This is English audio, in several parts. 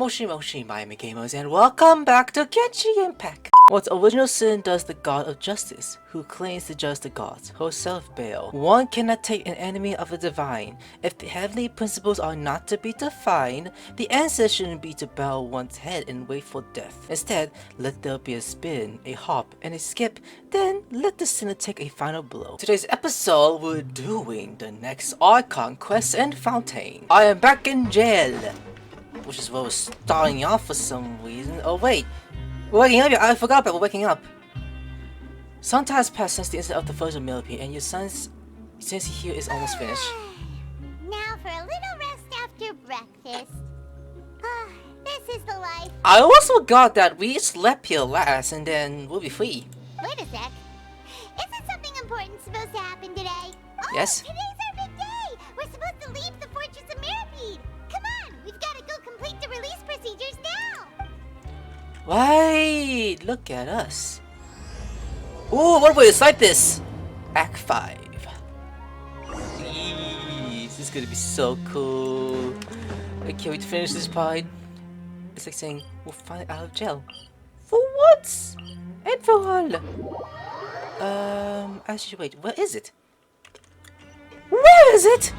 Moshi Moshi Miami Gamers, and welcome back to Genshin Impact! What original sin does the god of justice, who claims to judge the gods, herself bail? One cannot take an enemy of the divine. If the heavenly principles are not to be defined, the answer shouldn't be to bow one's head and wait for death. Instead, let there be a spin, a hop, and a skip, then let the sinner take a final blow. Today's episode, we're doing the next Archon quest in Fontaine. I am back in jail, which is where we're starting off for some reason. Oh wait, we're waking up. I forgot about we're waking up. Some time has passed since the incident of the first millipede, and your son's since here is almost finished. Now for a little rest after breakfast. This is the life. I also forgot that we slept here last, and then we'll be free. Wait a sec. Isn't something important supposed to happen today? Oh, Yes. Today's our big day. We're supposed to leave the Fortress of Millipede. Come on, we've got to go complete the release procedures now. Right, look at us. Ooh, what a way to start this! Act 5. Jeez, this is gonna be so cool. I can't wait to finish this part. It's like saying, we'll find out of jail. For once! And for all! Actually, wait, where is it? Where is it?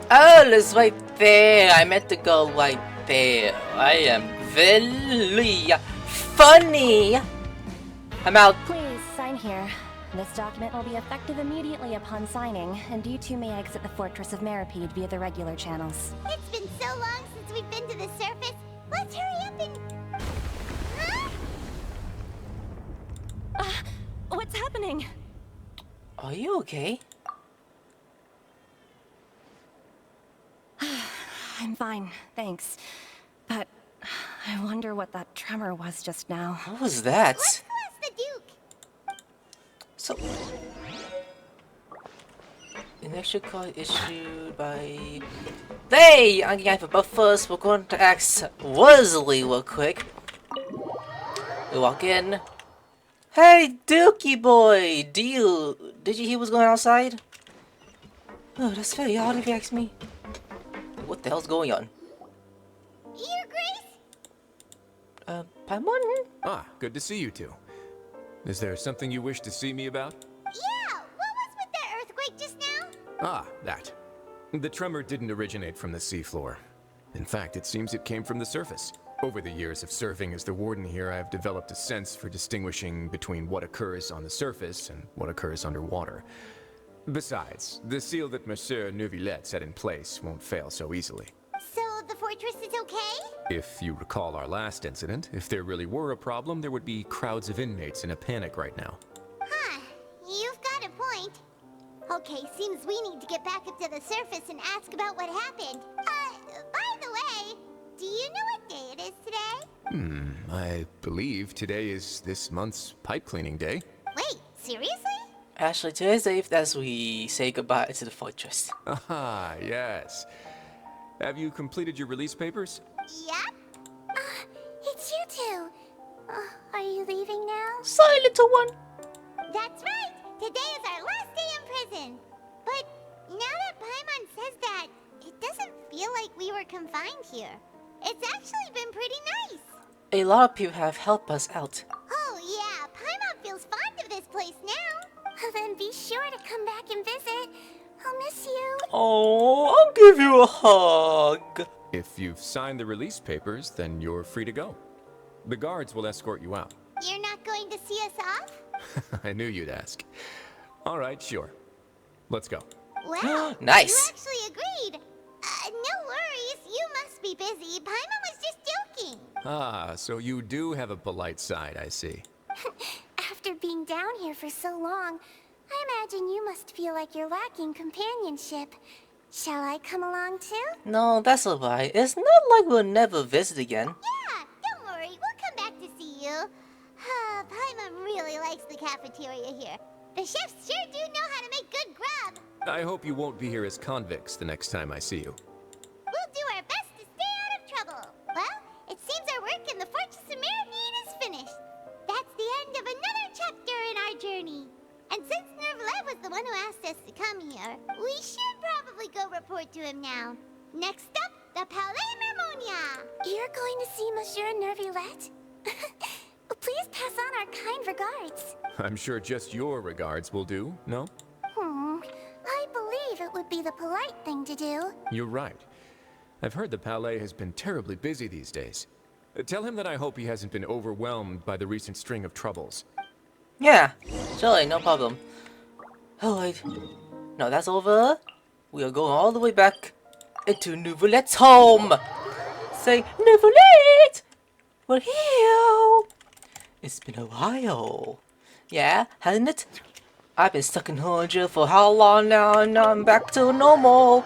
Oh, it's right there. I meant to go right there. I am very funny. I'm out. Please, sign here. This document will be effective immediately upon signing, and you two may exit the Fortress of Millipede via the regular channels. It's been so long since we've been to the surface. Let's hurry up and... Huh? What's happening? Are you okay? I'm fine, thanks. But I wonder what that tremor was just now. What was that? Let's go ask the Duke. So, an extra card issued by... Hey! I'm going for but first we're going to ask Wesley real quick. We walk in. Hey, Dookie boy! Did you hear what's going on outside? Oh, that's very odd if you ask me. What the hell's going on? Your Grace? Paimon? Ah, good to see you two. Is there something you wish to see me about? Yeah, what was with that earthquake just now? Ah, that. The tremor didn't originate from the seafloor. In fact, it seems it came from the surface. Over the years of serving as the warden here, I have developed a sense for distinguishing between what occurs on the surface and what occurs underwater. Besides, the seal that Monsieur Neuvillette set in place won't fail so easily. So the fortress is okay? If you recall our last incident, if there really were a problem, there would be crowds of inmates in a panic right now. Huh, you've got a point. Okay, seems we need to get back up to the surface and ask about what happened. By the way, do you know what day it is today? I believe today is this month's pipe cleaning day. Wait, seriously? Actually, today's the 8th as we say goodbye to the fortress. Ah, yes. Have you completed your release papers? Yep. It's you two. Are you leaving now? Sorry, little one. That's right. Today is our last day in prison. But now that Paimon says that, it doesn't feel like we were confined here. It's actually been pretty nice. A lot of people have helped us out. Oh yeah, Paimon feels fond of this place now. Then be sure to come back and visit. I'll miss you. Oh, I'll give you a hug. If you've signed the release papers, then you're free to go. The guards will escort you out. You're not going to see us off? I knew you'd ask. All right, sure. Let's go. Well, Nice. You actually agreed. No worries, you must be busy. Paimon was just joking. Ah, so you do have a polite side, I see. After being down here for so long, I imagine you must feel like you're lacking companionship. Shall I come along too? No, that's alright. It's not like we'll never visit again. Yeah, don't worry, we'll come back to see you. Paimon really likes the cafeteria here. The chefs sure do know how to make good grub. I hope you won't be here as convicts the next time I see you. We'll do our best to stay out of trouble. Well, it seems our work in the Fortress of Mermaid is finished. That's the end of another chapter in our journey. And since Nervalet was the one who asked us to come here, we should probably go report to him now. Next up, the Palais Mermonia. You're going to see Monsieur Nervalet? Please pass on our kind regards. I'm sure just your regards will do, no? I believe it would be the polite thing to do. You're right. I've heard the Palais has been terribly busy these days. Tell him that I hope he hasn't been overwhelmed by the recent string of troubles. Yeah, surely, no problem. Alright. Now that's over. We are going all the way back into Nervalet's home. Say, Nervalet! We're here! It's been a while. Yeah, hasn't it? I've been stuck in jail for how long now, and now I'm back to normal.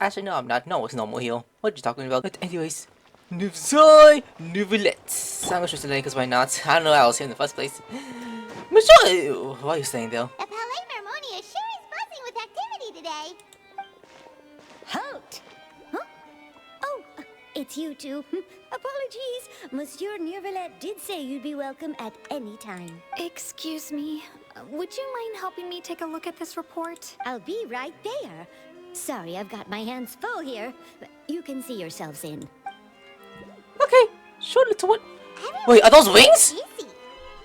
Actually, no, I'm not. No one's normal here. What are you talking about? But anyways, Nervalet. I'm gonna choose the name because why not? I don't know how I was here in the first place. Monsieur! What are you saying, though? The Palais Mermonia sure is buzzing with activity today. Halt! Huh? Oh, it's you two. Apologies. Monsieur Nervalet did say you'd be welcome at any time. Excuse me. Would you mind helping me take a look at this report? I'll be right there. Sorry, I've got my hands full here. You can see yourselves in. Okay, sure, little one. Everyone's Wait, are those wings? busy.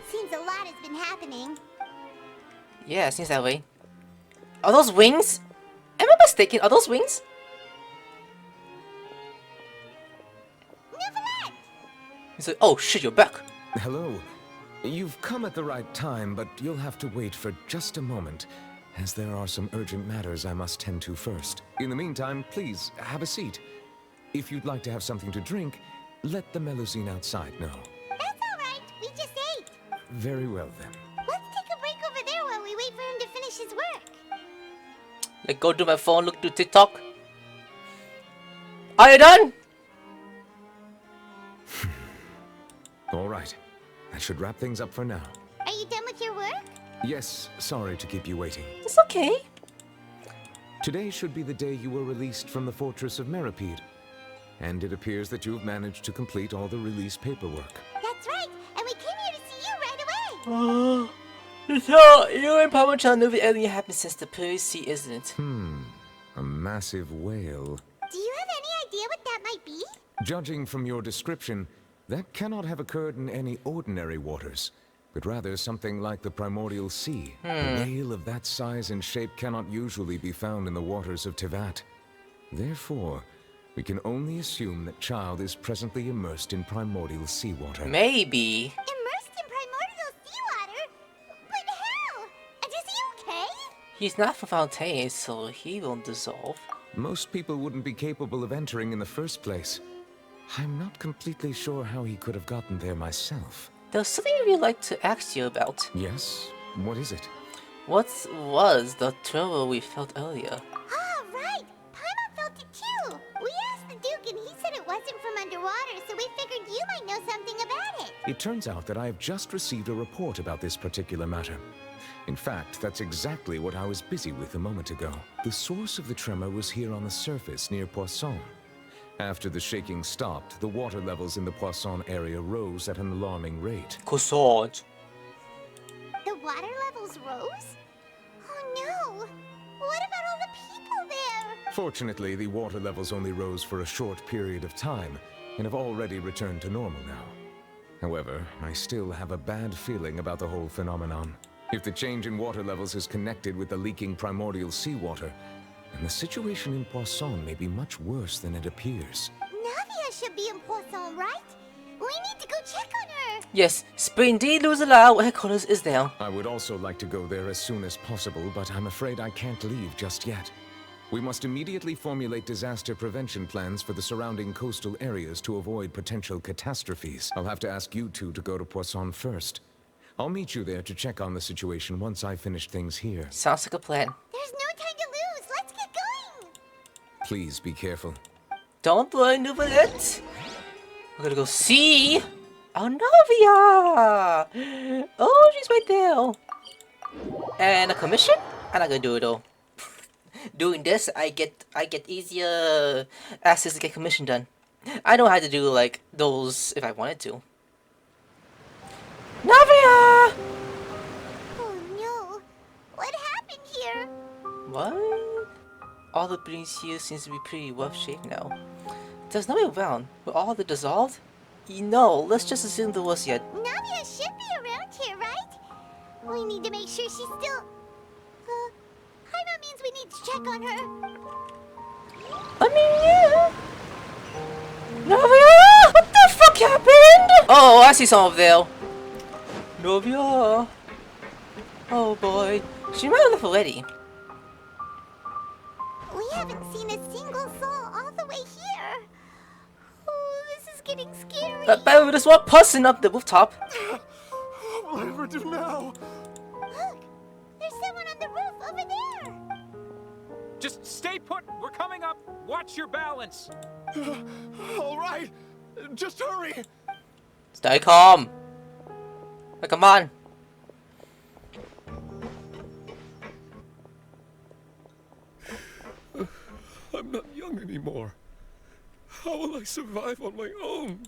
Seems a lot has been happening. Yeah, it seems that way. Are those wings? Am I mistaken? Are those wings? Nervalet! He's like, oh shit, you're back. Hello. You've come at the right time, but you'll have to wait for just a moment, as there are some urgent matters I must tend to first. In the meantime, please, have a seat. If you'd like to have something to drink, let the Melusine outside know. That's all right. We just ate. Very well, then. Let's take a break over there while we wait for him to finish his work. Like, go to my phone, look through TikTok. Are you done? All right. That should wrap things up for now. Are you done with your work? Yes, sorry to keep you waiting. It's okay. Today should be the day you were released from the Fortress of Meripede. And it appears that you've managed to complete all the release paperwork. That's right. And we came here to see you right away. So, you and Papa Chan know the alien happened since the Sea, isn't it? A massive whale. Do you have any idea what that might be? Judging from your description, that cannot have occurred in any ordinary waters, but rather something like the Primordial Sea. A whale of that size and shape cannot usually be found in the waters of Tevat. Therefore, we can only assume that Childe is presently immersed in Primordial Sea Water. Maybe. Immersed in primordial seawater? But how? And is he okay? He's not from Fontaine, so he won't dissolve. Most people wouldn't be capable of entering in the first place. I'm not completely sure how he could have gotten there myself. There's something I'd really like to ask you about. Yes? What is it? What was the trouble we felt earlier? Ah, right. Paimon felt it too. We asked the Duke and he said it wasn't from underwater, so we figured you might know something about it. It turns out that I have just received a report about this particular matter. In fact, that's exactly what I was busy with a moment ago. The source of the tremor was here on the surface near Poisson. After the shaking stopped, the water levels in the Poisson area rose at an alarming rate. Croissant. The water levels rose? Oh no! What about all the people there? Fortunately, the water levels only rose for a short period of time, and have already returned to normal now. However, I still have a bad feeling about the whole phenomenon. If the change in water levels is connected with the leaking primordial seawater, then the situation in Poisson may be much worse than it appears. Navia should be in Poisson, right? We need to go check on her! Yes, Spring D Luzala headquarters is there. I would also like to go there as soon as possible, but I'm afraid I can't leave just yet. We must immediately formulate disaster prevention plans for the surrounding coastal areas to avoid potential catastrophes. I'll have to ask you two to go to Poisson first. I'll meet you there to check on the situation once I've finished things here. Sounds like a plan. There's no time to lose! Let's get going! Please be careful. Don't worry, Nuvalet. We're gonna go see our Navia. Oh, she's right there. And a commission? I'm not gonna do it though. Doing this, I get easier access to get commission done. I know how to do like those if I wanted to. Navia! Oh no! What happened here? What? All the buildings here seems to be pretty rough shape now. There's nobody around. Were all the dissolved? No, let's just assume there was yet. Navia should be around here, right? We need to make sure she's still... Hydro means we need to check on her. I mean, yeah. Navia! What the fuck happened? Oh, I see some of there. Navia. Oh boy. She might have left already. We haven't seen a single soul all the way here. Oh, this is getting scary. But there's one person up the rooftop. What will I ever do now? Look, there's someone on the roof over there. Just stay put. We're coming up. Watch your balance. All right, just hurry. Stay calm. Like, come on. I'm not young anymore. How will I survive on my own?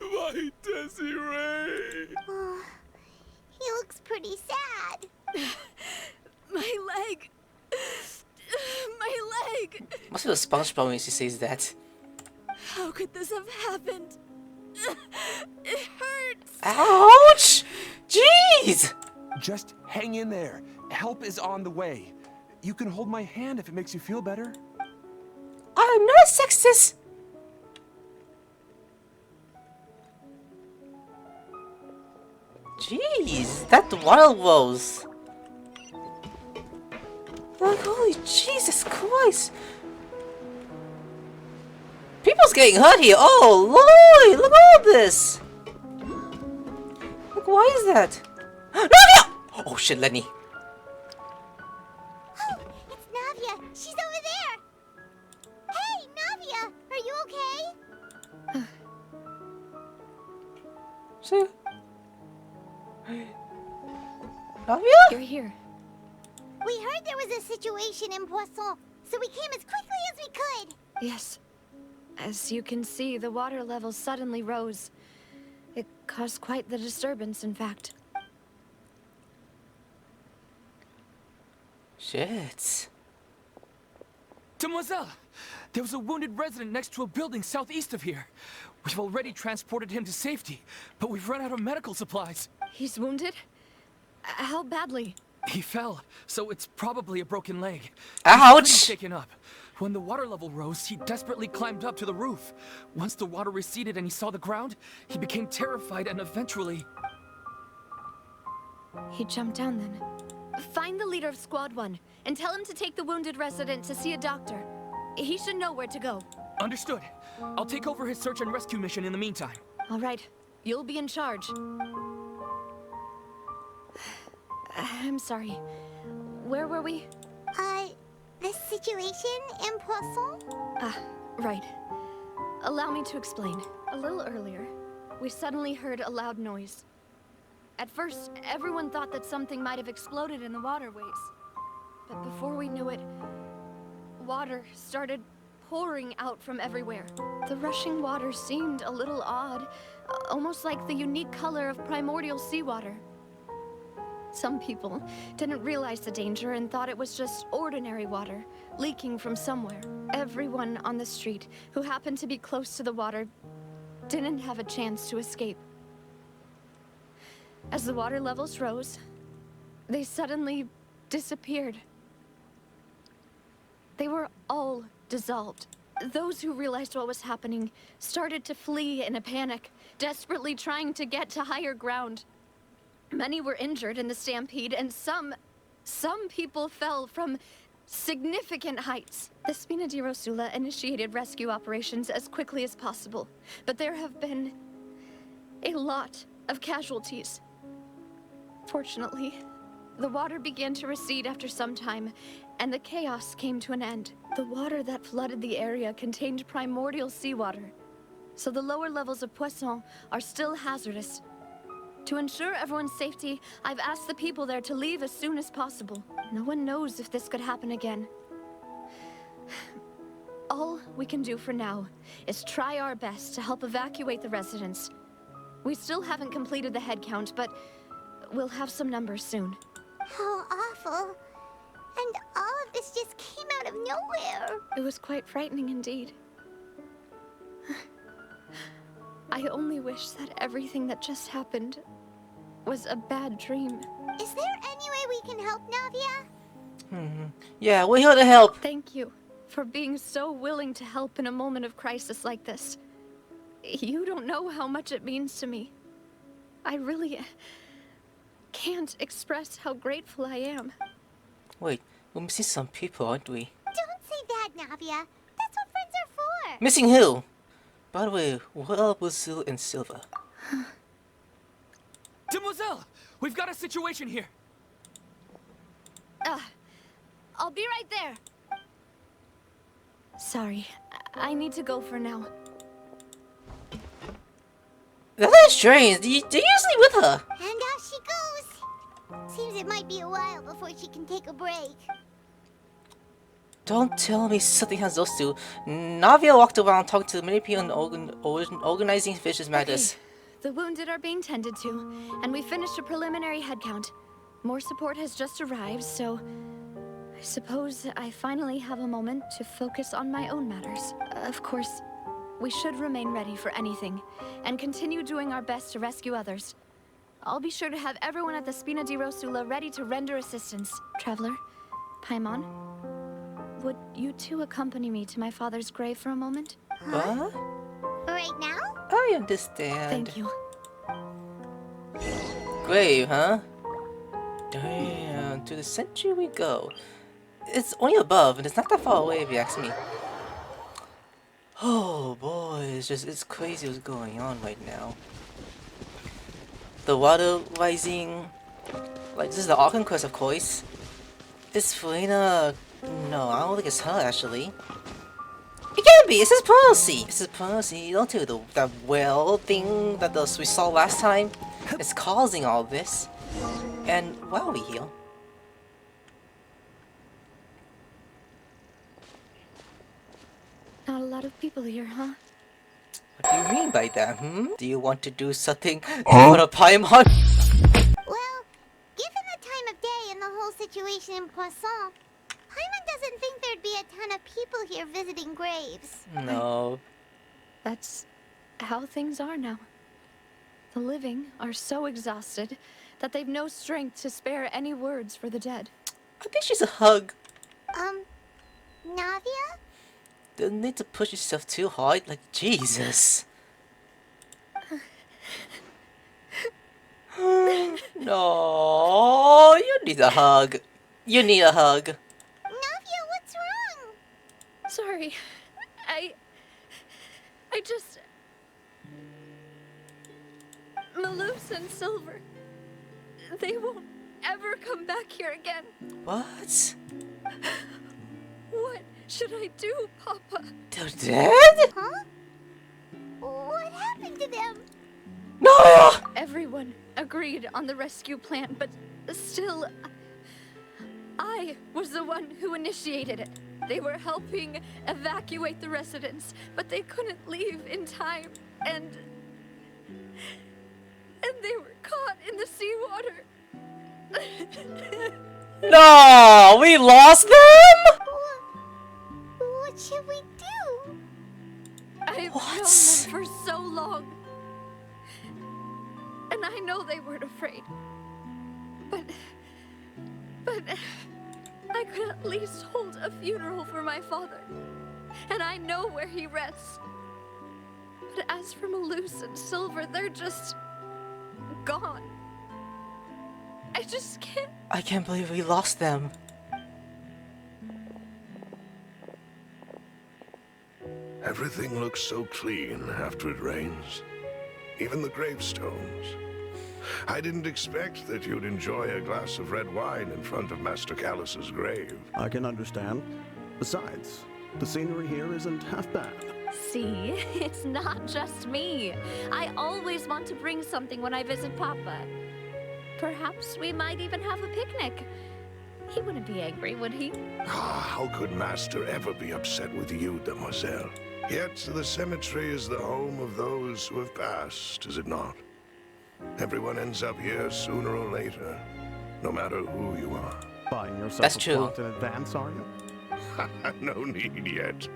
My Desiree! Oh, he looks pretty sad. My leg! My leg! Must be the SpongeBob when she says that. How could this have happened? It hurts! Ouch! Jeez! Just hang in there. Help is on the way. You can hold my hand if it makes you feel better. I'm not sexist. Jeez, that water rose. Like, holy Jesus Christ. People's getting hurt here. Oh, Lord, look at all this. Look, why is that? Navia! Oh shit, Lenny. Oh, it's Navia. She's over there. Hey, Navia, are you okay? See? Navia? You're here. We heard there was a situation in Poisson, so we came as quickly as we could. Yes. As you can see, the water level suddenly rose. It caused quite the disturbance, in fact. Shit. Demoiselle, there was a wounded resident next to a building southeast of here. We've already transported him to safety, but we've run out of medical supplies. He's wounded? How badly? He fell, so it's probably a broken leg. Ouch! He's pretty shaken up. When the water level rose, he desperately climbed up to the roof. Once the water receded and he saw the ground, he became terrified and eventually... He jumped down then. Find the leader of Squad 1 and tell him to take the wounded resident to see a doctor. He should know where to go. Understood. I'll take over his search and rescue mission in the meantime. All right. You'll be in charge. I'm sorry. Where were we? The situation in Poisson? Ah, right. Allow me to explain. A little earlier, we suddenly heard a loud noise. At first, everyone thought that something might have exploded in the waterways. But before we knew it, water started pouring out from everywhere. The rushing water seemed a little odd, almost like the unique color of primordial seawater. Some people didn't realize the danger and thought it was just ordinary water leaking from somewhere. Everyone on the street who happened to be close to the water didn't have a chance to escape. As the water levels rose, they suddenly disappeared. They were all dissolved. Those who realized what was happening started to flee in a panic, desperately trying to get to higher ground. Many were injured in the stampede, and some people fell from significant heights. The Spina di Rosula initiated rescue operations as quickly as possible, but there have been a lot of casualties. Fortunately, the water began to recede after some time, and the chaos came to an end. The water that flooded the area contained primordial seawater, so the lower levels of Poisson are still hazardous. To ensure everyone's safety, I've asked the people there to leave as soon as possible. No one knows if this could happen again. All we can do for now is try our best to help evacuate the residents. We still haven't completed the head count, but we'll have some numbers soon. How awful. And all of this just came out of nowhere. It was quite frightening indeed. I only wish that everything that just happened was a bad dream. Is there any way we can help, Navia? Yeah, we're here to help. Thank you for being so willing to help in a moment of crisis like this. You don't know how much it means to me. I really can't express how grateful I am. Wait, we're missing some people, aren't we? Don't say that, Navia. That's what friends are for. Missing who? By the way, what are Brazil and Silva? Demoiselle, we've got a situation here. I'll be right there. Sorry, I need to go for now. That's strange. Do you usually with her? And off she goes. Seems it might be a while before she can take a break. Don't tell me something has those two. Navia walked around talking to many people and organizing Vicious Madness. The wounded are being tended to, and we finished a preliminary head count. More support has just arrived, so I suppose I finally have a moment to focus on my own matters. Of course, we should remain ready for anything, and continue doing our best to rescue others. I'll be sure to have everyone at the Spina di Rosula ready to render assistance. Traveler, Paimon, would you two accompany me to my father's grave for a moment? What? Right now? I understand. Thank you. Grave, huh? Damn, to the century we go. It's only above, and it's not that far away if you ask me. Oh boy, it's crazy what's going on right now. The water rising. Like, this is the Archon quest, of course. Is Furina... No, I don't think it's her, actually. It can't be! It's his policy! It's his policy. You don't do that well thing that we saw last time. It's causing all this. And why are we here? Not a lot of people here, huh? What do you mean by that, Do you want to do something for a Paimon? Well, given the time of day and the whole situation in Poisson, Paimon doesn't think there'd be a ton of people here visiting graves. No. That's how things are now. The living are so exhausted that they've no strength to spare any words for the dead. I think she's a hug. Navia? Don't need to push yourself too hard, like Jesus. No, you need a hug. You need a hug. Navia, what's wrong? Sorry, I just... Malus and Silver, they won't ever come back here again. What? What should I do, Papa? They're dead? Huh? What happened to them? No! Everyone agreed on the rescue plan, but still, I was the one who initiated it. They were helping evacuate the residents, but they couldn't leave in time, and they were caught in the seawater. No! We lost them? What should we do? I've known them for so long. And I know they weren't afraid. But I could at least hold a funeral for my father. And I know where he rests. But as for Malus and Silver, they're just gone. I just can't. I can't believe we lost them. Everything looks so clean after it rains. Even the gravestones. I didn't expect that you'd enjoy a glass of red wine in front of Master Callus's grave. I can understand. Besides, the scenery here isn't half bad. See, it's not just me. I always want to bring something when I visit Papa. Perhaps we might even have a picnic. He wouldn't be angry, would he? How could Master ever be upset with you, Demoiselle? Yet the cemetery is the home of those who have passed, is it not? Everyone ends up here sooner or later, no matter who you are. Buying yourself That's a true. plot in advance, are you? No need yet.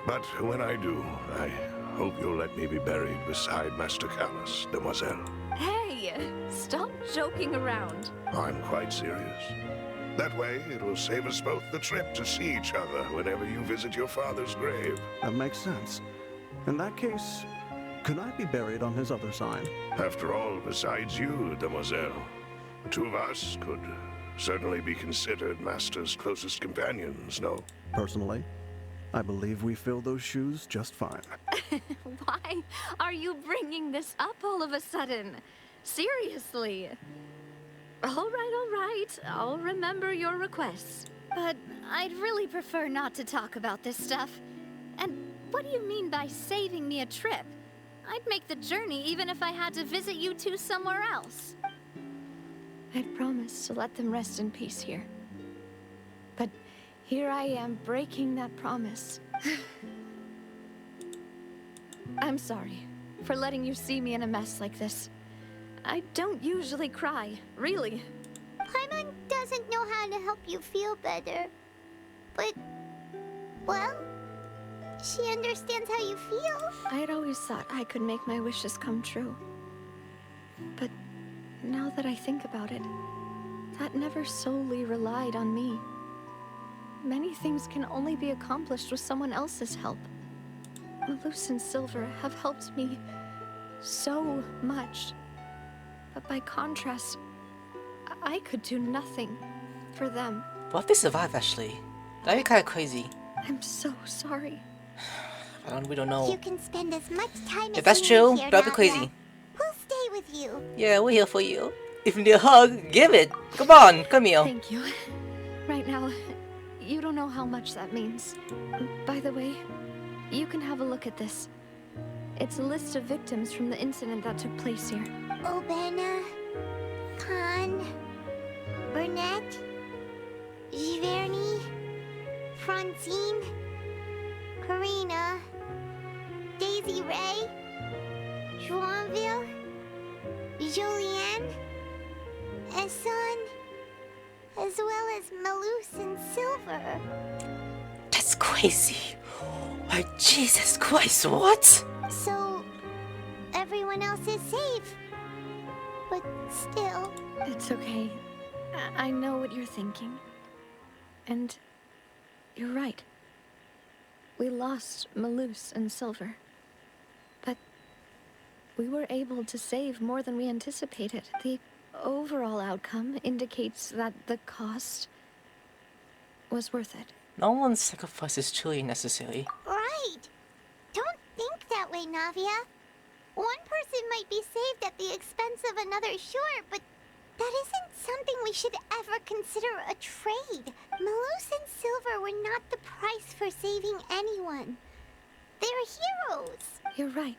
But when I do, I hope you'll let me be buried beside Master Callus, Demoiselle. Hey, stop joking around. I'm quite serious. That way, it will save us both the trip to see each other whenever you visit your father's grave. That makes sense. In that case, could I be buried on his other side? After all, besides you, Demoiselle, the two of us could certainly be considered Master's closest companions, no? Personally, I believe we fill those shoes just fine. Why are you bringing this up all of a sudden? Seriously. All right. I'll remember your requests. But I'd really prefer not to talk about this stuff. And what do you mean by saving me a trip? I'd make the journey even if I had to visit you two somewhere else. I'd promised to let them rest in peace here. But here I am breaking that promise. I'm sorry for letting you see me in a mess like this. I don't usually cry, really. Paimon doesn't know how to help you feel better. But, well, she understands how you feel. I'd always thought I could make my wishes come true. But now that I think about it, that never solely relied on me. Many things can only be accomplished with someone else's help. Malus and Silver have helped me so much. But by contrast, I could do nothing for them. What if they survive, actually? That'd be kind of crazy. I'm so sorry. We don't know. You can spend as much time If as that's you true, need here, that'd be Navia. crazy. We'll stay with you. Yeah, we're here for you. If you need a hug, give it. Come on, come here. Thank you. Right now, you don't know how much that means. By the way, you can have a look at this. It's a list of victims from the incident that took place here. Obena, Khan, Burnett, Giverny, Francine, Karina, Daisy Ray, Joinville, Julianne, Esson, as well as Malus and Silver. That's crazy. Oh, Jesus Christ, what? So, everyone else is safe. But still... It's okay. I know what you're thinking. And you're right. We lost Malus and Silver. But we were able to save more than we anticipated. The overall outcome indicates that the cost was worth it. No one's sacrifice is truly necessary. Right! Don't think that way, Navia. One person might be saved at the expense of another, sure, but that isn't something we should ever consider a trade. Malus and Silver were not the price for saving anyone. They're heroes. You're right.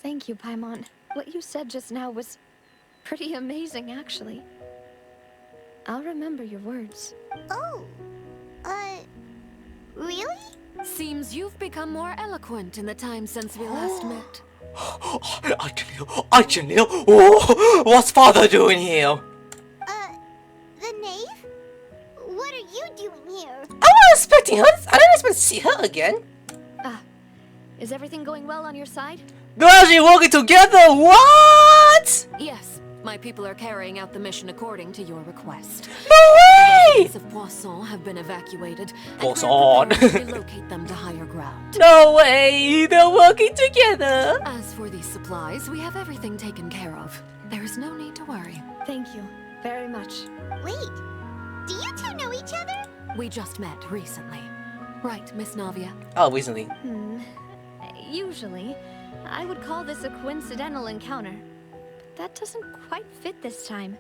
Thank you, Paimon. What you said just now was pretty amazing, actually. I'll remember your words. Oh, really? Seems you've become more eloquent in the time since we last met. Arlecchino, oh, what's father doing here? The knave? What are you doing here? I wasn't expecting her. I didn't expect to see her again. Is everything going well on your side? They're actually working together. What? Yes, my people are carrying out the mission according to your request. No way! The of Poisson have been evacuated, Poisson. and we're preparing to relocate them to higher ground. No way! They're working together. As for these supplies, we have everything taken care of. There is no need to worry. Thank you very much. Wait, do you two know each other? We just met recently. Right, Miss Navia? Oh, recently. Usually, I would call this a coincidental encounter. But that doesn't quite fit this time.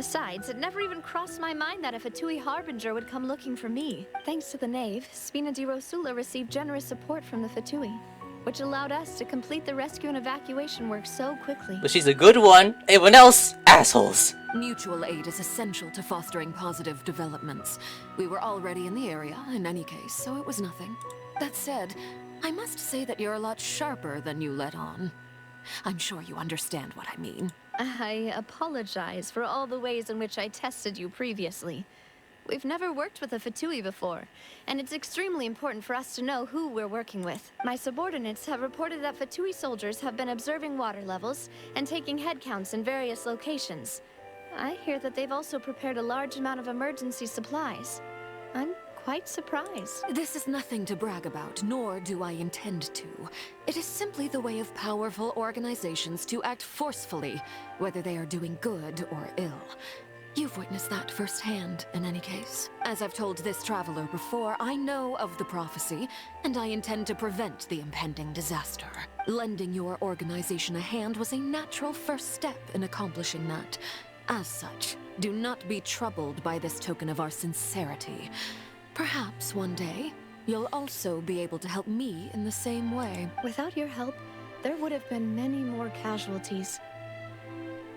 Besides, it never even crossed my mind that a Fatui Harbinger would come looking for me. Thanks to the Knave, Spina di Rosula received generous support from the Fatui, which allowed us to complete the rescue and evacuation work so quickly. But she's a good one. Everyone else, assholes. Mutual aid is essential to fostering positive developments. We were already in the area, in any case, so it was nothing. That said, I must say that you're a lot sharper than you let on. I'm sure you understand what I mean. I apologize for all the ways in which I tested you previously. We've never worked with a Fatui before, and it's extremely important for us to know who we're working with. My subordinates have reported that Fatui soldiers have been observing water levels and taking head counts in various locations. I hear that they've also prepared a large amount of emergency supplies. I'm quite surprised. This is nothing to brag about, nor do I intend to. It is simply the way of powerful organizations to act forcefully, whether they are doing good or ill. You've witnessed that firsthand, in any case. As I've told this traveler before, I know of the prophecy, and I intend to prevent the impending disaster. Lending your organization a hand was a natural first step in accomplishing that. As such, do not be troubled by this token of our sincerity. Perhaps one day, you'll also be able to help me in the same way. Without your help, there would have been many more casualties.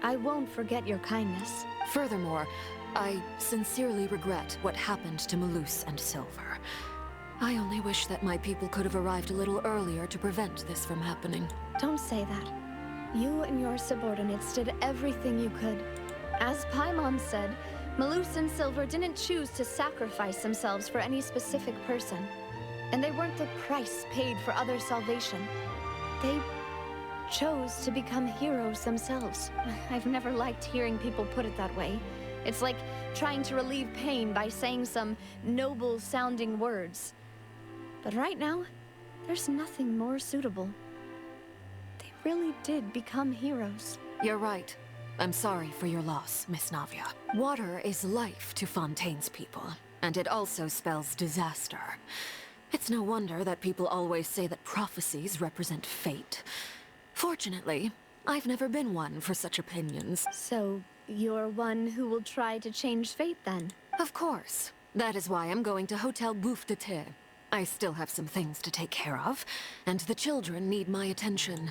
I won't forget your kindness. Furthermore, I sincerely regret what happened to Malus and Silver. I only wish that my people could have arrived a little earlier to prevent this from happening. Don't say that. You and your subordinates did everything you could. As Paimon said, Malus and Silver didn't choose to sacrifice themselves for any specific person. And they weren't the price paid for other salvation. They chose to become heroes themselves. I've never liked hearing people put it that way. It's like trying to relieve pain by saying some noble-sounding words. But right now, there's nothing more suitable. They really did become heroes. You're right. I'm sorry for your loss, Miss Navia. Water is life to Fontaine's people, and it also spells disaster. It's no wonder that people always say that prophecies represent fate. Fortunately, I've never been one for such opinions. So, you're one who will try to change fate, then? Of course. That is why I'm going to Hotel Bouffe de Thé. I still have some things to take care of, and the children need my attention.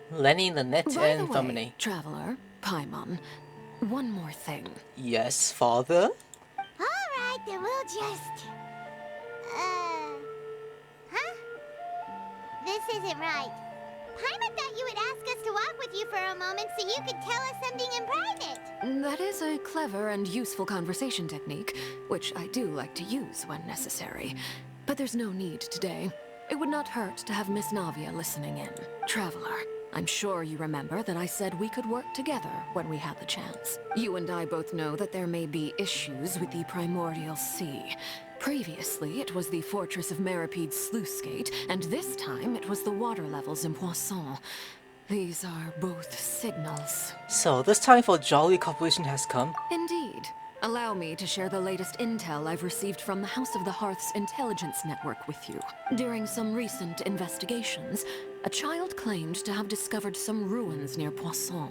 Lenny, Lynette, and Dominique. Traveler, Paimon, one more thing. Yes, father? Alright, then we'll just... Huh? This isn't right. Paimon thought you would ask us to walk with you for a moment so you could tell us something in private. That is a clever and useful conversation technique, which I do like to use when necessary. But there's no need today. It would not hurt to have Miss Navia listening in. Traveler, I'm sure you remember that I said we could work together when we had the chance. You and I both know that there may be issues with the Primordial Sea. Previously, it was the fortress of Maripede's sluice gate, and this time it was the water levels in Poisson. These are both signals. So, this time for jolly cooperation has come. Indeed. Allow me to share the latest intel I've received from the House of the Hearth's intelligence network with you. During some recent investigations, a child claimed to have discovered some ruins near Poisson.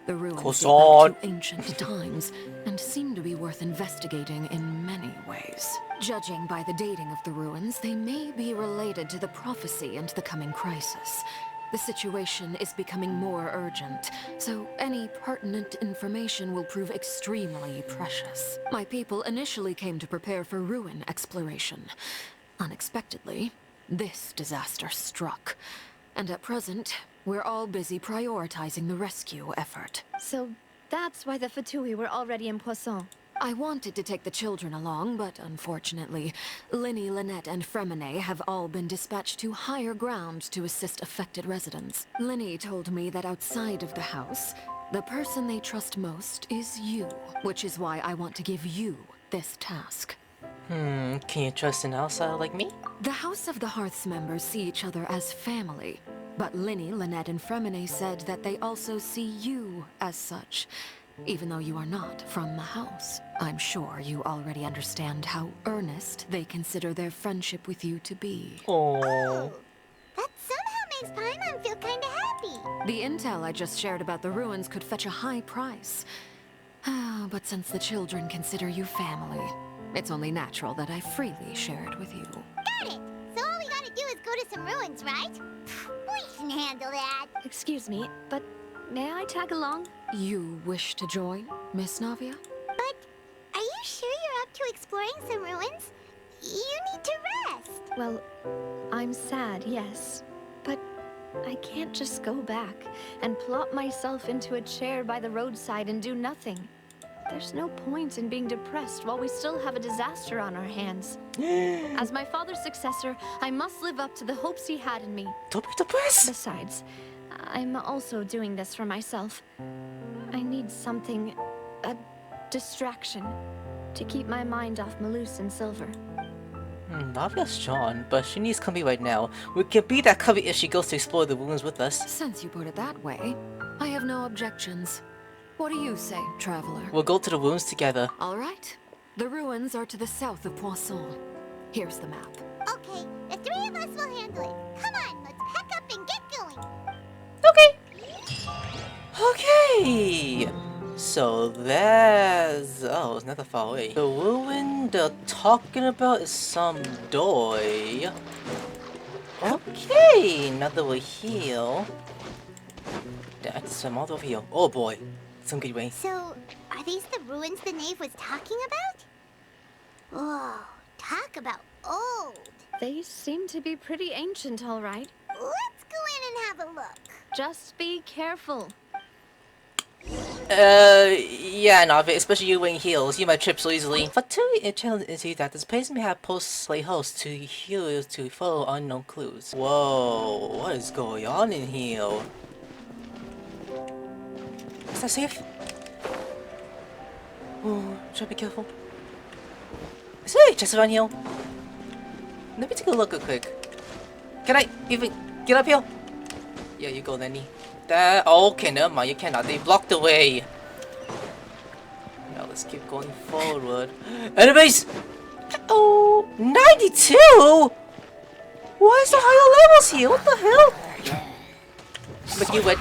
The ruins date back to ancient times, and seem to be worth investigating in many ways. Judging by the dating of the ruins, they may be related to the prophecy and the coming crisis. The situation is becoming more urgent, so any pertinent information will prove extremely precious. My people initially came to prepare for ruin exploration. Unexpectedly, this disaster struck. And at present, we're all busy prioritizing the rescue effort. So that's why the Fatui were already in Poisson. I wanted to take the children along, but unfortunately, Linny, Lynette, and Fremine have all been dispatched to higher ground to assist affected residents. Linny told me that outside of the house, the person they trust most is you, which is why I want to give you this task. Can you trust an outsider like me? The House of the Hearth's members see each other as family, but Linny, Lynette, and Fremine said that they also see you as such. Even though you are not from the house, I'm sure you already understand how earnest they consider their friendship with you to be. Oh, that somehow makes Paimon feel kinda happy. The intel I just shared about the ruins could fetch a high price. But since the children consider you family, it's only natural that I freely share it with you. Got it! So all we gotta do is go to some ruins, right? We can handle that. Excuse me, but may I tag along? You wish to join, Miss Navia? But are you sure you're up to exploring some ruins? You need to rest. Well, I'm sad, yes. But I can't just go back and plop myself into a chair by the roadside and do nothing. There's no point in being depressed while we still have a disaster on our hands. As my father's successor, I must live up to the hopes he had in me. Don't be depressed. Besides, I'm also doing this for myself. I need something, a distraction, to keep my mind off Malus and Silver. Navia's John, but she needs company right now. We can be that company if she goes to explore the ruins with us. Since you put it that way, I have no objections. What do you say, traveler? We'll go to the ruins together. All right. The ruins are to the south of Poisson. Here's the map. Okay, the three of us will handle it. Come on, let's pack up and get going. Okay. So there's... oh, it's not that far away. The ruin they're talking about is some doy. Okay, now that we're here... that's some other over here. Oh boy. Some good way. So, are these the ruins the knave was talking about? Whoa, talk about old. They seem to be pretty ancient, all right. Let's go in and have a look. Just be careful. Yeah, Navi, especially you wearing heels, you might trip so easily. But to challenge into that, this place may have post-slay hosts to heal to follow unknown clues. Whoa, what is going on in here? Is that safe? Oh, should I be careful? Is there a chest around here? Let me take a look real quick. Can I even get up here? Yeah, you go, Lenny. That okay, never mind, you cannot. They blocked the way. Now let's keep going forward. Enemies! Oh, 92! Why is there higher levels here? What the hell? Look, you went.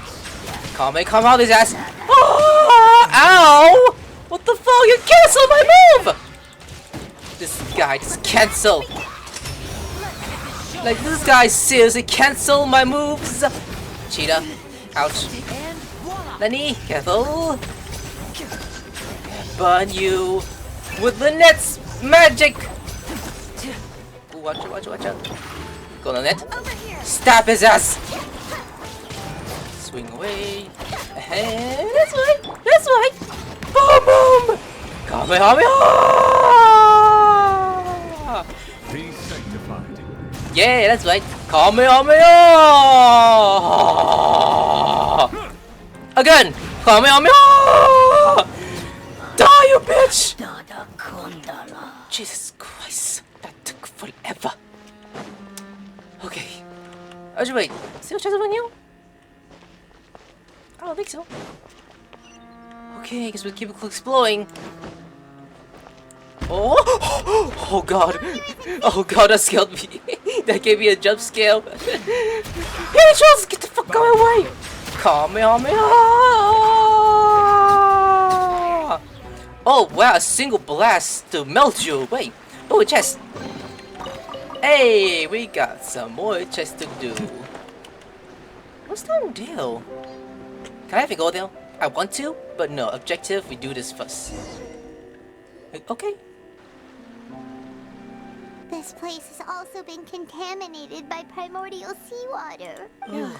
Come out his ass. Oh, ow! What the fuck? You canceled my move! This guy just cancel. Like, this guy seriously cancel my moves. Cheetah. Ouch. Lenny, careful. Burn you with the net's magic. Ooh, watch out. Go on the net. Stab his ass. Swing away. And that's right. Boom, boom. Kamehameha. Be sanctified. Yeah, that's right. Kamehameha. Again. Kamehameha. Die, you bitch. Jesus Christ. That took forever. Okay. Actually, wait. Still chance on you? I don't think so. Okay, I guess we'll keep exploring. Oh! Oh god! Oh god, that scared me. That gave me a jump scare. Hey, Charles, get the fuck out of my way! Kamehameha! Oh wow, a single blast to melt you. Wait, oh, a chest. Hey, we got some more chests to do. What's that deal? Can I even go there? I want to, but no. Objective, we do this first. Okay. This place has also been contaminated by primordial seawater. Yeah.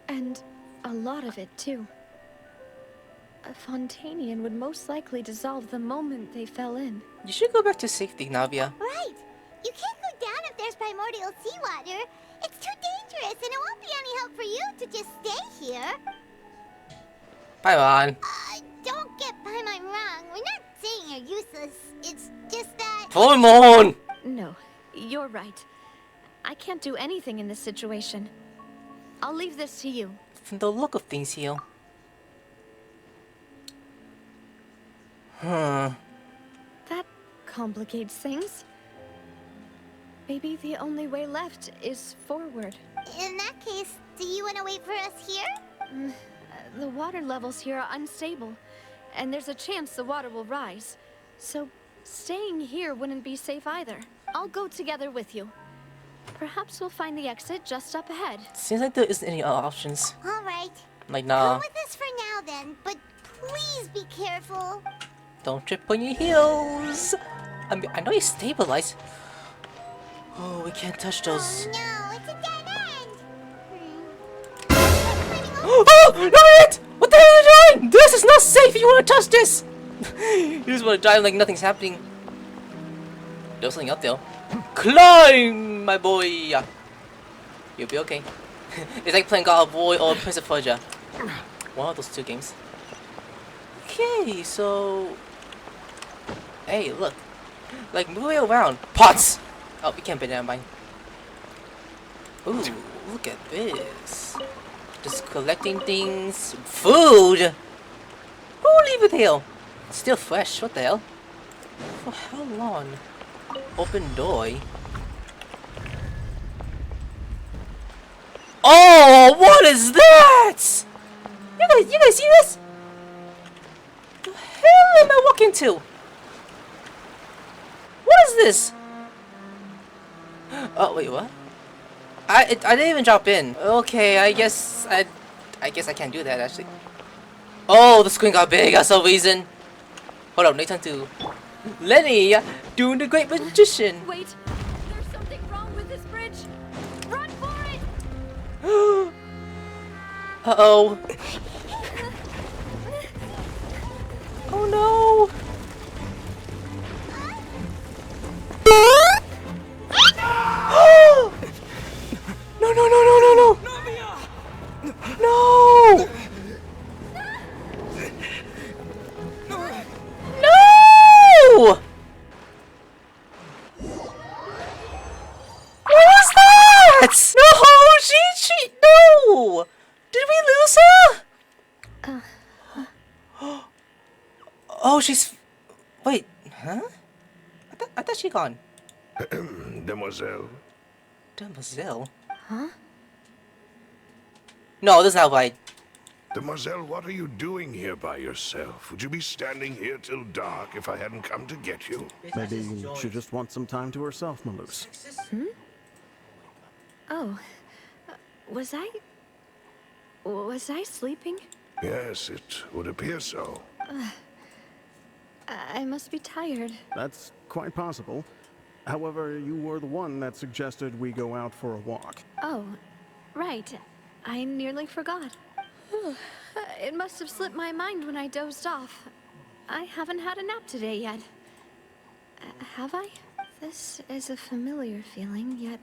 And a lot of it, too. A Fontainian would most likely dissolve the moment they fell in. You should go back to safety, Navia. Right. You can't go down if there's primordial seawater. It's too dangerous, and it won't be any help for you to just stay here. Paimon. Don't get Paimon wrong. We're not saying you're useless. It's just that... Paimon! No, you're right. I can't do anything in this situation. I'll leave this to you. From the look of things here. That complicates things. Maybe the only way left is forward. In that case, do you want to wait for us here? The water levels here are unstable. and there's a chance the water will rise. So staying here wouldn't be safe either. I'll go together with you. Perhaps we'll find the exit just up ahead. Seems like there isn't any other options. All right. Like, nah. Come with us for now then, but please be careful. Don't trip on your heels. I know you stabilize. Oh, we can't touch those. Oh no, it's a dead end. Oh, not it! What the hell are you doing? This is not safe. You want to touch this? You just want to dive like nothing's happening. There's something up there. Climb, my boy. You'll be okay. It's like playing God of War or Prince of Persia. One of those two games. Okay, so... Hey, look. Like, moving around. Pots! Oh, we can't put that mine. Ooh, look at this. Just collecting things. Food! Oh, leave it here. It's still fresh. What the hell? For how long? Open door. Oh, what is that? You guys see this? The hell am I walking to? What is this? Oh wait, what? I didn't even drop in. Okay, I guess I can't do that actually. Oh, the screen got big for some reason. Hold up, Nathan to Lenny doing the great magician. Wait, there's something wrong with this bridge. Run for it! Uh-oh. Oh no! No, no, no, no, no, no! No! No! What was that? No, she, no! Did we lose her? Oh, she's... Wait, huh? I thought she gone. Demoiselle. Demoiselle? Huh? No, this is not right. Demoiselle, what are you doing here by yourself? Would you be standing here till dark if I hadn't come to get you? Maybe she just wants some time to herself, Maloose. Hmm? Oh, was I sleeping? Yes, it would appear so. I must be tired. That's quite possible. However, you were the one that suggested we go out for a walk. Oh, right. I nearly forgot. It must have slipped my mind when I dozed off. I haven't had a nap today yet. Have I? This is a familiar feeling, yet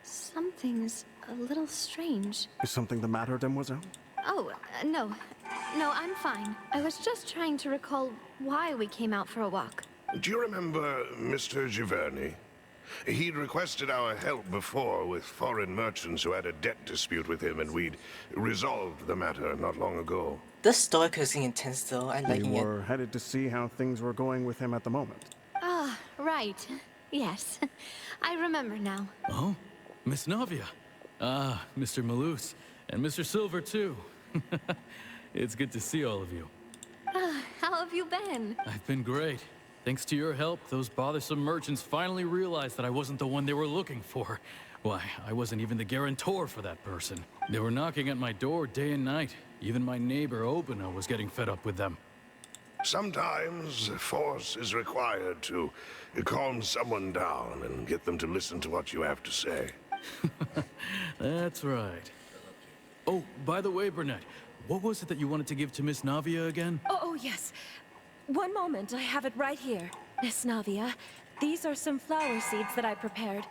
something's a little strange. Is something the matter, Demoiselle? Oh, no. No, I'm fine. I was just trying to recall why we came out for a walk. Do you remember Mr. Giverny? He'd requested our help before with foreign merchants who had a debt dispute with him, and we'd resolved the matter not long ago. This story is intense though. I'm liking it. We were headed to see how things were going with him at the moment. Ah, right. Yes. I remember now. Oh, Miss Navia. Ah, Mr. Maloose. And Mr. Silver, too. It's good to see all of you. How have you been? I've been great. Thanks to your help, those bothersome merchants finally realized that I wasn't the one they were looking for. Why, I wasn't even the guarantor for that person. They were knocking at my door day and night. Even my neighbor, Obina, was getting fed up with them. Sometimes force is required to calm someone down and get them to listen to what you have to say. That's right. Oh, by the way, Burnett, what was it that you wanted to give to Miss Navia again? Oh, yes. One moment, I have it right here. Miss Navia, these are some flower seeds that I prepared.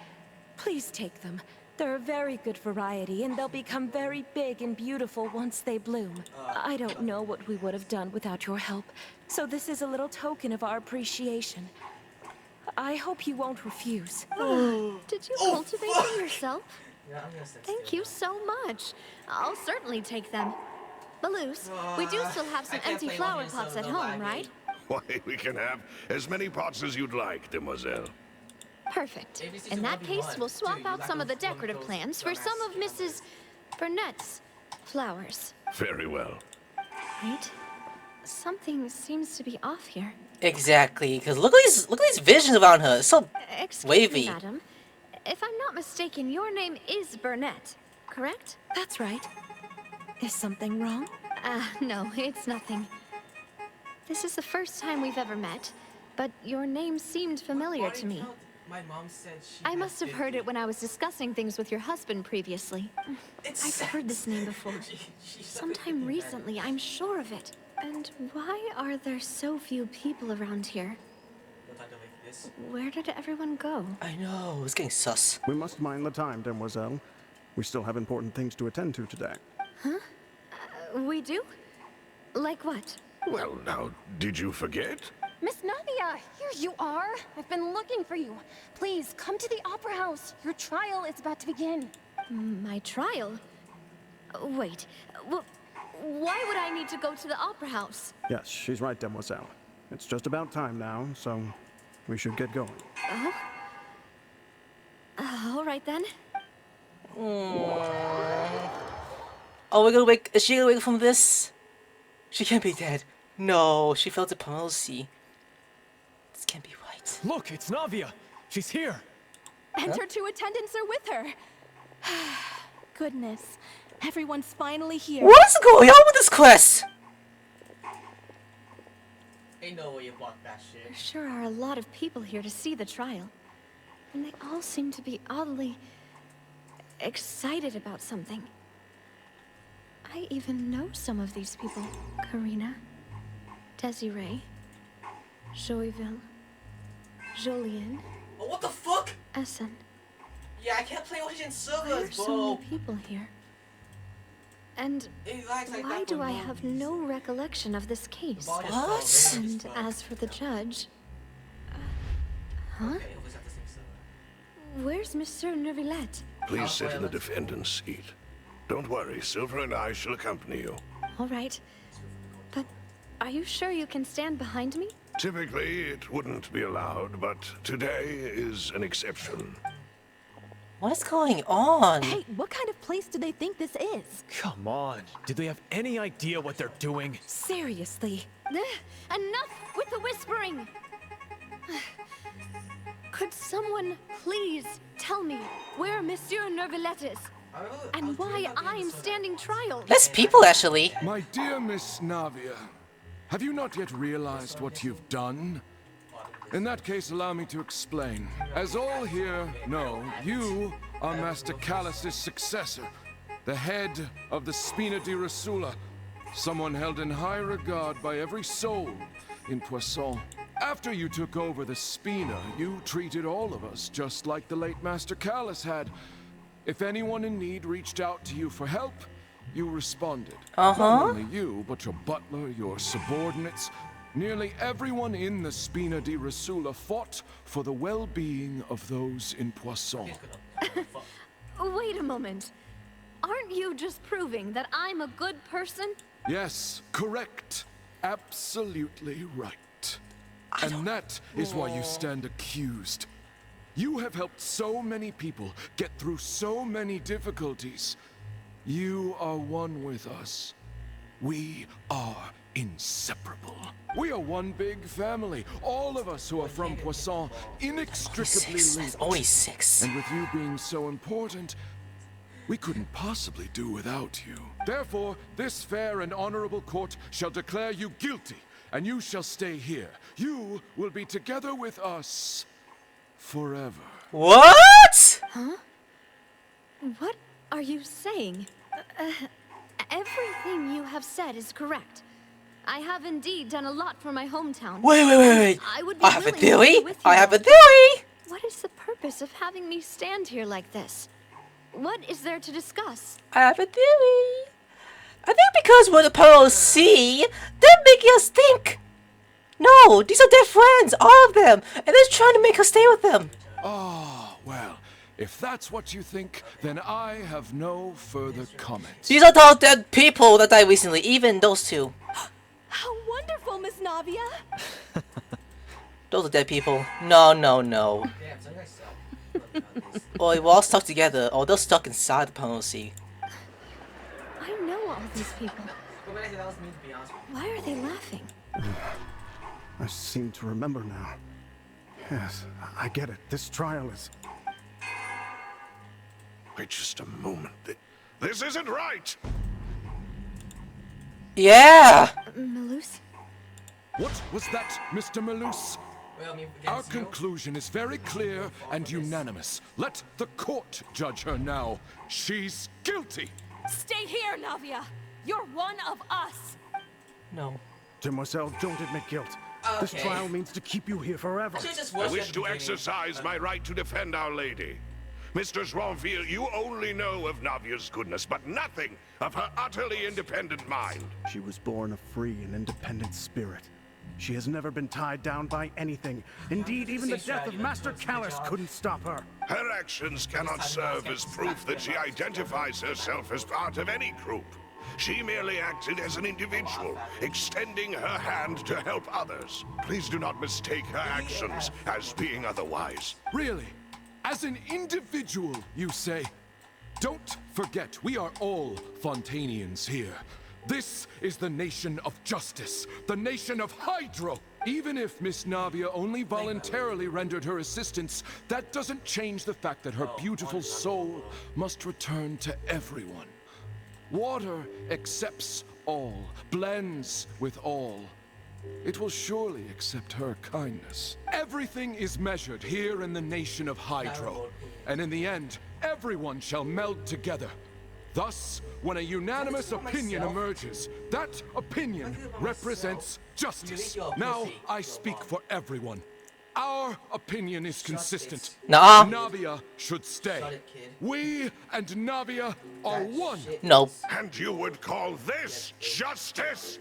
Please take them. They're a very good variety, and they'll become very big and beautiful once they bloom. I don't know what we would have done without your help, so this is a little token of our appreciation. I hope you won't refuse. Did you cultivate them yourself? Thank you so much. I'll certainly take them. Maloose, we do still have some empty flower pots at home, right? Why, we can have as many pots as you'd like, Demoiselle. Perfect. In that case, we'll swap out some of the decorative plants for some of Mrs. Burnett's flowers. Very well. Right? Something seems to be off here. Exactly, because look at these visions around her. It's so Excuse wavy. me, madam. If I'm not mistaken, your name is Burnett, correct? That's right. Is something wrong? No, it's nothing. This is the first time we've ever met, but your name seemed familiar to me. My mom said she I must have heard it when I was discussing things with your husband previously. I've heard this name before. Sometime recently, I'm sure of it. And why are there so few people around here? Where did everyone go? I know, it's getting sus. We must mind the time, Demoiselle. We still have important things to attend to today. Huh? We do? Like what? Well, now, did you forget? Miss Navia, here you are. I've been looking for you. Please, come to the Opera House. Your trial is about to begin. My trial? Wait, why would I need to go to the Opera House? Yes, she's right, Demoiselle. It's just about time now, so we should get going. All right then. Oh, we're gonna wake. Is she gonna wake from this? She can't be dead. No, she fell to Promodaly Sea. This can't be right. Look, it's Navia. She's here. And her two attendants are with her. Goodness, everyone's finally here. What is going on with this quest? Ain't no way you blocked that shit. There sure are a lot of people here to see the trial. And they all seem to be oddly excited about something. I even know some of these people. Karina, Desiree, Joyville, Jolien. Oh, what the fuck? Essen. Yeah, I can't play Ocean Why servers, are so bro. many people here? And why do I have no recollection of this case? What? And as for the judge... huh? Where's Monsieur Neuvillette? Please sit in the defendant's seat. Don't worry, Silver and I shall accompany you. All right. But are you sure you can stand behind me? Typically, it wouldn't be allowed, but today is an exception. What is going on? Hey, what kind of place do they think this is? Come on. Do they have any idea what they're doing? Seriously. Enough with the whispering! Could someone please tell me where Monsieur Neuvillette is? And why I'm standing trial? Less people, actually. My dear Miss Navia, have you not yet realized what you've done? In that case, allow me to explain. As all here know, you are Master Callus's successor, the head of the Spina di Rosula, someone held in high regard by every soul in Poisson. After you took over the Spina, you treated all of us just like the late Master Callus had. If anyone in need reached out to you for help, you responded. Not only you, but your butler, your subordinates, nearly everyone in the Spina di Rosula fought for the well-being of those in Poisson. Wait a moment. Aren't you just proving that I'm a good person? Yes, correct. Absolutely right. And that is why you stand accused. You have helped so many people get through so many difficulties. You are one with us. We are inseparable. We are one big family. All of us who are from Poisson, inextricably linked. Only 6. And with you being so important, we couldn't possibly do without you. Therefore, this fair and honorable court shall declare you guilty, and you shall stay here. You will be together with us forever. What? Huh? What are you saying? Everything you have said is correct. I have indeed done a lot for my hometown. Wait. I would be I have a willing to theory. be with you I have a all. theory. What is the purpose of having me stand here like this? What is there to discuss? I have a theory. I think because we're the Promodaly Sea, they're making us think. No, these are their friends, all of them, and they're trying to make us stay with them. Ah, well, if that's what you think, then I have no further comments. These are all dead people that died recently, even those two. How wonderful, Miss Navia! Those are dead people. No. Or we're all stuck together, or they're stuck inside the Promodaly Sea. I know all these people. That was me, to be honest with you. Why are they laughing? I seem to remember now. Yes, I get it. This trial is... Wait just a moment. This isn't right! Yeah! Malus? What was that, Mr. Malus? Our conclusion is very clear and unanimous. Let the court judge her now. She's guilty! Stay here, Navia! You're one of us! No. Demoiselle, don't admit guilt. This Okay. trial means to keep you here forever. I wish to exercise my right to defend Our Lady. Mr. Joinville, you only know of Navia's goodness, but nothing of her utterly independent mind. She was born a free and independent spirit. She has never been tied down by anything. Indeed, even the death of Master Callus couldn't stop her. Her actions cannot serve as proof that she identifies herself as part of any group. She merely acted as an individual, extending her hand to help others. Please do not mistake her actions as being otherwise. Really? As an individual, you say? Don't forget, we are all Fontainians here. This is the nation of justice, the nation of Hydro. Even if Miss Navia only voluntarily rendered her assistance, that doesn't change the fact that her beautiful soul must return to everyone. Water accepts all, blends with all. It will surely accept her kindness. Everything is measured here in the nation of Hydro, and in the end, everyone shall meld together. Thus, when a unanimous opinion emerges, that opinion represents justice. Now, I speak for everyone. Our opinion is consistent. Nuh-uh. Navia should stay. We and Navia are one. Nope. And you would call this justice?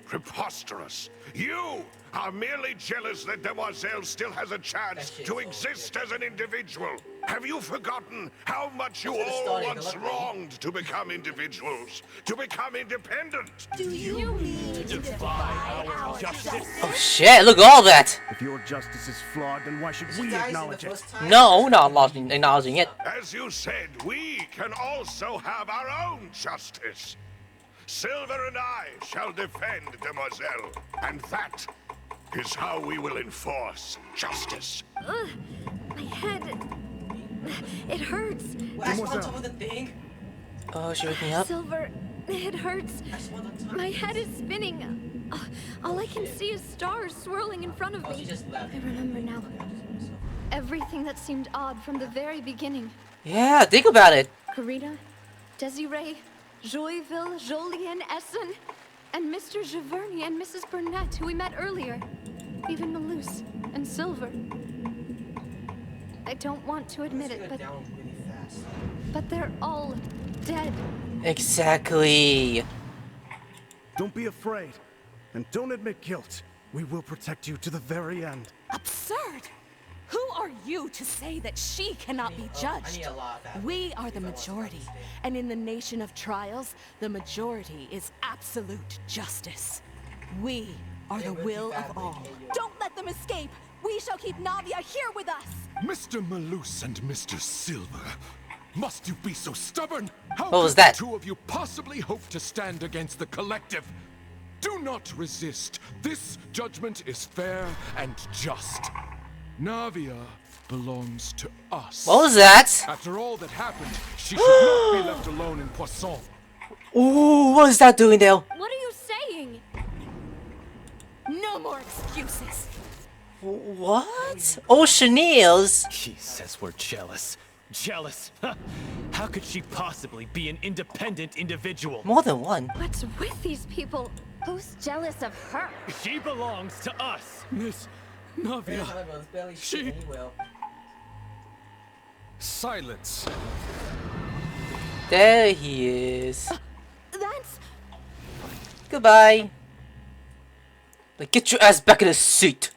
Preposterous. You are merely jealous that Demoiselle still has a chance to exist as an individual. Have you forgotten how much you all once wronged to become individuals, to become independent? Do you mean to defy our justice? Oh shit, look at all that! If your justice is flawed, then why should we acknowledge it? No, not acknowledging it. As you said, we can also have our own justice. Silver and I shall defend Demoiselle, and that is how we will enforce justice. My head... It hurts. Oh, she woke me up. Silver, it hurts. My head is spinning. All I can see is stars swirling in front of me. I remember now. Everything that seemed odd from the very beginning. Yeah, think about it. Karina, Desiree, Joyville, Jolien, Essen, and Mr. Giverny and Mrs. Burnett, who we met earlier. Even Malus and Silver. I don't want to admit it, but they're all dead. Exactly. Don't be afraid, and don't admit guilt. We will protect you to the very end. Absurd! Who are you to say that she cannot be judged? We are the majority, and in the nation of trials, the majority is absolute justice. We are the will of all. Don't let them escape! We shall keep Navia here with us! Mr. Malus and Mr. Silver, must you be so stubborn? How What was could that? the two of you possibly hope to stand against the collective? Do not resist. This judgment is fair and just. Navia belongs to us. What was that? After all that happened, she should not be left alone in Poisson. Ooh, what is that doing there? What are you saying? No more excuses. What? Oh, chenilles. She says we're jealous. Jealous? Huh. How could she possibly be an independent individual? More than one. What's with these people? Who's jealous of her? She belongs to us. Miss Navia. She... Silence. There he is. That's... Goodbye. Like, get your ass back in the seat.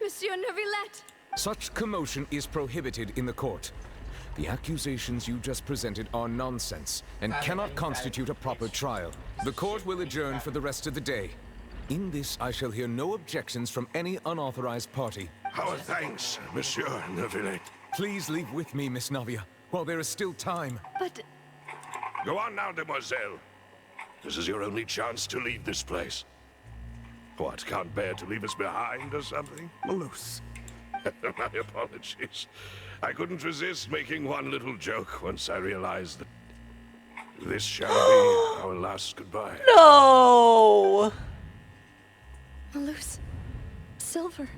Monsieur Neuvillette. Such commotion is prohibited in the court. The accusations you just presented are nonsense and cannot constitute a proper trial. The court will adjourn for the rest of the day. In this, I shall hear no objections from any unauthorized party. Our thanks, Monsieur Neuvillette. Please leave with me, Miss Navia, while there is still time. But... Go on now, Demoiselle. This is your only chance to leave this place. What, can't bear to leave us behind or something? Malus. My apologies. I couldn't resist making one little joke once I realized that this shall be our last goodbye. No! Malus. Silver.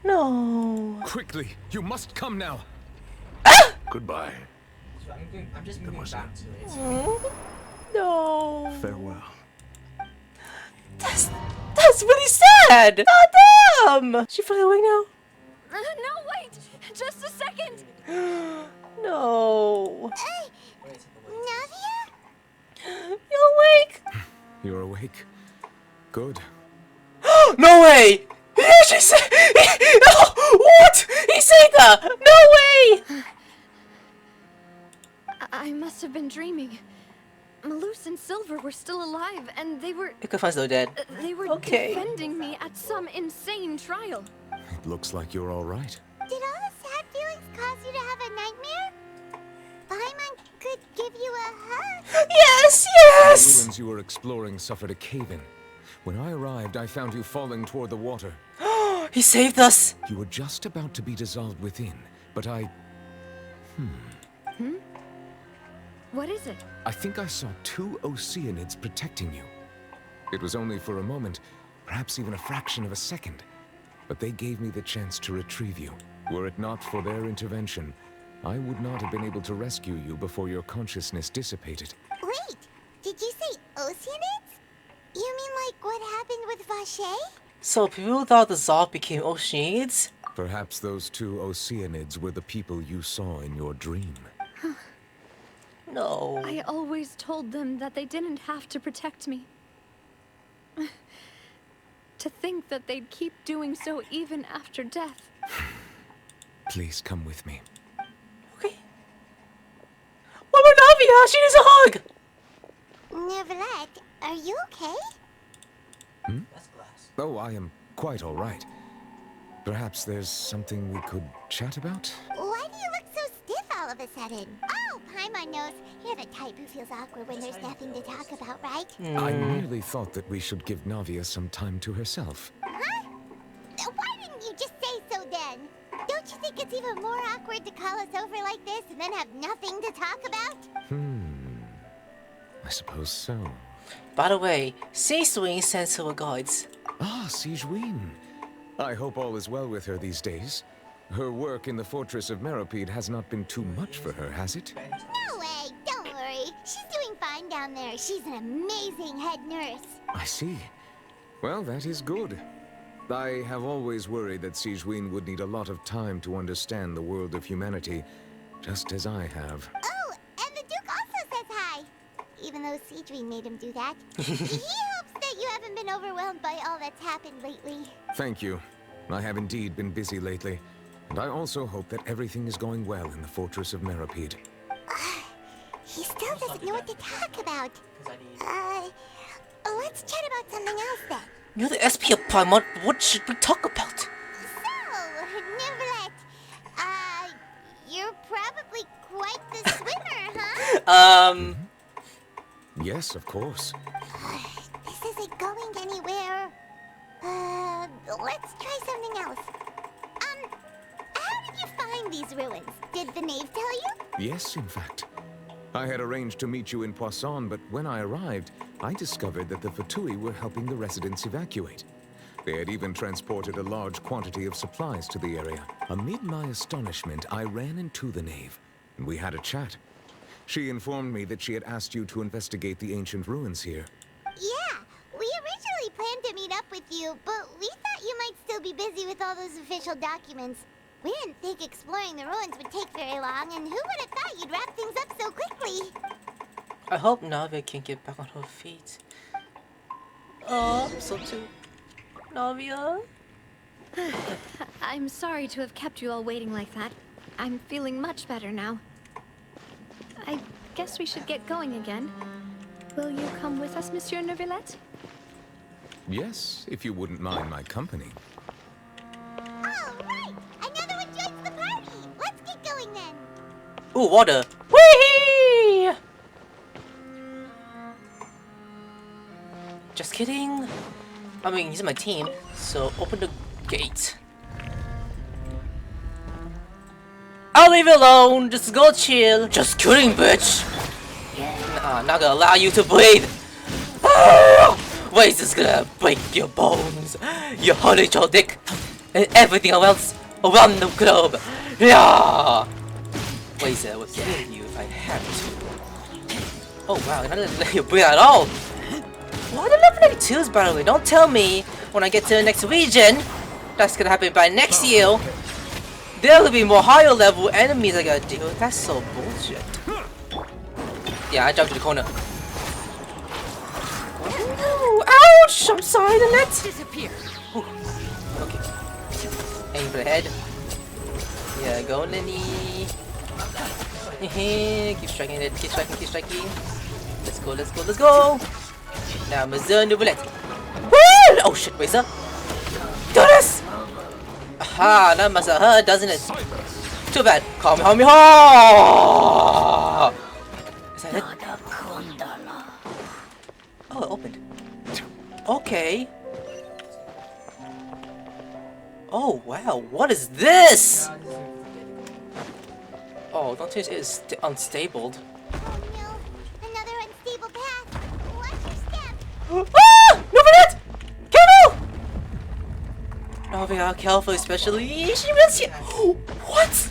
No. Quickly, you must come now. Goodbye. I'm just moving back to it. No. Farewell. That's really sad. Oh damn! She flying away now. No, wait! Just a second! No. Hey, Navia? You're awake. You're awake. Good. No way! He actually said. What? He said that. No way! I must have been dreaming. Malus and Silver were still alive, and they were... Ikafan's still dead. They were Okay. defending me at some insane trial. It looks like you're all right. Did all the sad feelings cause you to have a nightmare? Paimon could give you a hug. Yes, The yes! ruins you were exploring suffered a cave-in. When I arrived, I found you falling toward the water. He saved us. You were just about to be dissolved within, but I... What is it? I think I saw 2 Oceanids protecting you. It was only for a moment, perhaps even a fraction of a second. But they gave me the chance to retrieve you. Were it not for their intervention, I would not have been able to rescue you before your consciousness dissipated. Wait, did you say Oceanids? You mean like what happened with Vache? So people thought the Zop became Oceanids? Perhaps those 2 Oceanids were the people you saw in your dream. No. I always told them that they didn't have to protect me. To think that they'd keep doing so even after death. Please come with me. Okay. What about Navia? She needs a hug! Neverlet, are you okay? That's glass. Oh, I am quite all right. Perhaps there's something we could chat about? Why do you look so stiff all of a sudden? Oh, Paimon knows. You're the type who feels awkward when there's nothing to talk about, right? I merely thought that we should give Navia some time to herself. Huh? Why didn't you just say so then? Don't you think it's even more awkward to call us over like this and then have nothing to talk about? I suppose so. By the way, Seaswing sends her regards. Ah, Sigewin. I hope all is well with her these days. Her work in the Fortress of Meropide has not been too much for her, has it? No way, don't worry. She's doing fine down there. She's an amazing head nurse. I see. Well, that is good. I have always worried that Sigewin would need a lot of time to understand the world of humanity, just as I have. Oh, and the Duke also says hi. Even though Seedream made him do that. He hopes that you haven't been overwhelmed by all that's happened lately. Thank you. I have indeed been busy lately. And I also hope that everything is going well in the Fortress of Meropide. He still doesn't know what to talk about. Let's chat about something else then. You're the SP of Paimon. What should we talk about? So, Neverlet, you're probably quite the swimmer, huh? Yes, of course. This isn't going anywhere. Let's try something else. How did you find these ruins? Did the knave tell you? Yes, in fact. I had arranged to meet you in Poisson, but when I arrived, I discovered that the Fatui were helping the residents evacuate. They had even transported a large quantity of supplies to the area. Amid my astonishment, I ran into the knave, and we had a chat. She informed me that she had asked you to investigate the ancient ruins here. Yeah, we originally planned to meet up with you, but we thought you might still be busy with all those official documents. We didn't think exploring the ruins would take very long, and who would have thought you'd wrap things up so quickly? I hope Navia can get back on her feet. Oh, so too. Navia? I'm sorry to have kept you all waiting like that. I'm feeling much better now. I guess we should get going again. Will you come with us, Monsieur Neuvillette? Yes, if you wouldn't mind my company. All right, another one joins the party. Let's get going then. Ooh, water. Whee! Just kidding. I mean, he's in my team, so open the gate. I'll leave you alone. Just go chill. Just kidding, bitch. Nah, not gonna allow you to breathe. Waste is gonna break your bones, your honey child dick, and everything else around the globe. Yeah. Waste would kill you if I had to. Oh wow, I'm not gonna let you breathe at all. What are the level 92s, by the way? Don't tell me when I get to the next region. That's gonna happen by next year. There will be more higher level enemies I gotta deal with. That's so bullshit. Yeah, I jumped to the corner. Ooh, ouch! I'm sorry, the net. Disappear. Ooh. Okay. Aim for the head. Yeah, go, Lenny. Keep striking it. Keep striking. Keep striking. Let's go. Let's go. Let's go. Now, Mazur Nouvellette. Woo! Oh shit, wait, sir. Do this! Aha, that must have hurt, doesn't it? Too bad. Kamehameha! Is that it? Oh, it opened. Okay. Oh, wow. What is this? Oh, don't say it is unstable. Oh no, another unstable path. Watch your step. Ah! Nouvellette! Careful! Navia, careful, especially. She missed you. What?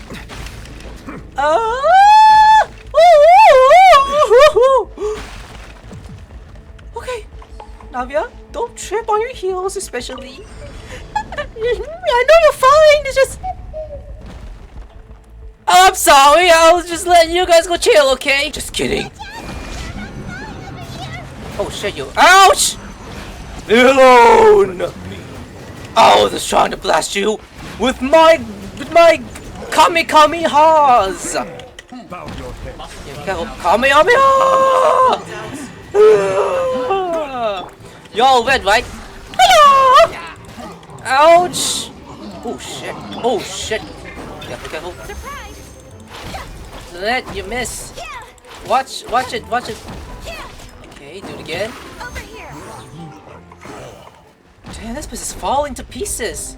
Okay, Navia, don't trip on your heels, especially. I know you're fine. It's just. Oh, I'm sorry. I was just letting you guys go chill, okay? Just kidding. Oh shit, you. Ouch! Leave me alone! I was just trying to blast you with my Kamehamehas! Kamehameha! You're all red, right? Hello! Ouch! Oh shit! Oh shit! Careful, careful! Let you miss. Watch it! Watch it! Okay, do it again. Over here. Damn, this place is falling to pieces.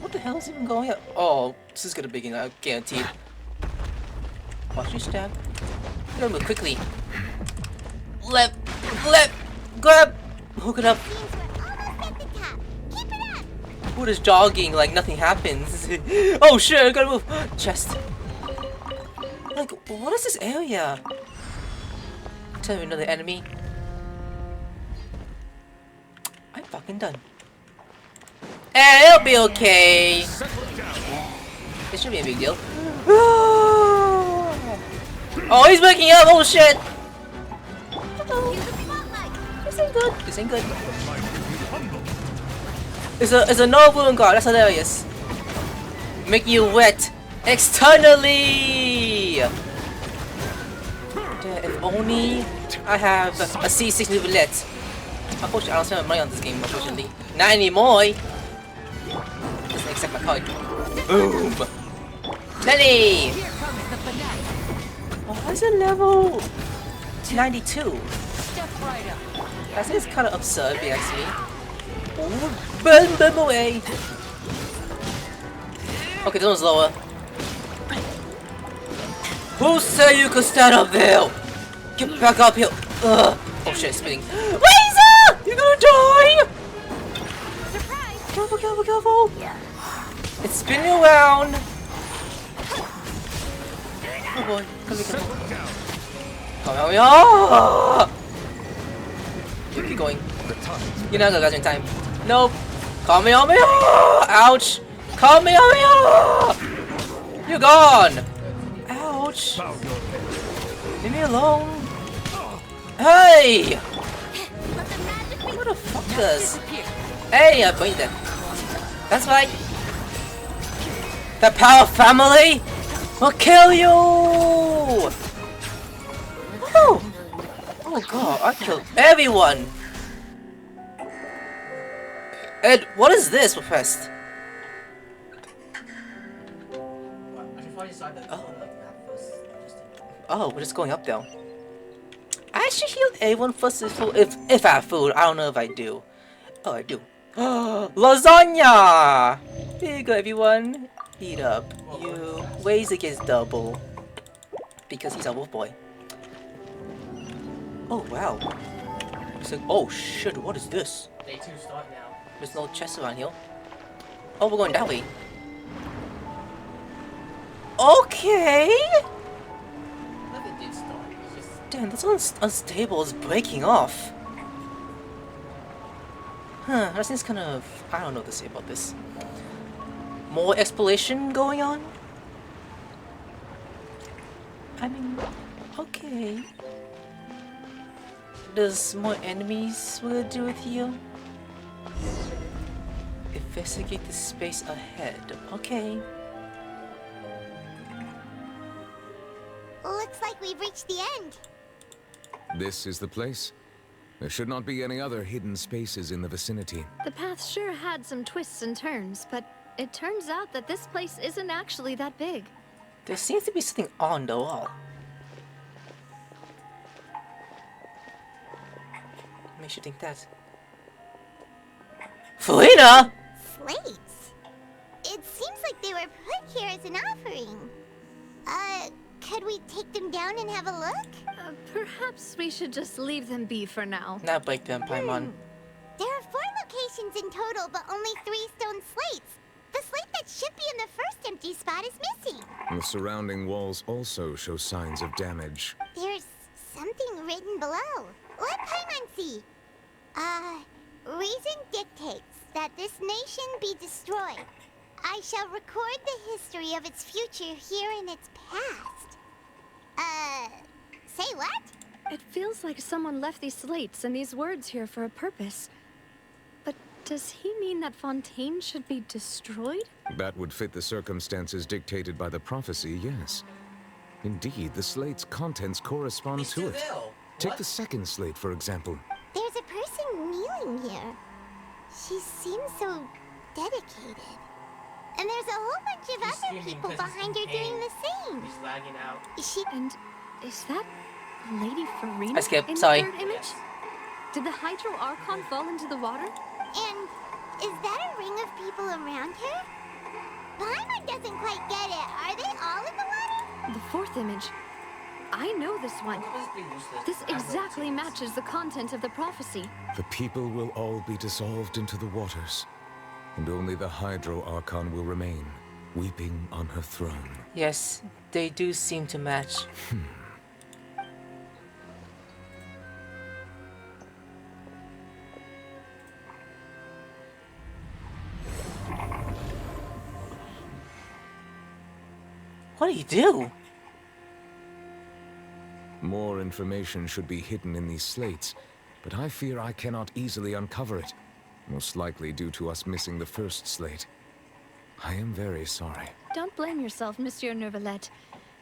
What the hell is even going on? Oh, this is gonna begin, guaranteed. Watch your step. I'm gonna move quickly. Left, grab, hook it up. We're just jogging like nothing happens. Oh shit, I gotta move. Chest. Like, what is this area? Tell me another enemy. I'm fucking done. And it'll be okay. It should be a big deal. Oh, he's waking up! Oh shit! This ain't good. This ain't good. It's a no balloon guard. That's hilarious. Make you wet externally. If only I have a C6 Nouvellette. Unfortunately, I don't spend my money on this game, unfortunately. Not anymore! Doesn't accept my card. Boom! Lenny! Oh, why is it level 92? That seems kind of absurd, if you ask me. Boom away! Okay, this one's lower. Who said you could stand up there? Get back up here! Ugh. Oh shit, spinning. Razor! You're gonna die! Surprise! Careful, careful, careful! It's spinning around! Oh boy, careful. Come on, keep going. You're not gonna last in time. Nope. Kamehameha! Ouch! Kamehameha! You're gone! Ouch! Leave me alone! Hey! What the fuck does? Hey, I played that. That's right. The Power Family will kill you! Oh! Oh god, I killed everyone! Ed, what is this request? Oh. Oh, we're just going up though. I actually heal everyone first if I have food? I don't know if I do. Oh, I do. Lasagna! Here you go, everyone. Eat up. You weighs against double. Because he's a wolf boy. Oh, wow. So, oh shit, what is this? Day 2 start now. There's no chest around here. Oh, we're going that way. Okay! Nothing did start. It's just... Damn, this one's unstable. It's breaking off. Huh, that seems kind of... I don't know what to say about this. More exploration going on? I mean, okay. There's more enemies we're gonna do with you. Investigate the space ahead. Okay. Looks like we've reached the end. This is the place. There should not be any other hidden spaces in the vicinity. The path sure had some twists and turns, but it turns out that this place isn't actually that big. There seems to be something on the wall. Makes you think that. Furina! Slates? It seems like they were put here as an offering. Could we take them down and have a look? Perhaps we should just leave them be for now. Not break them, Paimon. There are 4 locations in total, but only 3 stone slates. The slate that should be in the first empty spot is missing. The surrounding walls also show signs of damage. There's something written below. Let Paimon see. Reason dictates that this nation be destroyed. I shall record the history of its future here in its past. Say what? It feels like someone left these slates and these words here for a purpose. But does he mean that Fontaine should be destroyed? That would fit the circumstances dictated by the prophecy, yes. Indeed, the slate's contents correspond to it. Take the second slate, for example. There's a person kneeling here. She seems so dedicated. And there's a whole bunch of other people behind her doing the same. He's lagging out. And is that Lady Furina I skipped, in sorry. the third image? Did the Hydro Archon fall into the water? And is that a ring of people around her? Paimon doesn't quite get it. Are they all in the water? The fourth image. I know this one. This exactly matches the content of the prophecy. The people will all be dissolved into the waters, and only the Hydro Archon will remain, weeping on her throne. Yes, they do seem to match. What do you do? More information should be hidden in these slates, but I fear I cannot easily uncover it. Most likely due to us missing the first slate. I am very sorry. Don't blame yourself, Monsieur Neuvillette.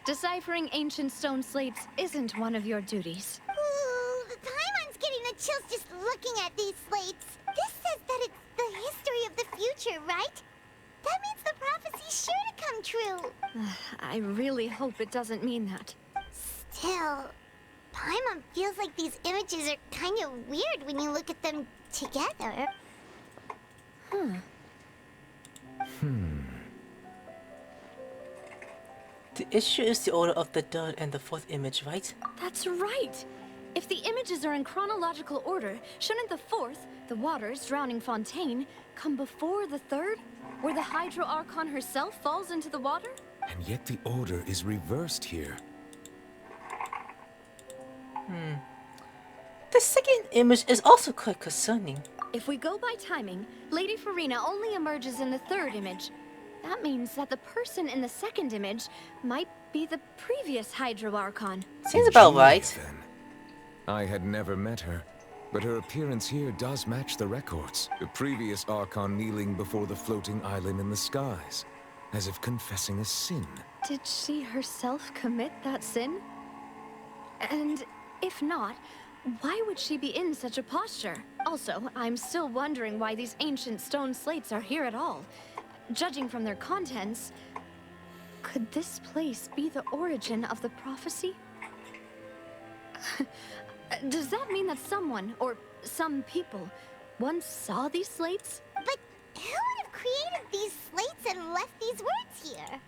Deciphering ancient stone slates isn't one of your duties. Ooh, Paimon's getting the chills just looking at these slates. This says that it's the history of the future, right? That means the prophecy's sure to come true. I really hope it doesn't mean that. Still, Paimon feels like these images are kind of weird when you look at them together. The issue is the order of the third and the fourth image, right? That's right! If the images are in chronological order, shouldn't the fourth, the waters drowning Fontaine, come before the third, where the Hydro Archon herself falls into the water? And yet the order is reversed here. The second image is also quite concerning. If we go by timing, Lady Furina only emerges in the third image. That means that the person in the second image might be the previous Hydro Archon. Seems about right. Then. I had never met her, but her appearance here does match the records. The previous Archon kneeling before the floating island in the skies, as if confessing a sin. Did she herself commit that sin? And if not, why would she be in such a posture? Also, I'm still wondering why these ancient stone slates are here at all. Judging from their contents, could this place be the origin of the prophecy? Does that mean that someone, or some people, once saw these slates? But who would have created these slates and left these words here?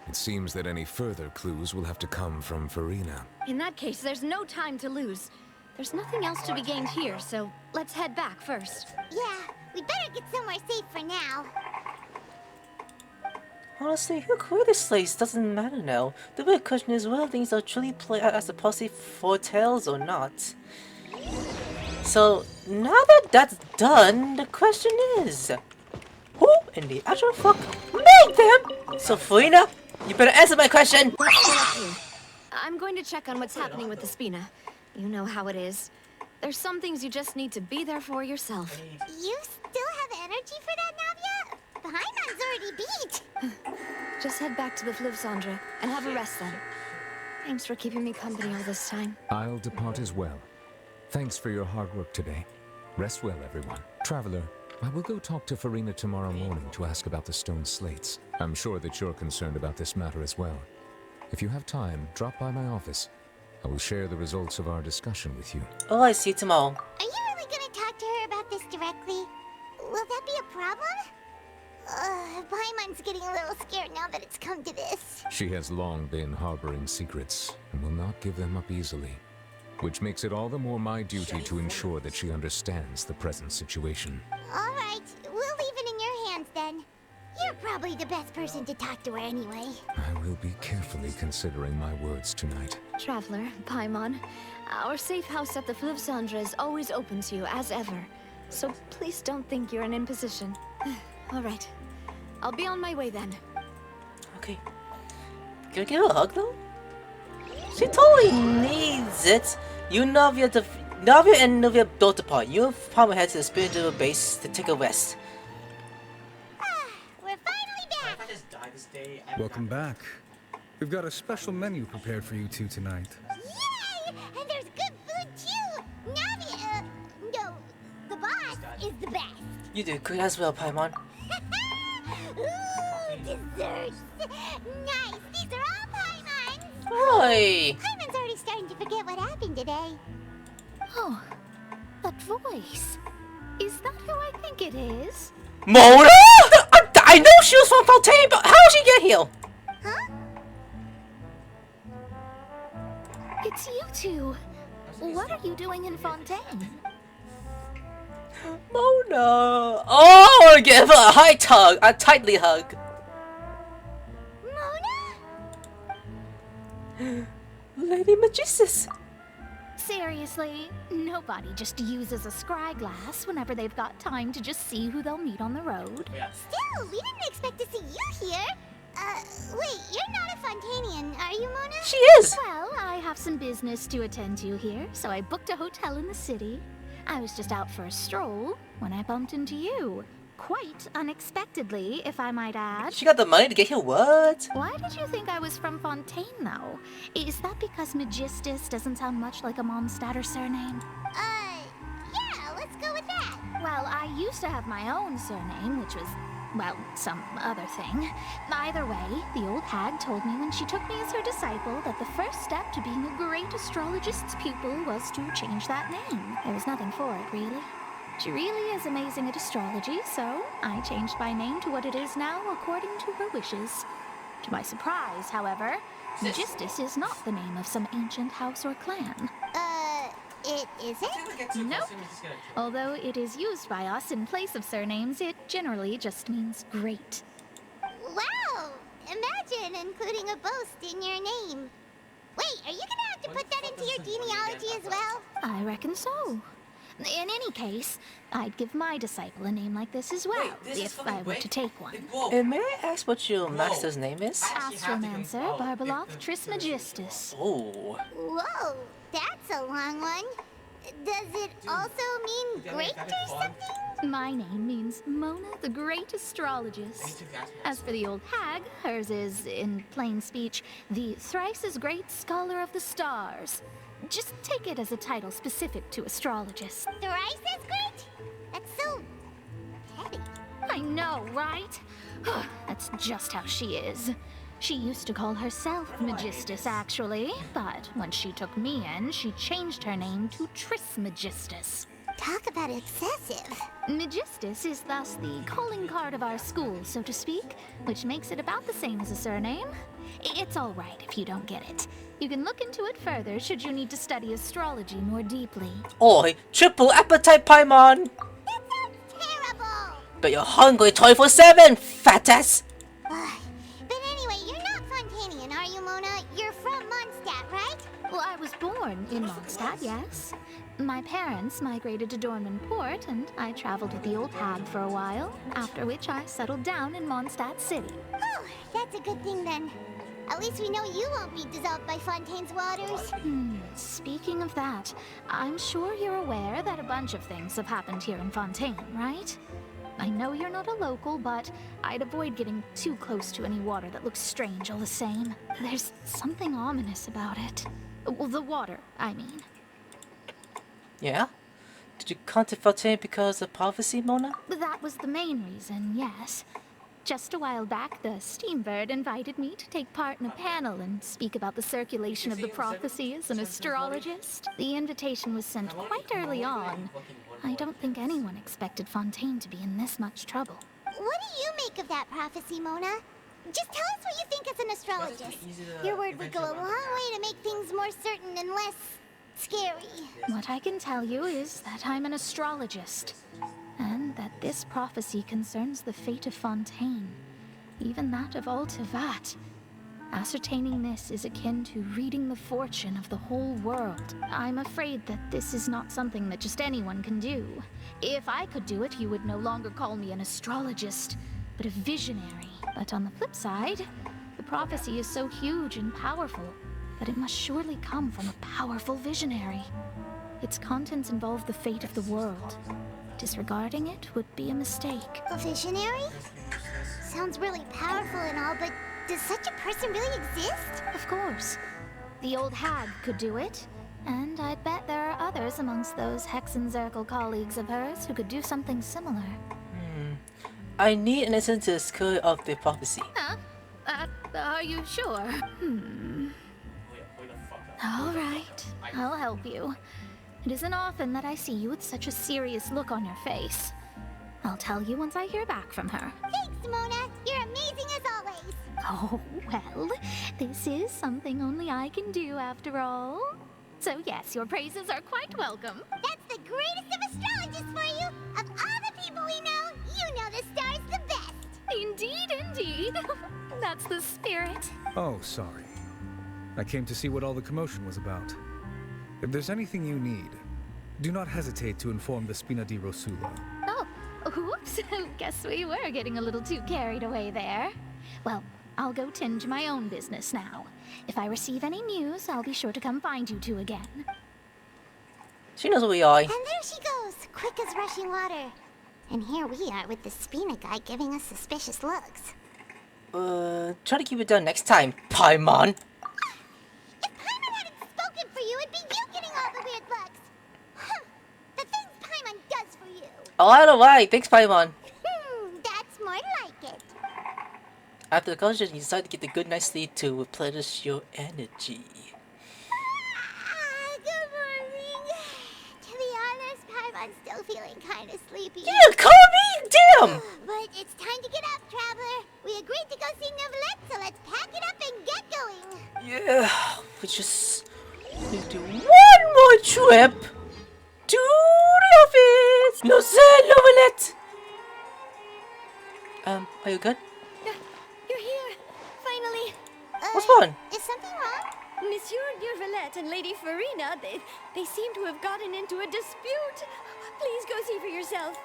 It seems that any further clues will have to come from Furina. In that case, there's no time to lose. There's nothing else to be gained here, so let's head back first. Yeah, we'd better get somewhere safe for now. Honestly, who created slates doesn't matter now. The real question is whether things are truly played out as the policy foretells or not. So, now that that's done, the question is, who in the actual fuck made them? So, Furina, you better answer my question! I'm going to check on what's happening with the Spina. You know how it is. There's some things you just need to be there for yourself. You still have energy for that, Navia? Paimon's already beat! Just head back to the Fluvsandra and have a rest then. Thanks for keeping me company all this time. I'll depart as well. Thanks for your hard work today. Rest well, everyone. Traveler, I will go talk to Furina tomorrow morning to ask about the stone slates. I'm sure that you're concerned about this matter as well. If you have time, drop by my office. I will share the results of our discussion with you. Oh, I see you tomorrow. Are you really gonna talk to her about this directly? Will that be a problem? Paimon's getting a little scared now that it's come to this. She has long been harboring secrets and will not give them up easily, which makes it all the more my duty to ensure that she understands the present situation. All right, we'll leave it in your hands then. You're probably the best person to talk to her anyway. I will be carefully considering my words tonight. Traveler, Paimon, our safe house at the Fluvsandra is always open to you as ever. So please don't think you're an imposition. All right. I'll be on my way then. Okay. Can I give her a hug though? She totally needs it. You Navia and Navia don't depart. You and Paimon head to the spiritual base to take a rest. We're finally back! Welcome back. We've got a special menu prepared for you two tonight. Yay! And there's good food too! Navia, no, the boss is the best. You do good as well, Paimon. Ooh, desserts! Nice! These are all Paimon's! Oi! Paimon's already starting to forget what happened today. Oh, that voice. Is that who I think it is? Mona? I know she was from Fontaine, but how did she get here? Huh? It's you two. What are you doing in Fontaine? Mona! Oh, I want to give her a high tug, a tightly hug. Mona? Lady Magistus. Seriously, nobody just uses a scry glass whenever they've got time to just see who they'll meet on the road. Still, we didn't expect to see you here. Wait, you're not a Fontainian, are you, Mona? She is! Well, I have some business to attend to here, so I booked a hotel in the city. I was just out for a stroll when I bumped into you. Quite unexpectedly, if I might add. She got the money to get here, what? Why did you think I was from Fontaine, though? Is that because Magistus doesn't sound much like a Mondstadt surname? Yeah, let's go with that. Well, I used to have my own surname, which was, well, some other thing. Either way, the old hag told me when she took me as her disciple that the first step to being a great astrologist's pupil was to change that name. There was nothing for it, really. She really is amazing at astrology, so I changed my name to what it is now according to her wishes. To my surprise, however, Magistus is not the name of some ancient house or clan. It isn't? Nope. Although it is used by us in place of surnames, it generally just means great. Wow! Imagine including a boast in your name. Wait, are you gonna have to put that into your genealogy as well? I reckon so. In any case, I'd give my disciple a name like this as well, if I were to take one. And may I ask what your master's name is? Astromancer Barbeloth Trismegistus. Oh. Whoa, that's a long one. Does it also mean great or something? My name means Mona the Great Astrologist. As for the old hag, hers is, in plain speech, the thrice as great Scholar of the Stars. Just take it as a title specific to astrologists. Thrice as great? That's so petty. I know, right? That's just how she is. She used to call herself Magistus, actually, but when she took me in, she changed her name to Trismegistus. Talk about excessive. Magistus is thus the calling card of our school, so to speak, which makes it about the same as a surname. It's all right if you don't get it. You can look into it further should you need to study astrology more deeply. Oi, triple appetite, Paimon! That sounds terrible! But you're hungry 24/7, fat ass! But anyway, you're not Fontainian, are you, Mona? You're from Mondstadt, right? Well, I was born in Mondstadt, yes. My parents migrated to Dornmanport, and I traveled with the old hag for a while, after which I settled down in Mondstadt City. Oh, that's a good thing then. At least we know you won't be dissolved by Fontaine's waters. Speaking of that, I'm sure you're aware that a bunch of things have happened here in Fontaine, right? I know you're not a local, but I'd avoid getting too close to any water that looks strange all the same. There's something ominous about it. Well, the water, I mean. Yeah? Did you come to Fontaine because of prophecy, Mona? That was the main reason, yes. Just a while back, the Steambird invited me to take part in a panel and speak about the circulation of the prophecy as an astrologist. The invitation was sent quite early on. I don't think anyone expected Fontaine to be in this much trouble. What do you make of that prophecy, Mona? Just tell us what you think as an astrologist. Your word would go a long way to make things more certain and less scary. What I can tell you is that I'm an astrologist, and that this prophecy concerns the fate of Fontaine, even that of Altivat. Ascertaining this is akin to reading the fortune of the whole world. I'm afraid that this is not something that just anyone can do. If I could do it, you would no longer call me an astrologist, but a visionary. But on the flip side, the prophecy is so huge and powerful that it must surely come from a powerful visionary. Its contents involve the fate of the world. Disregarding it would be a mistake. A visionary? Sounds really powerful and all, but does such a person really exist? Of course. The old hag could do it, and I'd bet there are others amongst those Hexenzirkel colleagues of hers who could do something similar. I need an answer to the skill of the prophecy. Huh? Are you sure? All right, I'll help you. It isn't often that I see you with such a serious look on your face. I'll tell you once I hear back from her. Thanks, Mona. You're amazing as always. Oh, well, this is something only I can do after all. So yes, your praises are quite welcome. That's the greatest of astrologists for you. Of all the people we know, you know the star's the best. Indeed, indeed. That's the spirit. Oh, sorry. I came to see what all the commotion was about. If there's anything you need, do not hesitate to inform the Spina di Rosula. Oh, whoops. Guess we were getting a little too carried away there. Well, I'll go tend to my own business now. If I receive any news, I'll be sure to come find you two again. She knows who we are. And there she goes, quick as rushing water. And here we are with the Spina guy giving us suspicious looks. Try to keep it down next time, Paimon. If Paimon hadn't spoken for you, it'd be you getting all the weird looks. Huh. The things Paimon does for you. Oh, I don't know why. Thanks, Paimon. That's more like it. After the conversation, you decide to get the good night's sleep to replenish your energy. Good morning. To be honest, Paimon's still feeling kind of sleepy. Yeah, call me! Damn! But it's time to get up, Traveler. We agreed to go see Neuvillette, so let's pack it up and get going. Yeah, we just need to do one more trip to the office. No, sir, Neuvillette. Are you good? You're here, finally. What's wrong? Is something wrong? Monsieur Neuvillette and Lady Furina, they seem to have gotten into a dispute. Please go see for yourself.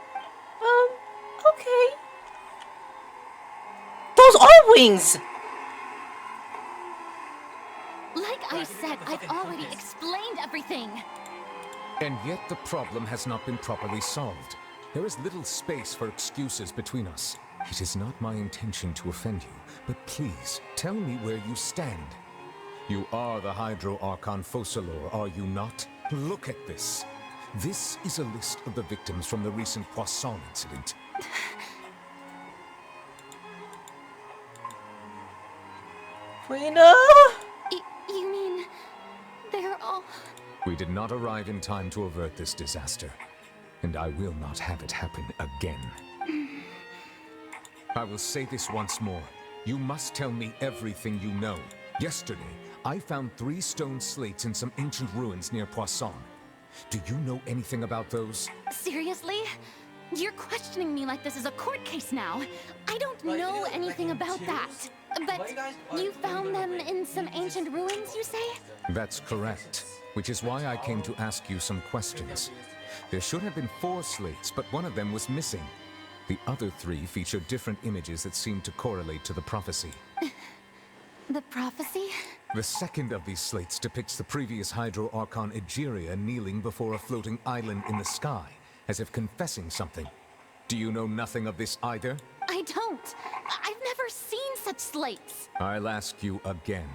Okay. Those are wings! Like I said, I've already explained everything. And yet the problem has not been properly solved. There is little space for excuses between us. It is not my intention to offend you, but please, tell me where you stand. You are the Hydro Archon Focalor, are you not? Look at this. This is a list of the victims from the recent Poisson incident. Furina! You mean they're all... We did not arrive in time to avert this disaster, and I will not have it happen again. I will say this once more. You must tell me everything you know. Yesterday, I found 3 stone slates in some ancient ruins near Poisson. Do you know anything about those? Seriously? You're questioning me like this is a court case now. I don't know anything about that. But you found them in some ancient ruins, you say? That's correct. Which is why I came to ask you some questions. There should have been 4 slates, but one of them was missing. The other 3 feature different images that seem to correlate to the prophecy. The prophecy? The second of these slates depicts the previous Hydro Archon Egeria kneeling before a floating island in the sky, as if confessing something. Do you know nothing of this either? I don't. I've never seen such slates. I'll ask you again.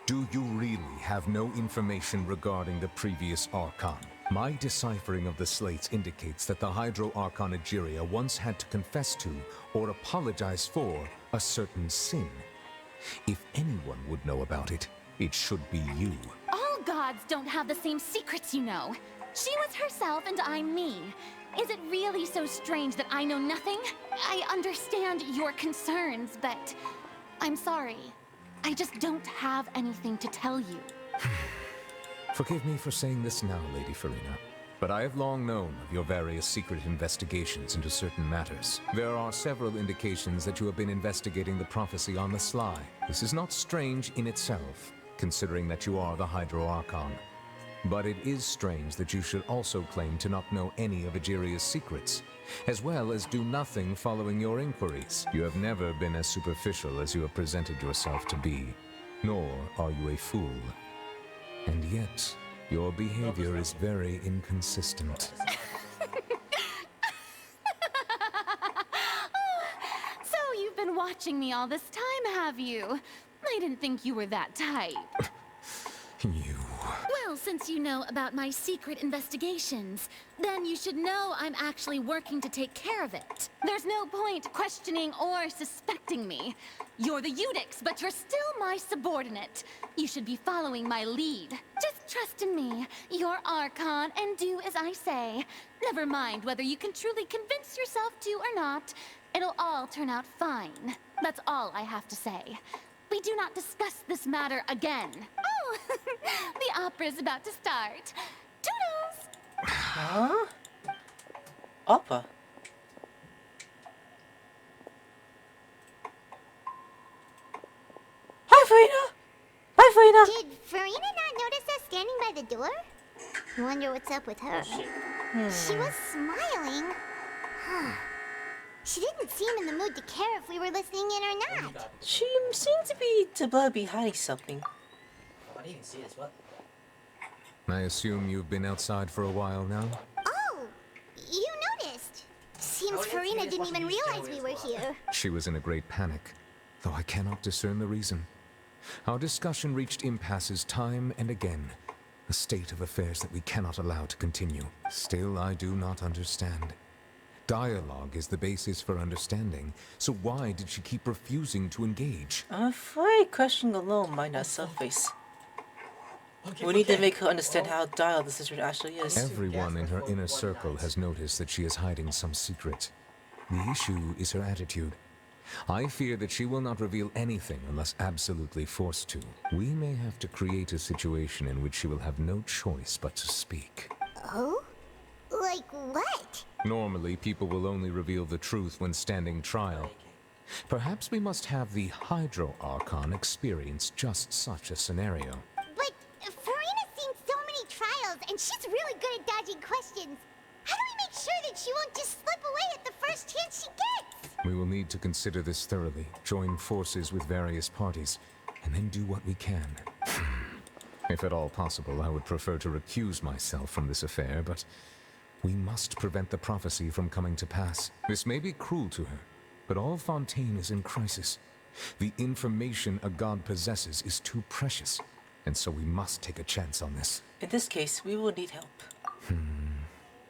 Do you really have no information regarding the previous Archon? My deciphering of the slates indicates that the Hydro Archon Egeria once had to confess to, or apologize for, a certain sin. If anyone would know about it, it should be you. All gods don't have the same secrets, you know. She was herself and I'm me. Is it really so strange that I know nothing? I understand your concerns, but I'm sorry. I just don't have anything to tell you. Forgive me for saying this now, Lady Furina, but I have long known of your various secret investigations into certain matters. There are several indications that you have been investigating the prophecy on the sly. This is not strange in itself, considering that you are the Hydro Archon. But it is strange that you should also claim to not know any of Egeria's secrets, as well as do nothing following your inquiries. You have never been as superficial as you have presented yourself to be, nor are you a fool. And yet, your behavior is very inconsistent. So you've been watching me all this time, have you? I didn't think you were that type. You... Well, since you know about my secret investigations, then you should know I'm actually working to take care of it. There's no point questioning or suspecting me. You're the Eudix, but you're still my subordinate. You should be following my lead. Just trust in me, your Archon, and do as I say. Never mind whether you can truly convince yourself to or not. It'll all turn out fine. That's all I have to say. We do not discuss this matter again. Oh, the opera's about to start. Toodles! Huh? Opera? Hi, Furina! Hi, Furina! Did Furina not notice us standing by the door? I wonder what's up with her. She was smiling. She didn't seem in the mood to care if we were listening in or not. She seemed to be hiding something. I didn't see this, what? I assume you've been outside for a while now? Oh, you noticed. Seems Furina didn't even realize we were here. She was in a great panic, though I cannot discern the reason. Our discussion reached impasses time and again, a state of affairs that we cannot allow to continue. Still, I do not understand. Dialogue is the basis for understanding, so why did she keep refusing to engage? I'm afraid questioning alone might not suffice. We need to make her understand how dire the situation actually is. Everyone in her inner circle has noticed that she is hiding some secret. The issue is her attitude. I fear that she will not reveal anything unless absolutely forced to. We may have to create a situation in which she will have no choice but to speak. Oh? Like what? Normally, people will only reveal the truth when standing trial. Perhaps we must have the Hydro Archon experience just such a scenario. But Furina's seen so many trials, and she's really good at dodging questions. How do we make sure that she won't just slip away at the first chance she gets? We will need to consider this thoroughly, join forces with various parties, and then do what we can. If at all possible, I would prefer to recuse myself from this affair, but we must prevent the prophecy from coming to pass. This may be cruel to her, but all Fontaine is in crisis. The information a god possesses is too precious, and so we must take a chance on this. In this case, we will need help.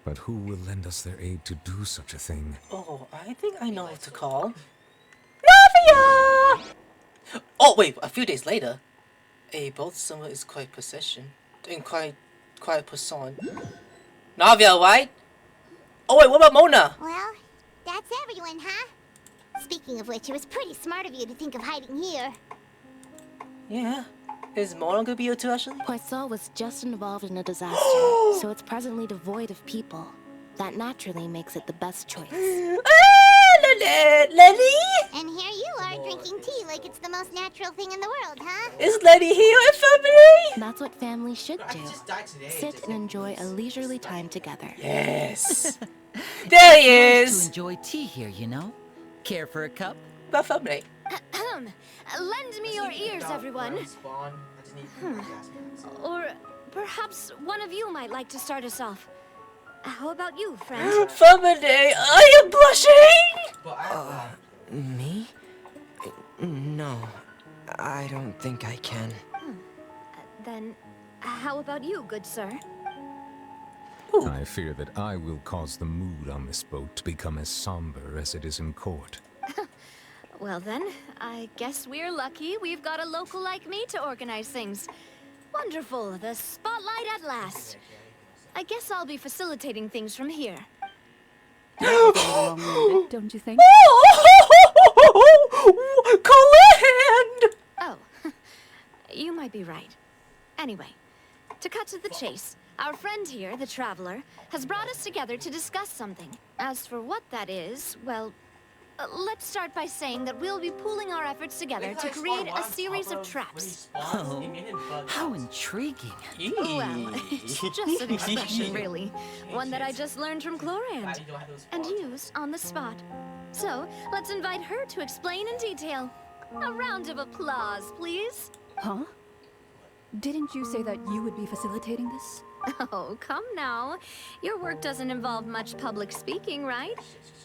But who will lend us their aid to do such a thing? Oh, I think I know what to call. Navia! Oh wait, a few days later, a both summer is quite possession and quite poisson. Navia, right? Oh wait, what about Mona? Well, that's everyone, huh? Speaking of which, it was pretty smart of you to think of hiding here. Yeah. Is Mona gonna be here too, actually? Poisson was just involved in a disaster, so it's presently devoid of people. That naturally makes it the best choice. Lenny? And here you are drinking tea like it's the most natural thing in the world, huh? Is Lenny here at family? That's what families should do. Sit and enjoy a leisurely time together. Yes. There he It's is. nice to enjoy tea here, you know? Care for a cup? My family. Lend me your ears, everyone. Or perhaps one of you might like to start us off. How about you, friend? Family, are you blushing? Me? No, I don't think I can. Then, how about you, good sir? I fear that I will cause the mood on this boat to become as somber as it is in court. Well then, I guess we're lucky we've got a local like me to organize things. Wonderful, the spotlight at last. I guess I'll be facilitating things from here. Don't you think? Cold Oh, you might be right. Anyway, to cut to the chase, our friend here, the Traveler, has brought us together to discuss something. As for what that is, well, let's start by saying that we'll be pooling our efforts together to create a series of traps. Oh, how intriguing. Well, it's just an expression, really. One that I just learned from Chlorand. And used on the spot. So, let's invite her to explain in detail. A round of applause, please. Huh? Didn't you say that you would be facilitating this? Oh, come now. Your work doesn't involve much public speaking, right?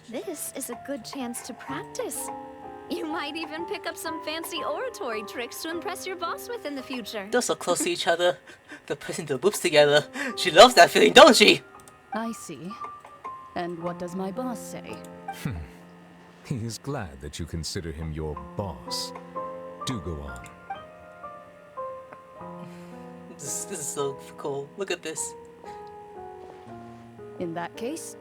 This is a good chance to practice. You might even pick up some fancy oratory tricks to impress your boss with in the future. They're so close to each other. They're pressing their boobs together. She loves that feeling, don't she? I see. And what does my boss say? He is glad that you consider him your boss. Do go on. This is so cool. Look at this. In that case,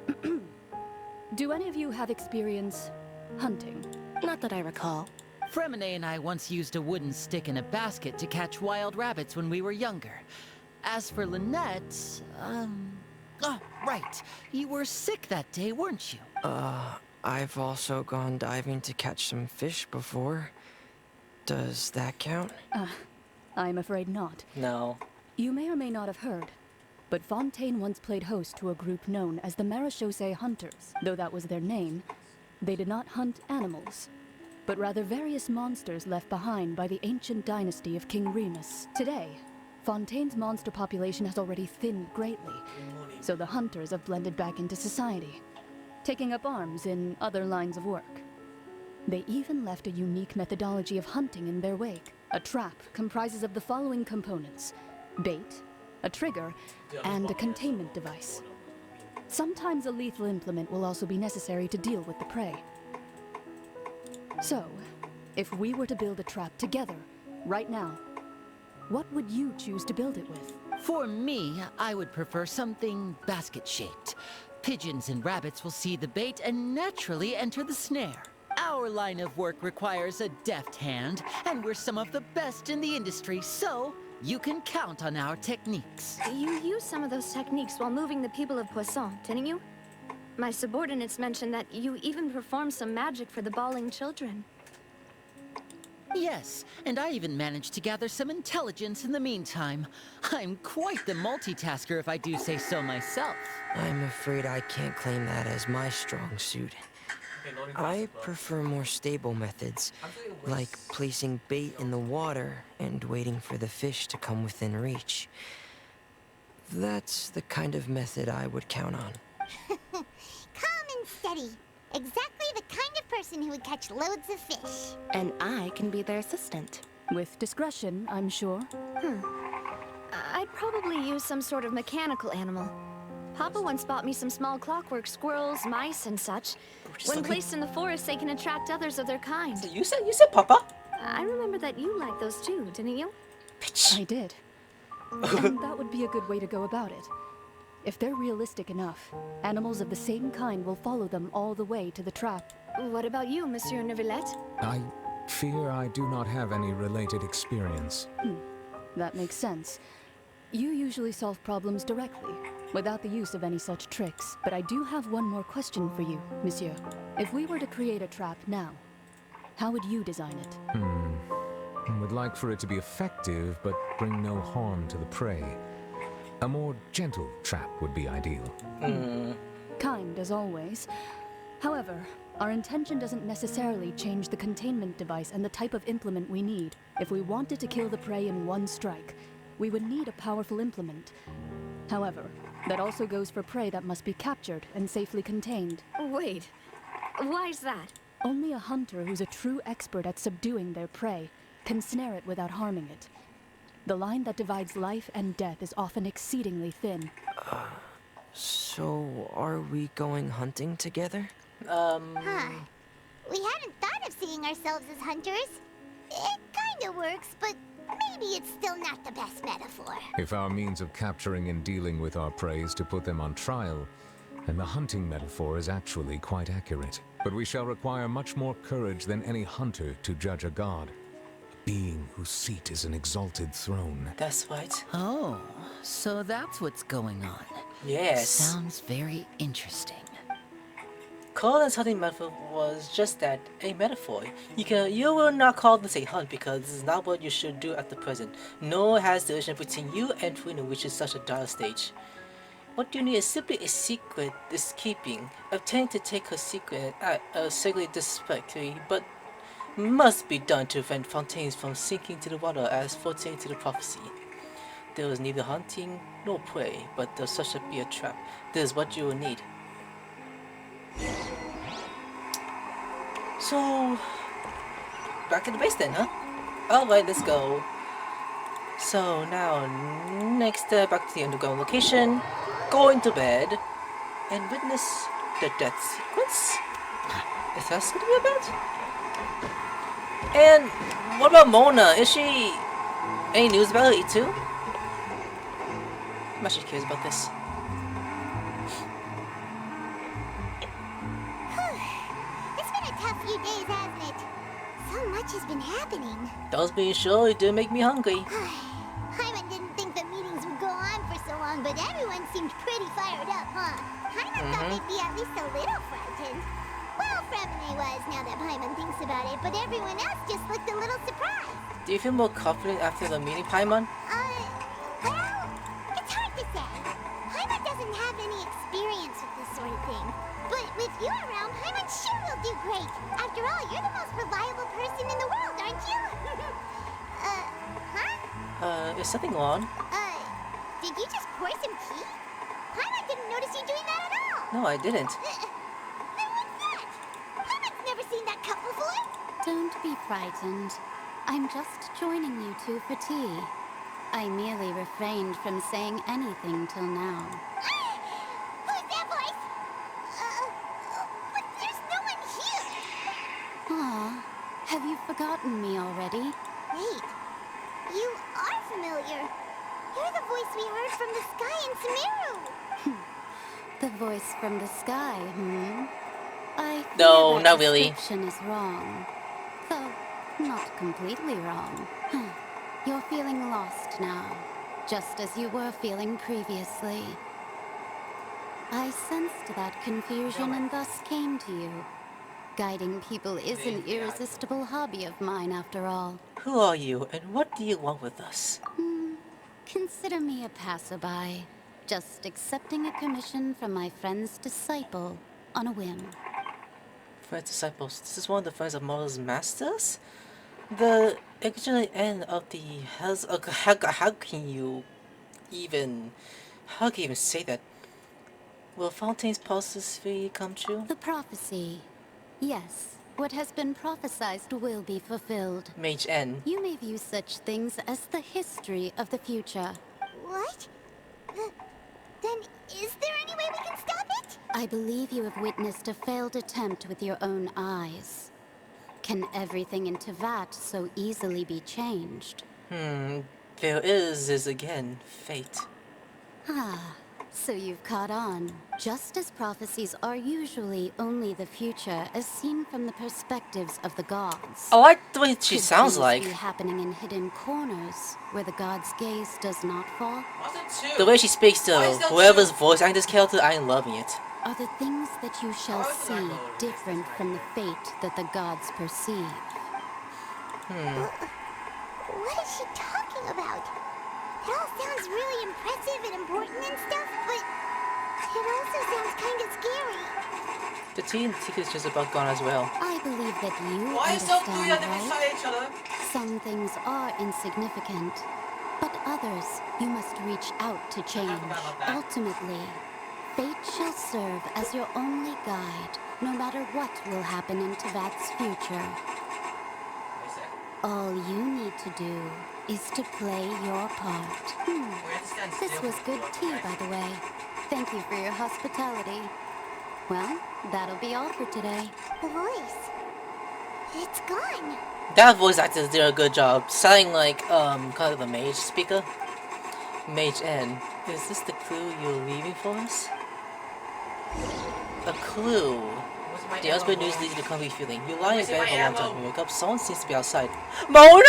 do any of you have experience hunting? Not that I recall. Fremine and I once used a wooden stick in a basket to catch wild rabbits when we were younger. As for Lynette, oh, right. You were sick that day, weren't you? I've also gone diving to catch some fish before. Does that count? I'm afraid not. No. You may or may not have heard, but Fontaine once played host to a group known as the Marechaussee Hunters. Though that was their name, they did not hunt animals, but rather various monsters left behind by the ancient dynasty of King Remus. Today, Fontaine's monster population has already thinned greatly, so the hunters have blended back into society, taking up arms in other lines of work. They even left a unique methodology of hunting in their wake. A trap comprises of the following components: bait, a trigger, and a containment device. Sometimes a lethal implement will also be necessary to deal with the prey. So, if we were to build a trap together, right now, what would you choose to build it with? For me, I would prefer something basket-shaped. Pigeons and rabbits will see the bait and naturally enter the snare. Our line of work requires a deft hand, and we're some of the best in the industry, so you can count on our techniques. You used some of those techniques while moving the people of Poisson, didn't you? My subordinates mentioned that you even performed some magic for the bawling children. Yes, and I even managed to gather some intelligence in the meantime. I'm quite the multitasker if I do say so myself. I'm afraid I can't claim that as my strong suit. I prefer more stable methods, like placing bait in the water and waiting for the fish to come within reach. That's the kind of method I would count on. Calm and steady. Exactly the kind of person who would catch loads of fish. And I can be their assistant. With discretion, I'm sure. I'd probably use some sort of mechanical animal. Papa once bought me some small clockwork squirrels, mice, and such. When placed in the forest, they can attract others of their kind. You said Papa? I remember that you liked those too, didn't you? I did. And that would be a good way to go about it. If they're realistic enough, animals of the same kind will follow them all the way to the trap. What about you, Monsieur Neuvillette? I fear I do not have any related experience. That makes sense. You usually solve problems directly, without the use of any such tricks. But I do have one more question for you, Monsieur. If we were to create a trap now, how would you design it? I would like for it to be effective, but bring no harm to the prey. A more gentle trap would be ideal. Kind, as always. However, our intention doesn't necessarily change the containment device and the type of implement we need. If we wanted to kill the prey in one strike, we would need a powerful implement. However, that also goes for prey that must be captured and safely contained. Wait, why is that? Only a hunter who's a true expert at subduing their prey can snare it without harming it. The line that divides life and death is often exceedingly thin. So are we going hunting together? Huh. We hadn't thought of seeing ourselves as hunters. It kinda works, but maybe it's still not the best metaphor. If our means of capturing and dealing with our prey is to put them on trial, then the hunting metaphor is actually quite accurate. But we shall require much more courage than any hunter to judge a god. A being whose seat is an exalted throne. That's right. Oh, so that's what's going on. Yes. Sounds very interesting. Colin's hunting metaphor was just that, a metaphor. You will not call this a hunt because this is not what you should do at the present. Nor has the relation between you and Furina, which is such a dire stage. What you need is simply a secret is keeping, obtaining to take her secret at a sacredly disrespectfully, but must be done to prevent Fontaine from sinking to the water as foreseen to the prophecy. There was neither hunting nor prey, but there such to be a trap. This is what you will need. So, back to the base then, huh? Alright, let's go. So now, next back to the underground location, going to bed, and witness the death sequence? Is that what to be about? And what about Mona? Is she... any news about her too? I'm actually curious about this. It's been a tough few days, hasn't it? So much has been happening. Those being sure, it did make me hungry. Paimon didn't think the meetings would go on for so long, but everyone seemed pretty fired up, huh? Paimon thought they'd be at least a little frightened. Well, Fremine was, now that Paimon thinks about it, but everyone else just looked a little surprised. Do you feel more confident after the meeting, Paimon? Well, it's hard to say. Paimon doesn't have any experience with this sort of thing. But with you around, Paimon sure will do great. After all, you're the most reliable person in the world, aren't you? Is something wrong? Did you just pour some tea? Paimon didn't notice you doing that at all. No, I didn't. Then what's that? Paimon's never seen that cup before. Don't be frightened. I'm just joining you two for tea. I merely refrained from saying anything till now. Who's that voice? But there's no one here. Aw, have you forgotten me already? Wait, you are familiar. You're the voice we heard from the sky in Sumeru. The voice from the sky, I fear No, that not really. description is wrong. Though, not completely wrong. You're feeling lost now, just as you were feeling previously. I sensed that confusion and thus came to you. Guiding people is an irresistible hobby of mine, after all. Who are you, and what do you want with us? Consider me a passerby, just accepting a commission from my friend's disciple on a whim. Friends, disciples, this is one of the friends of Mother's masters? The original end of the... How can you even say that? Will Fontaine's prophecy come true? The prophecy. Yes, what has been prophesied will be fulfilled. Mage N. You may view such things as the history of the future. What? Then is there any way we can stop it? I believe you have witnessed a failed attempt with your own eyes. Can everything in Tevat so easily be changed? There is again, fate. Ah, so you've caught on. Justice prophecies are usually only the future as seen from the perspectives of the gods. I like the way she Could sounds things like. be happening in hidden corners where the god's gaze does not fall? The way she speaks to whoever's voice acting this character, I'm loving it. Are the things that you shall see different from the fate that the gods perceive? What is she talking about? It all sounds really impressive and important and stuff, but it also sounds kind of scary. The tea and secret is just about gone as well. I believe that you understand, right? Some things are insignificant, but others you must reach out to change. Ultimately, fate shall serve as your only guide, no matter what will happen in Tevat's future. All you need to do is to play your part. This was good tea, by the way. Thank you for your hospitality. Well, that'll be all for today. The voice. It's gone. That voice actor did a good job. Sounding like, kind of a mage speaker. Mage N. Is this the clue you're leaving for us? A clue. The husband news leads you to come be feeling. You lie in bed for a long time and wake up. Someone seems to be outside. Mona?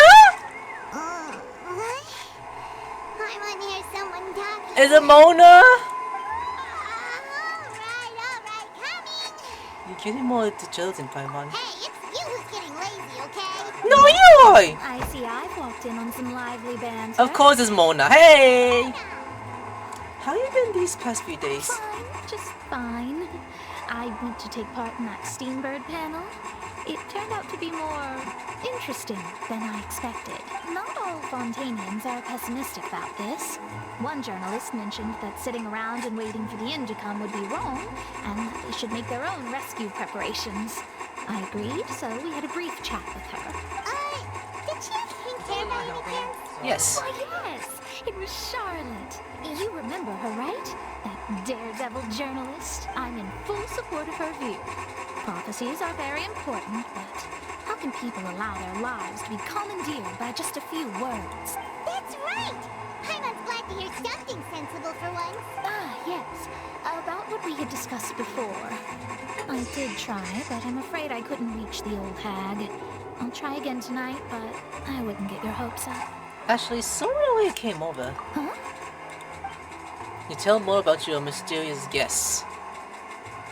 What? I want to hear someone talking. Is it Mona? Alright, coming. You're getting more to Childe-Senpai, man. Hey, it's you who's getting lazy, okay? No, you are! I see I've walked in on some lively banter. Of course it's Mona. Hey! How you been these past few days? Fine, just fine. I went to take part in that Steambird panel. It turned out to be more interesting than I expected. Not all Fontainians are pessimistic about this. One journalist mentioned that sitting around and waiting for the end to come would be wrong, and that they should make their own rescue preparations. I agreed, so we had a brief chat with her. Did she have pink hair by any chance? Yes. Why, yes! It was Charlotte. You remember her, right? That daredevil journalist. I'm in full support of her view. Prophecies are very important, but how can people allow their lives to be commandeered by just a few words? That's right! Paimon's glad to hear something sensible for once. Ah, yes. About what we had discussed before. I did try, but I'm afraid I couldn't reach the old hag. I'll try again tonight, but I wouldn't get your hopes up. Actually, someone really came over. Huh? You tell more about your mysterious guests.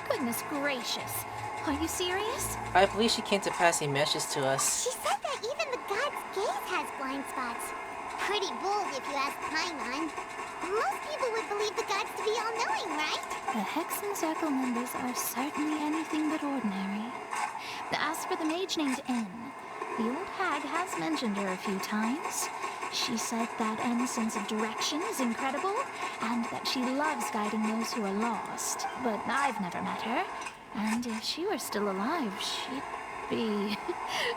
Goodness gracious. Are you serious? I believe she came to pass a message to us. She said that even the god's gaze has blind spots. Pretty bold if you ask Paimon. Most people would believe the gods to be all-knowing, right? The Hex and Circle members are certainly anything but ordinary. As for the mage named N, the old hag has mentioned her a few times. She said that N's sense of direction is incredible, and that she loves guiding those who are lost. But I've never met her, and if she were still alive, she'd be...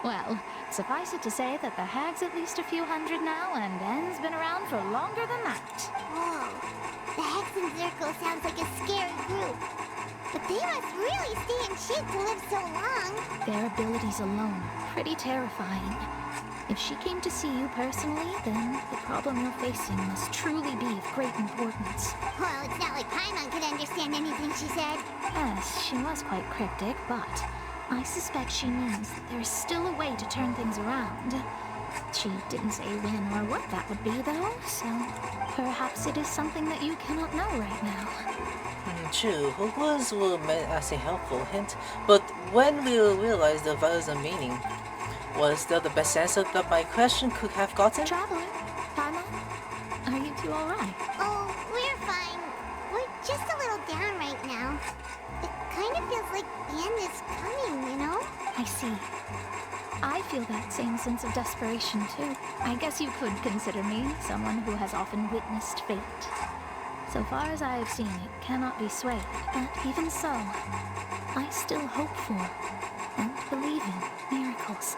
well, suffice it to say that the hag's at least a few hundred now, and N's been around for longer than that. Whoa. The Hex and Circle sounds like a scary group. But they must really stay in shape to live so long. Their abilities alone are pretty terrifying. If she came to see you personally, then the problem you're facing must truly be of great importance. Well, it's not like Paimon could understand anything she said. Yes, she was quite cryptic, but I suspect she means that there is still a way to turn things around. She didn't say when or what that would be, though, so perhaps it is something that you cannot know right now. True, her words were meant as a helpful hint, but when we realized the values and meaning, was that the best answer that my question could have gotten? Traveler, Paimon, are you two alright? Oh, we're fine. We're just a little down right now. It kind of feels like the end is coming, you know? I see. I feel that same sense of desperation, too. I guess you could consider me someone who has often witnessed fate. So far as I have seen, it cannot be swayed, but even so, I still hope for and believe in miracles.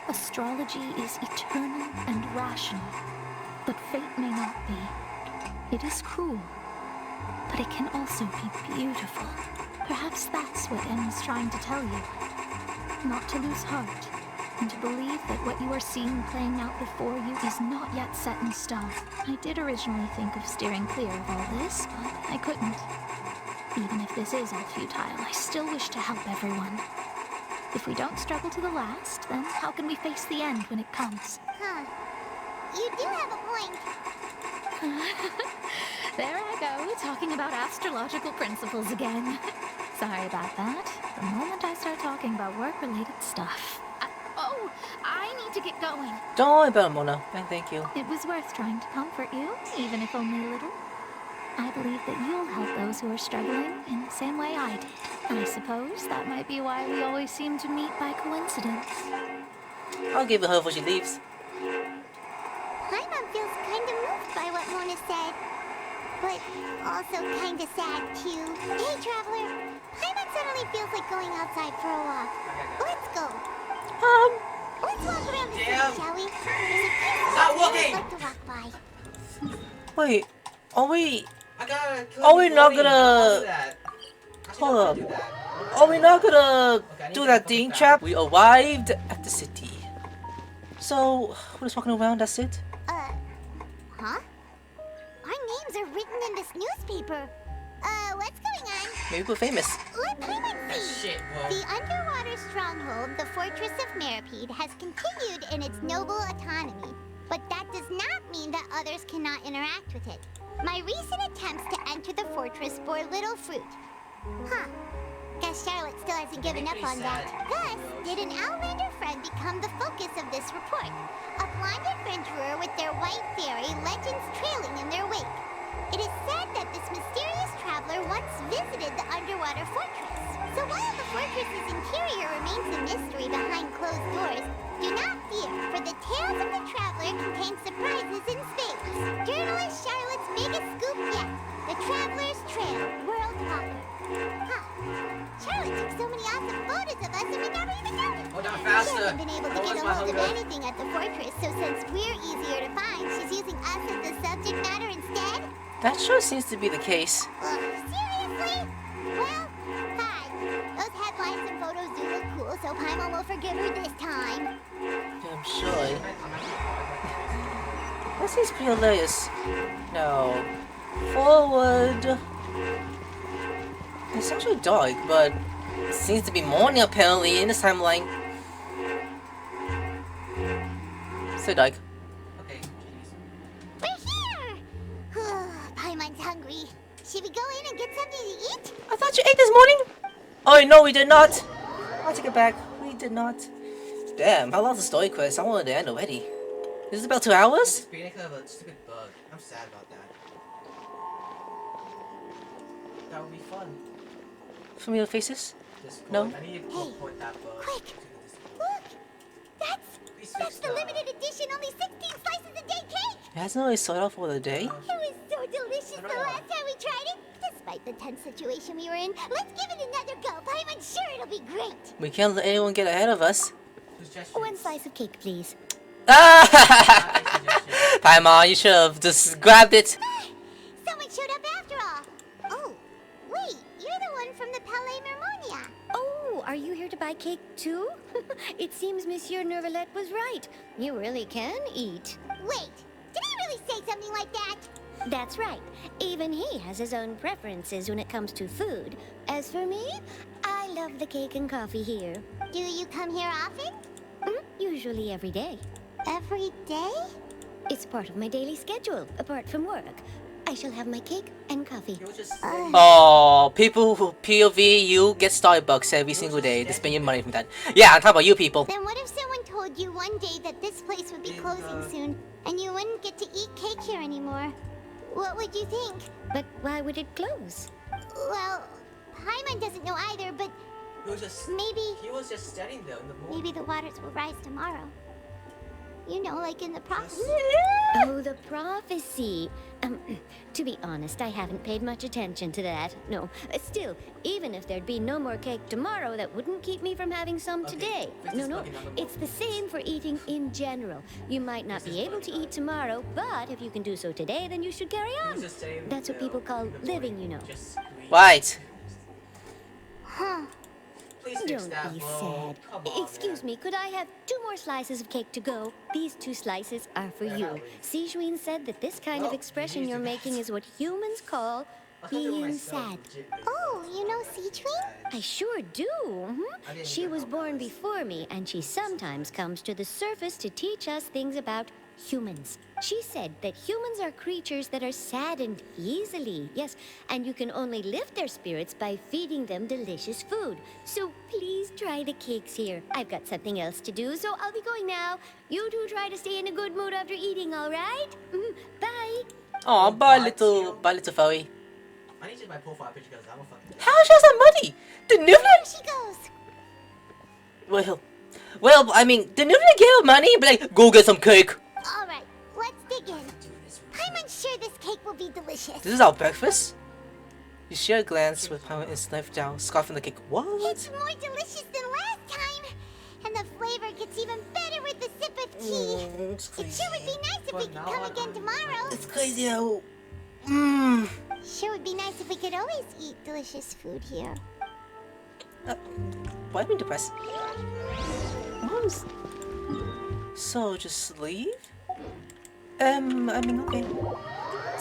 Astrology is eternal and rational, but fate may not be. It is cruel, but it can also be beautiful. Perhaps that's what Em is trying to tell you. not to lose heart, and to believe that what you are seeing playing out before you is not yet set in stone. I did originally think of steering clear of all this, but I couldn't. Even if this is all futile, I still wish to help everyone. If we don't struggle to the last, then how can we face the end when it comes? Huh. You do have a point. There I go, talking about astrological principles again. Sorry about that. The moment I start talking about work-related stuff. I need to get going. Don't worry about it, Mona. And thank you. It was worth trying to comfort you, even if only a little. I believe that you'll help those who are struggling in the same way I did. I suppose that might be why we always seem to meet by coincidence. I'll give it her before she leaves. Paimon feels kind of moved by what Mona said. But also kind of sad, too. Hey, Traveler. Paimon suddenly feels like going outside for a walk. Let's go. Let's walk around the city, shall we? There's a few spots I'd like to walk by. Wait, are we not gonna... Hold up. Are we not gonna do that thing, chap? We arrived at the city. So, we're just walking around, that's it? Huh? Our names are written in this newspaper. What's going on? Maybe we're famous. Let Paimon see. The underwater stronghold, the Fortress of Meripede, has continued in its noble autonomy. But that does not mean that others cannot interact with it. My recent attempts to enter the fortress bore little fruit. Huh. Guess Charlotte still hasn't given up on that. Thus, did an Outlander friend become the focus of this report? A blind adventurer with their white fairy, legends trailing in their wake. It is said that this mysterious traveler once visited the underwater fortress. So while the fortress's interior remains a mystery behind closed doors, do not fear, for the tales of the traveler contain surprises in spades. Journalist Charlotte's biggest scoop yet, the Traveler's Trail, World Hopper. Huh. Charlotte took so many awesome photos of us and we never even noticed. Hold on, She faster. hasn't been able to get a hold of anything at the fortress, so since we're easier to find, she's using us as the subject matter instead? That sure seems to be the case. Seriously? Well, fine. Those headlines and photos do look cool, so Paimon will forgive her this time. Yeah, I'm sure. That seems pretty hilarious. No. Forward. It's actually dark, but it seems to be morning apparently in this timeline. So dark. We're here! Paimon's hungry. Should we go in and get something to eat? I thought you ate this morning? Oh no, we did not. I'll take it back. We did not. Damn, how long's the story quest? I wanted to end already. This is about 2 hours? Because of a stupid bug. I'm sad about that. That would be fun. Familiar faces? Discord. No? I need to report that bug. Quick! Look! That's the limited edition, only 16 slices a day cake! It hasn't really sold out for the day. It was so delicious the last time we tried it. Despite the tense situation we were in, let's give it another go. I'm sure it'll be great. We can't let anyone get ahead of us. One slice of cake, please. Ah! Paimon, you should have just grabbed it. Someone showed up after all. Oh, wait, you're the one from the Palais Mermonia. Oh, are you here to buy cake too? It seems Monsieur Neuvillette was right. You really can eat. Wait, did he really say something like that? That's right. Even he has his own preferences when it comes to food. As for me, I love the cake and coffee here. Do you come here often? Usually every day. Every day? It's part of my daily schedule, apart from work. I shall have my cake and coffee. Oh, people who POV you get Starbucks every single day to spend your money from that. Yeah, I'm talking about you people. Then what if someone told you one day that this place would be closing soon, and you wouldn't get to eat cake here anymore? What would you think? But why would it close? Well, Paimon doesn't know either, but He was just standing there in the morning. maybe the waters will rise tomorrow. You know, like in the prophecy. Oh, the prophecy. To be honest, I haven't paid much attention to that. No, still, even if there'd be no more cake tomorrow, that wouldn't keep me from having some today. No, it's the same for eating in general. You might not be able to eat tomorrow, but if you can do so today, then you should carry on. That's what people call living, you know. Right. Huh. Please fix Don't that, be bro. sad. Come on, Excuse me, could I have 2 more slices of cake to go? These 2 slices are for you. Sijuin said that this kind of expression you're making is what humans call being sad. Oh, you know Sijuin? I sure do. She was born before me, and she sometimes comes to the surface to teach us things about humans. She said that humans are creatures that are saddened easily, yes, and you can only lift their spirits by feeding them delicious food. So please try the cakes here. I've got something else to do, so I'll be going now. You two try to stay in a good mood after eating, all right? Bye. Aw, bye little Foey. I need to my profile picture because I'm a fucking. How she has that money? The Navia? She goes. Well, I mean, the Navia gave her money, but like, go get some cake. All right, let's dig in. I'm sure this cake will be delicious. This is our breakfast? You share a glance with Paimon and sniff down, scoffing the cake. What? It's more delicious than last time. And the flavor gets even better with the sip of tea. It sure would be nice if we could come again tomorrow. It's crazy how... Sure would be nice if we could always eat delicious food here. Why am I depressed? So, just leave? I mean, okay.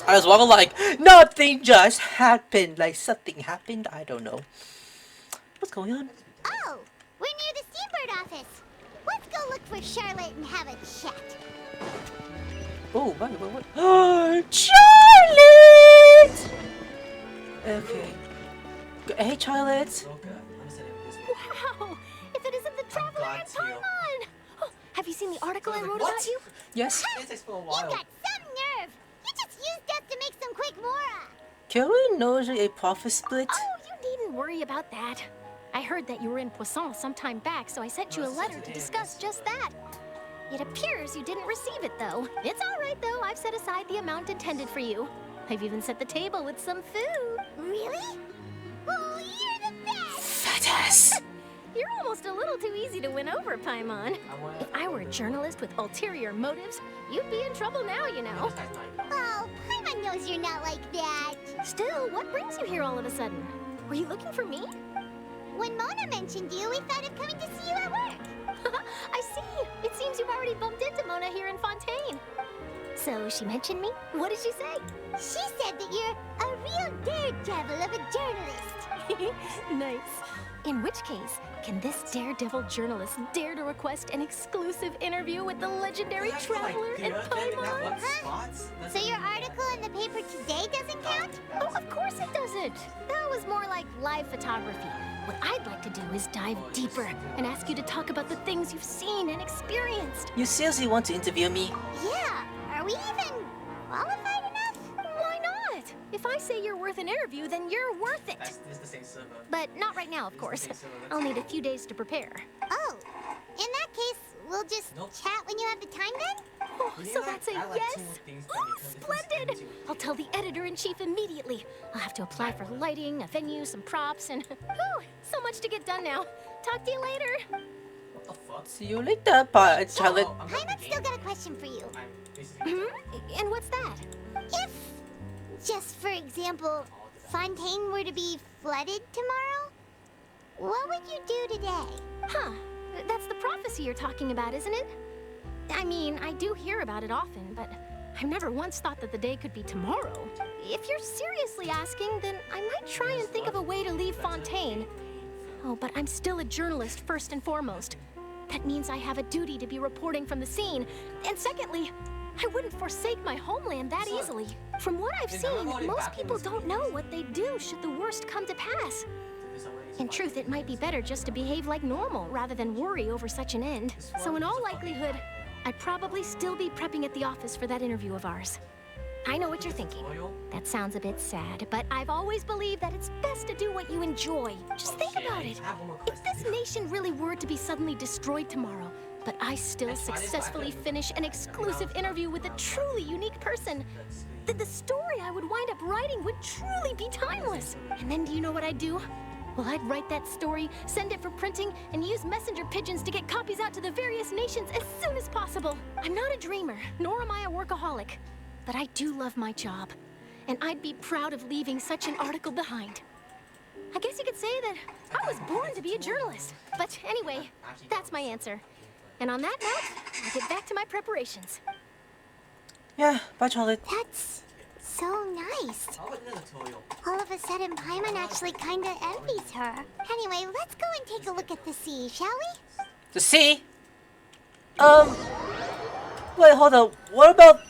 I was walking like, nothing just happened. Like, something happened. I don't know. What's going on? Oh, we're near the Steambird office. Let's go look for Charlotte and have a chat. Oh, what? Oh, Charlotte! Okay. Hey, Charlotte. Wow! If it isn't the traveler at Paimon! Oh, have you seen the article I wrote about you? Yes. You got some nerve. You just used us to make some quick mora. Can we know a profit split? Oh, you needn't worry about that. I heard that you were in Poisson some time back, so I sent you a letter to discuss just that. It appears you didn't receive it, though. It's all right, though. I've set aside the amount intended for you. I've even set the table with some food. Really? Oh, you're the best! Fatas! You're almost a little too easy to win over, Paimon. If I were a journalist with ulterior motives, you'd be in trouble now, you know. Oh, Paimon knows you're not like that. Still, what brings you here all of a sudden? Were you looking for me? When Mona mentioned you, we thought of coming to see you at work. I see. It seems you've already bumped into Mona here in Fontaine. So she mentioned me? What did she say? She said that you're a real daredevil of a journalist. Nice. In which case, can this daredevil journalist dare to request an exclusive interview with the legendary traveler in Paimon? Huh? So your article in the paper today doesn't count? Oh, of course it doesn't. That was more like live photography. What I'd like to do is dive deeper and ask you to talk about the things you've seen and experienced. You seriously want to interview me? Yeah. Are we even qualified enough? Why not? If I say you're worth an interview, then you're worth it. It's the same server. But not right now, of course. I'll need a few days to prepare. Oh, in that case, we'll just chat when you have the time then? Oh, so that's a yes? Oh, splendid! I'll tell the editor-in-chief immediately. I'll have to apply for lighting, a venue, some props, and whew, so much to get done now. Talk to you later. See you later, Charlotte. Paimon's still got a question for you. And what's that? If, just for example, Fontaine were to be flooded tomorrow, what would you do today? Huh. That's the prophecy you're talking about, isn't it? I mean, I do hear about it often, but I've never once thought that the day could be tomorrow. If you're seriously asking, then I might try and think of a way to leave Fontaine. Oh, but I'm still a journalist first and foremost. That means I have a duty to be reporting from the scene. And secondly, I wouldn't forsake my homeland that easily. From what I've seen, most people don't know what they'd do should the worst come to pass. In truth, it might be better just to behave like normal rather than worry over such an end. So in all likelihood, I'd probably still be prepping at the office for that interview of ours. I know what you're thinking. That sounds a bit sad, but I've always believed that it's best to do what you enjoy. Just think about it. If this nation really were to be suddenly destroyed tomorrow, but I still successfully finish an exclusive interview with a truly unique person, then the story I would wind up writing would truly be timeless. And then do you know what I'd do? Well, I'd write that story, send it for printing, and use messenger pigeons to get copies out to the various nations as soon as possible. I'm not a dreamer, nor am I a workaholic. But I do love my job, and I'd be proud of leaving such an article behind. I guess you could say that I was born to be a journalist. But anyway, that's my answer. And on that note, I'll get back to my preparations. Yeah, bye, Charlotte. That's so nice. All of a sudden, Paimon actually kinda envies her. Anyway, let's go and take a look at the sea, shall we? The sea? Wait, hold on. What about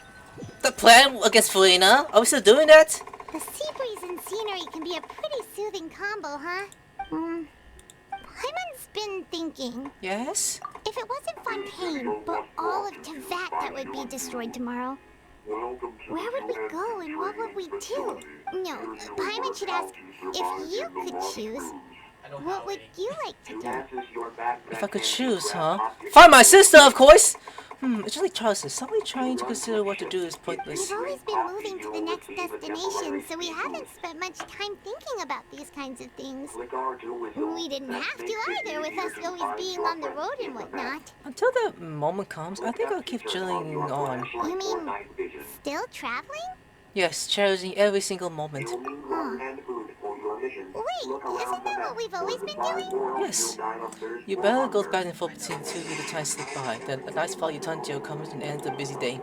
the plan against Furina? Are we still doing that? The sea breeze and scenery can be a pretty soothing combo, huh? Paimon's been thinking. Yes? If it wasn't Fontaine, but all of Tevat that would be destroyed tomorrow, where would we go and what would we do? No, Paimon should ask, if you could choose, what would you like to do? If I could choose, huh? Find my sister, of course! It's just like Charles says, somebody trying to consider what to do is pointless. We've always been moving to the next destination, so we haven't spent much time thinking about these kinds of things. We didn't have to either, with us always being on the road and whatnot. Until that moment comes, I think I'll keep chilling on. You mean, still traveling? Yes, cherishing every single moment. Wait, isn't that what we've always been doing? Yes. You better go back and forth between two with the time slip by. Then a nice fall Utanjio comes and ends the busy day.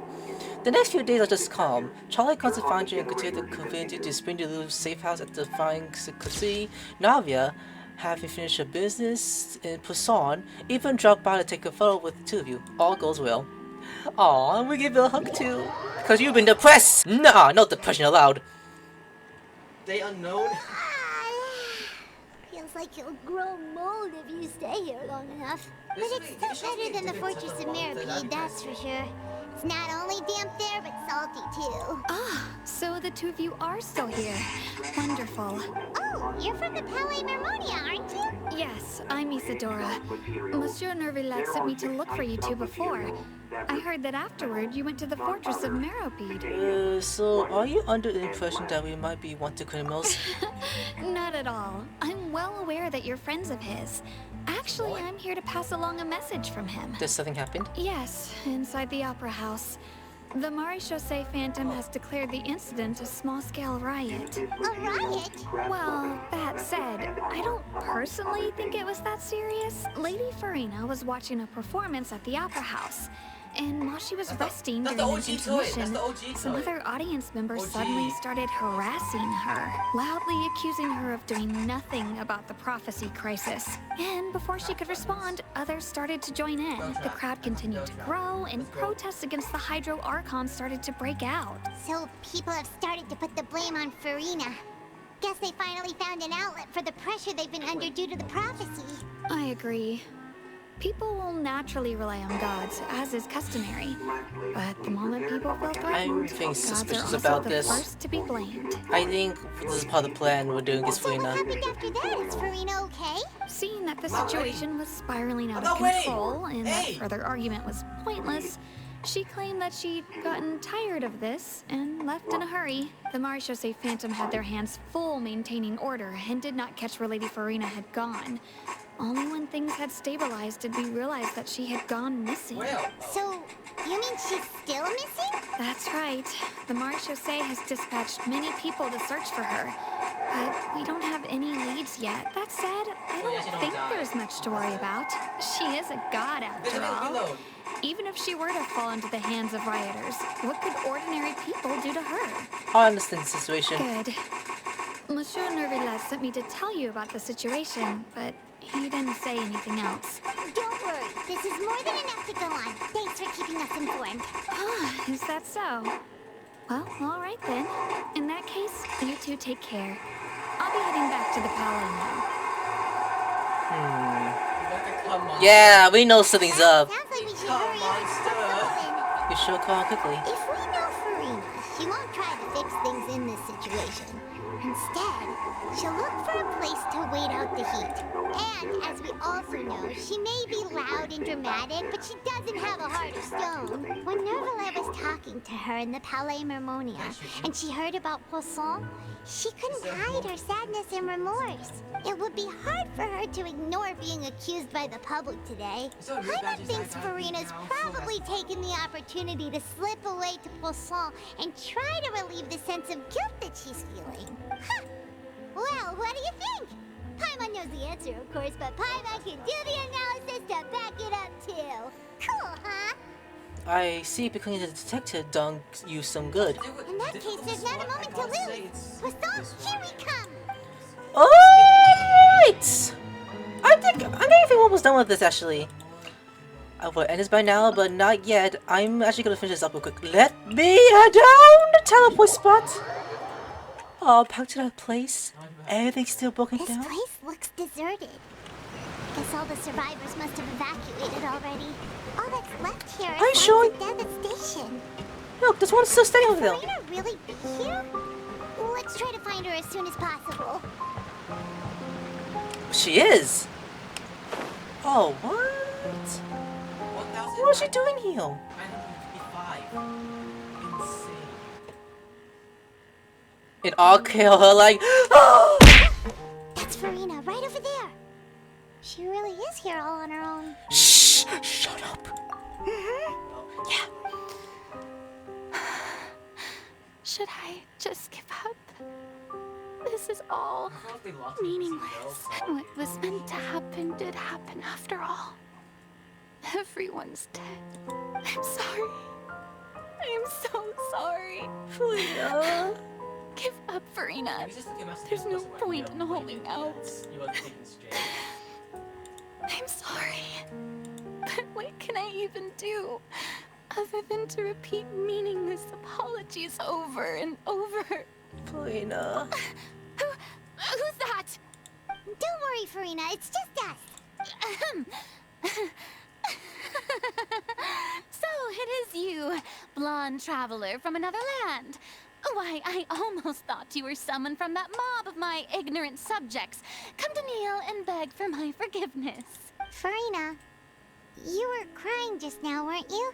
The next few days are just calm. Charlie comes to find you and continue to convince you to spring your little safe house at the flying city. Navia, having finished her business in Poisson, even dropped by to take a photo with the two of you. All goes well. Aw, we give you a hug too. Because you've been depressed! Nah, no depression allowed. They unknown. Feels like you'll grow mold if you stay here long enough. But it's still better than the Fortress of Meripede, that's for sure. It's not only damp there, but salty too. Ah, so the two of you are still here. Wonderful. Oh, you're from the Palais Mermonia, aren't you? Yes, I'm Isadora. Monsieur Nervillet sent me to look for you two before. I heard that afterward you went to the Fortress of Meripede. So are you under the impression that we might be wanted criminals? Not at all. I'm well aware that you're friends of his. Actually, I'm here to pass along a message from him. Did something happen? Yes, inside the Opera House. The Maréchaussée Phantom has declared the incident a small-scale riot. A riot? Well, that said, I don't personally think it was that serious. Lady Furina was watching a performance at the Opera House. And while she was resting during an intermission, some other audience members suddenly started harassing her, loudly accusing her of doing nothing about the prophecy crisis. And before she could respond, others started to join in. The crowd continued to grow, and protests against the Hydro Archon started to break out. So people have started to put the blame on Furina. Guess they finally found an outlet for the pressure they've been under due to the prophecy. I agree. People will naturally rely on gods, as is customary. But the moment people feel threatened, I'm feeling suspicious gods are about also this. the first to be blamed. I think this is part of the plan we're doing against Furina. What happened after that? Is Furina okay? Seeing that the situation was spiraling out of control and that further argument was pointless, she claimed that she'd gotten tired of this and left in a hurry. The Maréchaussée Phantom had their hands full maintaining order and did not catch where Lady Furina had gone. Only when things had stabilized did we realize that she had gone missing. So, you mean she's still missing? That's right. The Maréchaussée has dispatched many people to search for her. But we don't have any leads yet. That said, I don't think there's much to worry about. She is a god after all. Even if she were to fall into the hands of rioters, what could ordinary people do to her? I understand the situation. Good. Monsieur Nervillet sent me to tell you about the situation, but he didn't say anything else. Don't worry, this is more than enough to go on. Thanks for keeping us informed. Ah, is that so? Well, all right then. In that case, you two take care. I'll be heading back to the Palais now. Yeah, we know something's up. Sounds like we should hurry up and start going. You should call quickly. If we know Furina, she won't try to fix things in this situation. Instead, she'll look for a place to wait out the heat. And, as we also know, she may be loud and dramatic, but she doesn't have a heart of stone. When Nervillet was talking to her in the Palais Mermonia, and she heard about Poisson, she couldn't hide her sadness and remorse. It would be hard for her to ignore being accused by the public today. Paimon thinks Furina's probably taken the opportunity to slip away to Poisson and try to relieve the sense of guilt that she's feeling. Huh. Well, what do you think? Paimon knows the answer, of course, but Paimon can do the analysis to back it up too. Cool, huh? I see becoming a detective done you some good. In that case, there's not a moment to lose. Poisson, here we come. Alright! I'm getting almost done with this actually. I would end this by now, but not yet. I'm actually gonna finish this up real quick. Let me head down the teleport spot! Oh, back to that place. Everything's still broken down. This place looks deserted. Guess all the survivors must have evacuated already. All that's left here is sure? the devastation. Look, this one's still staying over there. Furina really be here? Let's try to find her as soon as possible. She is! Oh, what? What is she doing here? And I'll kill her like, oh! That's Furina, right over there. She really is here all on her own. Shh! Shut up. Yeah. Should I just give up? This is all meaningless. What was meant to happen did happen after all. Everyone's dead. I'm sorry. I'm so sorry. Furina. Give up, Furina. There's no point in holding out. I'm sorry. But what can I even do? Other than to repeat meaningless apologies over and over. Furina. Who's that? Don't worry, Furina. It's just us. So it is you, blonde traveler from another land. Why, I almost thought you were someone from that mob of my ignorant subjects. Come to kneel and beg for my forgiveness. Furina, you were crying just now, weren't you?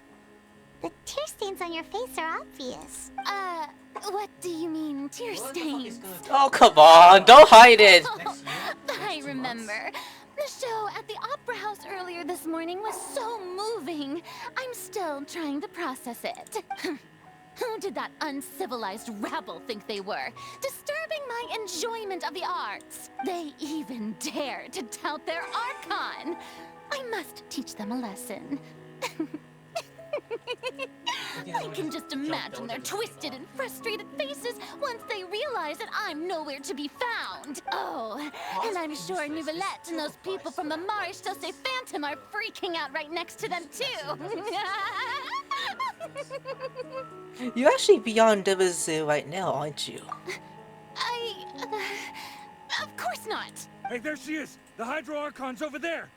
The tear stains on your face are obvious. What do you mean, tear stains? Oh, come on, don't hide it! I remember. The show at the Opera House earlier this morning was so moving. I'm still trying to process it. Who did that uncivilized rabble think they were? Disturbing my enjoyment of the arts. They even dare to tout their Archon. I must teach them a lesson. I can just imagine their twisted and frustrated faces once they realize that I'm nowhere to be found. Oh, and I'm sure Nouvellette and those people from the Maréchaussée Phantom are freaking out right next to them too. You're actually beyond Devizil right now, aren't you? Of course not. Hey, there she is! The Hydro Archon's over there!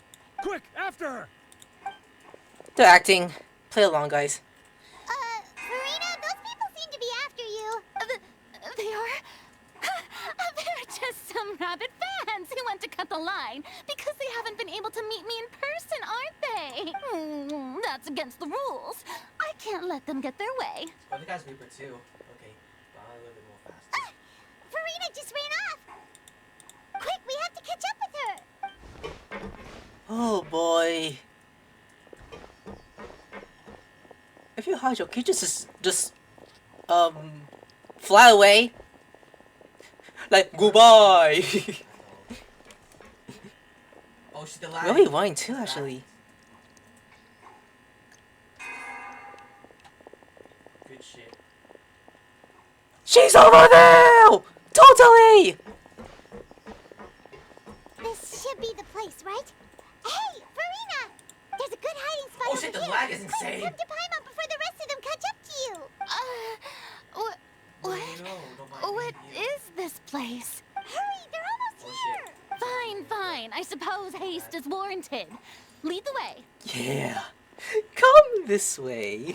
Quick, after her! They're acting. Play along, guys. Furina, those people seem to be after you. They are? They're just some rabid fans who want to cut the line because they haven't been able to meet me in person, aren't they? That's against the rules. I can't let them get their way. Oh, the guy's Reaper too. Okay, a little bit more fast. Furina just ran off. Quick, we have to catch up with her. Oh boy. If you hide your kid, just fly away. Like, goodbye. Oh, she's alive. Really wine too, actually. Good shit. She's over there! Totally! This should be the place, right? Hey, Furina! There's a good hiding spot Oh over shit, the here. lag is insane. Come to Paimon before the rest of them catch up to you. What is this place? Hurry, they're almost here. Fine. I suppose haste is warranted. Lead the way. Yeah. Come this way.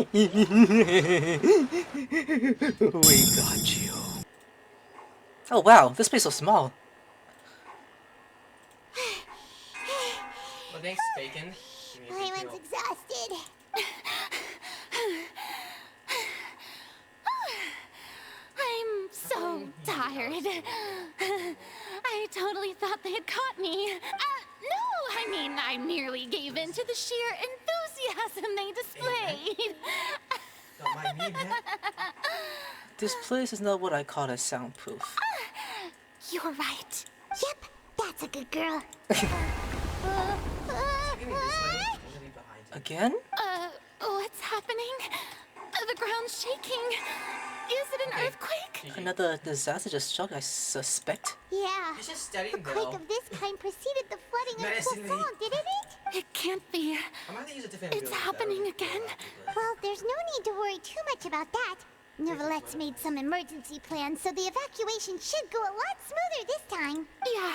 We got you. Oh wow, this place is so small. Well, thanks, Bacon. Paimon's exhausted. I'm so tired. I totally thought they had caught me. No, I mean, I merely gave in to the sheer enthusiasm they displayed. Don't mind me, man. This place is not what I call a soundproof. You're right. Yep, that's a good girl. Again? What's happening? The ground's shaking. Is it an earthquake? Another disaster just struck, I suspect. Yeah. It's just studying, a quake of this kind preceded the flooding of Fontaine, didn't it? It can't be. It's happening again. Well, there's no need to worry too much about that. Neverlette's made some emergency plans, so the evacuation should go a lot smoother this time. Yeah,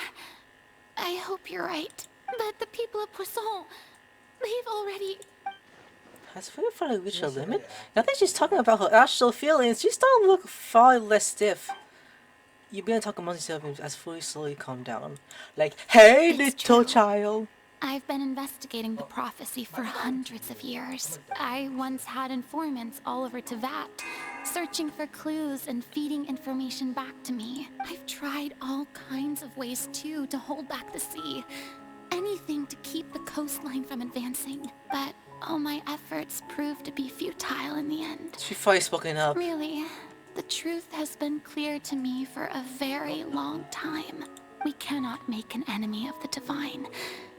I hope you're right. But the people of Poisson, they've already... Has Furina finally reached her limit? Now that she's talking about her actual feelings, she's starting to look far less stiff. You begin talking amongst yourselves as Furina slowly calmed down. Like, hey, little child! I've been investigating the prophecy for hundreds of years. I once had informants all over Teyvat, searching for clues and feeding information back to me. I've tried all kinds of ways too to hold back the sea. Anything to keep the coastline from advancing. But all my efforts proved to be futile in the end. She finally spoken up. Really, the truth has been clear to me for a very long time. We cannot make an enemy of the divine.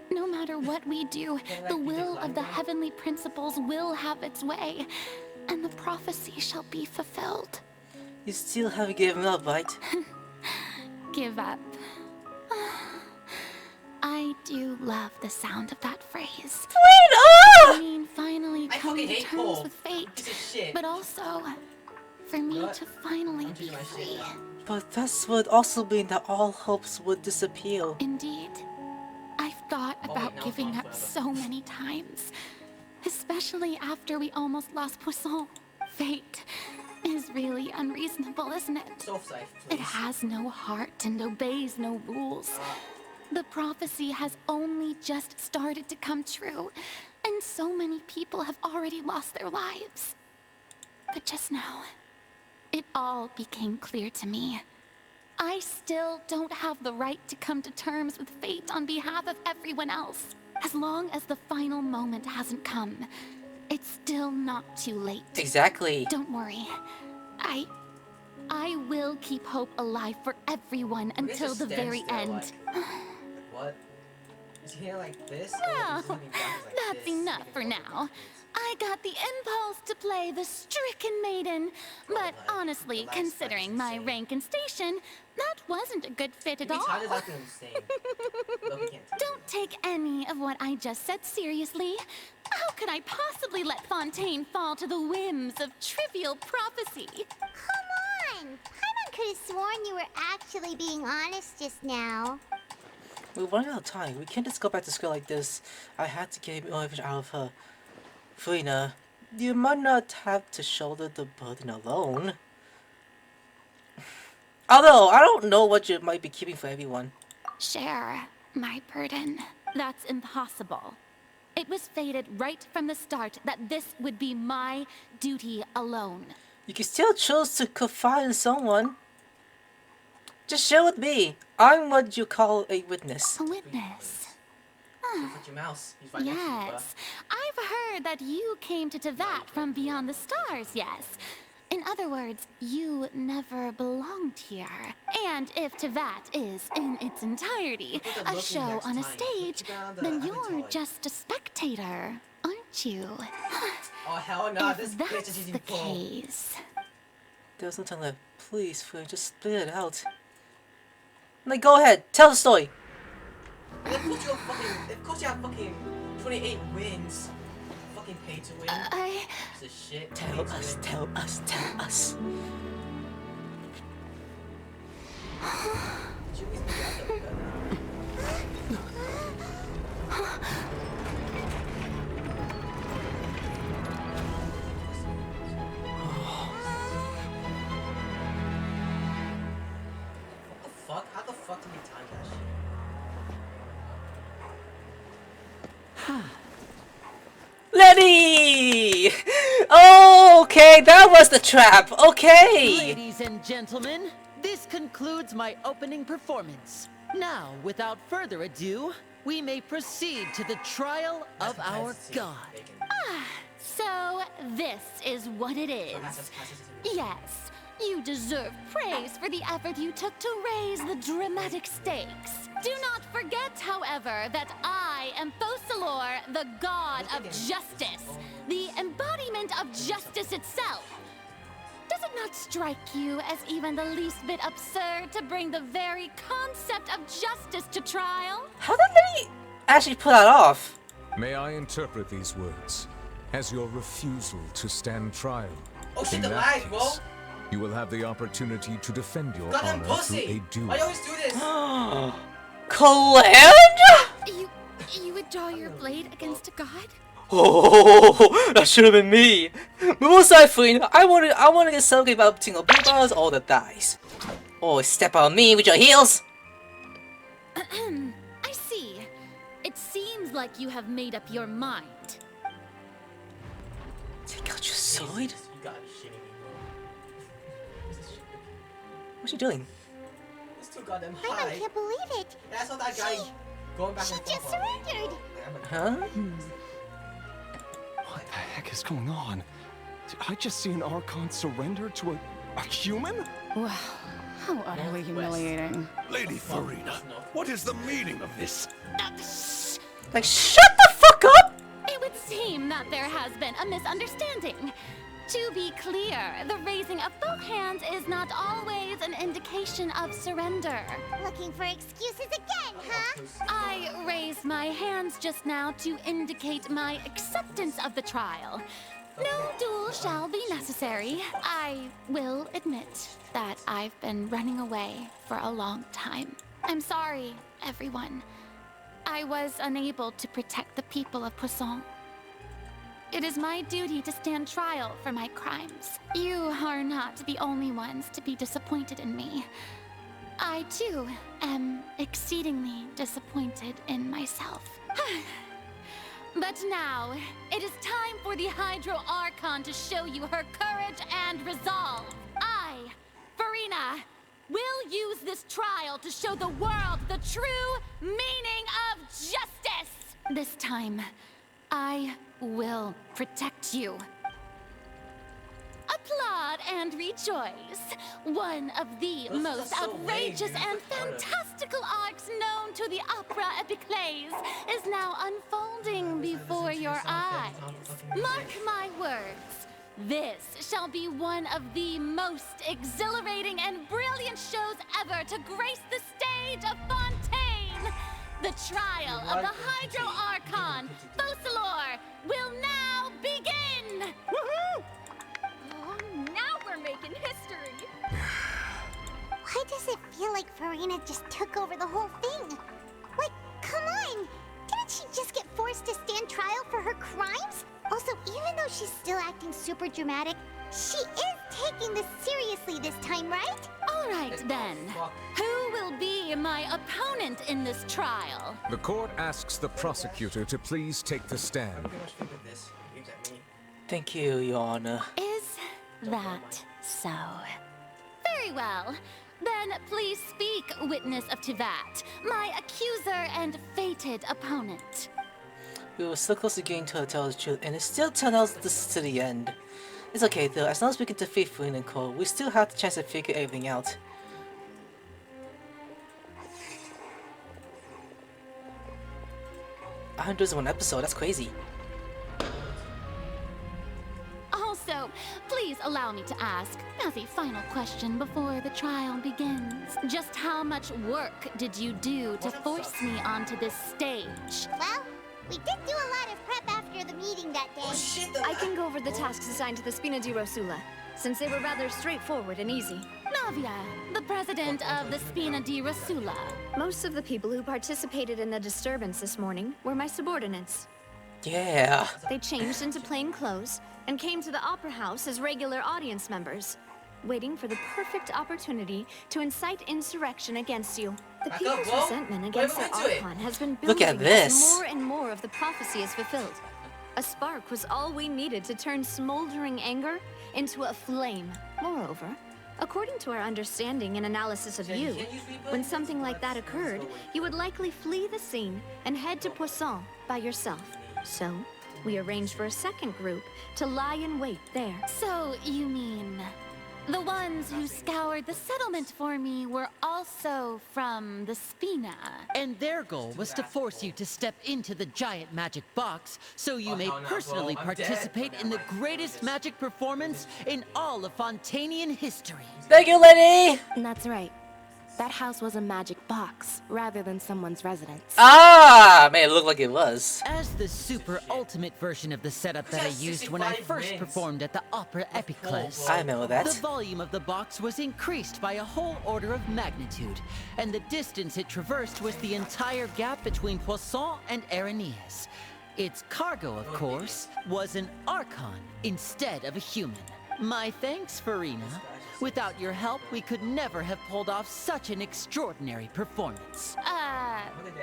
No matter what we do, the will of the heavenly principles will have its way, and the prophecy shall be fulfilled. You still haven't given up, right? Give up. I do love the sound of that phrase. Wait, I mean, finally coming to terms with fate, but also for me to finally be free. But that would also mean that all hopes would disappear. Indeed. I've thought about giving up so many times, especially after we almost lost Poisson. Fate is really unreasonable, isn't it? It has no heart and obeys no rules. The prophecy has only just started to come true, and so many people have already lost their lives. But just now, it all became clear to me. I still don't have the right to come to terms with fate on behalf of everyone else. As long as the final moment hasn't come, it's still not too late. Exactly. Don't worry. I will keep hope alive for everyone until the very end. What? Is he here like this? No, that's enough for now. I got the impulse to play the stricken maiden, but honestly, considering my rank and station, that wasn't a good fit at all. Don't take any of what I just said seriously. How could I possibly let Fontaine fall to the whims of trivial prophecy? Come on! Paimon could have sworn you were actually being honest just now. We're running out of time. We can't just go back to school like this. I had to get more information out of her. Furina, you might not have to shoulder the burden alone. Although, I don't know what you might be keeping for everyone. Share my burden. That's impossible. It was fated right from the start that this would be my duty alone. You can still choose to confide in someone. Just share with me. I'm what you call a witness. A witness? Your mouse. Yes. I've heard that you came to Teyvat from beyond the stars, yes. In other words, you never belonged here. And if Teyvat is, in its entirety, a show on a stage, then you're just a spectator, aren't you? Oh, hell no. If that's the case... There's no time left. Please, Furina, just spit it out. Like, go ahead. Tell the story. Of course you have fucking 28 wins. Fucking pay to win. It's a shit. Tell us, tell us, tell us. How the fuck did you time that shit? Letty! Okay, that was the trap. Okay. Ladies and gentlemen, this concludes my opening performance. Now, without further ado, we may proceed to the trial of our god. So, this is what it is. Yes, You deserve praise for the effort you took to raise the dramatic stakes. Do not forget, however, that I am Focalor, the god of justice, the embodiment of justice itself. Does it not strike you as even the least bit absurd to bring the very concept of justice to trial? How did they actually pull that off? May I interpret these words as your refusal to stand trial? Oh shit, In the that lag, bro. case, you will have the opportunity to defend your Goddamn honor through pussy! a duel. Why you always do this? Calandra? You would draw your blade against a god? Oh, that should have been me. Move aside, Furina. I want to get something about between the blue bars or the dice. Oh, step on me with your heels. I see. It seems like you have made up your mind. Take out your sword. You gotta be shitting me, bro. What's she doing? It's too goddamn I high. can't believe it. Yeah, I saw that guy going back and forth. She just surrendered. Huh? What the heck is going on? Did I just see an Archon surrender to a human? Wow, how utterly humiliating. Lady Furina, what is the meaning of this? Like, shut the fuck up! It would seem that there has been a misunderstanding. To be clear, the raising of both hands is not always an indication of surrender. Looking for excuses again, huh? I raised my hands just now to indicate my acceptance of the trial. No duel shall be necessary. I will admit that I've been running away for a long time. I'm sorry, everyone. I was unable to protect the people of Poisson. It is my duty to stand trial for my crimes. You are not the only ones to be disappointed in me. I, too, am exceedingly disappointed in myself. But now, it is time for the Hydro Archon to show you her courage and resolve. I, Furina, will use this trial to show the world the true meaning of justice. This time, I will protect you. Applaud and rejoice. One of the most outrageous and fantastical arcs known to the opera epiclese is now unfolding before your eyes. Mark my words. This shall be one of the most exhilarating and brilliant shows ever to grace the stage of Fontaine. The trial of the Hydro Archon, Focalor, will now begin! Woohoo! Oh, now we're making history! Why does it feel like Furina just took over the whole thing? Like, come on! Didn't she just get forced to stand trial for her crimes? Also, even though she's still acting super dramatic, she is taking this seriously this time, right? All right, then. Who will be my opponent in this trial? The court asks the prosecutor to please take the stand. Thank you, Your Honor. Is that so? Very well. Then please speak, witness of Tivat, my accuser and fated opponent. We were so close to getting to tell the truth, and it still turned out this to the end. It's okay though, as long as we can defeat Furina and Cole, we still have the chance to figure everything out. $101 episode, that's crazy. Also, please allow me to ask, as a final question before the trial begins, just how much work did you do to force me onto this stage? Well, we did do a lot of prep after the meeting that day. Oh shit! I can go over the tasks assigned to the Spina di Rosula, since they were rather straightforward and easy. Navia, the president of the Spina di Rosula. Most of the people who participated in the disturbance this morning were my subordinates. Yeah. They changed into plain clothes and came to the Opera House as regular audience members, waiting for the perfect opportunity to incite insurrection against you. The people's resentment against their Archon has been Look building at this. as more and more of the prophecy is fulfilled. A spark was all we needed to turn smoldering anger into a flame. Moreover, according to our understanding and analysis of you, when something like that occurred, you would likely flee the scene and head to Poisson by yourself. So, we arranged for a second group to lie in wait there. So, you mean The ones who scoured the settlement for me were also from the Spina. And their goal was to force you to step into the giant magic box so you may personally participate in the greatest magic performance in all of Fontainian history. Thank you, Lenny! That's right. That house was a magic box, rather than someone's residence. Ah! Man, it looked like it was. As the super ultimate version of the setup that I used when I first performed at the Opera Epiclese, I remember that. the volume of the box was increased by a whole order of magnitude, and the distance it traversed was the entire gap between Poisson and Areneas. Its cargo, of course, was an Archon instead of a human. My thanks, Furina. Without your help, we could never have pulled off such an extraordinary performance.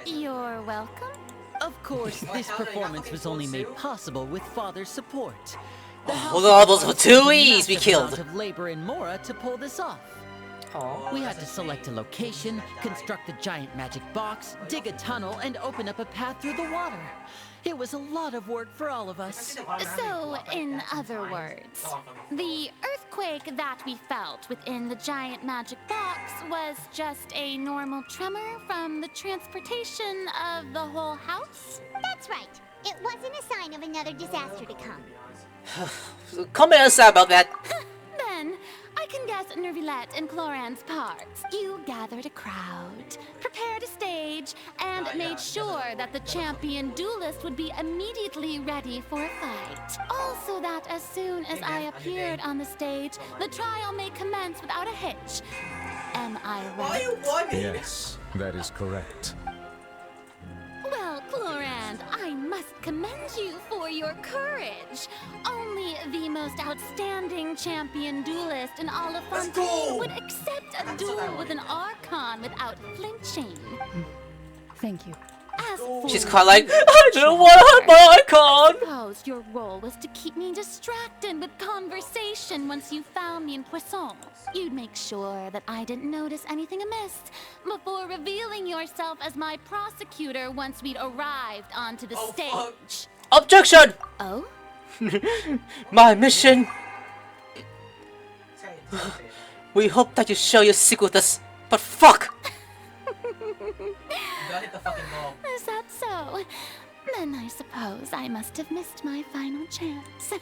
You're welcome. Of course, this performance was only made possible with Father's support. Look at all those Fatuis we killed! Amount of labor in Mora to pull this off. Aww. We had to select a location, construct the giant magic box, dig a tunnel, and open up a path through the water. It was a lot of work for all of us. So, in other words, the earthquake that we felt within the giant magic box was just a normal tremor from the transportation of the whole house? That's right. It wasn't a sign of another disaster to come. Comment outside about that. Then, I can guess Nervilette and Cloran's parts. You gathered a crowd, prepared a stage, and made sure that the champion duelist would be immediately ready for a fight. Also that as soon as I appeared on the stage, the trial may commence without a hitch. Am I right? Yes, that is correct. Well, Clorand, I must commend you for your courage. Only the most outstanding champion duelist in all of Fontaine would accept a duel with an Archon without flinching. Thank you. As for She's kind of like, I don't want to hurt my Archon! I suppose your role was to keep me distracted with conversation once you found me in Poisson. You'd make sure that I didn't notice anything amiss before revealing yourself as my prosecutor once we'd arrived onto the stage. Objection! Oh? My mission! We hope that you share your secret with us, but fuck! Is that so? Then I suppose I must have missed my final chance.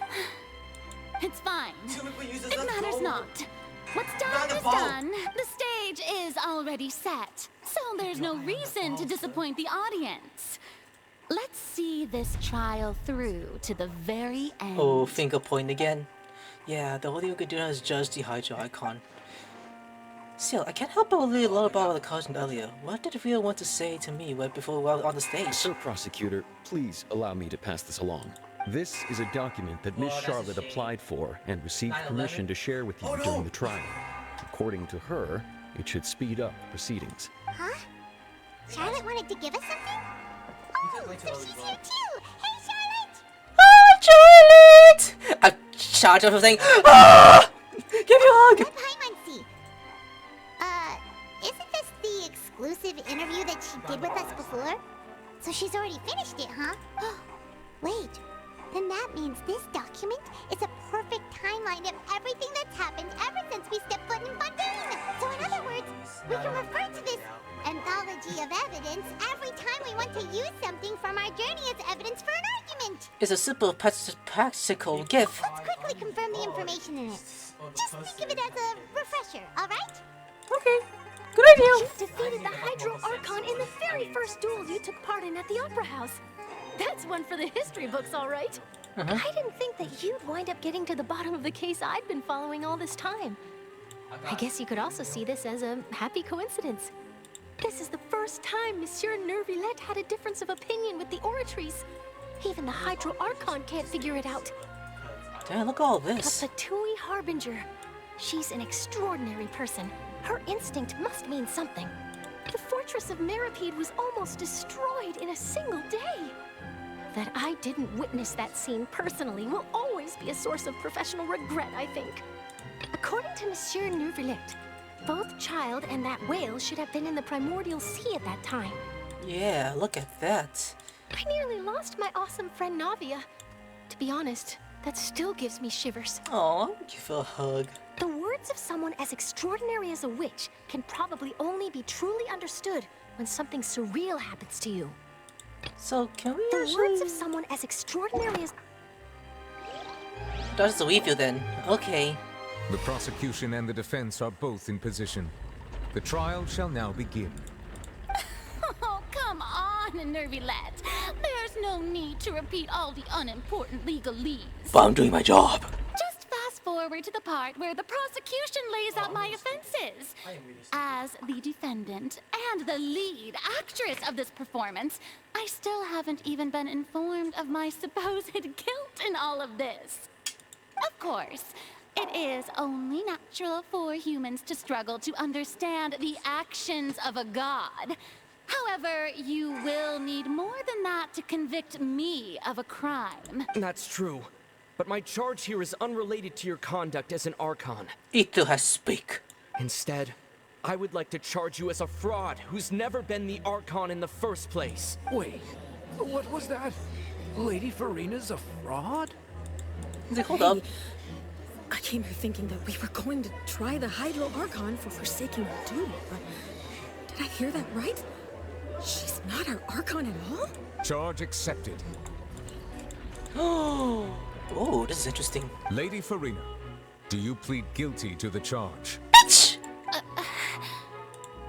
It's fine. It matters not. What's done is done. The stage is already set, so there's no reason to disappoint the audience. Let's see this trial through to the very end. Oh, finger point again. Yeah, the only thing we could do now is judge the Hydro Archon. Still, I can't help but really learn about what I caused earlier. What did Rio want to say to me right before we were on the stage? Sir Prosecutor, please allow me to pass this along. This is a document that Miss Charlotte applied for and received permission to share with you during the trial. According to her, it should speed up proceedings. Huh? Charlotte wanted to give us something? Oh, so she's here too! Hey, Charlotte! Hi, Charlotte! I shouted out saying, ah! Give me a hug! Hi, Muncie. Isn't this the exclusive interview that she did with us before? So she's already finished it, huh? Wait, then that means this document is a perfect timeline of everything that's happened ever since we stepped foot in Fontaine. So in other words, we can refer to this anthology of evidence every time we want to use something from our journey as evidence for an argument. It's a simple practical gift. Let's quickly confirm the information in it. Just think of it as a refresher, alright? Okay. Good idea. You defeated the Hydro Archon in the very first duel you took part in at the Opera House. That's one for the history books, all right. I didn't think that you'd wind up getting to the bottom of the case I'd been following all this time. I guess you could also see this as a happy coincidence. This is the first time Monsieur Nervilette had a difference of opinion with the oratories. Even the Hydro Archon can't figure it out. Damn, look at all this. But the Tui Harbinger, she's an extraordinary person. Her instinct must mean something. The fortress of Meripede was almost destroyed in a single day. That I didn't witness that scene personally will always be a source of professional regret, I think. According to Monsieur Nervilette, both Childe and that whale should have been in the Primordial Sea at that time. Yeah, look at that. I nearly lost my awesome friend Navia. To be honest, That still gives me shivers. Oh, you feel a hug. The words of someone as extraordinary as a witch can probably only be truly understood when something surreal happens to you. So, can we The words of someone as extraordinary as... That's the Weeb then. Okay. The prosecution and the defense are both in position. The trial shall now begin. Oh, come on, Nervylette. There's no need to repeat all the unimportant legalese. But I'm doing my job. Just fast forward to the part where the prosecution lays out my offenses. As the defendant and the lead actress of this performance, I still haven't even been informed of my supposed guilt in all of this. Of course, it is only natural for humans to struggle to understand the actions of a god. However, you will need more than that to convict me of a crime. That's true. But my charge here is unrelated to your conduct as an Archon. Itu has speak. Instead, I would like to charge you as a fraud who's never been the Archon in the first place. Wait, what was that? Lady Furina's a fraud? Hold up. I came here thinking that we were going to try the Hydro Archon for forsaking her duty, but did I hear that right? She's not our Archon at all? Charge accepted. Oh, this is interesting. Lady Furina, do you plead guilty to the charge? Bitch!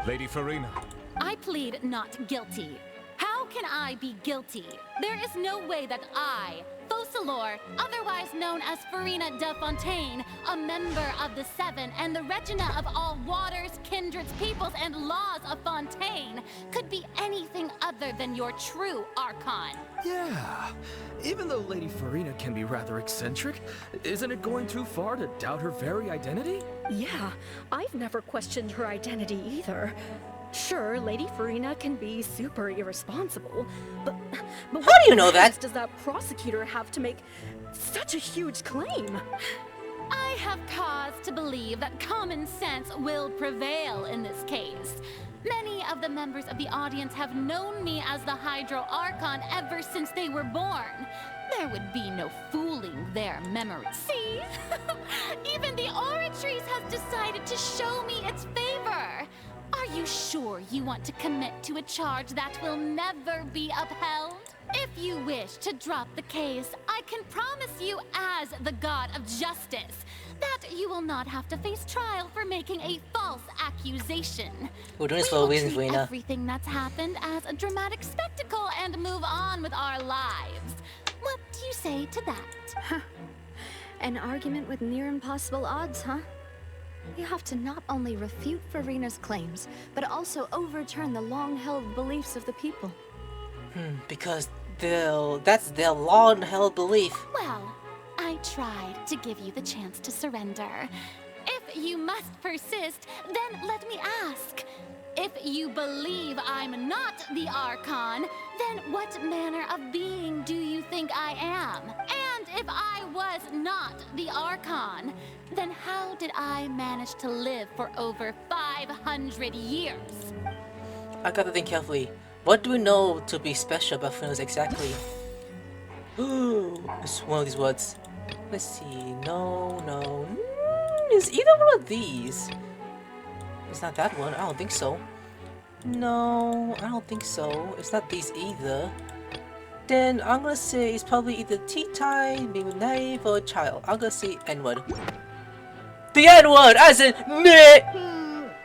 Lady Furina. I plead not guilty. How can I be guilty? There is no way that I, Focalor, otherwise known as Furina de Fontaine, a member of the Seven and the Regina of all waters, kindreds, peoples, and laws of Fontaine, could be anything other than your true Archon. Yeah, even though Lady Furina can be rather eccentric, isn't it going too far to doubt her very identity? Yeah, I've never questioned her identity either. Sure, Lady Furina can be super irresponsible, but how do you know that? Does that prosecutor have to make such a huge claim? I have cause to believe that common sense will prevail in this case. Many of the members of the audience have known me as the Hydro Archon ever since they were born. There would be no fooling their memory. See? Even the Oratrice has decided to show me its favor. Are you sure you want to commit to a charge that will never be upheld? If you wish to drop the case, I can promise you as the God of Justice that you will not have to face trial for making a false accusation. We're doing this for a reason, treat Furina. everything that's happened as a dramatic spectacle and move on with our lives. What do you say to that? An argument with near impossible odds, huh? You have to not only refute Furina's claims, but also overturn the long-held beliefs of the people. Because that's their long-held belief. Well, I tried to give you the chance to surrender. If you must persist, then let me ask. If you believe I'm not the Archon, then what manner of being do you think I am? And if I was not the Archon, then how did I manage to live for over 500 years? I gotta think carefully. What do we know to be special about Furina exactly? Ooh, it's one of these words. Let's see. No. Is either one of these? It's not that one. I don't think so. No, I don't think so. It's not these either. Then I'm gonna say it's probably either T-Time, being naive, or child. I'm gonna say N-word. The N-word, as in meh.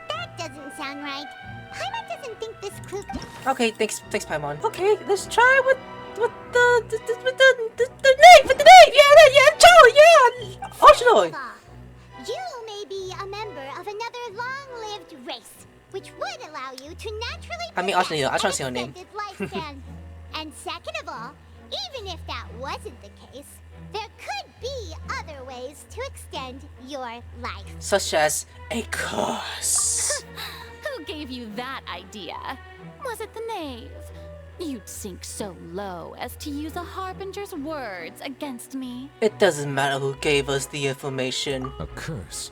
That doesn't sound right. Paimon doesn't think this clue. Okay, thanks, Paimon. Okay, let's try with the name. Yeah, child, yeah. Optional. You may be a member of another long-lived race, which would allow you to naturally. I mean, optional. I trying to see her name. Lifespan. And second of all, even if that wasn't the case, there could be other ways to extend your life. Such as a curse. Who gave you that idea? Was it the knave? You'd sink so low as to use a harbinger's words against me. It doesn't matter who gave us the information. A curse?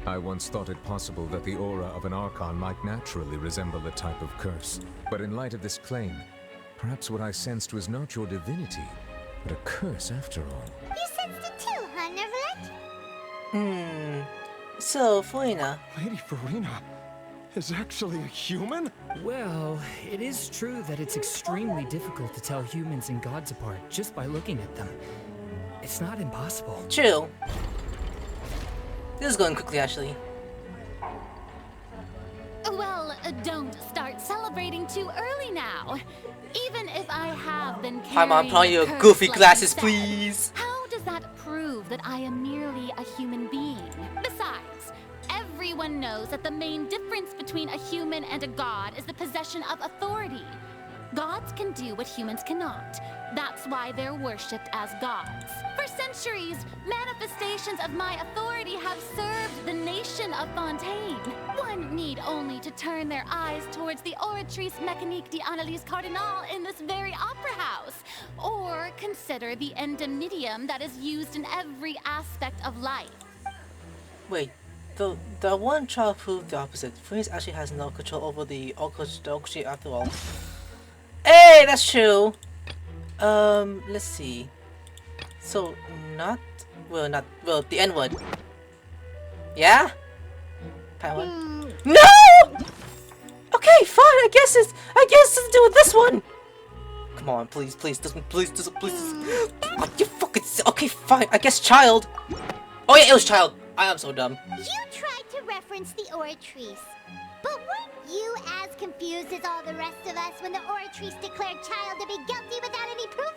I once thought it possible that the aura of an Archon might naturally resemble a type of curse. But in light of this claim, perhaps what I sensed was not your divinity, but a curse after all. You sensed it too, huh, Neverlet? So, Furina. Lady Furina is actually a human? Well, it is true that it's extremely difficult to tell humans and gods apart just by looking at them. It's not impossible. True. This is going quickly, actually. Well, don't start celebrating too early now. Even if I have been carrying Hi, Mom. Put on your curse goofy like glasses, you said, please. How does that prove that I am merely a human being? Besides, everyone knows that the main difference between a human and a god is the possession of authority. Gods can do what humans cannot. That's why they're worshipped as gods. For centuries, manifestations of my authority have served the nation of Fontaine. One need only to turn their eyes towards the Oratrice Mécanique d'Analyse Cardinal in this very opera house, or consider the indemnitium that is used in every aspect of life. Wait, the one child proved the opposite. Freeze actually has no control over the orchestra after all. Hey, that's true. Let's see. So the N word. Yeah? Taiwan. No! Okay, fine. I guess it's to do with this one. Come on, please, this one, please. What you fucking okay, fine. I guess child. Oh yeah, it was child. I am so dumb. You tried to reference the Oratrice, but weren't you as confused as all the rest of us when the Oratrice declared Childe to be guilty without any proof?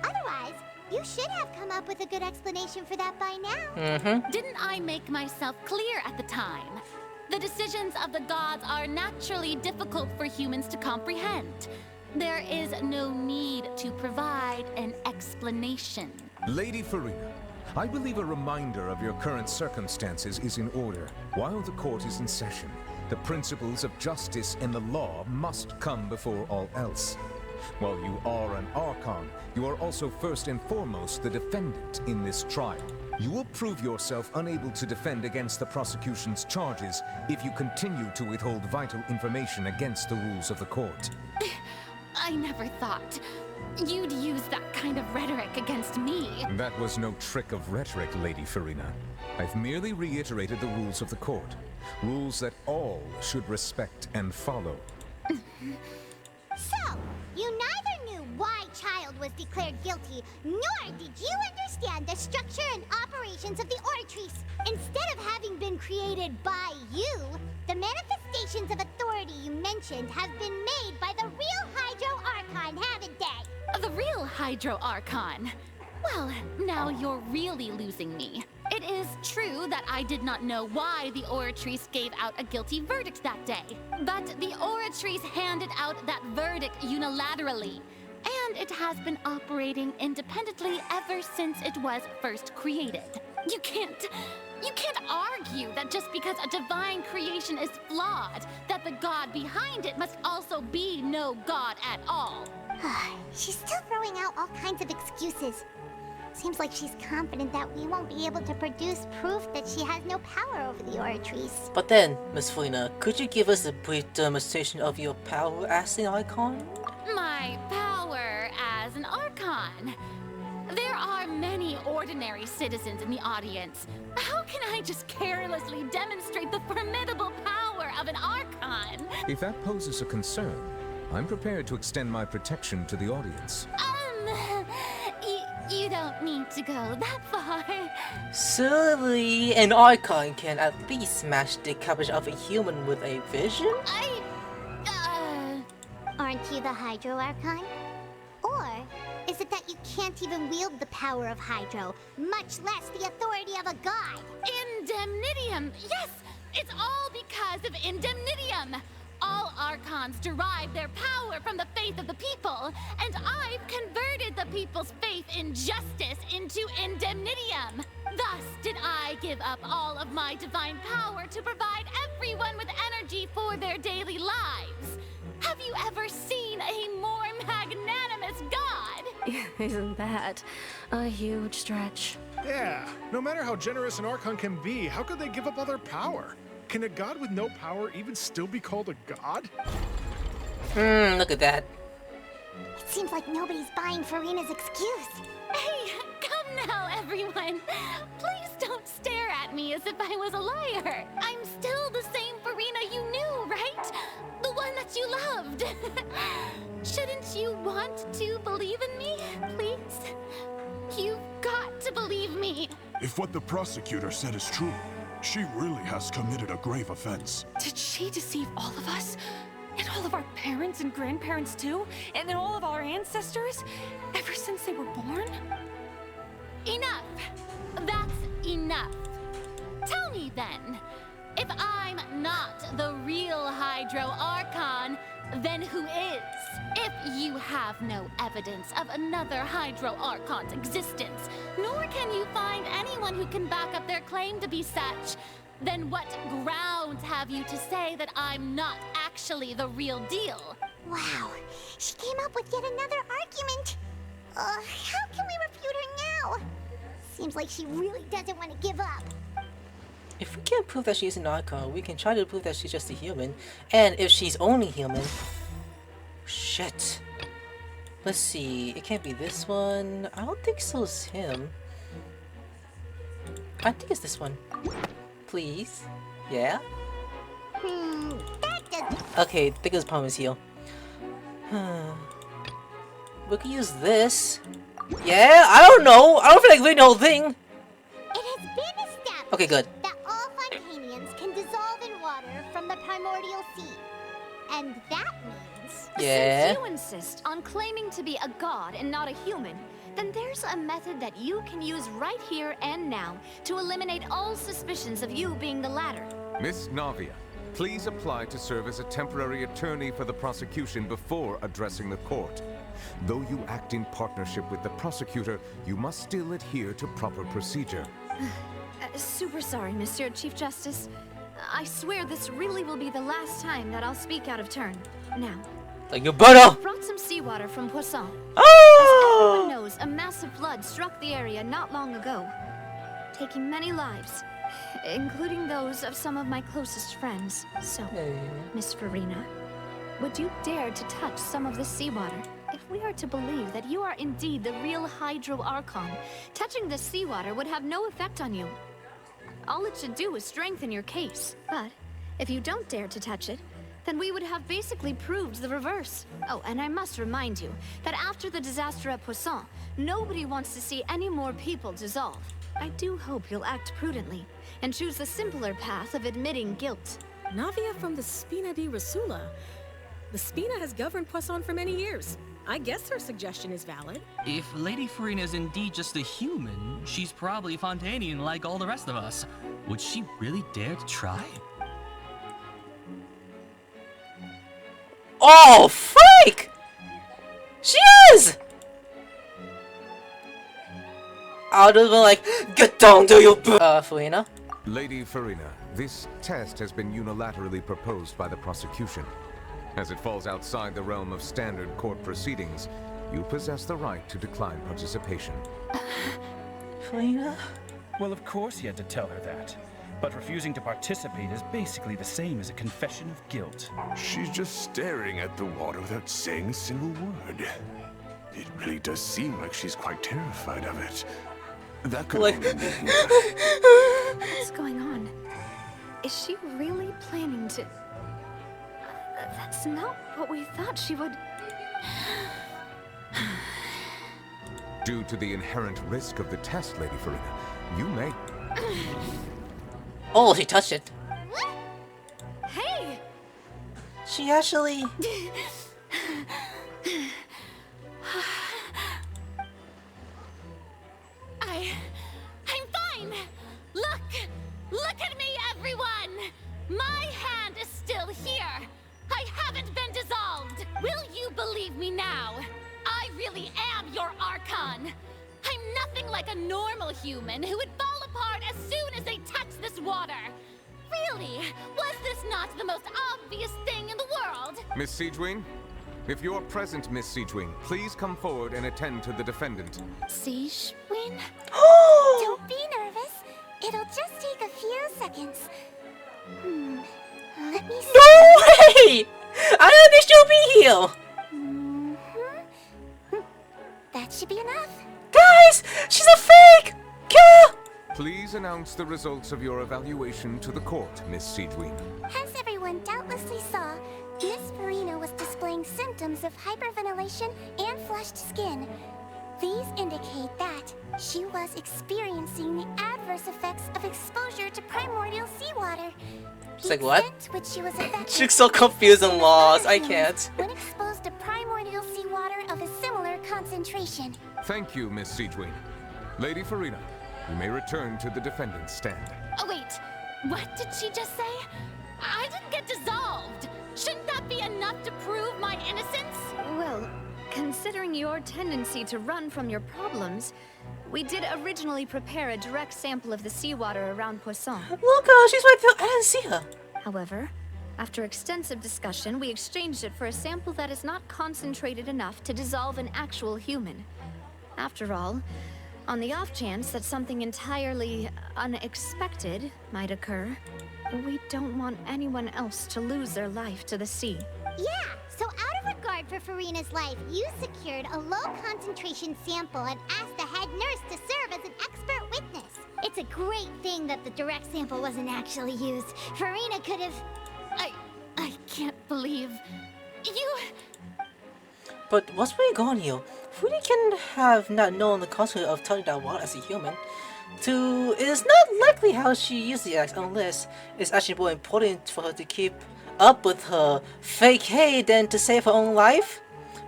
Otherwise, you should have come up with a good explanation for that by now. Didn't I make myself clear at the time? The decisions of the gods are naturally difficult for humans to comprehend. There is no need to provide an explanation. Lady Furina, I believe a reminder of your current circumstances is in order. While the court is in session, the principles of justice and the law must come before all else. While you are an Archon, you are also first and foremost the defendant in this trial. You will prove yourself unable to defend against the prosecution's charges if you continue to withhold vital information against the rules of the court. I never thought you'd use that kind of rhetoric against me. That was no trick of rhetoric, Lady Furina. I've merely reiterated the rules of the court. Rules that all should respect and follow. So, you neither knew why Childe was declared guilty, nor did you understand the structure and operations of the Oratrice. Instead of having been created by you, the manifestations of authority you mentioned have been made by the real Hydro Archon, haven't they? The real Hydro Archon? Well, now you're really losing me. It is true that I did not know why the Oratrice gave out a guilty verdict that day. But the Oratrice handed out that verdict unilaterally. And it has been operating independently ever since it was first created. You can't argue that just because a divine creation is flawed, that the god behind it must also be no god at all. She's still throwing out all kinds of excuses. Seems like she's confident that we won't be able to produce proof that she has no power over the Oratrice. But then, Miss Furina, could you give us a brief demonstration of your power as an Archon? My power as an Archon? There are many ordinary citizens in the audience. How can I just carelessly demonstrate the formidable power of an Archon? If that poses a concern, I'm prepared to extend my protection to the audience. You don't need to go that far. Surely an Archon can at least match the coverage of a human with a vision? Aren't you the Hydro Archon? Or is it that you can't even wield the power of Hydro, much less the authority of a god? Indemnitium! Yes! It's all because of Indemnitium! All Archons derive their power from the faith of the people, and I've converted the people's faith in justice into Indemnitium. Thus did I give up all of my divine power to provide everyone with energy for their daily lives. Have you ever seen a more magnanimous god? Isn't that a huge stretch? Yeah, no matter how generous an Archon can be, how could they give up all their power? Can a god with no power even still be called a god? Look at that. It seems like nobody's buying Furina's excuse. Hey, come now, everyone. Please don't stare at me as if I was a liar. I'm still the same Furina you knew, right? The one that you loved. Shouldn't you want to believe in me, please? You've got to believe me. If what the prosecutor said is true, she really has committed a grave offense. Did she deceive all of us? And all of our parents and grandparents too? And then all of our ancestors? Ever since they were born? Enough! That's enough. Tell me then, if I'm not the real Hydro Archon, then who is? If you have no evidence of another Hydro Archon's existence, nor can you find anyone who can back up their claim to be such, then what grounds have you to say that I'm not actually the real deal? Wow, she came up with yet another argument. How can we refute her now? Seems like she really doesn't want to give up. If we can't prove that she's an Archon, we can try to prove that she's just a human. And if she's only human... Shit. Let's see, it can't be this one. I don't think so, it's him. I think it's this one. Please? Yeah? That doesn't... Okay, I think it's Palmer's heal. We can use this. Yeah? I don't know! I don't feel like reading the whole thing! It has been established Okay, good. that all Fontainians can dissolve in water from the primordial sea. And that means... Yeah? Since you insist on claiming to be a god and not a human, then there's a method that you can use right here and now to eliminate all suspicions of you being the latter. Miss Navia, please apply to serve as a temporary attorney for the prosecution before addressing the court. Though you act in partnership with the prosecutor, you must still adhere to proper procedure. Super sorry, Monsieur Chief Justice. I swear this really will be the last time that I'll speak out of turn. Now. Like your butter! I brought some seawater from Poisson. Oh! As everyone knows, a massive flood struck the area not long ago, taking many lives, including those of some of my closest friends. So, Miss Furina, would you dare to touch some of this seawater? If we are to believe that you are indeed the real Hydro Archon, touching this seawater would have no effect on you. All it should do is strengthen your case. But if you don't dare to touch it, then we would have basically proved the reverse. Oh, and I must remind you that after the disaster at Poisson, nobody wants to see any more people dissolve. I do hope you'll act prudently and choose the simpler path of admitting guilt. Navia from the Spina di Rasula. The Spina has governed Poisson for many years. I guess her suggestion is valid. If Lady Furina is indeed just a human, she's probably Fontainian like all the rest of us. Would she really dare to try? Oh, freak! She is! I would have been like, get down to your Furina? Lady Furina, this test has been unilaterally proposed by the prosecution. As it falls outside the realm of standard court proceedings, you possess the right to decline participation. Furina? Well, of course he had to tell her that. But refusing to participate is basically the same as a confession of guilt. She's just staring at the water without saying a single word. It really does seem like she's quite terrified of it. That could only mean... What's going on? Is she really planning to... That's not what we thought she would... Due to the inherent risk of the test, Lady Furina, you may... Oh, she touched it. Hey! She actually... I'm fine! Look! Look at me, everyone! My hand is still here! I haven't been dissolved! Will you believe me now? I really am your Archon! I'm nothing like a normal human who would fall apart as soon as they touch this water! Really? Was this not the most obvious thing in the world? Miss Siegewing? If you're present, Miss Siegewing, please come forward and attend to the defendant. Siegewing? Don't be nervous. It'll just take a few seconds. Let me see. No way! I didn't think she'll be here! should be enough. Guys, she's a fake! Kill her! Please announce the results of your evaluation to the court, Miss Siegewin. As everyone doubtlessly saw, Miss Furina was displaying symptoms of hyperventilation and flushed skin. These indicate that she was experiencing the adverse effects of exposure to primordial seawater. She's like, what? Which she was affected She's so confused and lost. I can't. when exposed to primordial seawater of a similar concentration. Thank you, Miss Siegewin. Lady Furina, you may return to the defendant's stand. Oh, wait. What did she just say? I didn't get dissolved. Shouldn't that be enough to prove my innocence? Well, considering your tendency to run from your problems, we did originally prepare a direct sample of the seawater around Poisson. Look, she's right there. I didn't see her. However, after extensive discussion, we exchanged it for a sample that is not concentrated enough to dissolve an actual human. After all, on the off chance that something entirely unexpected might occur, we don't want anyone else to lose their life to the sea. Yeah, so out of regard for Furina's life, you secured a low-concentration sample and asked the head nurse to serve as an expert witness. It's a great thing that the direct sample wasn't actually used. Furina could have... I can't believe you... But what's really going on here? Furina can have not known the consequence of touching that water as a human. It is not likely how she usually acts unless it's actually more important for her to keep up with her fake hate than to save her own life.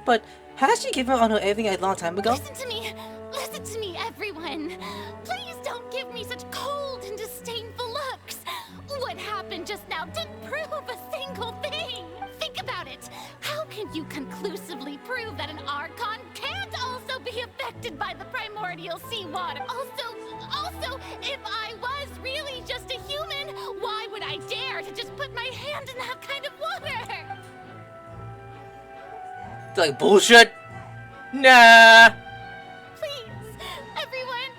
But has she given on her everything a long time ago? Listen to me, everyone. Please don't give me such cold and disdainful looks. What happened just now didn't prove a single thing. Think about it. How can you conclusively prove that an Archon can't also be affected by the primordial seawater? Also, if I was really just a human, why would I dare to just put my hand in that kind of water? Like bullshit? Nah. Please, everyone,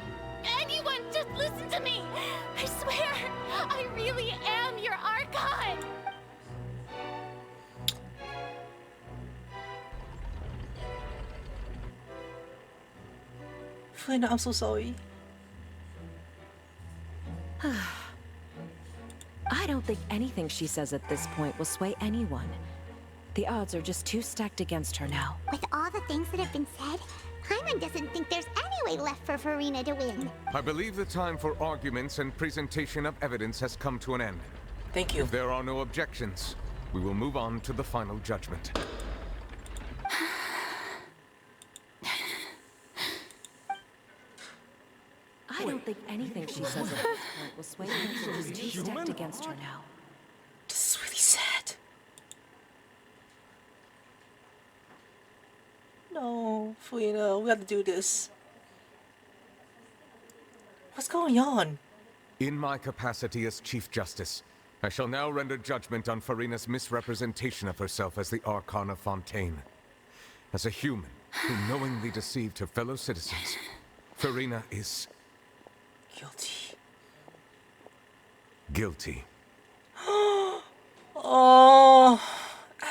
anyone, just listen to me. I swear, I really am your Archon. Furina, I'm so sorry. I don't think anything she says at this point will sway anyone. The odds are just too stacked against her now. With all the things that have been said, Paimon doesn't think there's any way left for Furina to win. I believe the time for arguments and presentation of evidence has come to an end. Thank you. If there are no objections, we will move on to the final judgment. I don't think anything she says at this point will sway her. She's too stacked against her now. This is really sad. No, Furina, we have to do this. What's going on? In my capacity as Chief Justice, I shall now render judgment on Furina's misrepresentation of herself as the Archon of Fontaine. As a human who knowingly deceived her fellow citizens, Furina is... guilty. Oh,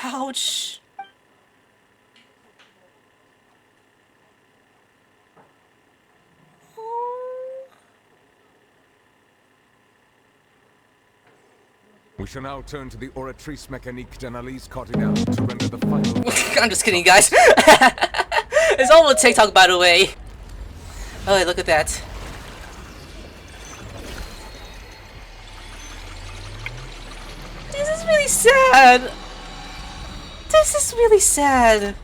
ouch. We shall now turn to the Oratrice Mécanique d'Analyse Cardinale to render the final... I'm just kidding, guys. It's all a TikTok, by the way. Oh, look at that. This is really sad. This is really sad.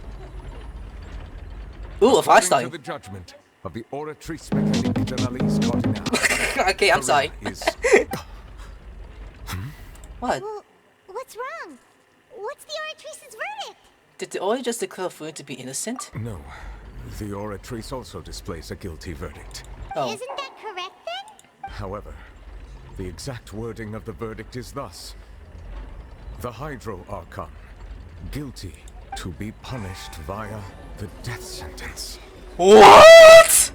Ooh, a 5-star. The judgment of the Oratrice Mécanique d'Analyse Cardinale. Okay, I'm sorry. What? Well, what's wrong? What's the Oratrice's verdict? Did the Ori just declare Furina to be innocent? No. The Oratrice also displays a guilty verdict. Oh. Isn't that correct then? However, the exact wording of the verdict is thus. The Hydro Archon, guilty to be punished via the death sentence. What?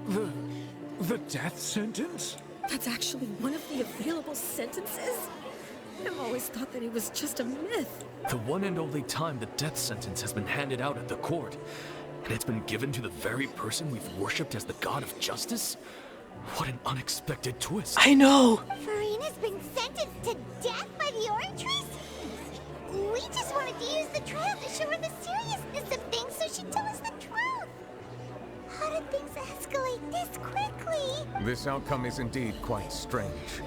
The death sentence? That's actually one of the available sentences? I've always thought that it was just a myth. The one and only time the death sentence has been handed out at the court. And it's been given to the very person we've worshipped as the god of justice? What an unexpected twist. I know! Furina's been sentenced to death by the Oratrice? We just wanted to use the trial to show her the seriousness of things so she'd tell us the truth. How did things escalate this quickly? This outcome is indeed quite strange.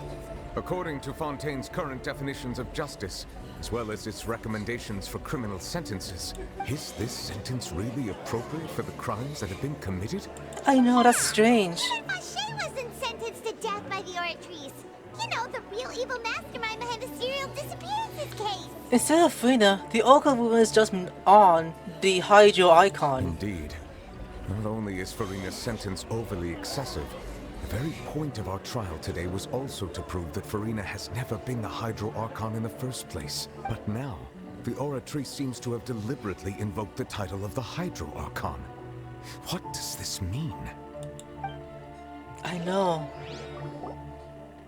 According to Fontaine's current definitions of justice, as well as its recommendations for criminal sentences, is this sentence really appropriate for the crimes that have been committed? I know, that's strange. Fache wasn't sentenced to death by the Oratrice. You know, the real evil mastermind behind the serial disappearances case. Instead of Furina, the Oracle woman is just on the Hydro Archon. Indeed. Not only is Furina's sentence overly excessive, the very point of our trial today was also to prove that Furina has never been the Hydro Archon in the first place. But now, the Oratrice seems to have deliberately invoked the title of the Hydro Archon. What does this mean? I know.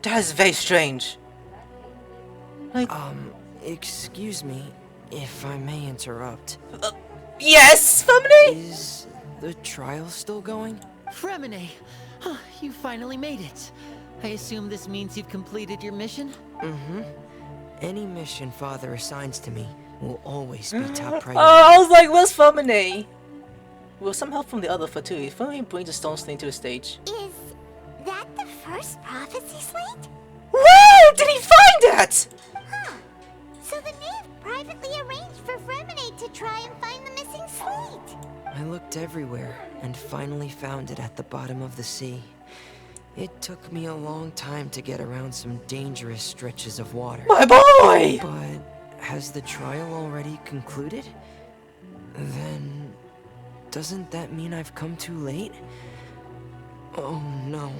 That is very strange. Like, excuse me, if I may interrupt. Yes, Femine? Is the trial still going? Fremine! Huh, you finally made it. I assume this means you've completed your mission? Mm-hmm. Any mission Father assigns to me will always be top priority. Oh, I was like, where's Femine? With some help from the other Fatui, Femine brings the stone sling to the stage. Is that the first prophecy slate? Where did he find that? Huh. So the knave privately arranged for Fremine to try and find the missing slate. I looked everywhere and finally found it at the bottom of the sea. It took me a long time to get around some dangerous stretches of water. My boy! But has the trial already concluded? Then doesn't that mean I've come too late? Oh no.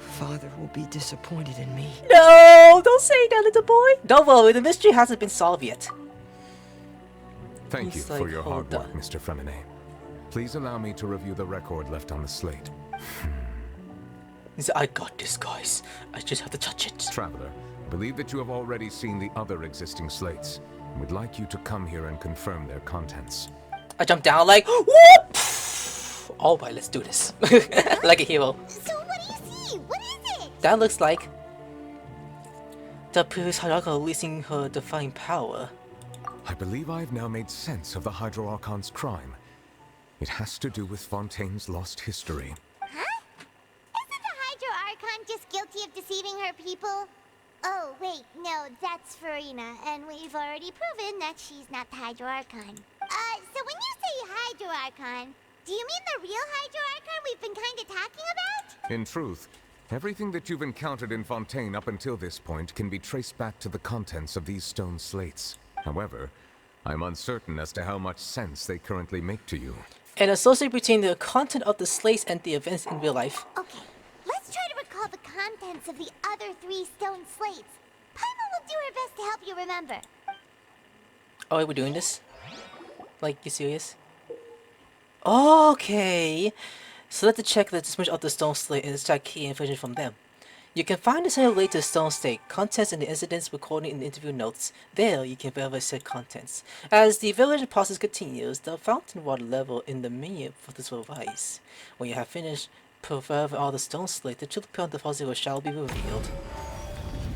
Father will be disappointed in me. No! Don't say that, little boy! Don't worry, the mystery hasn't been solved yet. Thank you for your hard work, Mr. Fremine. Please allow me to review the record left on the slate. He said, I got this, guys. I just have to touch it. Traveler, I believe that you have already seen the other existing slates, and would like you to come here and confirm their contents. I jumped down like, whoop! Alright, let's do this. Like a hero. So what do you see? What is it? That looks like the previous Hydro releasing her divine power. I believe I've now made sense of the Hydro Archon's crime. It has to do with Fontaine's lost history. Huh? Isn't the Hydro Archon just guilty of deceiving her people? Oh, wait, no, that's Furina, and we've already proven that she's not the Hydro Archon. So when you say Hydro Archon, do you mean the real Hydro Archon we've been kinda talking about? In truth, everything that you've encountered in Fontaine up until this point can be traced back to the contents of these stone slates. However, I'm uncertain as to how much sense they currently make to you. An association between the content of the slates and the events in real life. Okay, let's try to recall the contents of the other 3 stone slates. Paimon will do her best to help you remember. Oh, we're doing this? Like, you serious? Okay. So let's check the description of the stone slate and extract key information from them. You can find the same related to stone slate, contents in the incidents recording in the interview notes. There, you can verify said contents. As the evaluation process continues, the fountain water level in the menu for this will rise. When you have finished verifying all the stone slate, the truth beyond the fuzzy shall be revealed.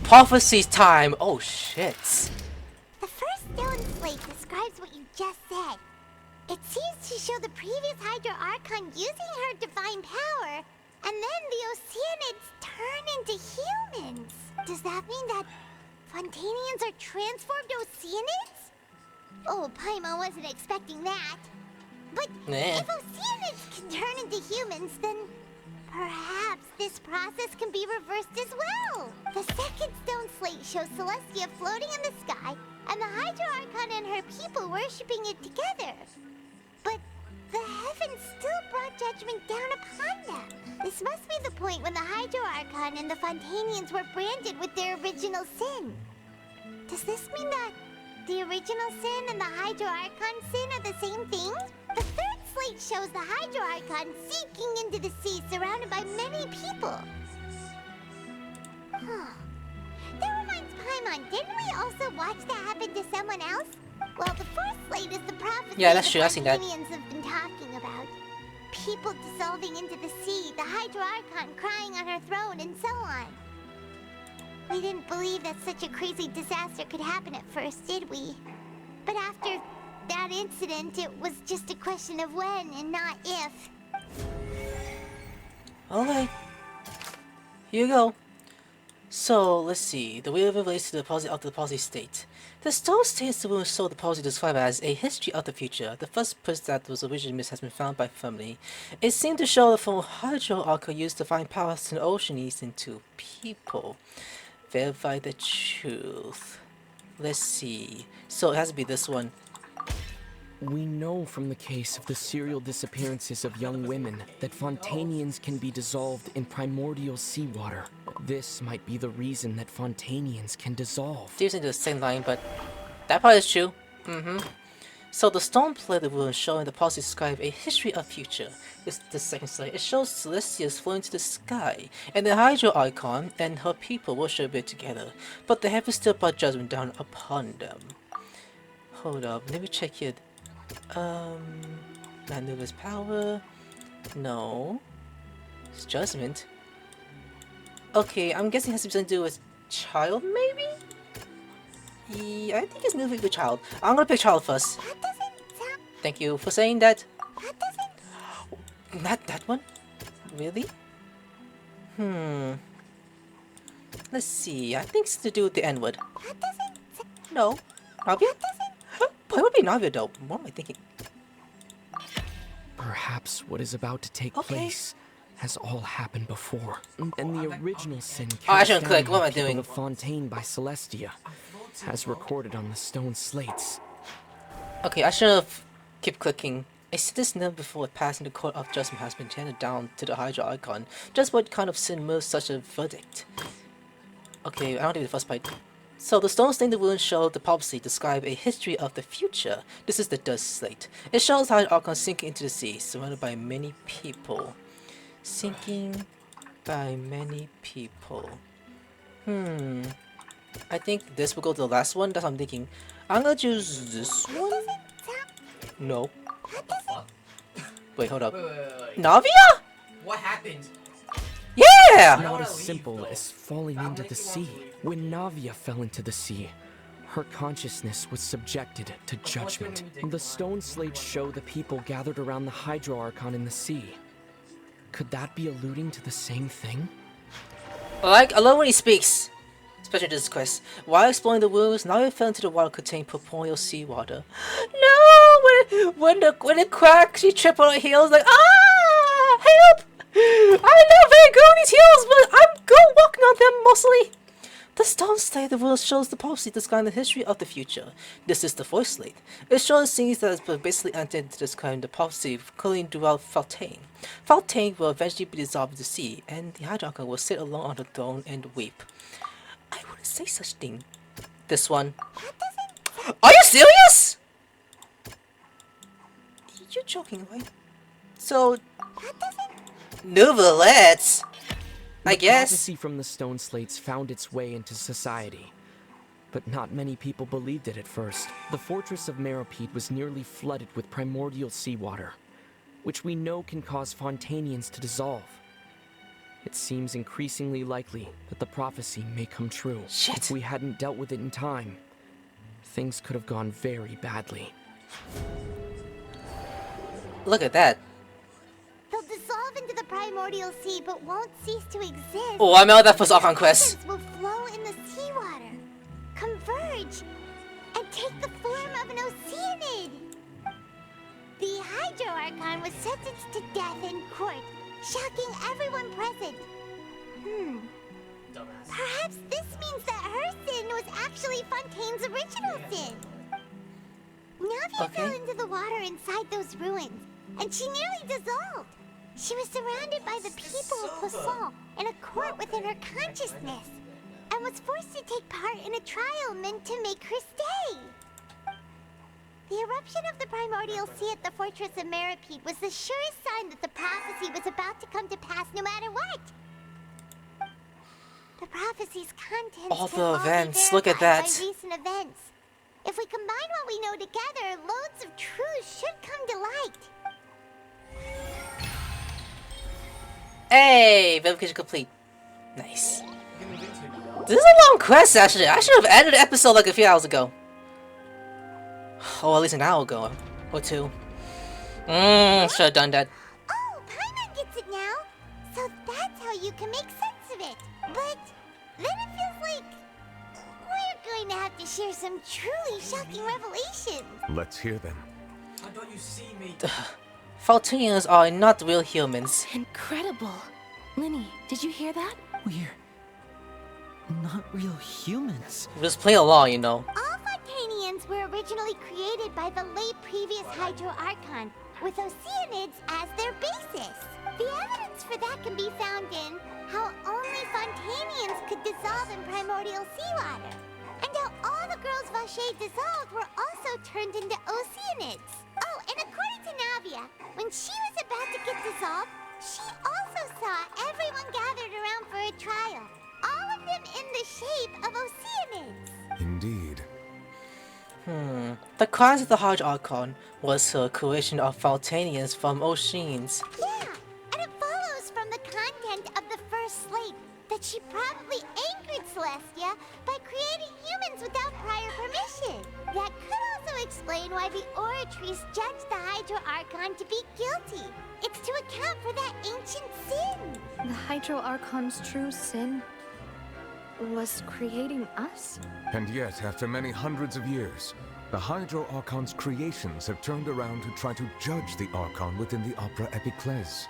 Prophecy time! Oh shit! The first stone slate describes what you just said. It seems to show the previous Hydro Archon using her divine power, and then the Oceanids turn into humans. Does that mean that Fontainians are transformed Oceanids? Oh, Paimon wasn't expecting that. But if Oceanids can turn into humans, then perhaps this process can be reversed as well. The second stone slate shows Celestia floating in the sky, and the Hydro Archon and her people worshipping it together. But the heavens still brought judgment down upon them. This must be the point when the Hydro Archon and the Fontainians were branded with their original sin. Does this mean that the original sin and the Hydro Archon sin are the same thing? The third slate shows the Hydro Archon sinking into the sea surrounded by many people. Huh. That reminds Paimon, didn't we also watch that happen to someone else? Well, the first slate is the prophecy Yeah, that's the true. I've seen that. Fontanians have been talking about. People dissolving into the sea, the Hydro Archon crying on her throne, and so on. We didn't believe that such a crazy disaster could happen at first, did we? But after that incident, it was just a question of when and not if. Alright. Here you go. So, let's see. The way it relates to the palsy of the palsy state. The stone states the wound saw the palsy described as a history of the future. The first place that was originally missed has been found by family. It seemed to show that from Hydro Archon used divine powers to oceanies into people. Verify the truth. Let's see. So it has to be this one. We know from the case of the serial disappearances of young women that Fontainians can be dissolved in primordial seawater. This might be the reason that Fontainians can dissolve. Seems into the same line, but that part is true. So the stone plate of ruins showing the palsy describe a history of future. This is the second slide. It shows Celestias floating to the sky, and the Hydro Archon and her people worship it together, but the heavens still brought judgment down upon them. Hold up, let me check it. Nanuva's power. No. It's judgment. Okay, I'm guessing it has something to do with Childe, maybe? Yeah, I think it's Navia with Childe. I'm gonna pick Childe first. Thank you for saying that. Not that one? Really? Let's see. I think it's to do with the N-word. No. Navia? Why would it be Navia though? What am I thinking? Perhaps what is about to take place has all happened before. And the original sin I shouldn't click. down What am I the people doing? of Fontaine by Celestia, as recorded on the stone slates. Okay, I should have kept clicking. A sentence never before passing the court of judgment has been handed down to the Hydro Archon. Just what kind of sin moves such a verdict? Okay, I don't think the first part. So the stone stained the ruins show the prophecy describe a history of the future. This is the dust slate. It shows Hydro Archon sinking into the sea, surrounded by many people. Sinking by many people. I think this will go to the last one. That's what I'm thinking. I'm gonna choose this one. No. Wait, hold up. Navia? What happened? Yeah! Not as simple as falling into the sea. When Navia fell into the sea, her consciousness was subjected to judgment. The stone slates show the people gathered around the Hydro Archon in the sea. Could that be alluding to the same thing? I love when he speaks. Especially this quest. While exploring the wounds, Navia fell into the water containing purple seawater. No! When it cracked, she tripped on her heels like, ah! Help! I'm not very good on these heels, but I'm good walking on them mostly. The stone slate of the world shows the prophecy describing the history of the future. This is the voice slate. It shows scenes that has basically entered to describe the prophecy occurring throughout Fontaine. Fontaine will eventually be dissolved in the sea, and the Hydro Archon will sit alone on the throne and weep. I wouldn't say such thing. This one. Are you serious? You're joking, right? So, novelettes. I guess. The prophecy from the stone slates found its way into society, but not many people believed it at first. The fortress of Meropide was nearly flooded with primordial seawater, which we know can cause Fontainians to dissolve. It seems increasingly likely that the prophecy may come true. Shit. If we hadn't dealt with it in time, things could have gone very badly. Look at that. They'll dissolve into the primordial sea, but won't cease to exist. Oh, I know that was off on quest. Will flow in the seawater, converge, and take the form of an oceanid. The Hydro Archon was sentenced to death in court, shocking everyone present. Perhaps this means that her sin was actually Fontaine's original sin. Navia fell into the water inside those ruins, and she nearly dissolved. She was surrounded by the people of Poisson in a court within her consciousness, and was forced to take part in a trial meant to make her stay. The eruption of the primordial sea at the fortress of Meropide was the surest sign that the prophecy was about to come to pass no matter what. The prophecy's contents All can the all be events, look at verified that. by recent events. If we combine what we know together, loads of truths should come to light. Hey, verification complete. Nice. This is a long quest, actually. I should have ended the episode like a few hours ago. Oh, at least an hour ago. Or two. Should have done that. Oh, Paimon gets it now. So that's how you can make sense of it. But then it feels like we're going to have to share some truly shocking revelations. Let's hear them. Why don't you see me? Fontainians are not real humans. Incredible. Linny, did you hear that? We're not real humans. Just play along, you know. All Fontainians were originally created by the late previous Hydro Archon, with Oceanids as their basis. The evidence for that can be found in how only Fontainians could dissolve in primordial seawater, and how all the girls Vacher dissolved were also turned into Oceanids. Oh, and according to Navia, when she was about to get dissolved, she also saw everyone gathered around for a trial. All of them in the shape of Oceanids. Indeed. The cause of the Hydro Archon was her creation of Fontainians from Oceans. Yeah, and it follows from the content of the first slate that she probably angered Celestia by creating humans without prior permission. That could also explain why the Oratrice judged the Hydro Archon to be guilty. It's to account for that ancient sin. The Hydro Archon's true sin was creating us? And yet, after many hundreds of years, the Hydro Archon's creations have turned around to try to judge the Archon within the Opera Epiclese.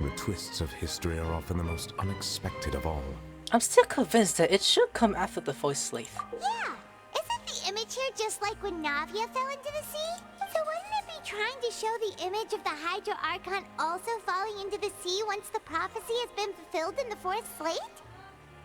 The twists of history are often the most unexpected of all. I'm still convinced that it should come after the first slate. Yeah, isn't the image here just like when Navia fell into the sea? So wouldn't it be trying to show the image of the Hydro Archon also falling into the sea once the prophecy has been fulfilled in the fourth slate?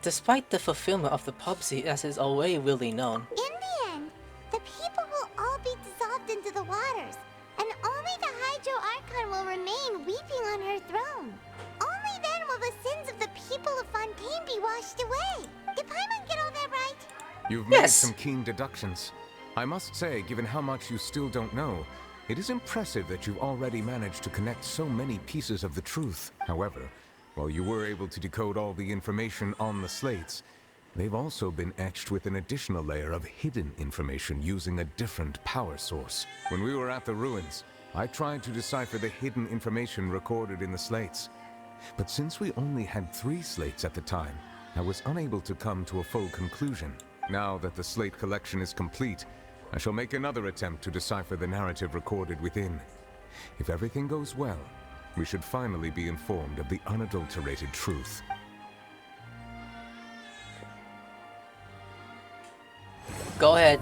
Despite the fulfillment of the prophecy as is already really known. In the end, the people will all be dissolved into the waters, and only the Hydro Archon will remain weeping on her throne. Only then will the sins of the people of Fontaine be washed away. Did Paimon get all that right? You've made some keen deductions. I must say, given how much you still don't know, it is impressive that you've already managed to connect so many pieces of the truth. However, while you were able to decode all the information on the slates, they've also been etched with an additional layer of hidden information using a different power source. When we were at the ruins, I tried to decipher the hidden information recorded in the slates. But since we only had 3 slates at the time, I was unable to come to a full conclusion. Now that the slate collection is complete, I shall make another attempt to decipher the narrative recorded within. If everything goes well, we should finally be informed of the unadulterated truth. Go ahead.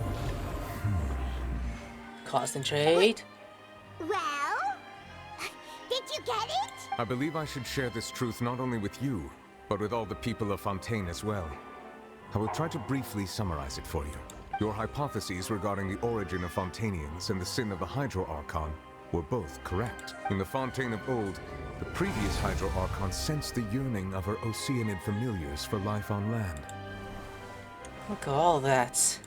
Concentrate. Well, did you get it? I believe I should share this truth not only with you, but with all the people of Fontaine as well. I will try to briefly summarize it for you. Your hypotheses regarding the origin of Fontainians and the sin of the Hydro Archon were both correct. In the Fontaine of old, the previous Hydro Archon sensed the yearning of her Oceanid familiars for life on land. Look at all that.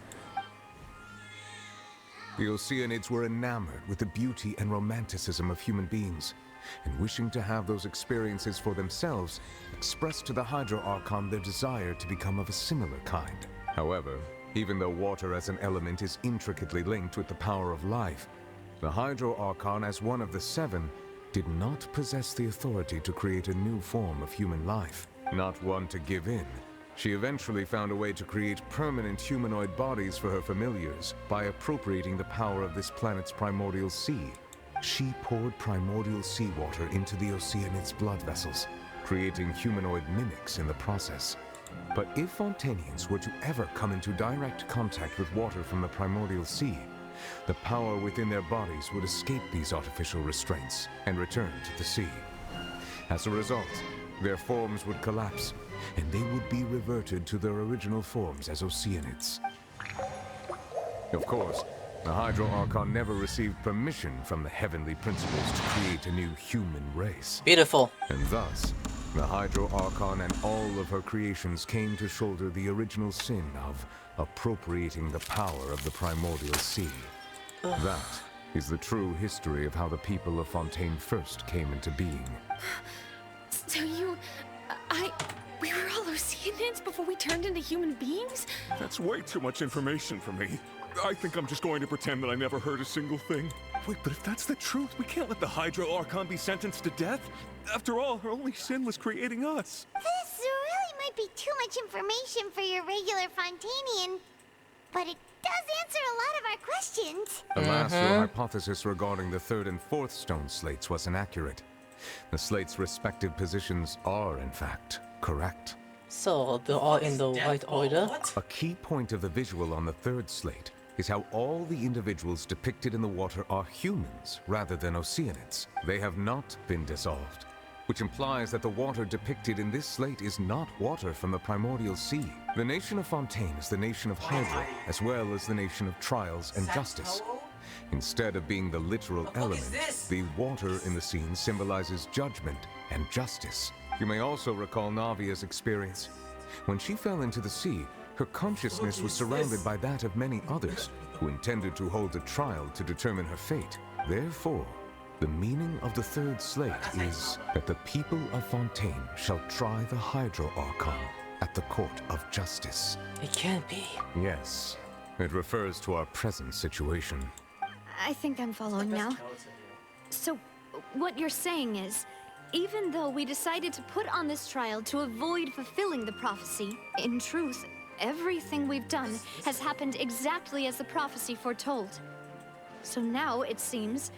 The Oceanids were enamored with the beauty and romanticism of human beings, and wishing to have those experiences for themselves, expressed to the Hydro Archon their desire to become of a similar kind. However, even though water as an element is intricately linked with the power of life, the Hydro Archon, as one of the 7, did not possess the authority to create a new form of human life. Not one to give in, she eventually found a way to create permanent humanoid bodies for her familiars by appropriating the power of this planet's primordial sea. She poured primordial sea water into the Oceanids' blood vessels, creating humanoid mimics in the process. But if Fontainians were to ever come into direct contact with water from the primordial sea, the power within their bodies would escape these artificial restraints and return to the sea. As a result, their forms would collapse, and they would be reverted to their original forms as Oceanids. Of course, the Hydro Archon never received permission from the heavenly principles to create a new human race. Beautiful. And thus, the Hydro Archon and all of her creations came to shoulder the original sin of appropriating the power of the primordial sea. That is the true history of how the people of Fontaine first came into being. So we were all Oceanians before we turned into human beings? That's way too much information for me. I think I'm just going to pretend that I never heard a single thing. Wait, but if that's the truth, we can't let the Hydro Archon be sentenced to death. After all, her only sin was creating us. This really might be too much information for your regular Fontainian, but it does answer a lot of our questions. Alas, your hypothesis regarding the third and fourth stone slates was inaccurate. The slates' respective positions are, in fact, correct. So, they're all in the right order? A key point of the visual on the third slate is how all the individuals depicted in the water are humans rather than Oceanids. They have not been dissolved, which implies that the water depicted in this slate is not water from the primordial sea. The nation of Fontaine is the nation of Hydro, as well as the nation of trials and justice. Instead of being the literal element, the water in the scene symbolizes judgment and justice. You may also recall Navia's experience. When she fell into the sea, her consciousness was surrounded by that of many others who intended to hold a trial to determine her fate. Therefore, the meaning of the third slate is that the people of Fontaine shall try the Hydro Archon at the court of justice. It can't be. Yes, it refers to our present situation. I think I'm following now. So, what you're saying is, even though we decided to put on this trial to avoid fulfilling the prophecy, in truth, everything we've done has happened exactly as the prophecy foretold. So now, it seems,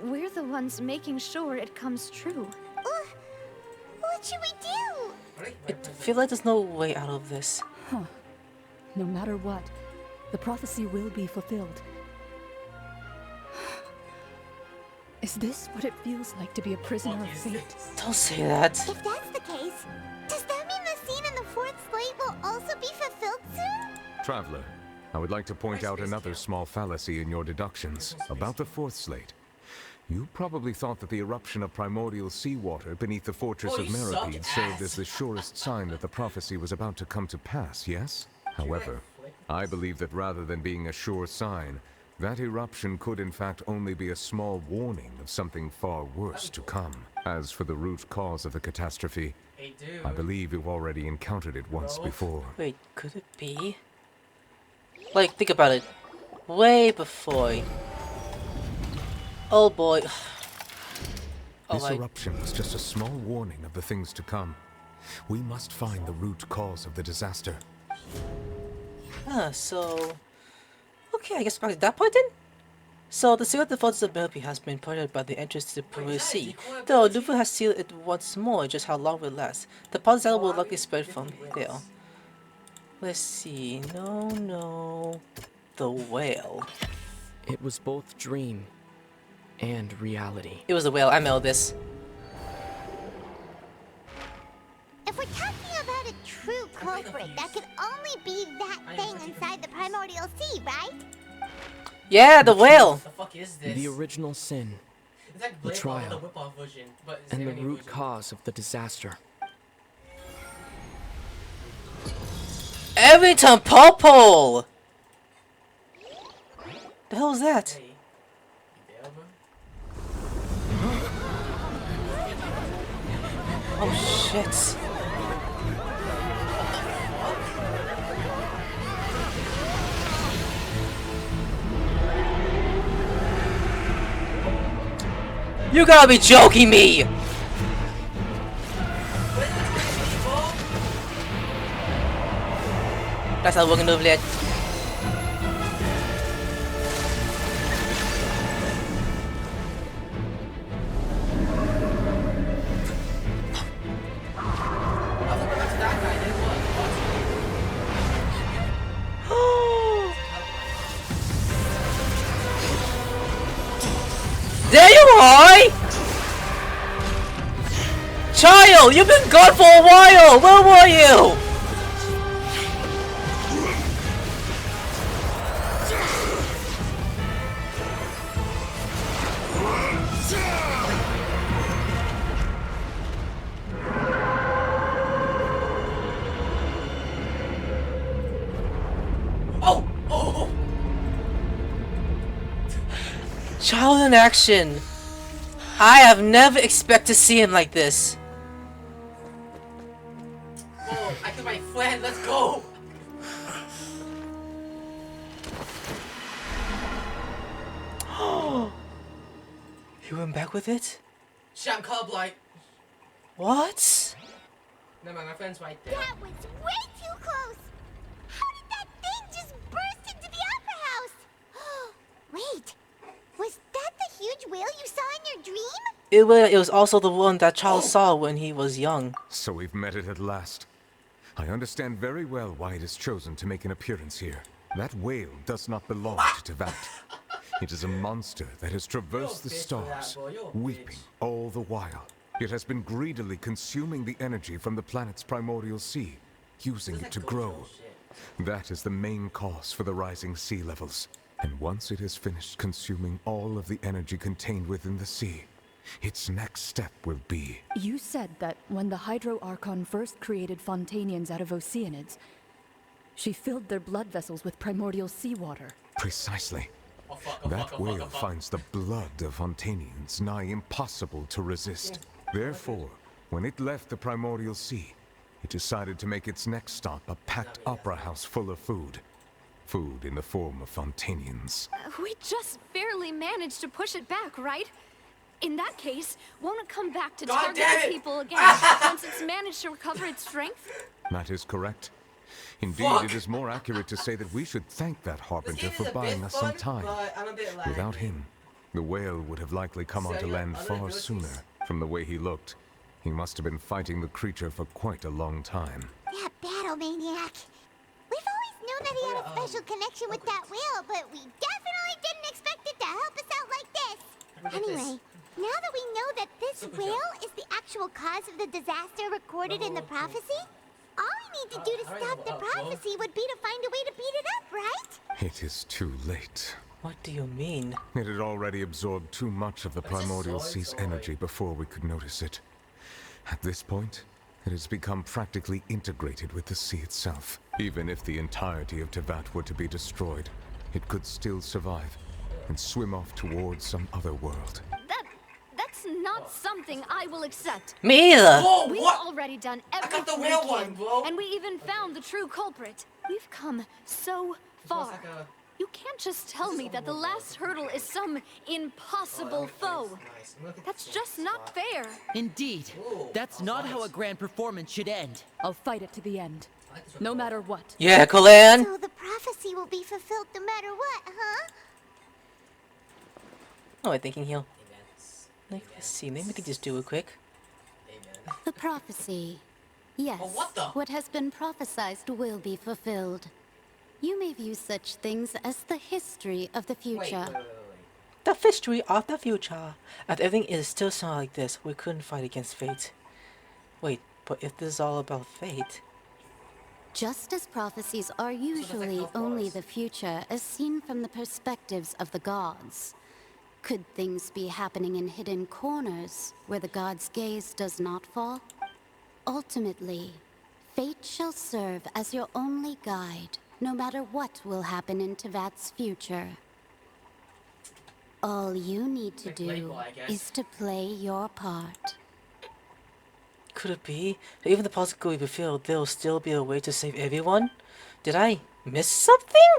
we're the ones making sure it comes true. What should we do? I feel like there's no way out of this. Huh. No matter what, the prophecy will be fulfilled. Is this what it feels like to be a prisoner of fate? Don't say that. If that's the case, does that mean the scene in the fourth slate will also be fulfilled soon? Traveler, I would like to point out another small fallacy in your deductions about the fourth slate. You probably thought that the eruption of primordial sea water beneath the fortress of Meripede served as the surest sign that the prophecy was about to come to pass, yes? However, I believe that rather than being a sure sign, that eruption could in fact only be a small warning of something far worse to come. As for the root cause of the catastrophe, I believe you've already encountered it once before. Wait, could it be? Like, think about it. Way before. Oh boy. This eruption was just a small warning of the things to come. We must find the root cause of the disaster. So... Okay, I guess back to that point then? So, the seal of the fortress of Meripede has been pointed by the entrance to the Promodaly Sea. Though Luffy has sealed it once more, just how long will it last? The puzzle will likely spread from there. Let's see. No. The whale. It was both dream and reality. It was a whale, I know this. If we're talking about a true culprit, that could only be that thing inside the primordial sea, right? Yeah, the whale! What the fuck is this? The original sin, the trial, and the root cause of the disaster. Everyton Popole! The hell is that? Oh shit. You gotta be joking me! That's not working over yet. There you are! Childe, you've been gone for a while! Where were you? Childe in action. I have never expected to see him like this. Oh, I can my friend. Let's go. He went back with it? Shit, I'm colorblind. What? No, my friend's right there. That was way too close! How did that thing just burst into the Opera House? Wait, was that the huge whale you saw in your dream? It was also the one that Childe saw when he was young. So we've met it at last. I understand very well why it has chosen to make an appearance here. That whale does not belong to Tevat. It is a monster that has traversed the stars, weeping all the while. It has been greedily consuming the energy from the planet's primordial sea, using it to grow. That is the main cause for the rising sea levels. And once it has finished consuming all of the energy contained within the sea, its next step will be... You said that when the Hydro Archon first created Fontainians out of Oceanids, she filled their blood vessels with primordial seawater. Precisely. That whale finds the blood of Fontainians nigh impossible to resist. Therefore, when it left the primordial sea, it decided to make its next stop a packed opera house full of food. Food in the form of Fontainians. We just barely managed to push it back, right? In that case, won't it come back to target people again once it's managed to recover its strength? That is correct. Indeed, it is more accurate to say that we should thank that Harbinger for buying us some time. Without him, the whale would have likely come onto land far sooner. From the way he looked, he must have been fighting the creature for quite a long time. That battle maniac. We've always known that he had a special connection with that whale, but we definitely didn't expect it to help us out like this. Anyway, now that we know that this whale is the actual cause of the disaster recorded in the prophecy, all we need to do to stop the prophecy would be to find a way to beat it up, right? It is too late. What do you mean? It had already absorbed too much of the primordial sea's energy before we could notice it. At this point, it has become practically integrated with the sea itself. Even if the entirety of Tevat were to be destroyed, it could still survive and swim off towards some other world. That's not something I will accept. Me either. We've already done everything we can, and we even found the true culprit. We've come so far. You can't just tell me that the last hurdle is some impossible foe. That's just not fair. Indeed. That's not how a grand performance should end. I'll fight it to the end. No matter what. Yeah, Kalan. So the prophecy will be fulfilled no matter what, huh? Oh, I'm thinking he'll... Like, let's see, maybe we can just do it quick. The prophecy. Yes, what has been prophesied will be fulfilled. You may view such things as the history of the future. The history of the future. If everything is still sound like this, we couldn't fight against fate. Wait, but if this is all about fate... Just as prophecies are usually only the future as seen from the perspectives of the gods, could things be happening in hidden corners where the gods' gaze does not fall? Ultimately, fate shall serve as your only guide, no matter what will happen in Tevat's future. All you need to do is to play your part. Could it be that even the possibility we feel there'll still be a way to save everyone? Did I miss something?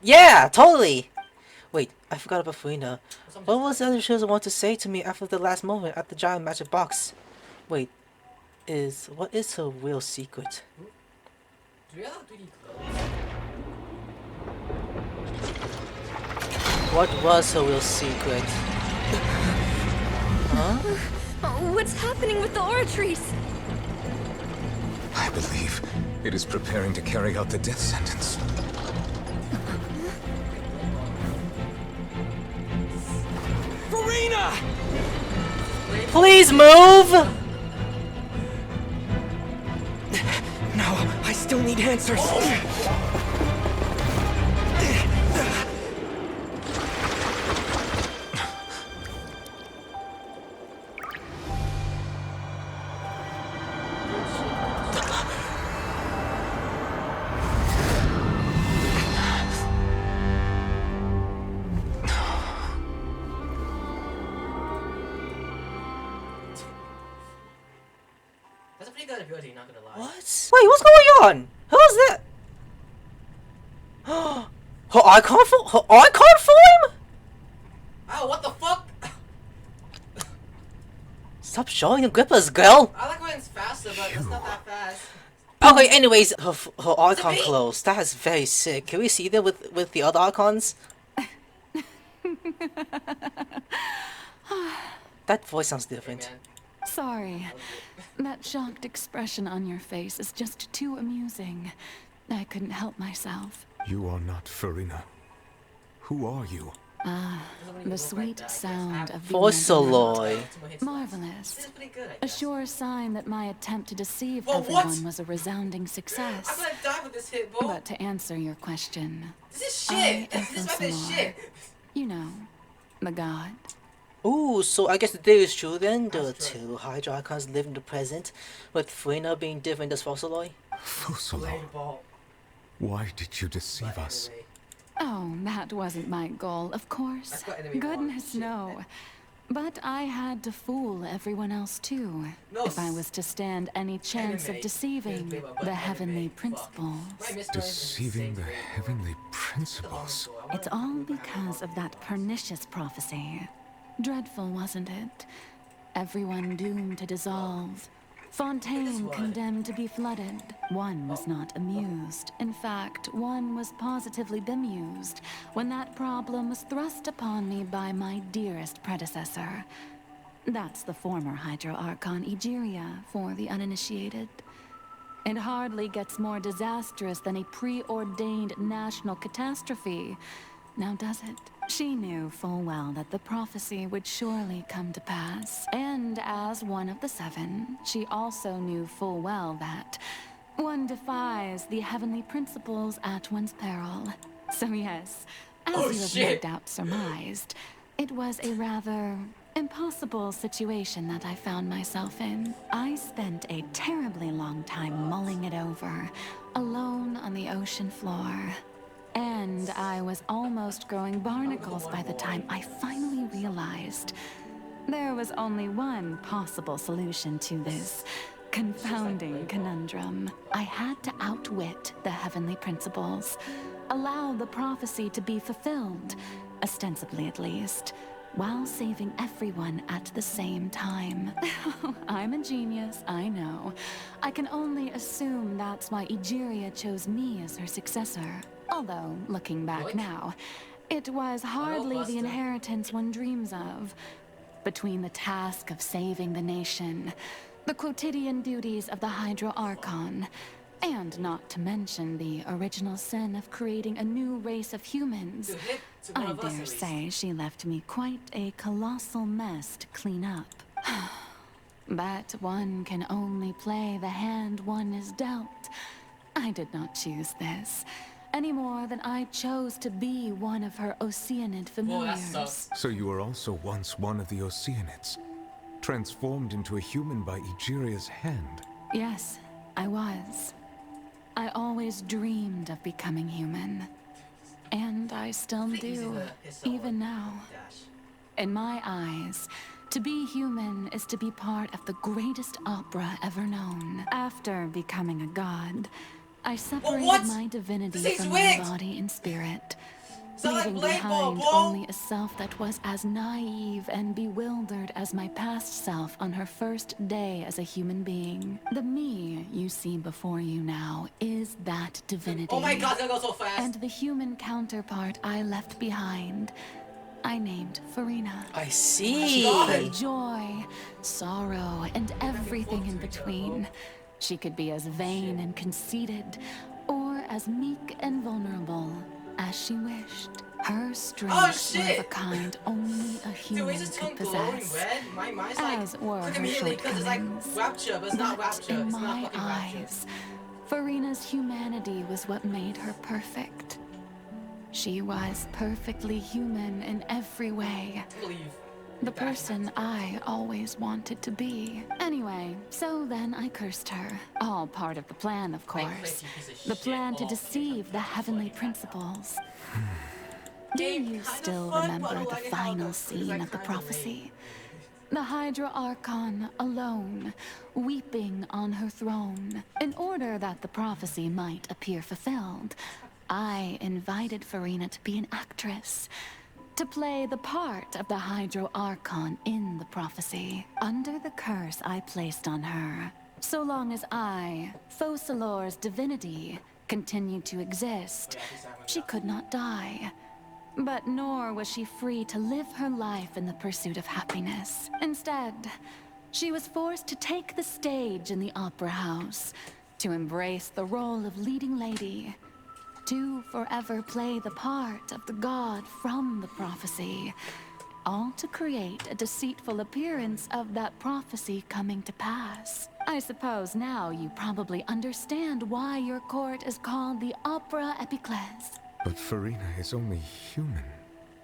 Yeah, totally! Wait, I forgot about Furina. What was the other shows want to say to me after the last moment at the giant magic box? Wait, what is her real secret? What was her real secret? Huh? What's happening with the oratories? I believe it is preparing to carry out the death sentence. Furina! Please move! No, I still need answers. pretty good ability, not gonna lie. What? Wait, what's going on? Who's that? Her icon form? Oh, what the fuck? Stop showing the grippers, girl! I like when it's faster, but it's not that fast. Okay, anyways, her icon clothes. That is very sick. Can we see them with the other icons? That voice sounds different. Sorry. That shocked expression on your face is just too amusing. I couldn't help myself. You are not Furina. Who are you? Ah, the sweet sound of the Fossiloi. Marvelous. A sure sign that my attempt to deceive everyone was a resounding success. I'm gonna die with this hit, bro. But to answer your question, This is shit. This is shit. You know, the god. Ooh, so I guess the theory is true then. The two Hydro Archons live in the present, with Furina being different as Fossiloi. Fossiloi. Why did you deceive us? Oh, that wasn't my goal, of course. Goodness, no. But I had to fool everyone else too, if I was to stand any chance of deceiving the heavenly principles. Deceiving the heavenly principles? It's all because of that pernicious prophecy. Dreadful, wasn't it? Everyone doomed to dissolve. Fontaine condemned to be flooded. One was not amused. In fact, one was positively bemused when that problem was thrust upon me by my dearest predecessor. That's the former Hydro Archon Egeria, for the uninitiated. It hardly gets more disastrous than a preordained national catastrophe. Now does it? She knew full well that the prophecy would surely come to pass. And as one of the seven, she also knew full well that one defies the heavenly principles at one's peril. So yes, as you have no doubt surmised, it was a rather impossible situation that I found myself in. I spent a terribly long time mulling it over, alone on the ocean floor. And I was almost growing barnacles by the time I finally realized there was only one possible solution to this confounding conundrum. I had to outwit the heavenly principles, allow the prophecy to be fulfilled, ostensibly at least, while saving everyone at the same time. I'm a genius, I know. I can only assume that's why Egeria chose me as her successor. Although, looking back now, it was hardly the inheritance one dreams of. Between the task of saving the nation, the quotidian duties of the Hydro Archon, and not to mention the original sin of creating a new race of humans, I dare say she left me quite a colossal mess to clean up. But one can only play the hand one is dealt. I did not choose this, any more than I chose to be one of her Oceanid familiars. So you were also once one of the Oceanids, transformed into a human by Egeria's hand? Yes, I was. I always dreamed of becoming human. And I still do, even now. In my eyes, to be human is to be part of the greatest opera ever known. After becoming a god, I separated my divinity from my body and spirit, leaving behind only a self that was as naive and bewildered as my past self on her first day as a human being. The me you see before you now is that divinity. Oh my god, that goes so fast! And the human counterpart I left behind, I named Furina. I see. For joy, sorrow, and everything in between. She could be as vain and conceited, or as meek and vulnerable as she wished. Her strengths were of a kind only a human could possess, as were her shortcomings. But in my eyes, Furina's humanity was what made her perfect. She was perfectly human in every way. The person I always wanted to be. Anyway, so then I cursed her. All part of the plan, of course. The plan to deceive the heavenly principles. Do you still remember the final scene of the prophecy? the Hydro Archon alone, weeping on her throne. In order that the prophecy might appear fulfilled, I invited Furina to be an actress, to play the part of the Hydro Archon in the prophecy. Under the curse I placed on her, so long as I, Focalor's divinity, continued to exist, she could not die. But nor was she free to live her life in the pursuit of happiness. Instead, she was forced to take the stage in the opera house, to embrace the role of leading lady, to forever play the part of the god from the prophecy, all to create a deceitful appearance of that prophecy coming to pass. I suppose now you probably understand why your court is called the Opera Epiclese. But Furina is only human,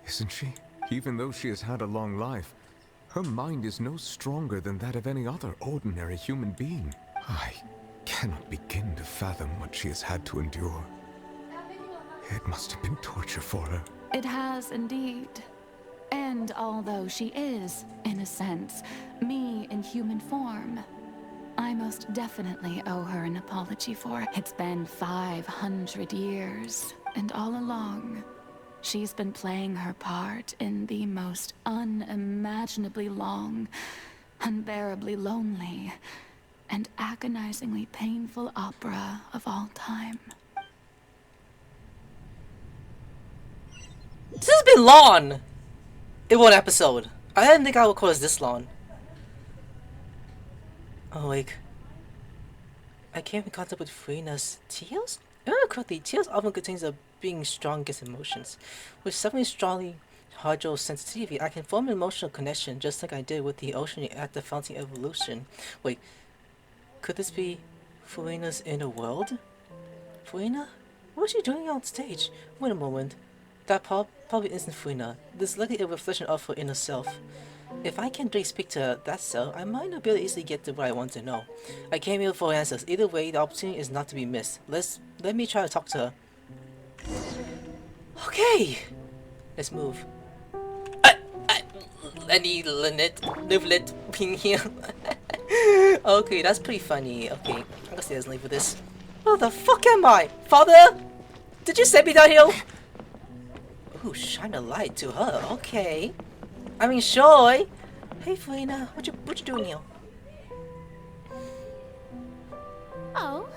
isn't she? Even though she has had a long life, her mind is no stronger than that of any other ordinary human being. I cannot begin to fathom what she has had to endure. It must have been torture for her. It has indeed. And although she is, in a sense, me in human form, I most definitely owe her an apology for it. It's been 500 years, and all along, she's been playing her part in the most unimaginably long, unbearably lonely, and agonizingly painful opera of all time. This has been long! In one episode. I didn't think I would call this long. Oh, like... I came in contact with Furina's tears? If I remember correctly, tears often contains a being strong against emotions. With something strongly hydro sensitivity, I can form an emotional connection just like I did with the ocean at the Fountain Evolution. Wait, could this be Furina's inner world? Furina? What is she doing on stage? Wait a moment. That probably isn't Furina. This is likely a reflection of her inner self. If I can't really speak to that self, I might not be able to easily get to what I want to know. I came here for answers. Either way, the opportunity is not to be missed. Let me try to talk to her. Okay! Let's move. Lenny, Lynette, Livelet being here. Okay, that's pretty funny. Okay, I'm gonna stay as late for this. Where the fuck am I? Father? Did you send me down here? Ooh, shine a light to her. Okay. I mean, sure. Hey, Furina, what you doing here? Oh,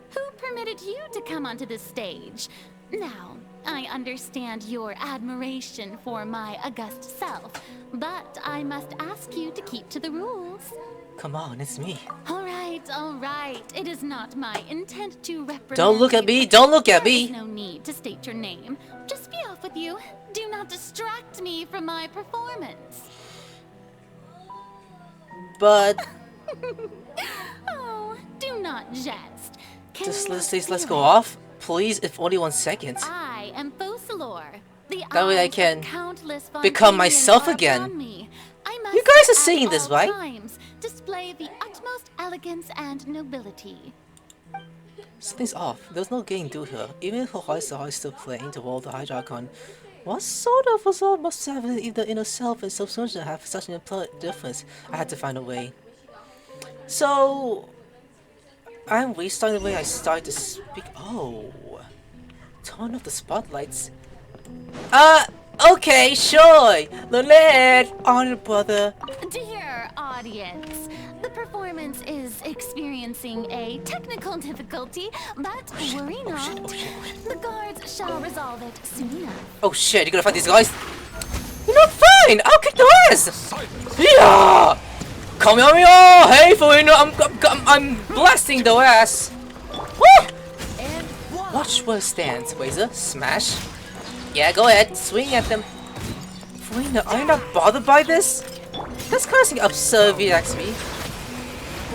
who permitted you to come onto this stage? Now, I understand your admiration for my august self, but I must ask you to keep to the rules. Come on, it's me. All right. It is not my intent to reprimand Don't look at me. Don't look at me. There is no need to state your name. Just be off with you. Do not distract me from my performance. But oh, do not jest. just let's go off, please. If only 1 second. I am Focalor. That way I can become myself again. You guys are seeing this, right? Times, display the utmost elegance and nobility. Something's off. There's no getting through here. Even if her heart is still playing to hold the Hydro Archon, what sort of result must have either inner self and substance have such an important difference? I had to find a way. So I'm restarting the way I started to speak. Oh, turn off the spotlights. Okay, sure. Lynette, honor brother. Dear audience, the performance is experiencing a technical difficulty, but worry not. The guards shall resolve it soon enough. Oh shit, you gonna fight these guys? You're not fine! I'll kick their ass! Yeah! Come here! Hey, Furina, I'm blasting their ass! Woo! Watch where it stands, Razor. Smash. Yeah, go ahead. Swing at them. Furina, are you not bothered by this? That's kind of absurd if you ask me.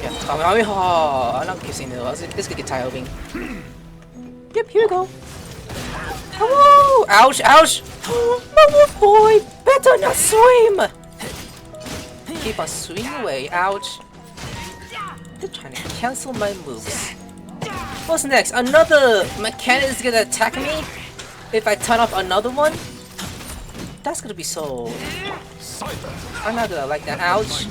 Yeah, come here. I'm not kissing the ass. This could get tired of me. Yep, here we go. Hello! Ouch, ouch! My wolf boy! Better not swim! Keep on swinging away, ouch. They're trying to cancel my moves. What's next? Another mechanic is gonna attack me? If I turn off another one? That's gonna be so I'm not gonna like that. Ouch.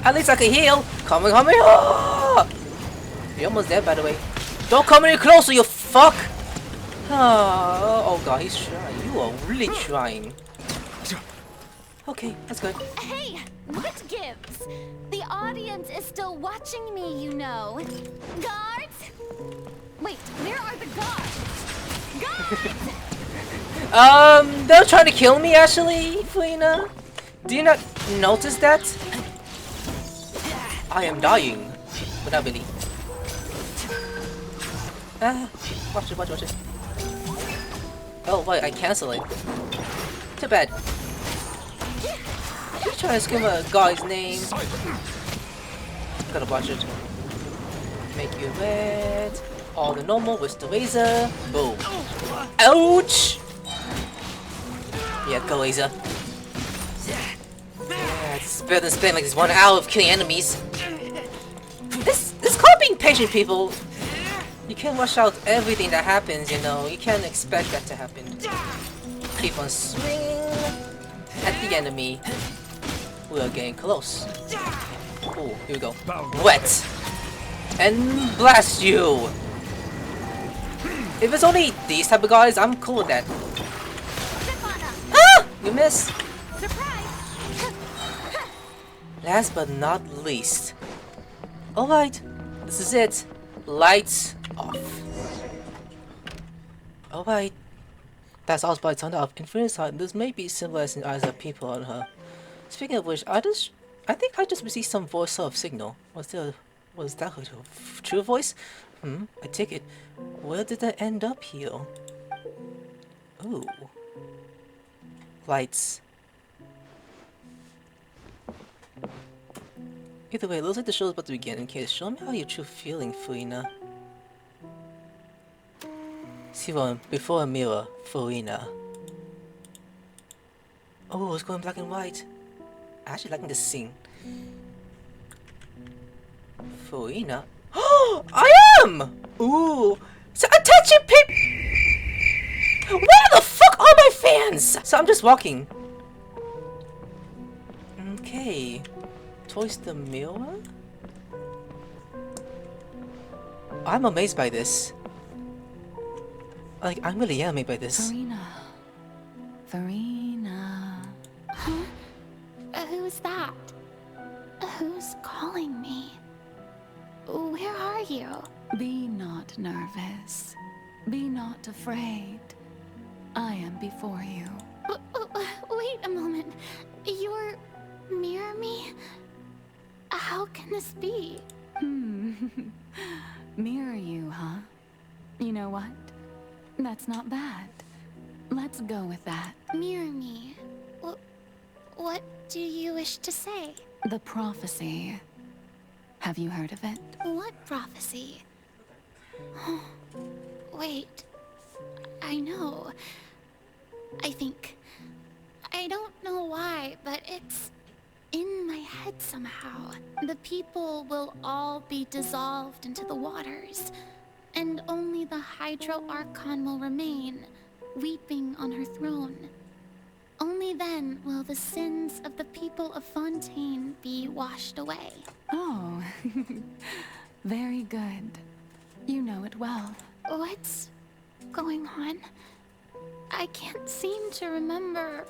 At least I can heal. Come on. Oh! You're almost dead, by the way. Don't come any closer, you fuck. Oh god, he's trying. You are really trying. Okay, that's good. Hey, what gives? The audience is still watching me, you know. Guards? Wait, where are the guards? They're trying to kill me actually, Furina. Do you not notice that? I am dying. But not really. Watch it. Oh wait, I cancel it. Too bad. I'm trying to scream a guy's name. Gotta watch it. Make you red. All the normal with the razor. Boom. Ouch! Yeah, go laser. Yeah, it's better than spending like this 1 hour of killing enemies. This called being patient, people. You can't rush out everything that happens, you know. You can't expect that to happen. Keep on swinging at the enemy. We are getting close. Oh, here we go. Wet. And blast you. If it's only these type of guys, I'm cool with that. Ah! You missed. Last but not least. Alright, this is it. Lights off. Alright. That's all by the of Infinite Side. This may be symbolizing eyes of people on her. Speaking of which, I think I just received some voice of signal. Was that her true voice? I take it. Where did that end up here? Ooh. Lights. Either way, it looks like the show is about to begin. In case, show me how you're true feeling, Furina. See one before a mirror, Furina. Oh, it's going black and white. I actually liking this scene. Furina. Oh, I am! Ooh, so attention, people! Where the fuck are my fans? So I'm just walking. Okay. Towards the mirror? I'm amazed by this. Like, I'm really amazed by this. Furina. Huh? Who's that? Who's calling me? Where are you? Be not nervous. Be not afraid. I am before you. Wait a moment. You're near me? How can this be? Mirror you, huh? You know what? That's not bad. Let's go with that. Mirror me? What do you wish to say? The prophecy. Have you heard of it? What prophecy? Wait. I know. I think. I don't know why, but it's in my head somehow. The people will all be dissolved into the waters, and only the Hydro Archon will remain, weeping on her throne. Only then will the sins of the people of Fontaine be washed away. Oh, very good. You know it well. What's going on? I can't seem to remember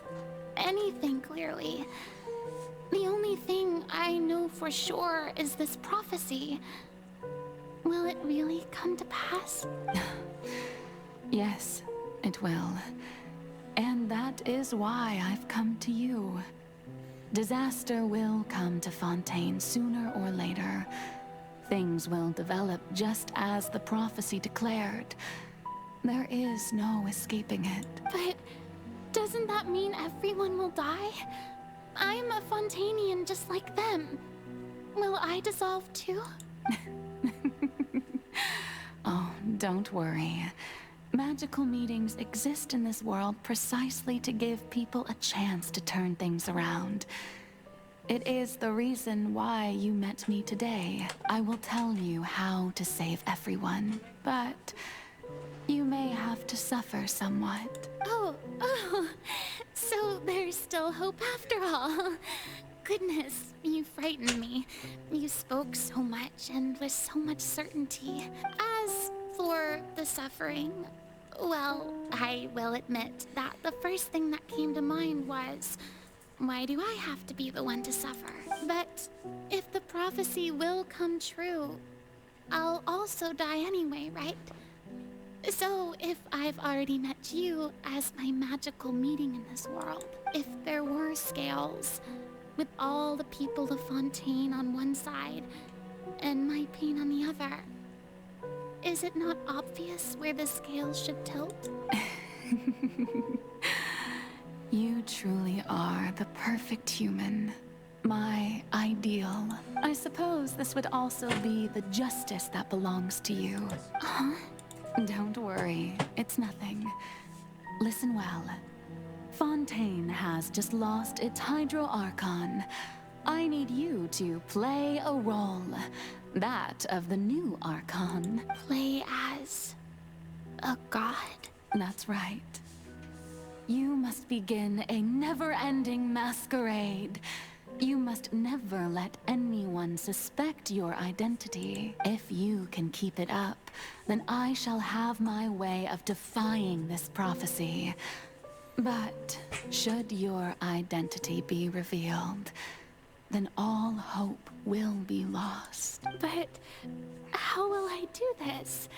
anything clearly. The only thing I know for sure is this prophecy. Will it really come to pass? Yes, it will. And that is why I've come to you. Disaster will come to Fontaine sooner or later. Things will develop just as the prophecy declared. There is no escaping it. But doesn't that mean everyone will die? I'm a Fontainian just like them. Will I dissolve too? Oh, don't worry. Magical meetings exist in this world precisely to give people a chance to turn things around. It is the reason why you met me today. I will tell you how to save everyone, but You may have to suffer somewhat. Oh, so there's still hope after all. Goodness, you frightened me. You spoke so much and with so much certainty. As for the suffering, well, I will admit that the first thing that came to mind was, why do I have to be the one to suffer? But if the prophecy will come true, I'll also die anyway, right? So if I've already met you as my magical meeting in this world, if there were scales, with all the people of Fontaine on one side and my pain on the other, is it not obvious where the scales should tilt? You truly are the perfect human. My ideal. I suppose this would also be the justice that belongs to you. Huh? Don't worry, it's nothing. Listen well. Fontaine has just lost its Hydro Archon. I need you to play a role. That of the new Archon. Play as a god? That's right. You must begin a never-ending masquerade. You must never let anyone suspect your identity. If you can keep it up, then I shall have my way of defying this prophecy. But should your identity be revealed, then all hope will be lost. But how will I do this?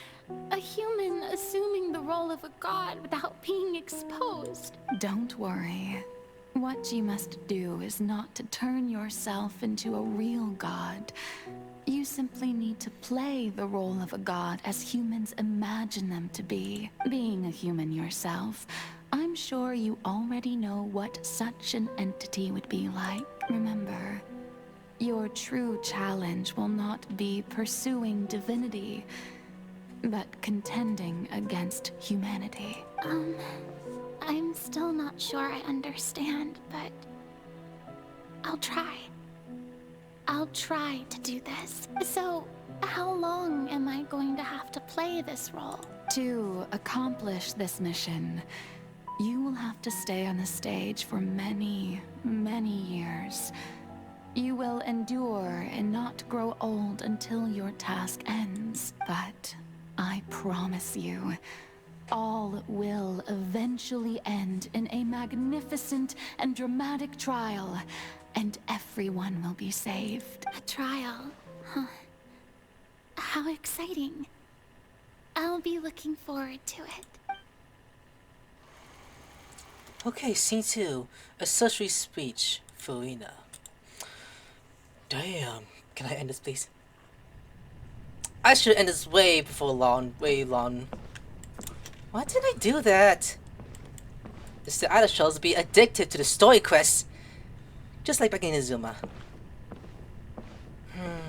A human assuming the role of a god without being exposed. Don't worry. What you must do is not to turn yourself into a real god. You simply need to play the role of a god as humans imagine them to be. Being a human yourself, I'm sure you already know what such an entity would be like. Remember, your true challenge will not be pursuing divinity, but contending against humanity. I'm still not sure I understand, but I'll try. I'll try to do this. So, how long am I going to have to play this role? To accomplish this mission, you will have to stay on the stage for many, many years. You will endure and not grow old until your task ends. But I promise you, all will eventually end in a magnificent and dramatic trial, and everyone will be saved. A trial? Huh. How exciting. I'll be looking forward to it. Okay, scene 2. A sultry speech. Furina. Damn. Can I end this, please? I should end this way before long. Way long. Why did I do that? It's the idol shells be addicted to the story quests. Just like back in Inazuma.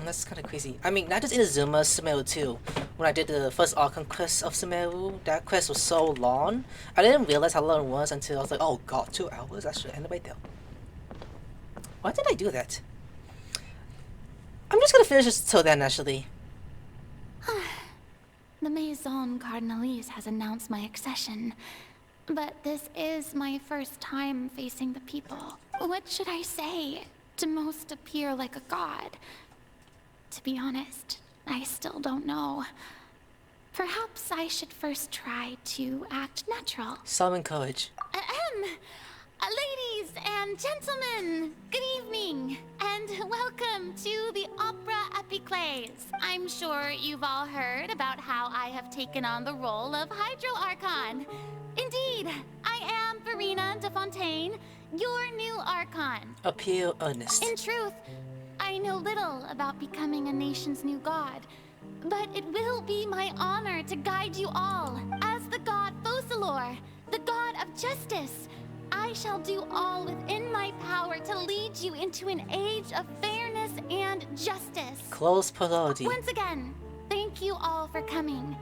That's kind of crazy. I mean, not just Inazuma, Sumeru too. When I did the first Archon quest of Sumeru, that quest was so long. I didn't realize how long it was until I was like, oh god, 2 hours? I should end it right there. Why did I do that? I'm just gonna finish this till then, actually. The Maison Cardinalise has announced my accession, but this is my first time facing the people. What should I say to most appear like a god? To be honest, I still don't know. Perhaps I should first try to act natural. Summon courage. Ladies and gentlemen, good evening, and welcome to the Opera Epiclese. I'm sure you've all heard about how I have taken on the role of Hydro Archon. Indeed, I am Furina de Fontaine, your new Archon. Appear earnest. In truth, I know little about becoming a nation's new god, but it will be my honor to guide you all as the god Focalor, the god of justice. I shall do all within my power to lead you into an age of fairness and justice. Close Promodaly. Once again, thank you all for coming.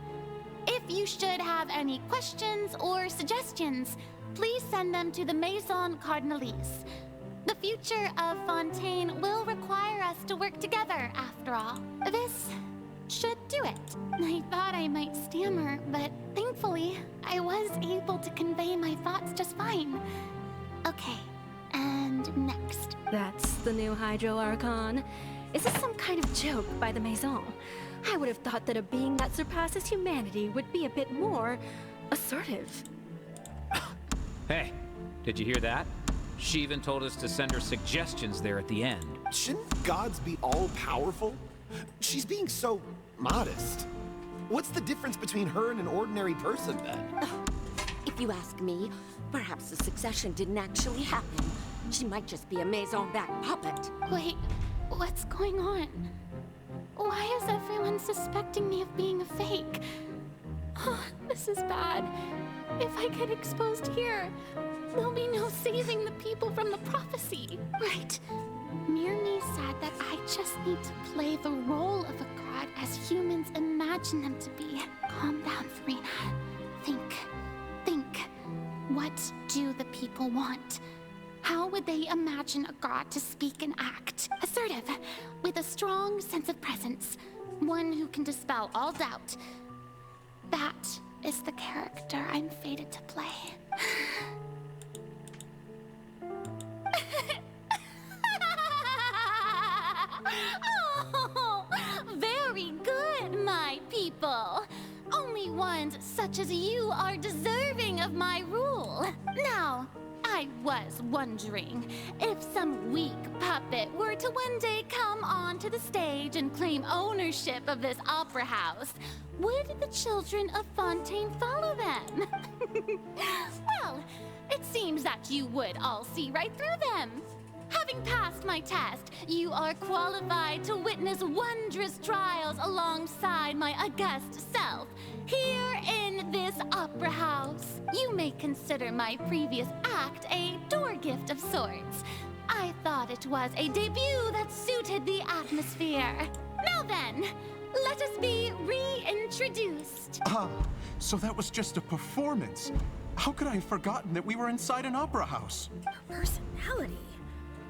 If you should have any questions or suggestions, please send them to the Maison Cardinalise. The future of Fontaine will require us to work together, after all. This should do it. I thought I might stammer, but thankfully, I was able to convey my thoughts just fine. Okay, and next. That's the new Hydro Archon. Is this some kind of joke by the Maison? I would have thought that a being that surpasses humanity would be a bit more assertive. Hey, did you hear that? She even told us to send her suggestions there at the end. Shouldn't gods be all-powerful? She's being so modest. What's the difference between her and an ordinary person, then? If you ask me, perhaps the succession didn't actually happen. She might just be a Maison-back puppet. Wait, what's going on? Why is everyone suspecting me of being a fake? Oh, this is bad. If I get exposed here, there'll be no saving the people from the prophecy. Right. Mirni said that I just need to play the role of a god as humans imagine them to be. Calm down, Furina. Think. What do the people want? How would they imagine a god to speak and act? Assertive, with a strong sense of presence. One who can dispel all doubt. That is the character I'm fated to play. Oh, very good, my people. Only ones such as you are deserving of my rule. Now, I was wondering if some weak puppet were to one day come onto the stage and claim ownership of this opera house, would the children of Fontaine follow them? Well, it seems that you would all see right through them. Having passed my test, you are qualified to witness wondrous trials alongside my august self, here in this opera house. You may consider my previous act a door gift of sorts. I thought it was a debut that suited the atmosphere. Now then, let us be reintroduced. Ah, so that was just a performance. How could I have forgotten that we were inside an opera house? Personality.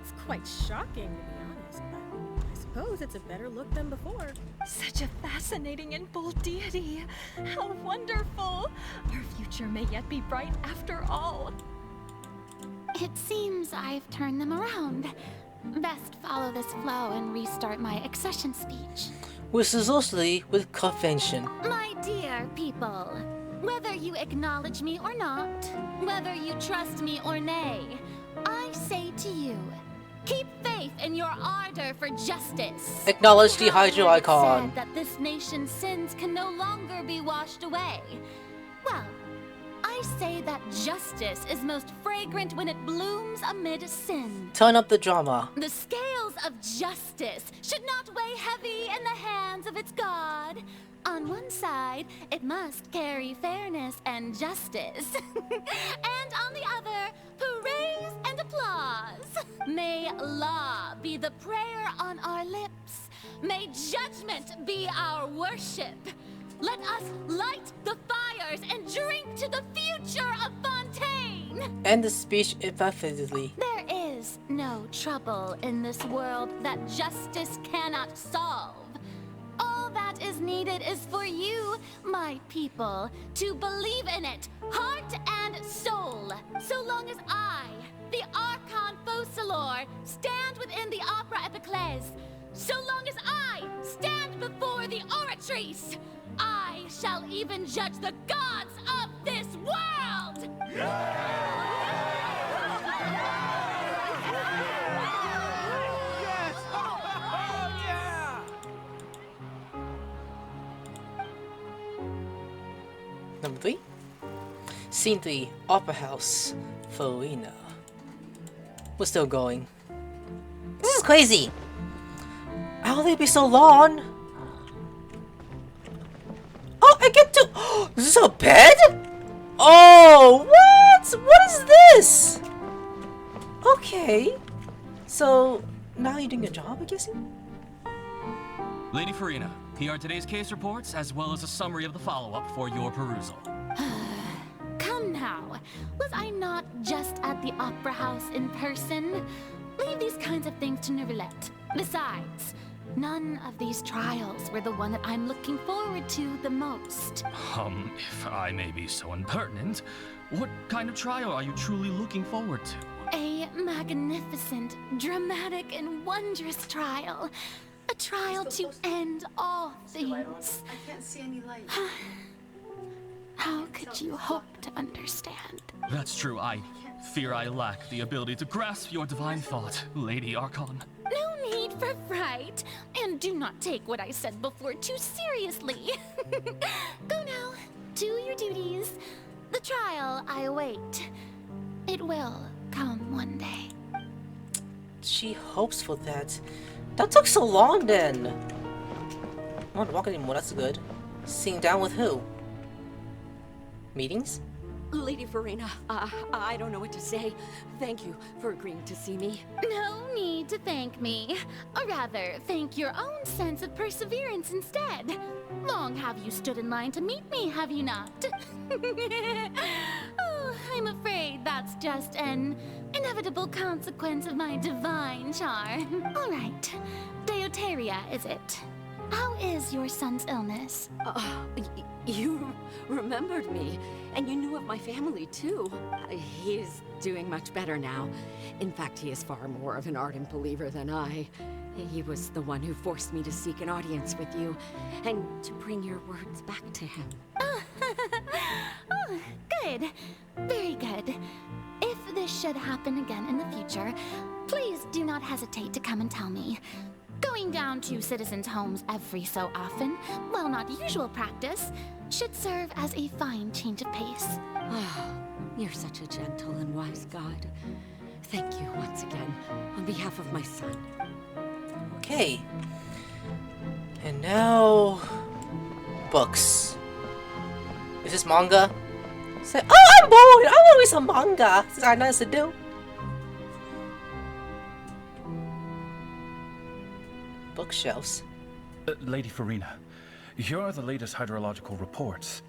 It's quite shocking, to be honest, but I suppose it's a better look than before. Such a fascinating and bold deity. How wonderful. Our future may yet be bright after all. It seems I've turned them around. Best follow this flow and restart my accession speech. Which is mostly with convention. My dear people, whether you acknowledge me or not, whether you trust me or nay, I say to you, keep faith in your ardor for justice. Acknowledge the Hydro Archon. Said that this nation's sins can no longer be washed away. Well, I say that justice is most fragrant when it blooms amid sin. Turn up the drama. The scales of justice should not weigh heavy in the hands of its God. On one side, it must carry fairness and justice. And on the other, praise and applause. May law be the prayer on our lips. May judgment be our worship. Let us light the fires and drink to the future of Fontaine. End the speech effectively. There is no trouble in this world that justice cannot solve. All that is needed is for you, my people, to believe in it, heart and soul. So long as I, the Archon Focalor, stand within the Opera Epiclese, so long as I stand before the Oratrice, I shall even judge the gods of this world! Number 3. Scene 3. Opera House. Furina. We're still going. This is crazy! How will they be so long? Oh, I get to... Is this a bed? Oh, what? What is this? Okay. So, now you're doing your job, I'm guessing? Lady Furina, here are today's case reports, as well as a summary of the follow-up for your perusal. Come now, was I not just at the Opera House in person? Leave these kinds of things to Neuvillette. Besides, None of these trials were the one that I'm looking forward to the most. If I may be so impertinent, what kind of trial are you truly looking forward to? A magnificent, dramatic, and wondrous trial. A trial to end all things. I can't see any light. How could you hope to understand? That's true. I fear I lack the ability to grasp your divine thought, Lady Archon. No need for fright, and do not take what I said before too seriously. Go now, do your duties. The trial I await. It will come one day. She hopes for that. That took so long then. I don't want to walk anymore, that's good. Sitting down with who? Meetings? Lady Furina, I don't know what to say. Thank you for agreeing to see me. No need to thank me. Or rather, thank your own sense of perseverance instead. Long have you stood in line to meet me, have you not? Oh, I'm afraid that's just an inevitable consequence of my divine charm. All right, Deuteria, is it? How is your son's illness? You remembered me, and you knew of my family too. He is doing much better now. In fact, he is far more of an ardent believer than I. He was the one who forced me to seek an audience with you, and to bring your words back to him. Oh, good. Very good. If this should happen again in the future, please do not hesitate to come and tell me. Going down to citizens' homes every so often, while not usual practice, should serve as a fine change of pace. You're such a gentle and wise god. Thank you once again, on behalf of my son. Okay. And now... books. Is this manga? Say, oh, I'm bored! I want to read some manga! This is our nice to do. Bookshelves. Lady Furina, here are the latest hydrological reports.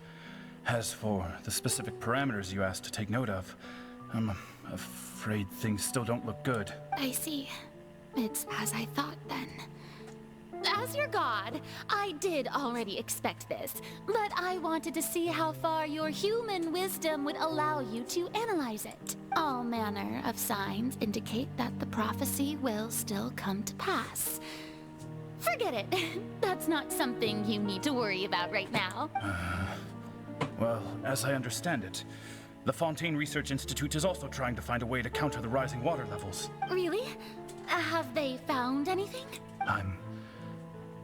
As for the specific parameters you asked to take note of, I'm afraid things still don't look good. I see. It's as I thought then. As your god, I did already expect this, but I wanted to see how far your human wisdom would allow you to analyze it. All manner of signs indicate that the prophecy will still come to pass. Forget it. That's not something you need to worry about right now. Well, as I understand it, the Fontaine Research Institute is also trying to find a way to counter the rising water levels. Really? Have they found anything? I'm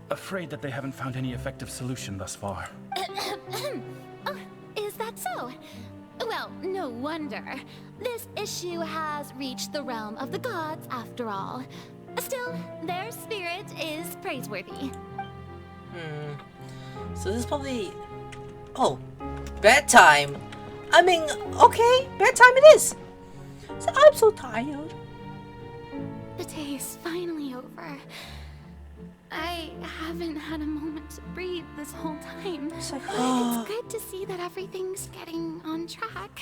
afraid that they haven't found any effective solution thus far. Oh, is that so? Well, no wonder. This issue has reached the realm of the gods after all. Still, their spirit is praiseworthy. So this is probably... oh, bedtime. I mean, okay, bedtime it is. So I'm so tired. The day is finally over. I haven't had a moment to breathe this whole time. It's like, It's good to see that everything's getting on track.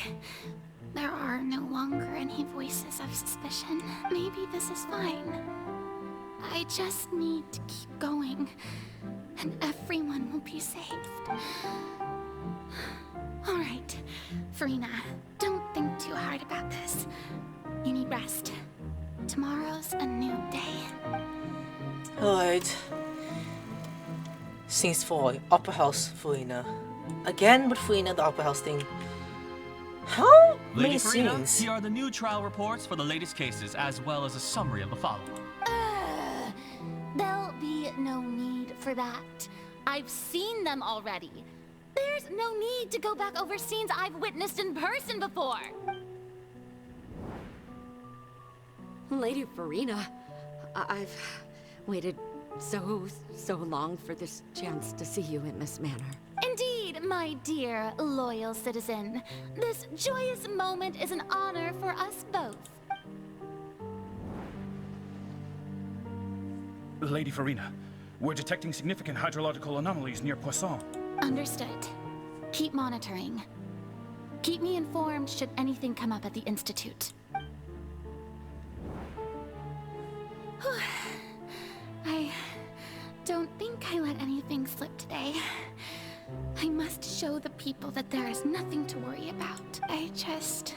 There are no longer any voices of suspicion. Maybe this is fine. I just need to keep going, and everyone will be saved. All right, Furina, don't think too hard about this. You need rest. Tomorrow's a new day. Alright. Scenes 4, Opera House, Furina. Again with Furina, the Opera House thing. How many Lady Furina, scenes? here are the new trial reports for the latest cases, as well as a summary of the follow-up. There'll be no need for that. I've seen them already. There's no need to go back over scenes I've witnessed in person before. Lady Furina, I've waited so long for this chance to see you in this manner. Indeed, my dear, loyal citizen. This joyous moment is an honor for us both. Lady Furina, we're detecting significant hydrological anomalies near Poisson. Understood. Keep monitoring. Keep me informed should anything come up at the Institute. don't think I let anything slip today. I must show the people that there is nothing to worry about. I just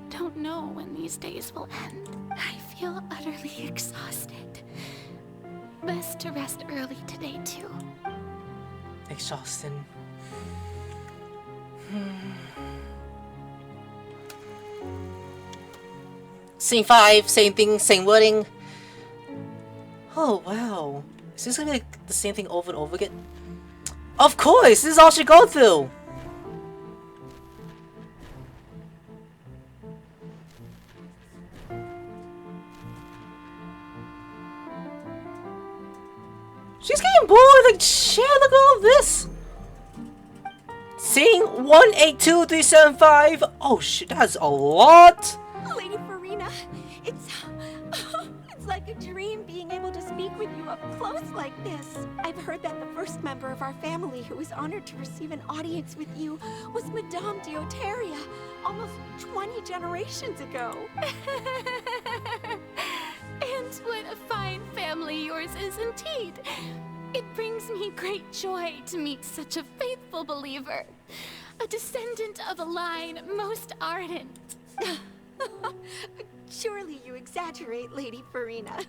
don't know when these days will end. I feel utterly exhausted. Best to rest early today, too. Exhausting. Scene 5, same thing, same wording. Oh wow. Is this gonna be like the same thing over and over again? Of course! This is all she go through! She's getting bored, like shit, look at all this! Seeing 182375. Oh shit, that's a lot! Lady Furina, it's like a dream being able to speak with you up close like this. I've heard that the first member of our family who was honored to receive an audience with you was Madame Deoteria, almost 20 generations ago. And what a fine family yours is indeed. It brings me great joy to meet such a faithful believer, a descendant of a line most ardent. Surely you exaggerate, Lady Furina.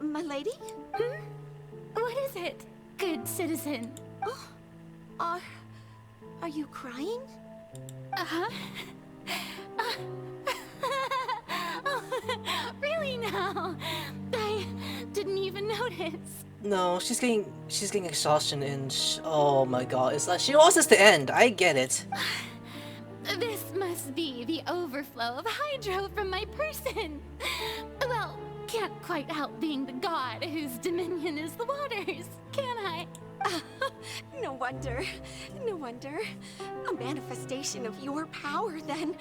My lady? Hmm? What is it, good citizen? Oh, are you crying? Uh-huh. Really now? I didn't even notice. No, she's getting exhaustion and oh my god, it's like she wants this to end. I get it. This must be the overflow of hydro from my person. Well, can't quite help being the god whose dominion is the waters, can I? No wonder. No wonder. A manifestation of your power, then.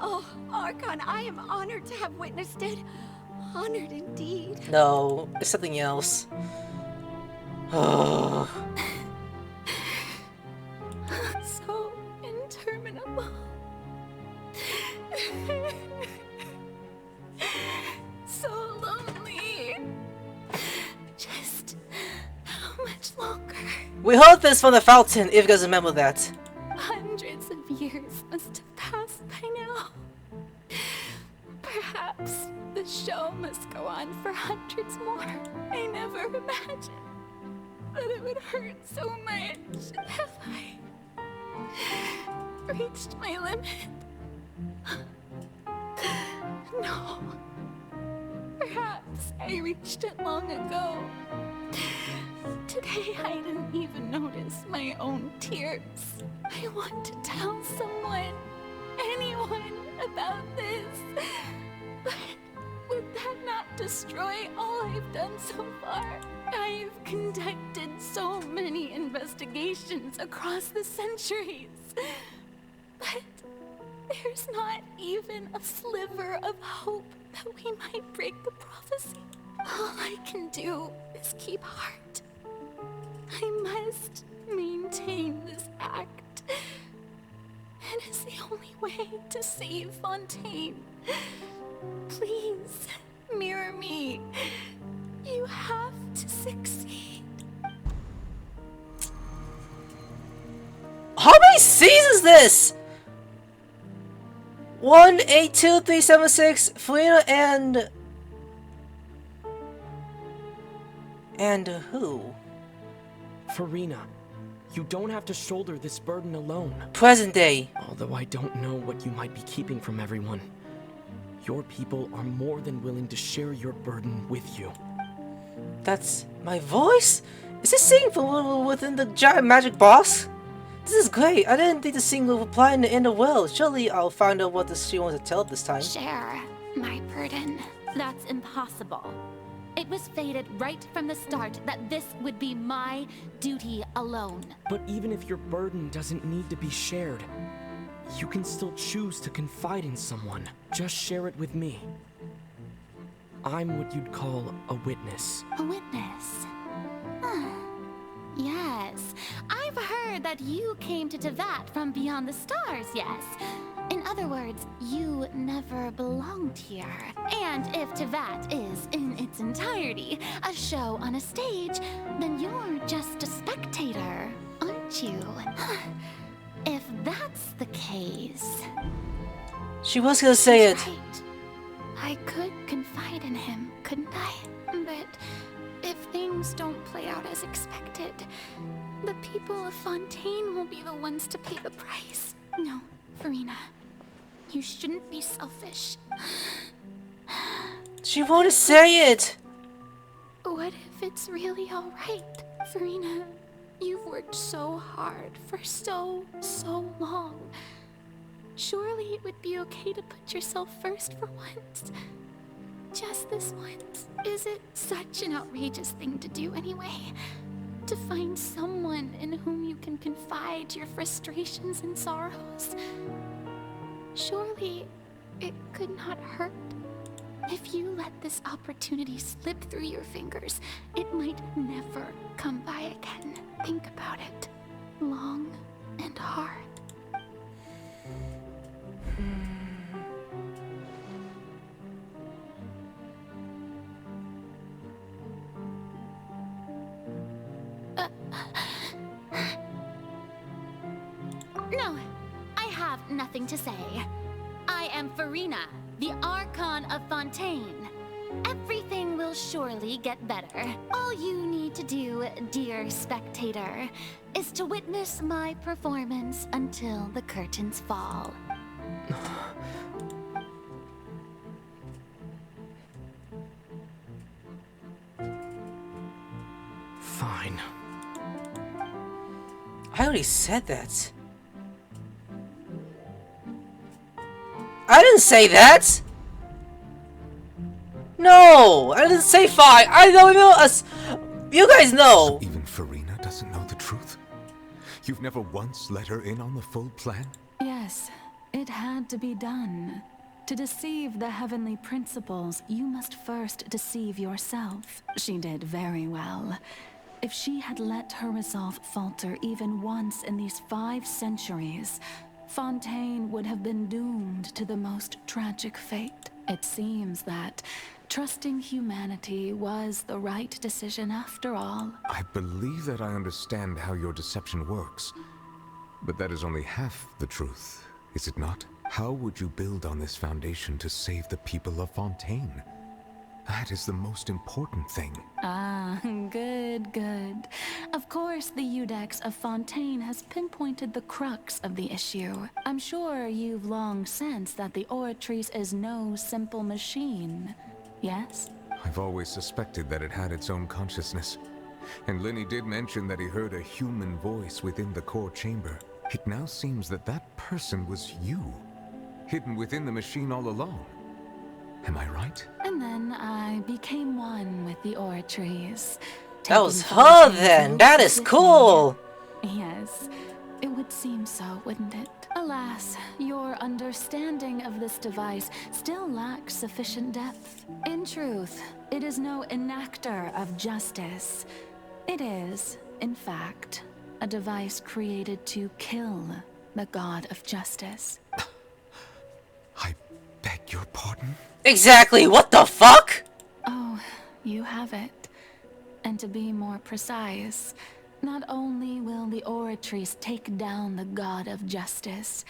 Oh, Archon, I am honored to have witnessed it. Honored indeed. No, it's something else. So interminable. So lonely. Just how much longer? We heard this from the fountain, if you guys remember that. Hundreds of years must have passed by now. Perhaps the show must go on for hundreds more. I never imagined that it would hurt so much. Have I reached my limit? No. Perhaps I reached it long ago. Today I didn't even notice my own tears. I want to tell someone, anyone, about this. But would that not destroy all I've done so far? I've conducted so many investigations across the centuries. But there's not even a sliver of hope that we might break the prophecy. All I can do is keep heart. I must maintain this act. It is the only way to save Fontaine. Please, mirror me. You have to succeed. How many seasons is this? 182376, Furina and who? Furina, you don't have to shoulder this burden alone. Present day. Although I don't know what you might be keeping from everyone. Your people are more than willing to share your burden with you. That's my voice? Is this singing from within the giant magic box? This is great. I didn't think the singing would apply in the inner world. Surely I'll find out what she wants to tell this time. Share my burden. That's impossible. It was fated right from the start that this would be my duty alone. But even if your burden doesn't need to be shared, you can still choose to confide in someone. Just share it with me. I'm what you'd call a witness. A witness? Yes. I've heard that you came to Tevat from beyond the stars, yes. In other words, you never belonged here. And if Tevat is, in its entirety, a show on a stage, then you're just a spectator, aren't you? If that's the case... She was gonna say it. Right. I could confide in him, couldn't I? But if things don't play out as expected, the people of Fontaine will be the ones to pay the price. No, Furina. You shouldn't be selfish. She won't say it. What if it's really alright, Furina? You've worked so hard for so long. Surely it would be okay to put yourself first for once. Just this once. Is it such an outrageous thing to do anyway? To find someone in whom you can confide your frustrations and sorrows? Surely it could not hurt. If you let this opportunity slip through your fingers, it might never come by again. Think about it. Long and hard. No, I have nothing to say. I am Furina, the Archon of Fontaine. Everything will surely get better. All you need to do, dear spectator, is to witness my performance until the curtains fall. Fine. I already said that. I didn't say that! No! I didn't say fine! I don't know us! You guys know! So even Furina doesn't know the truth? You've never once let her in on the full plan? Yes, it had to be done. To deceive the heavenly principles, you must first deceive yourself. She did very well. If she had let her resolve falter even once in these 5 centuries, Fontaine would have been doomed to the most tragic fate. It seems that trusting humanity was the right decision after all. I believe that I understand how your deception works. But that is only half the truth, is it not? How would you build on this foundation to save the people of Fontaine? That is the most important thing. Ah, good, good. Of course, the Iudex of Fontaine has pinpointed the crux of the issue. I'm sure you've long sensed that the Oratrice is no simple machine, yes? I've always suspected that it had its own consciousness. And Lenny did mention that he heard a human voice within the core chamber. It now seems that that person was you, hidden within the machine all along. Am I right? And then I became one with the Oratrice. That was her then! That is cool! Yes, it would seem so, wouldn't it? Alas, your understanding of this device still lacks sufficient depth. In truth, it is no enactor of justice. It is, in fact, a device created to kill the god of justice. I beg your pardon? Exactly, what the fuck? Oh, you have it. And to be more precise, not only will the Oratrice take down the god of justice,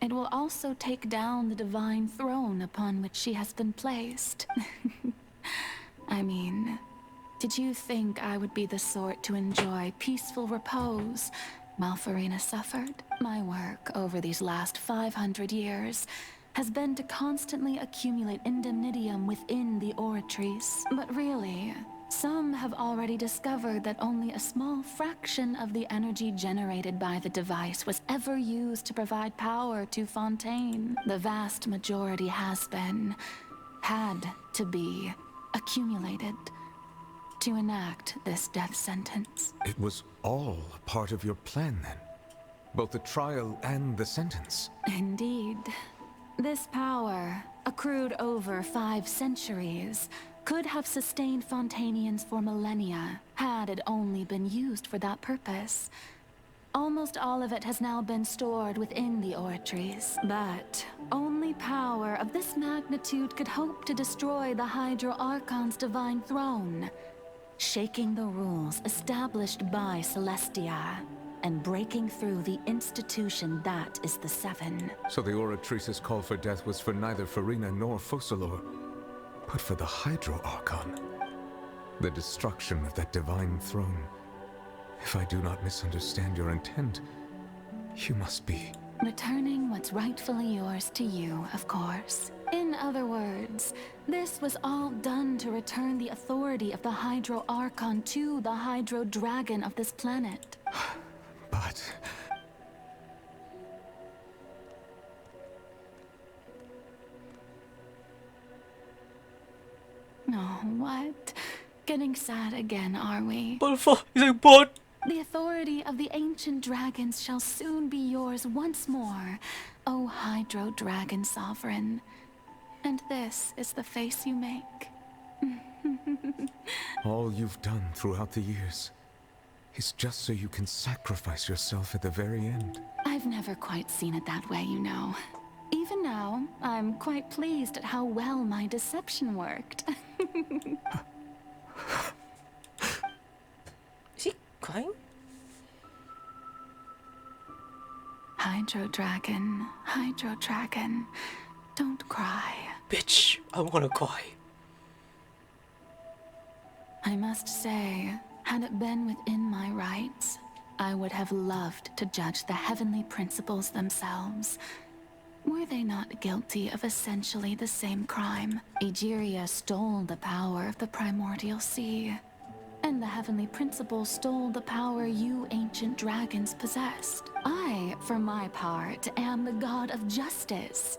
it will also take down the divine throne upon which she has been placed. I mean, did you think I would be the sort to enjoy peaceful repose while Furina suffered? My work over these last 500 years has been to constantly accumulate indemnitium within the Oratrice. But really, some have already discovered that only a small fraction of the energy generated by the device was ever used to provide power to Fontaine. The vast majority had to be accumulated to enact this death sentence. It was all part of your plan then? Both the trial and the sentence? Indeed. This power, accrued over 5 centuries, could have sustained Fontainians for millennia, had it only been used for that purpose. Almost all of it has now been stored within the oratories, but only power of this magnitude could hope to destroy the Hydro Archon's divine throne, shaking the rules established by Celestia, and breaking through the institution that is the Seven. So the Oratrice's call for death was for neither Furina nor Focalor, but for the Hydro Archon. The destruction of that divine throne. If I do not misunderstand your intent, you must be... Returning what's rightfully yours to you, of course. In other words, this was all done to return the authority of the Hydro Archon to the Hydro Dragon of this planet. But... Oh, what? Getting sad again, are we? He's like, but... The authority of the ancient dragons shall soon be yours once more, O Hydro Dragon Sovereign. And this is the face you make. all you've done throughout the years is just so you can sacrifice yourself at the very end. I've never quite seen it that way, you know. Even now, I'm quite pleased at how well my deception worked. Is he crying? Hydro Dragon, don't cry. Bitch, I wanna cry. I must say, had it been within my rights, I would have loved to judge the heavenly principles themselves. Were they not guilty of essentially the same crime? Egeria stole the power of the primordial sea, and the heavenly principles stole the power you ancient dragons possessed. I, for my part, am the god of justice.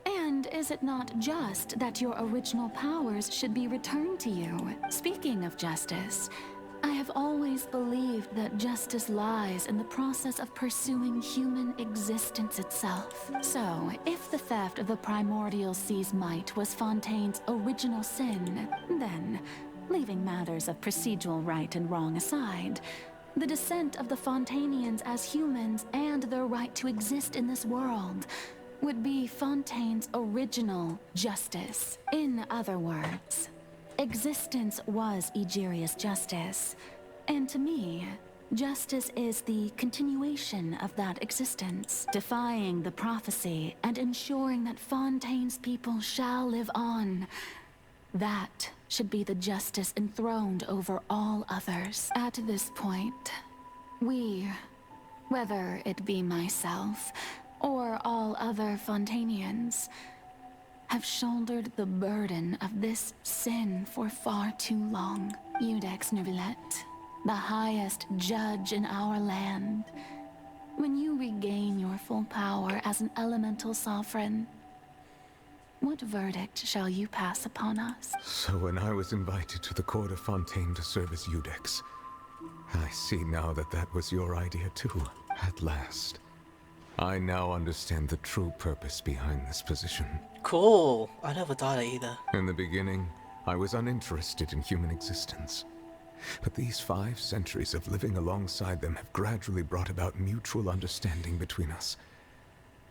And is it not just that your original powers should be returned to you? Speaking of justice, I have always believed that justice lies in the process of pursuing human existence itself. So, if the theft of the primordial sea's might was Fontaine's original sin, then, leaving matters of procedural right and wrong aside, the descent of the Fontainians as humans and their right to exist in this world would be Fontaine's original justice. In other words, existence was Egeria's justice, and to me, justice is the continuation of that existence, defying the prophecy and ensuring that Fontaine's people shall live on. That should be the justice enthroned over all others. At this point, we, whether it be myself or all other Fontainians, have shouldered the burden of this sin for far too long. Iudex Neuvillette, the highest judge in our land, when you regain your full power as an elemental sovereign, what verdict shall you pass upon us? So when I was invited to the court of Fontaine to serve as Iudex, I see now that that was your idea too, at last. I now understand the true purpose behind this position. Cool. I never thought it either. In the beginning, I was uninterested in human existence. But these 5 centuries of living alongside them have gradually brought about mutual understanding between us.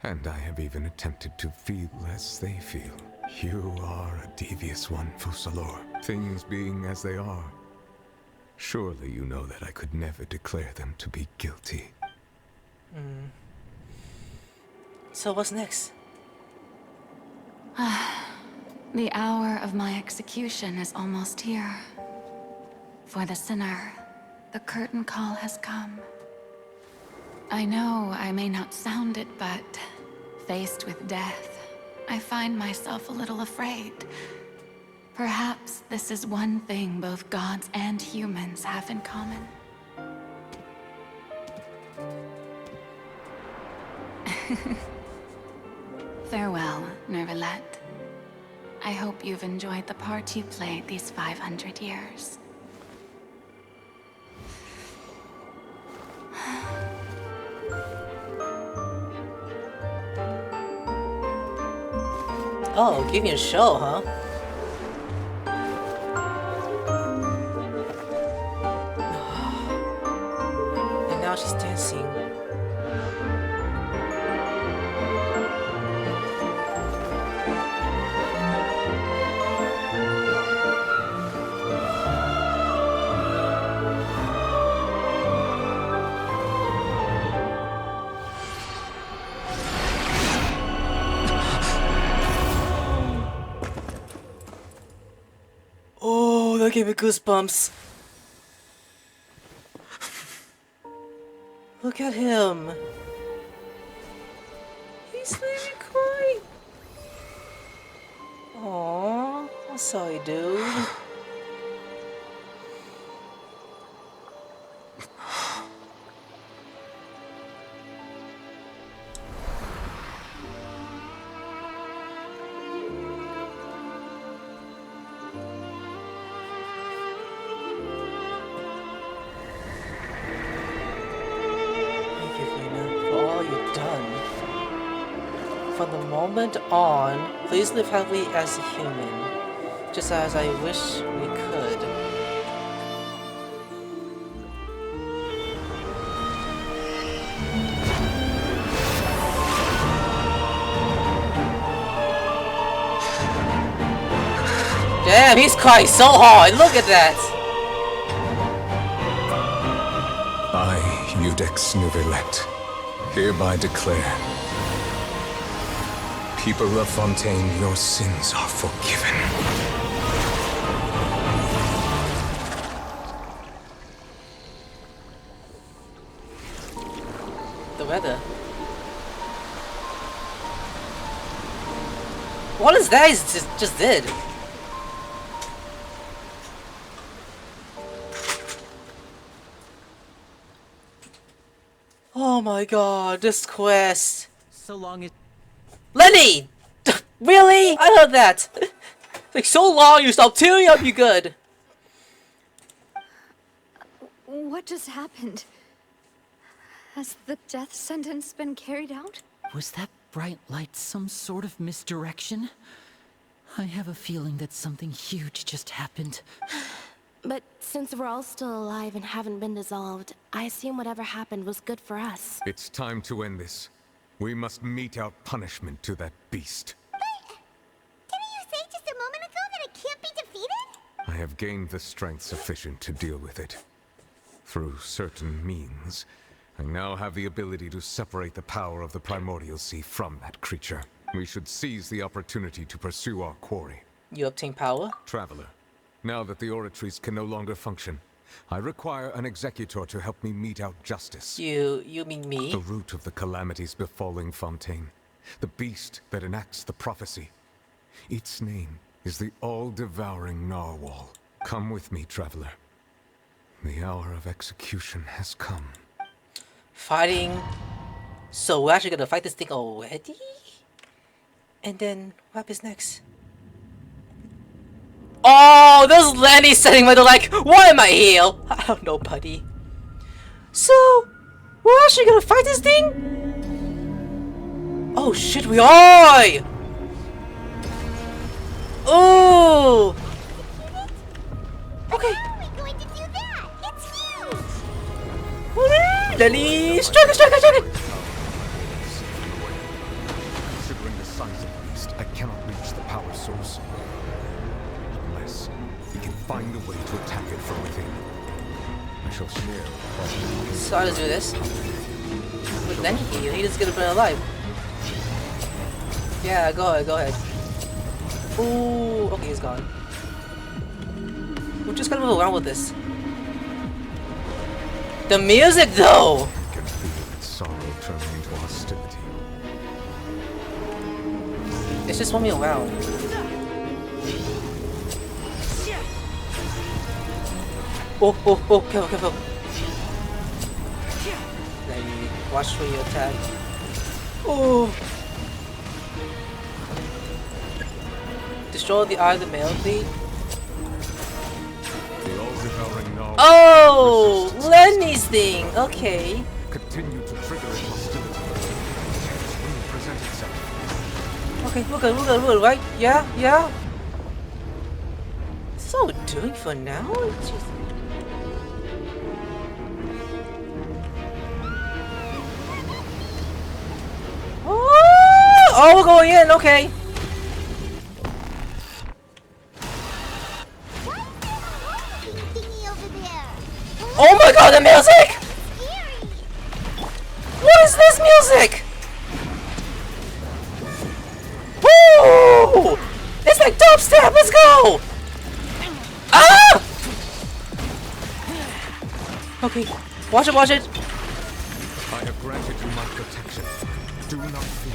And I have even attempted to feel as they feel. You are a devious one, Focalor. Things being as they are, surely you know that I could never declare them to be guilty. So what's next? The hour of my execution is almost here. For the sinner, the curtain call has come. I know I may not sound it, but faced with death, I find myself a little afraid. Perhaps this is one thing both gods and humans have in common. Farewell, Neuvillette. I hope you've enjoyed the part you played these 500 years. Oh, give me a show, huh? And now she's dancing. Oh, that gave me goosebumps. Look at him. He's really crying. Aww, I'm sorry, dude. From the moment on, please live happily as a human, just as I wish we could. Damn, he's crying so hard, look at that! I, Iudex Nouvelet, hereby declare, people of Fontaine, your sins are forgiven. The weather. What is that he just did? Oh my god, this quest. So long as Lenny! Really? I heard that! Like, so long you stopped tearing up, you good! What just happened? Has the death sentence been carried out? Was that bright light some sort of misdirection? I have a feeling that something huge just happened. But since we're all still alive and haven't been dissolved, I assume whatever happened was good for us. It's time to end this. We must mete out punishment to that beast. Didn't you say just a moment ago that it can't be defeated? I have gained the strength sufficient to deal with it. Through certain means, I now have the ability to separate the power of the Primordial Sea from that creature. We should seize the opportunity to pursue our quarry. You obtain power? Traveler, now that the oratories can no longer function, I require an executor to help me mete out justice. You mean me? The root of the calamities befalling Fontaine. The beast that enacts the prophecy. Its name is the all-devouring Narwhal. Come with me, traveler. The hour of execution has come. Fighting. So we're actually gonna fight this thing already? And then what happens next? Oh, there's Lenny sitting there like, why am I here? I don't know, buddy. So, we're actually gonna fight this thing? Oh shit, we are! Oh! Okay. How are we going to do that? It's huge! Lenny, strike it, strike it, strike it! Considering the size of the beast, I cannot reach the power source. Unless we can find a way to attack it from within. I shall share. So I'll just do this. With Lenny here, he just gonna burn alive. Yeah, go ahead, go ahead. Ooh, okay, he's gone. We're just gonna move around with this. The music, though! I can feel its sorrow turning into hostility. It's just swimming around. Oh, oh, oh, careful, careful. Lenny, watch for your attack. Oh! Destroy the eye of the male lead. Oh! Lenny's thing! Okay. Continue to trigger its hostility. It will present itself. Okay, we're good, right? Yeah, yeah. So we're doing for now? Jeez. Oh, we're going in, okay. Oh my god, the music! What is this music? Woo! It's like dubstep, let's go! Ah! Okay, watch it, watch it. I have granted you my protection. Do not fear.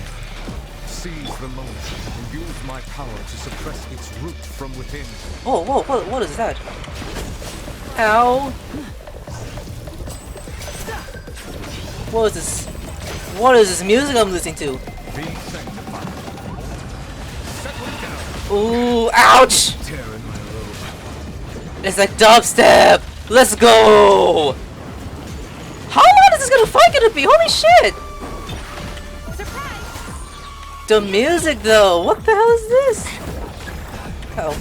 Seize the moment and use my power to suppress its root from within. Oh, whoa, what is that? Ow. What is this? What is this music I'm listening to? Ooh, ouch! It's like dubstep! Let's go! How long is this fight gonna be? Holy shit! The music though, what the hell is this? Oh.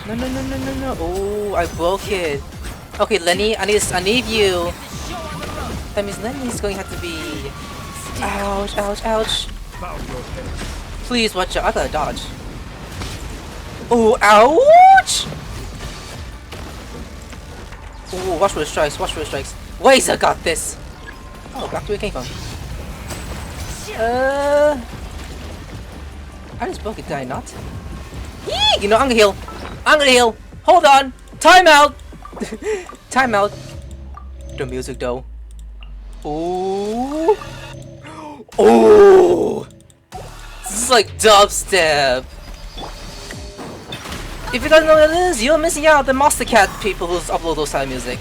No. Oh, I broke it. Okay, Lenny, I need you. That means Lenny's going to have to be... Ouch, ouch, ouch. Please watch out, I gotta dodge. Oh, ouch! Oh, watch for the strikes, watch for the strikes. Wazer got this! Oh, back to where it came from. I just broke it, did I not? Yee! You know, I'm gonna heal. I'm gonna heal. Hold on. Time out. Time out. The music though. Ooh. Ooh. This is like dubstep. If you don't know what it is, you're missing out the Monster Cat people who upload those kind of music.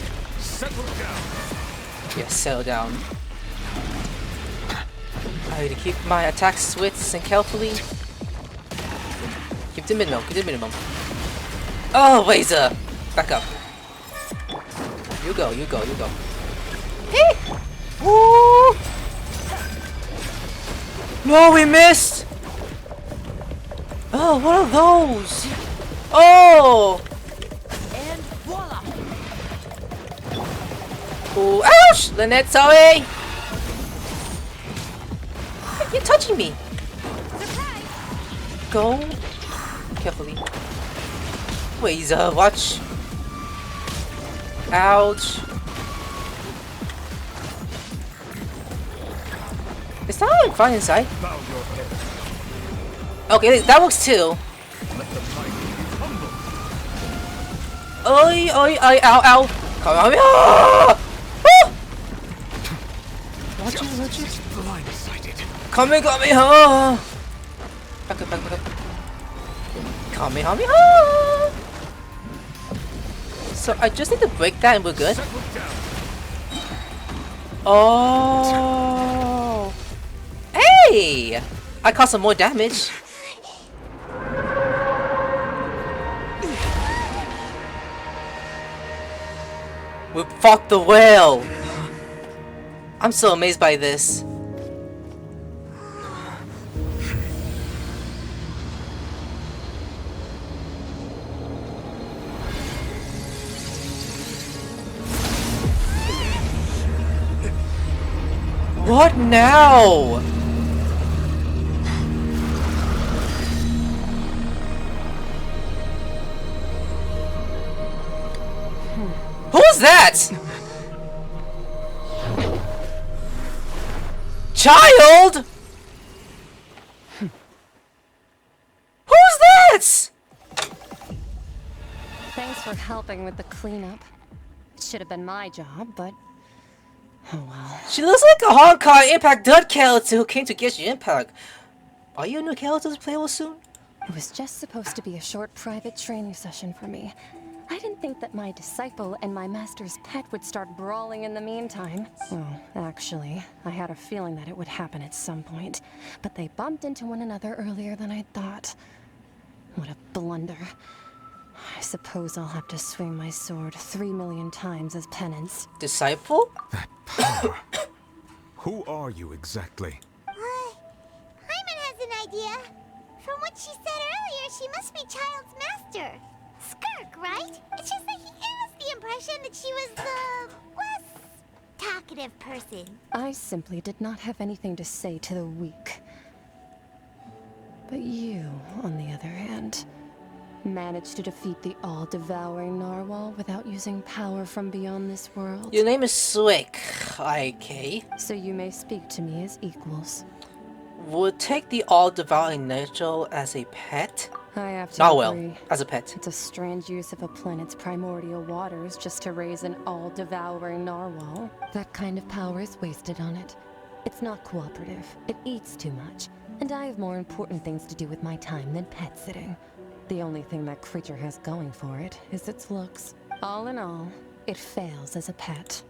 Yeah, settle down. I need to keep my attacks swift and carefully. Keep the minimum, keep the minimum. Oh, Wazer! Back up. You go, you go, you go. Hey! Woo! No, we missed! Oh, what are those? Oh! And voila! Oh, ouch! Lynette, sorry! You're touching me! Go carefully. Wazer, watch! Ouch! Is that like fine inside? Okay, that works too. Oi, oi, oi, ow, ow! Come on, ah! Watch it, watch it. Kamehameha! Back up, back up. Kamehameha! So I just need to break that and we're good. Oh! Hey! I caused some more damage. We fought the whale! I'm so amazed by this. What now? Who's that? Childe? Who's that? Thanks for helping with the cleanup. It should have been my job, but oh well. She looks like a Hong Kong Impact Dud character who came to Genshin Impact. Are you a new character to play with soon? It was just supposed to be a short private training session for me. I didn't think that my disciple and my master's pet would start brawling in the meantime. Well, actually, I had a feeling that it would happen at some point, but they bumped into one another earlier than I'd thought. What a blunder. I suppose I'll have to swing my sword 3 million times as penance. Disciple? That power. Who are you exactly? Hyman has an idea. From what she said earlier, she must be Childe's master. Skirk, right? It's just that he gave us the impression that she was the less talkative person. I simply did not have anything to say to the weak. But you, on the other hand, managed to defeat the all-devouring narwhal without using power from beyond this world. Your name is Swick, IK. So you may speak to me as equals. Would take the all-devouring narwhal as a pet? I have to Narwhal, agree. as a pet. It's a strange use of a planet's primordial waters just to raise an all-devouring narwhal. That kind of power is wasted on it. It's not cooperative. It eats too much. And I have more important things to do with my time than pet sitting. The only thing that creature has going for it is its looks. All in all, it fails as a pet.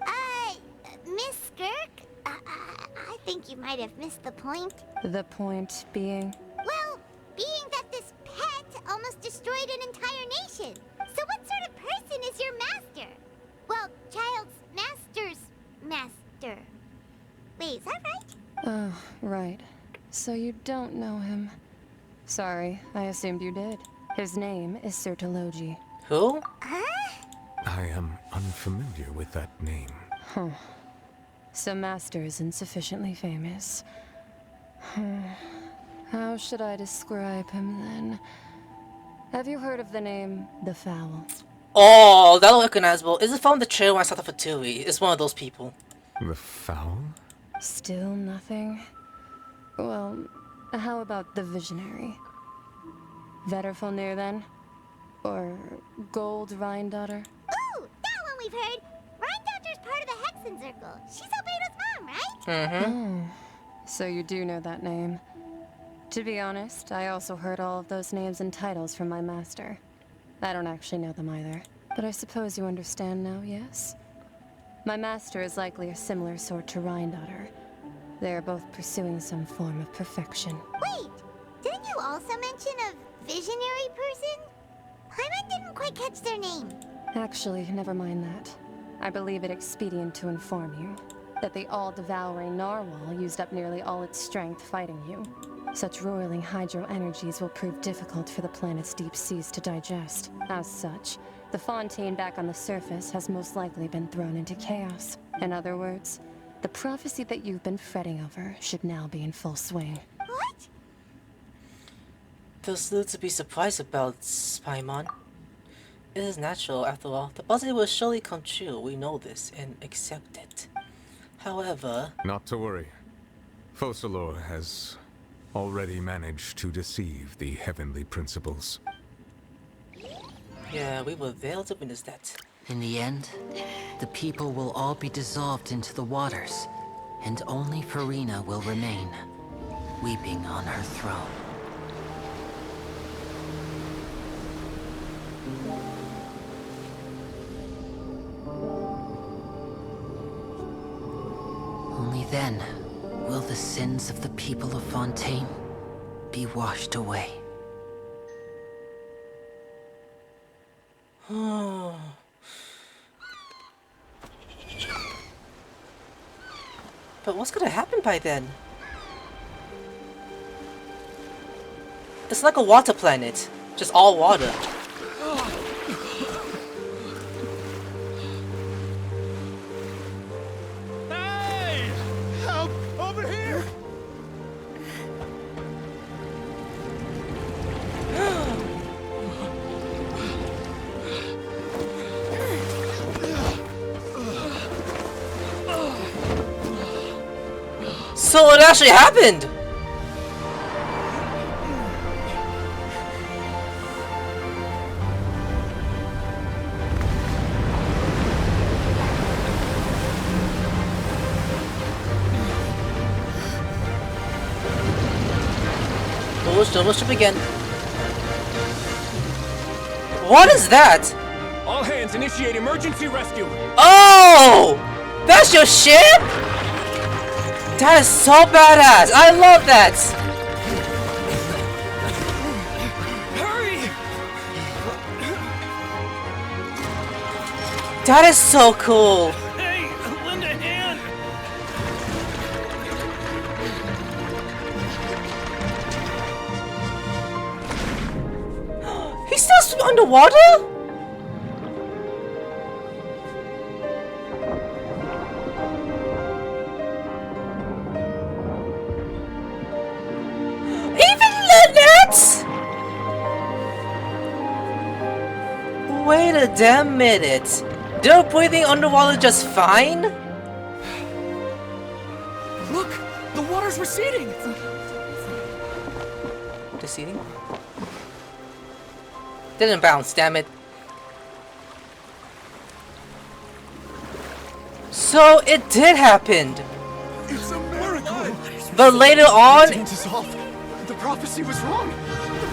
Miss Skirk? I think you might have missed the point. The point being? Well, being that this pet almost destroyed an entire nation. So what sort of person is your master? Well, Childe's master's master. Wait, is that right? Oh, right. So you don't know him. Sorry, I assumed you did. His name is Sertologi. Who? I am unfamiliar with that name. Huh. So Master isn't sufficiently famous. How should I describe him then? Have you heard of the name The Fowl? Oh, that look recognizable. Is it from the trailer when I saw the Fatui? It's one of those people. The Fowl? Still nothing? Well, how about the Visionary? Vetterfulnir then? Or Gold Rhindaughter? Ooh, that one we've heard. Rhindaughter's part of the Hexen Circle. She's Albedo's mom, right? Oh, so you do know that name. To be honest, I also heard all of those names and titles from my master. I don't actually know them either. But I suppose you understand now, yes? My master is likely a similar sort to Rhindaughter. They are both pursuing some form of perfection. Wait, didn't you also mention a visionary person? Paimon didn't quite catch their name. Actually, never mind that. I believe it expedient to inform you that the all-devouring narwhal used up nearly all its strength fighting you. Such roiling hydro energies will prove difficult for the planet's deep seas to digest. As such, the Fontaine back on the surface has most likely been thrown into chaos. In other words, the prophecy that you've been fretting over should now be in full swing. What? There's little to be surprised about, Paimon. It is natural, after all. The prophecy will surely come true. We know this and accept it. However... Not to worry. Focalor has already managed to deceive the heavenly principles. Yeah, we were there to witness that. In the end, the people will all be dissolved into the waters, and only Furina will remain, weeping on her throne. Only then will the sins of the people of Fontaine be washed away. But what's gonna happen by then? It's like a water planet. Just all water. Hey! Help! Over here! So it actually happened! Double ship again. What is that? All hands initiate emergency rescue. Oh! That's your ship? That is so badass! I love that! Hurry! That is so cool! Hey, lend a hand! He's still swimming underwater? damn minute. They're breathing underwater just fine? Look! The water's receding! Receding? Didn't bounce, damn it. So it did happen. It's a miracle! But later on... The prophecy was wrong! The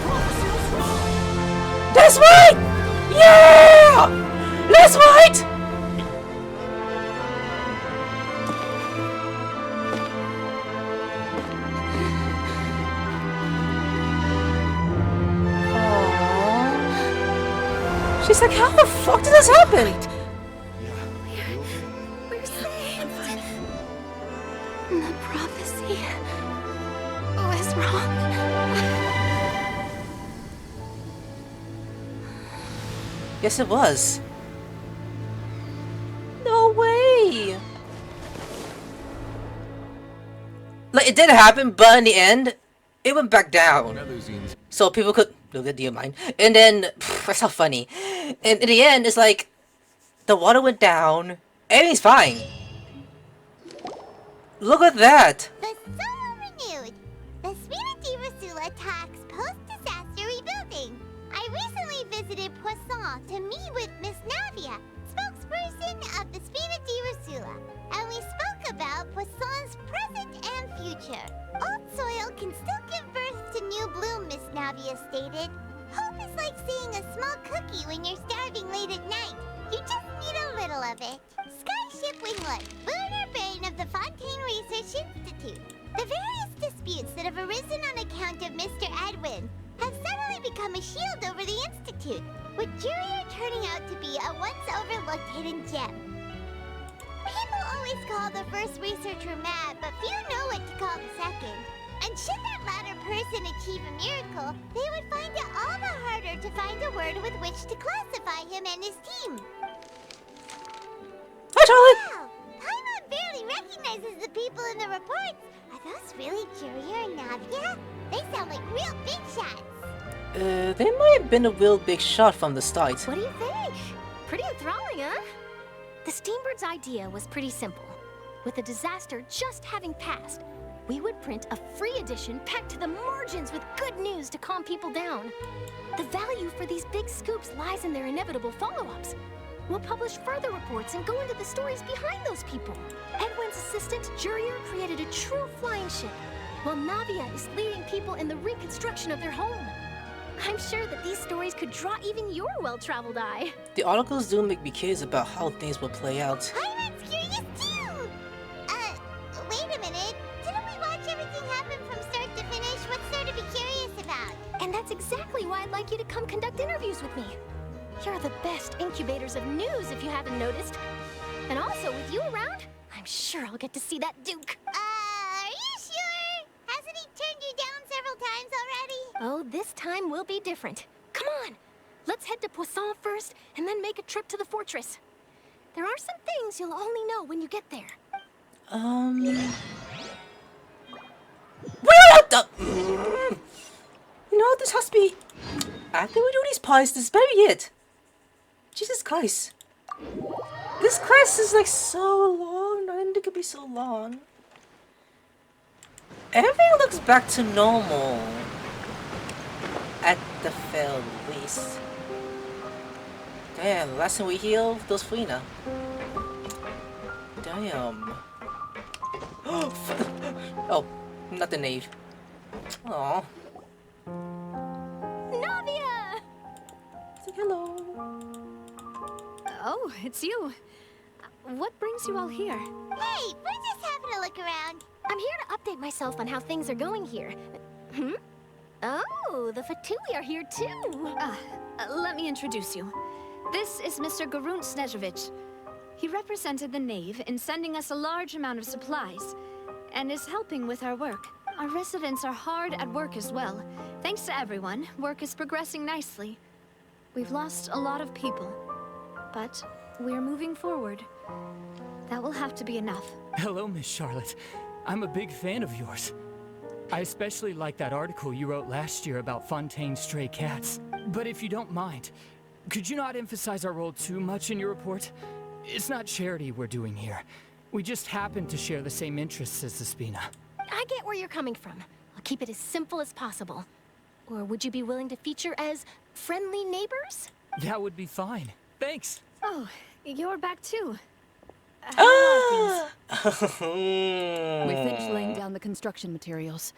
prophecy was wrong! That's right! Yeah! That's right! She's like, how the fuck did this happen? We're safe. The prophecy was wrong. Yes, it was. No way! Like, it did happen, but in the end, it went back down. So people could look at your mind. And then, that's how funny. And in the end, it's like, the water went down, everything's fine. Look at that! The soul renewed. The Spirit Rasula talks post-disaster rebuilding. I recently visited Poisson to meet with Miss Navia, spokesperson of the Spirit Rasula, and we spoke about Poisson's present and future. Old soil can still give birth to new bloom, Miss Navia stated. Hope is like seeing a small cookie when you're starving late at night. You just need a little of it. Skyship Winglet, lunar brain of the Fontaine Research Institute. The various disputes that have arisen on account of Mr. Edwin have suddenly become a shield over the Institute, with Jurier turning out to be a once-overlooked hidden gem. People always call the first researcher mad, but few know what to call the second. And should that latter person achieve a miracle, they would find it all the harder to find a word with which to classify him and his team. Hi, Charlie! Wow! Paimon barely recognizes the people in the reports. Are those really Jurier and Navia? They sound like real big shots. They might have been a real big shot from the start. What do you think? Pretty enthralling, huh? The Steambird's idea was pretty simple. With the disaster just having passed, we would print a free edition packed to the margins with good news to calm people down. The value for these big scoops lies in their inevitable follow-ups. We'll publish further reports and go into the stories behind those people. Edwin's assistant, Jurier, created a true flying ship, while Navia is leading people in the reconstruction of their home. I'm sure that these stories could draw even your well-traveled eye. The articles do make me curious about how things will play out. Paimon's curious too! Wait a minute. Didn't we watch everything happen from start to finish? What's there to be curious about? And that's exactly why I'd like you to come conduct interviews with me. You're the best incubators of news, if you haven't noticed. And also, with you around, I'm sure I'll get to see that Duke. Are you sure? Hasn't he turned you down several times already? Oh, this time will be different. Come on! Let's head to Poisson first, and then make a trip to the fortress. There are some things you'll only know when you get there. Where the... You know, this has to be... After we do these pies, this better be it. Jesus Christ. This quest is like so long. I didn't think it could be so long. Everything looks back to normal. At the very least. Damn, last time we healed those Furina. Damn. Oh, not the knave. Aww. Navia! Say hello. Oh, it's you. What brings you all here? Hey, we're just having a look around. I'm here to update myself on how things are going here. Hmm? Oh, the Fatui are here too. Let me introduce you. This is Mr. Garunt Snezhevich. He represented the Knave in sending us a large amount of supplies, and is helping with our work. Our residents are hard at work as well. Thanks to everyone, work is progressing nicely. We've lost a lot of people, but we're moving forward. That will have to be enough. Hello, Miss Charlotte. I'm a big fan of yours. I especially like that article you wrote last year about Fontaine's stray cats. But if you don't mind, Could you not emphasize our role too much in your report? It's not charity we're doing here. We just happen to share the same interests as the Spina. I get where you're coming from. I'll keep it as simple as possible. Or would you be willing to feature as friendly neighbors? That would be fine. Thanks. Oh, you're back too. We finished laying down the construction materials.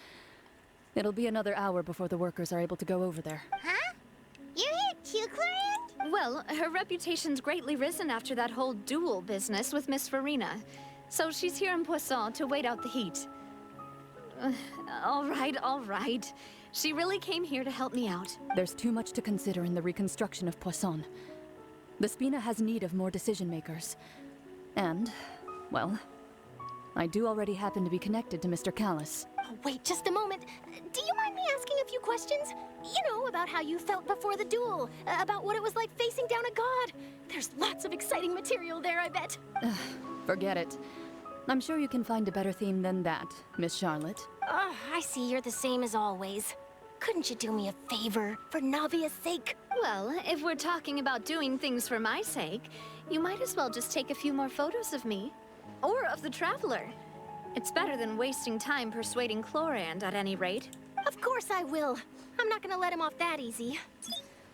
It'll be another hour before the workers are able to go over there. Huh? You're here too, Clarion? Well, her reputation's greatly risen after that whole duel business with Miss Furina. So she's here in Poisson to wait out the heat. All right. She really came here to help me out. There's too much to consider in the reconstruction of Poisson. The Spina has need of more decision-makers. And, well, I do already happen to be connected to Mr. Callis. Oh, wait just a moment. Do you mind me asking a few questions? You know, about how you felt before the duel, about what it was like facing down a god. There's lots of exciting material there, I bet. Forget it. I'm sure you can find a better theme than that, Miss Charlotte. I see you're the same as always. Couldn't you do me a favor, for Navia's sake? Well, if we're talking about doing things for my sake, you might as well just take a few more photos of me. Or of the Traveler. It's better than wasting time persuading Chlorand at any rate. Of course I will. I'm not gonna let him off that easy.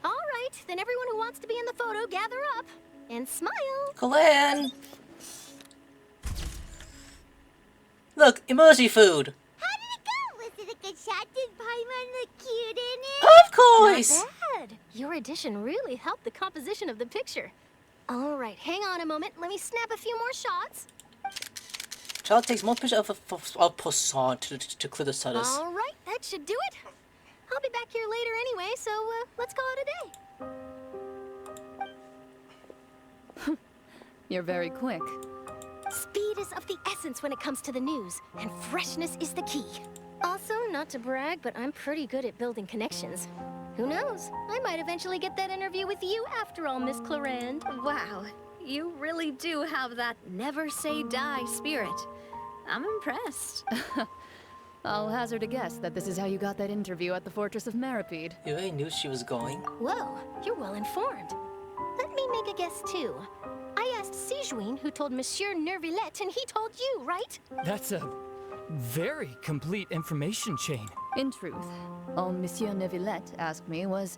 All right, then everyone who wants to be in the photo, gather up. And smile. Glenn! Look, emoji food! How did it go? Was it a good shot? Did Paimon look cute in it? Of course! Not bad. Your addition really helped the composition of the picture. All right, hang on a moment. Let me snap a few more shots. Child takes more pictures of Poisson to clear the stutters. All right, that should do it. I'll be back here later anyway, so let's call it a day. You're very quick. Speed is of the essence when it comes to the news, and freshness is the key. Also, not to brag, but I'm pretty good at building connections. Who knows? I might eventually get that interview with you after all, Miss Chlorand. Wow, you really do have that never say die spirit. I'm impressed. I'll hazard a guess that this is how you got that interview at the Fortress of Maripede. You really knew she was going? Whoa, you're well informed. Let me make a guess too. I asked Sijuin, who told Monsieur Nervillette, and he told you, right? That's a very complete information chain. In truth, all Monsieur Nervillette asked me was,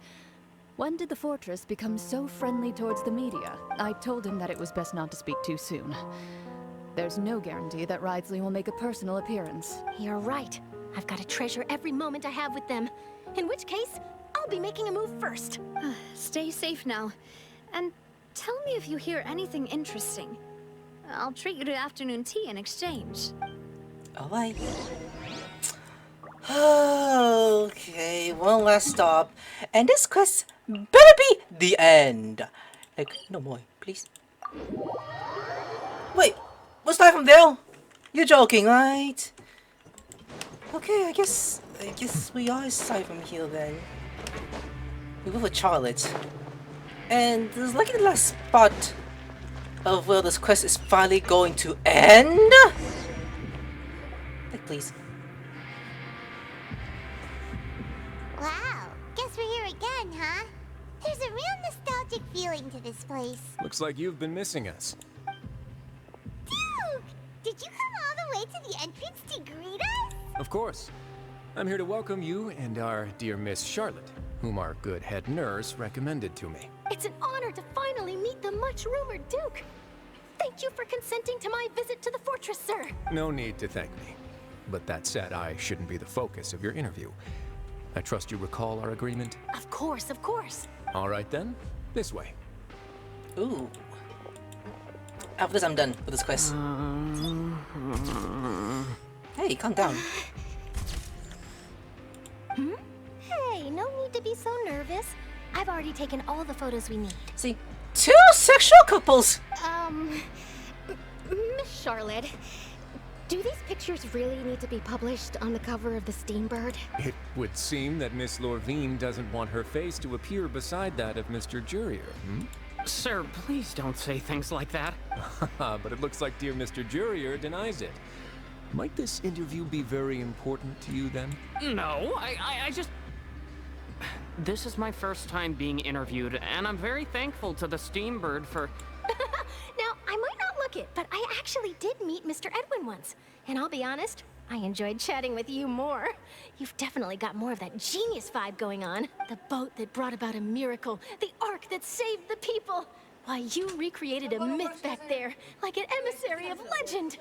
when did the fortress become so friendly towards the media? I told him that it was best not to speak too soon. There's no guarantee that Ridesley will make a personal appearance. You're right. I've got to treasure every moment I have with them. In which case, I'll be making a move first. Stay safe now. And tell me if you hear anything interesting. I'll treat you to afternoon tea in exchange. Alright. Okay, one last stop. And this quest better be the end. Like, no more, please. Wait, what's that from there? You're joking, right? Okay, I guess we are aside from here then. We go for Charlotte. And this is like the last spot of where this quest is finally going to end. Like, please. Wow, guess we're here again, huh? There's a real nostalgic feeling to this place. Looks like you've been missing us. Duke! Did you come all the way to the entrance to greet us? Of course. I'm here to welcome you and our dear Miss Charlotte, whom our good head nurse recommended to me. It's an honor to finally meet the much-rumored Duke. Thank you for consenting to my visit to the fortress, sir. No need to thank me. But that said, I shouldn't be the focus of your interview. I trust you recall our agreement? Of course, of course. All right then, this way. Ooh. After this, I'm done with this quest. Hey, calm down. Hey, no need to be so nervous. I've already taken all the photos we need. See, 2 sexual couples! Miss Charlotte, do these pictures really need to be published on the cover of the Steambird? It would seem that Miss Lorvine doesn't want her face to appear beside that of Mr. Jurier, hmm? Sir, please don't say things like that. But it looks like dear Mr. Jurier denies it. Might this interview be very important to you then? No, I just... This is my first time being interviewed, and I'm very thankful to the Steambird for... Now, I might not look it, but I actually did meet Mr. Edwin once. And I'll be honest, I enjoyed chatting with you more. You've definitely got more of that genius vibe going on. The boat that brought about a miracle, the ark that saved the people. Why, you recreated a myth back there, like an emissary of legend.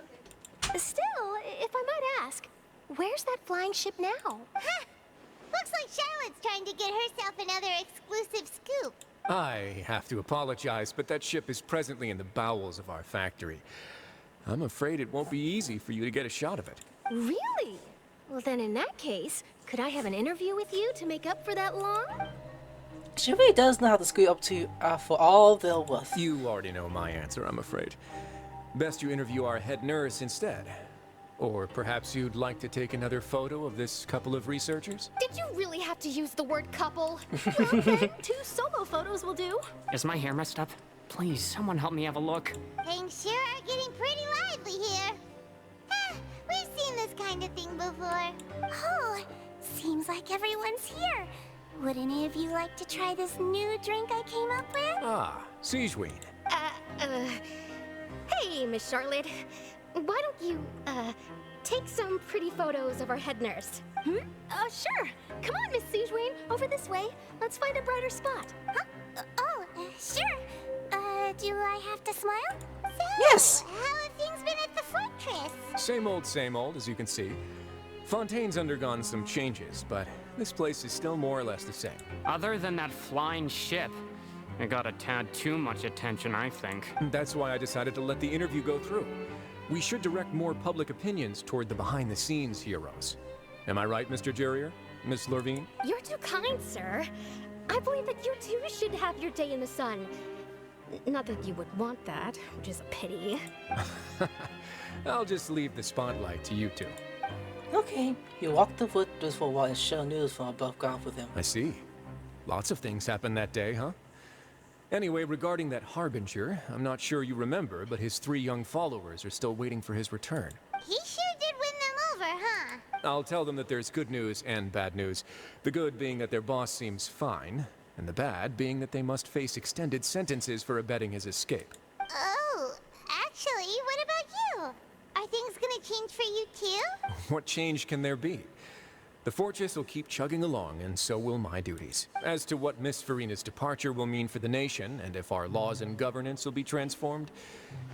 Still, if I might ask, where's that flying ship now? Huh. Looks like Charlotte's trying to get herself another exclusive scoop. I have to apologize, but that ship is presently in the bowels of our factory. I'm afraid it won't be easy for you to get a shot of it. Really? Well then in that case, could I have an interview with you to make up for that long? She really does know how to squeak up to for all their worth. You already know my answer, I'm afraid. Best you interview our head nurse instead. Or perhaps you'd like to take another photo of this couple of researchers? Did you really have to use the word couple? Okay, 2 solo photos will do. Is my hair messed up? Please, someone help me have a look. Things sure are getting pretty lively here. We've seen this kind of thing before. Oh, seems like everyone's here. Would any of you like to try this new drink I came up with? Ah, Siegeween. Hey, Miss Charlotte. Why don't you, take some pretty photos of our head nurse? Sure. Come on, Miss Siegeween. Over this way. Let's find a brighter spot. Huh? Sure. Do I have to smile? So, yes! How have things been at the fortress? Same old, as you can see. Fontaine's undergone some changes, but this place is still more or less the same. Other than that flying ship, it got a tad too much attention, I think. That's why I decided to let the interview go through. We should direct more public opinions toward the behind-the-scenes heroes. Am I right, Mr. Jerrier? Miss Lurvine? You're too kind, sir. I believe that you too should have your day in the sun. Not that you would want that, which is a pity. I'll just leave the spotlight to you two. Okay, you walk the foot just for a while and share news from above ground with him. I see. Lots of things happened that day, huh? Anyway, regarding that Harbinger, I'm not sure you remember, but his 3 young followers are still waiting for his return. He sure did win them over, huh? I'll tell them that there's good news and bad news. The good being that their boss seems fine, and the bad being that they must face extended sentences for abetting his escape. Oh, actually, what about you? Are things gonna change for you too? What change can there be? The fortress will keep chugging along, and so will my duties. As to what Miss Furina's departure will mean for the nation, and if our laws and governance will be transformed,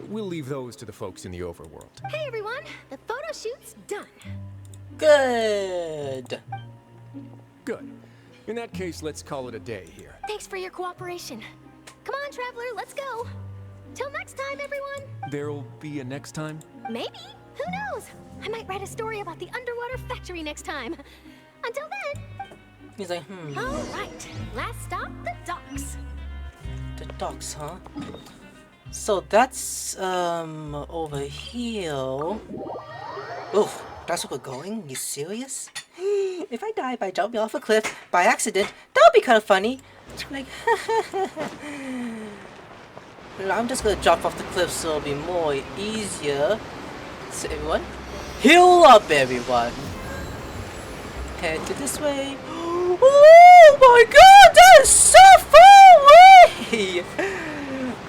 we'll leave those to the folks in the overworld. Hey everyone, the photo shoot's done. Good. Good. In that case, let's call it a day here. Thanks for your cooperation. Come on, Traveler, let's go. Till next time, everyone. There'll be a next time? Maybe. Who knows? I might write a story about the underwater factory next time. Until then. He's like, All right. Last stop, the docks. The docks, huh? So that's, over here. Oh, that's where we're going? You serious? If I die by jumping off a cliff by accident, that would be kind of funny. Like, I'm just gonna jump off the cliff so it'll be more easier. So everyone, heal up, everyone. Head to this way. Oh my god, that is so far away!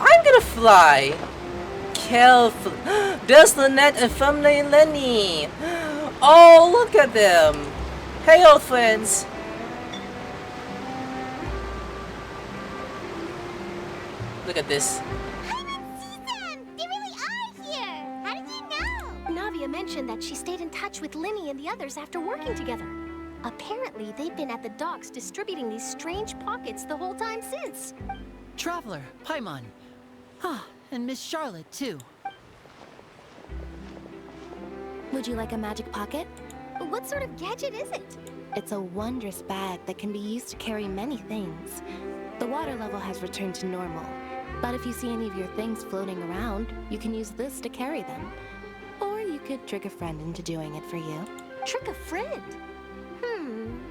I'm gonna fly. Carefully. There's Lynette and Firmly and Lenny. Oh, look at them. Hey, old friends. Look at this. I didn't see them! They really are here! How did you know? Navia mentioned that she stayed in touch with Linny and the others after working together. Apparently, they've been at the docks distributing these strange pockets the whole time since. Traveler, Paimon. Ah, and Miss Charlotte, too. Would you like a magic pocket? What sort of gadget is it? It's a wondrous bag that can be used to carry many things. The water level has returned to normal, but if you see any of your things floating around, you can use this to carry them. Or you could trick a friend into doing it for you. Trick a friend?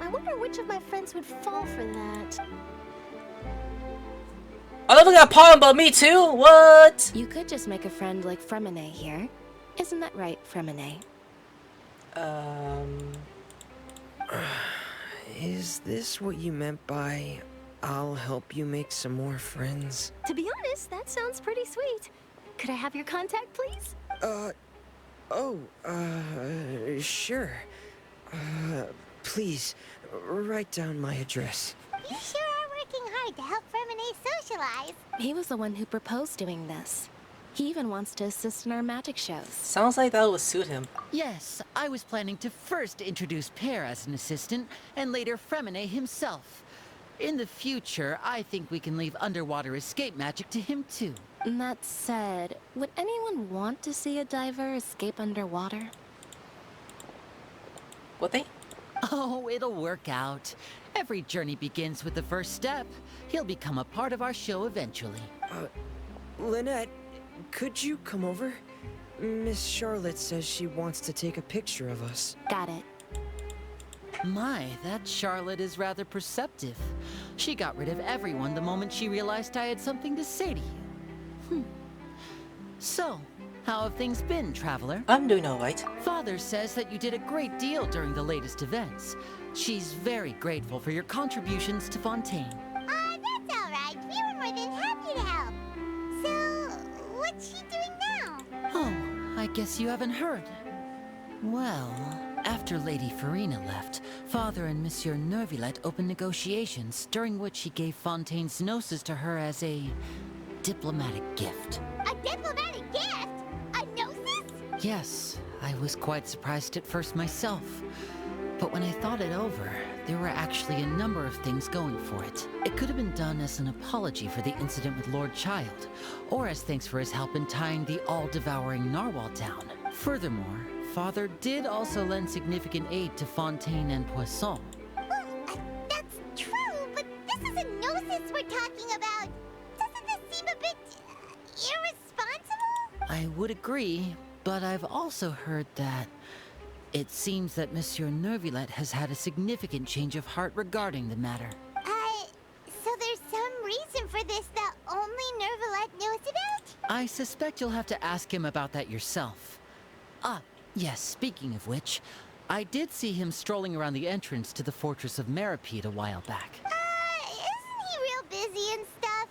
I wonder which of my friends would fall for that. I love that poem about me too. What? You could just make a friend like Fremine here. Isn't that right, Fremine? Is this what you meant by I'll help you make some more friends? To be honest, that sounds pretty sweet. Could I have your contact, please? Sure. Please, write down my address. You sure are working hard to help Furina socialize. He was the one who proposed doing this. He even wants to assist in our magic shows. Sounds like that would suit him. Yes, I was planning to first introduce Pear as an assistant, and later Fremine himself. In the future, I think we can leave underwater escape magic to him too. That said, would anyone want to see a diver escape underwater? Would they? Oh, it'll work out. Every journey begins with the first step. He'll become a part of our show eventually. Lynette, could you come over? Miss Charlotte says she wants to take a picture of us. Got it. My, that Charlotte is rather perceptive. She got rid of everyone the moment she realized I had something to say to you. So, how have things been, Traveler? I'm doing alright. Father says that you did a great deal during the latest events. She's very grateful for your contributions to Fontaine. That's alright. We were more than happy to help. So, what's she doing now? Oh, I guess you haven't heard. Well, after Lady Furina left, Father and Monsieur Nervilette opened negotiations, during which he gave Fontaine's gnosis to her as a diplomatic gift. A diplomatic gift? A gnosis? Yes, I was quite surprised at first myself. But when I thought it over, there were actually a number of things going for it. It could have been done as an apology for the incident with Lord Childe, or as thanks for his help in tying the all-devouring narwhal down. Furthermore, Father did also lend significant aid to Fontaine and Poisson. Well, that's true, but this is a gnosis we're talking about. Doesn't this seem a bit irresponsible? I would agree, but I've also heard that it seems that Monsieur Nervilette has had a significant change of heart regarding the matter. So there's some reason for this that only Nervilette knows about? I suspect you'll have to ask him about that yourself. Yes, speaking of which, I did see him strolling around the entrance to the Fortress of Meripede a while back. Isn't he real busy and stuff?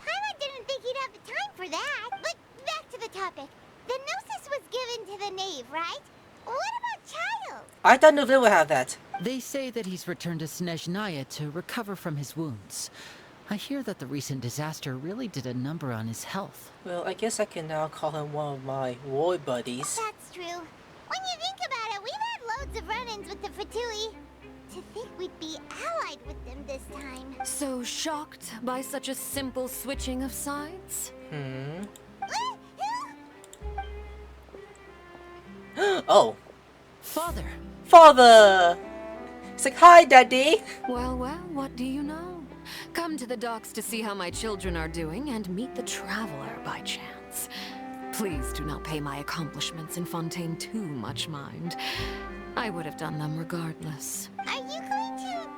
Paimon didn't think he'd have the time for that. But back to the topic. The gnosis was given to the knave, right? What about Childe? I thought Navia would have that. They say that he's returned to Snezhnaya to recover from his wounds. I hear that the recent disaster really did a number on his health. Well, I guess I can now call him one of my war buddies. That's true. When you think about it, we've had loads of run-ins with the Fatui. To think we'd be allied with them this time. So shocked by such a simple switching of sides? Oh. Father! Father! It's like, hi, Daddy! Well, what do you know? Come to the docks to see how my children are doing and meet the Traveler by chance. Please do not pay my accomplishments in Fontaine too much mind. I would have done them regardless. Are you going to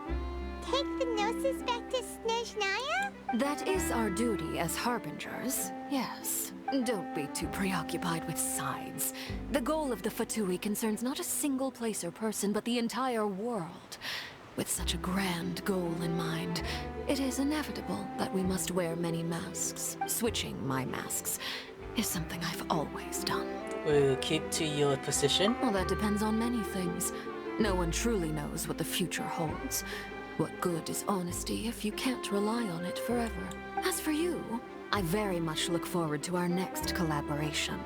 take the gnosis back to Snezhnaya? That is our duty as harbingers, yes. Don't be too preoccupied with sides. The goal of the Fatui concerns not a single place or person, but the entire world. With such a grand goal in mind, it is inevitable that we must wear many masks. Switching my masks is something I've always done. Will you keep to your position? Well, that depends on many things. No one truly knows what the future holds. What good is honesty if you can't rely on it forever? As for you, I very much look forward to our next collaboration.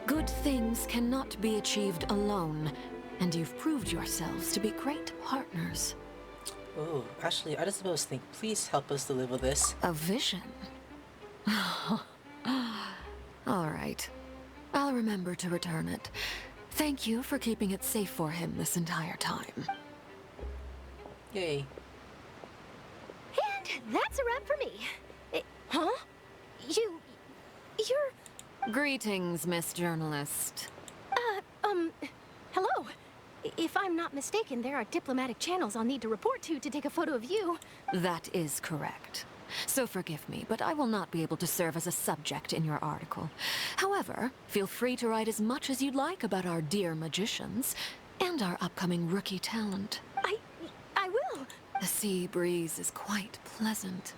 Good things cannot be achieved alone, and you've proved yourselves to be great partners. Oh, actually, I just supposed to think, please help us deliver this. A vision? All right. I'll remember to return it. Thank you for keeping it safe for him this entire time. Yay. And that's a wrap for me. Huh? You're... Greetings, Miss Journalist. Hello. If I'm not mistaken, there are diplomatic channels I'll need to report to take a photo of you. That is correct. So forgive me, but I will not be able to serve as a subject in your article. However, feel free to write as much as you'd like about our dear magicians and our upcoming rookie talent. I will. The sea breeze is quite pleasant.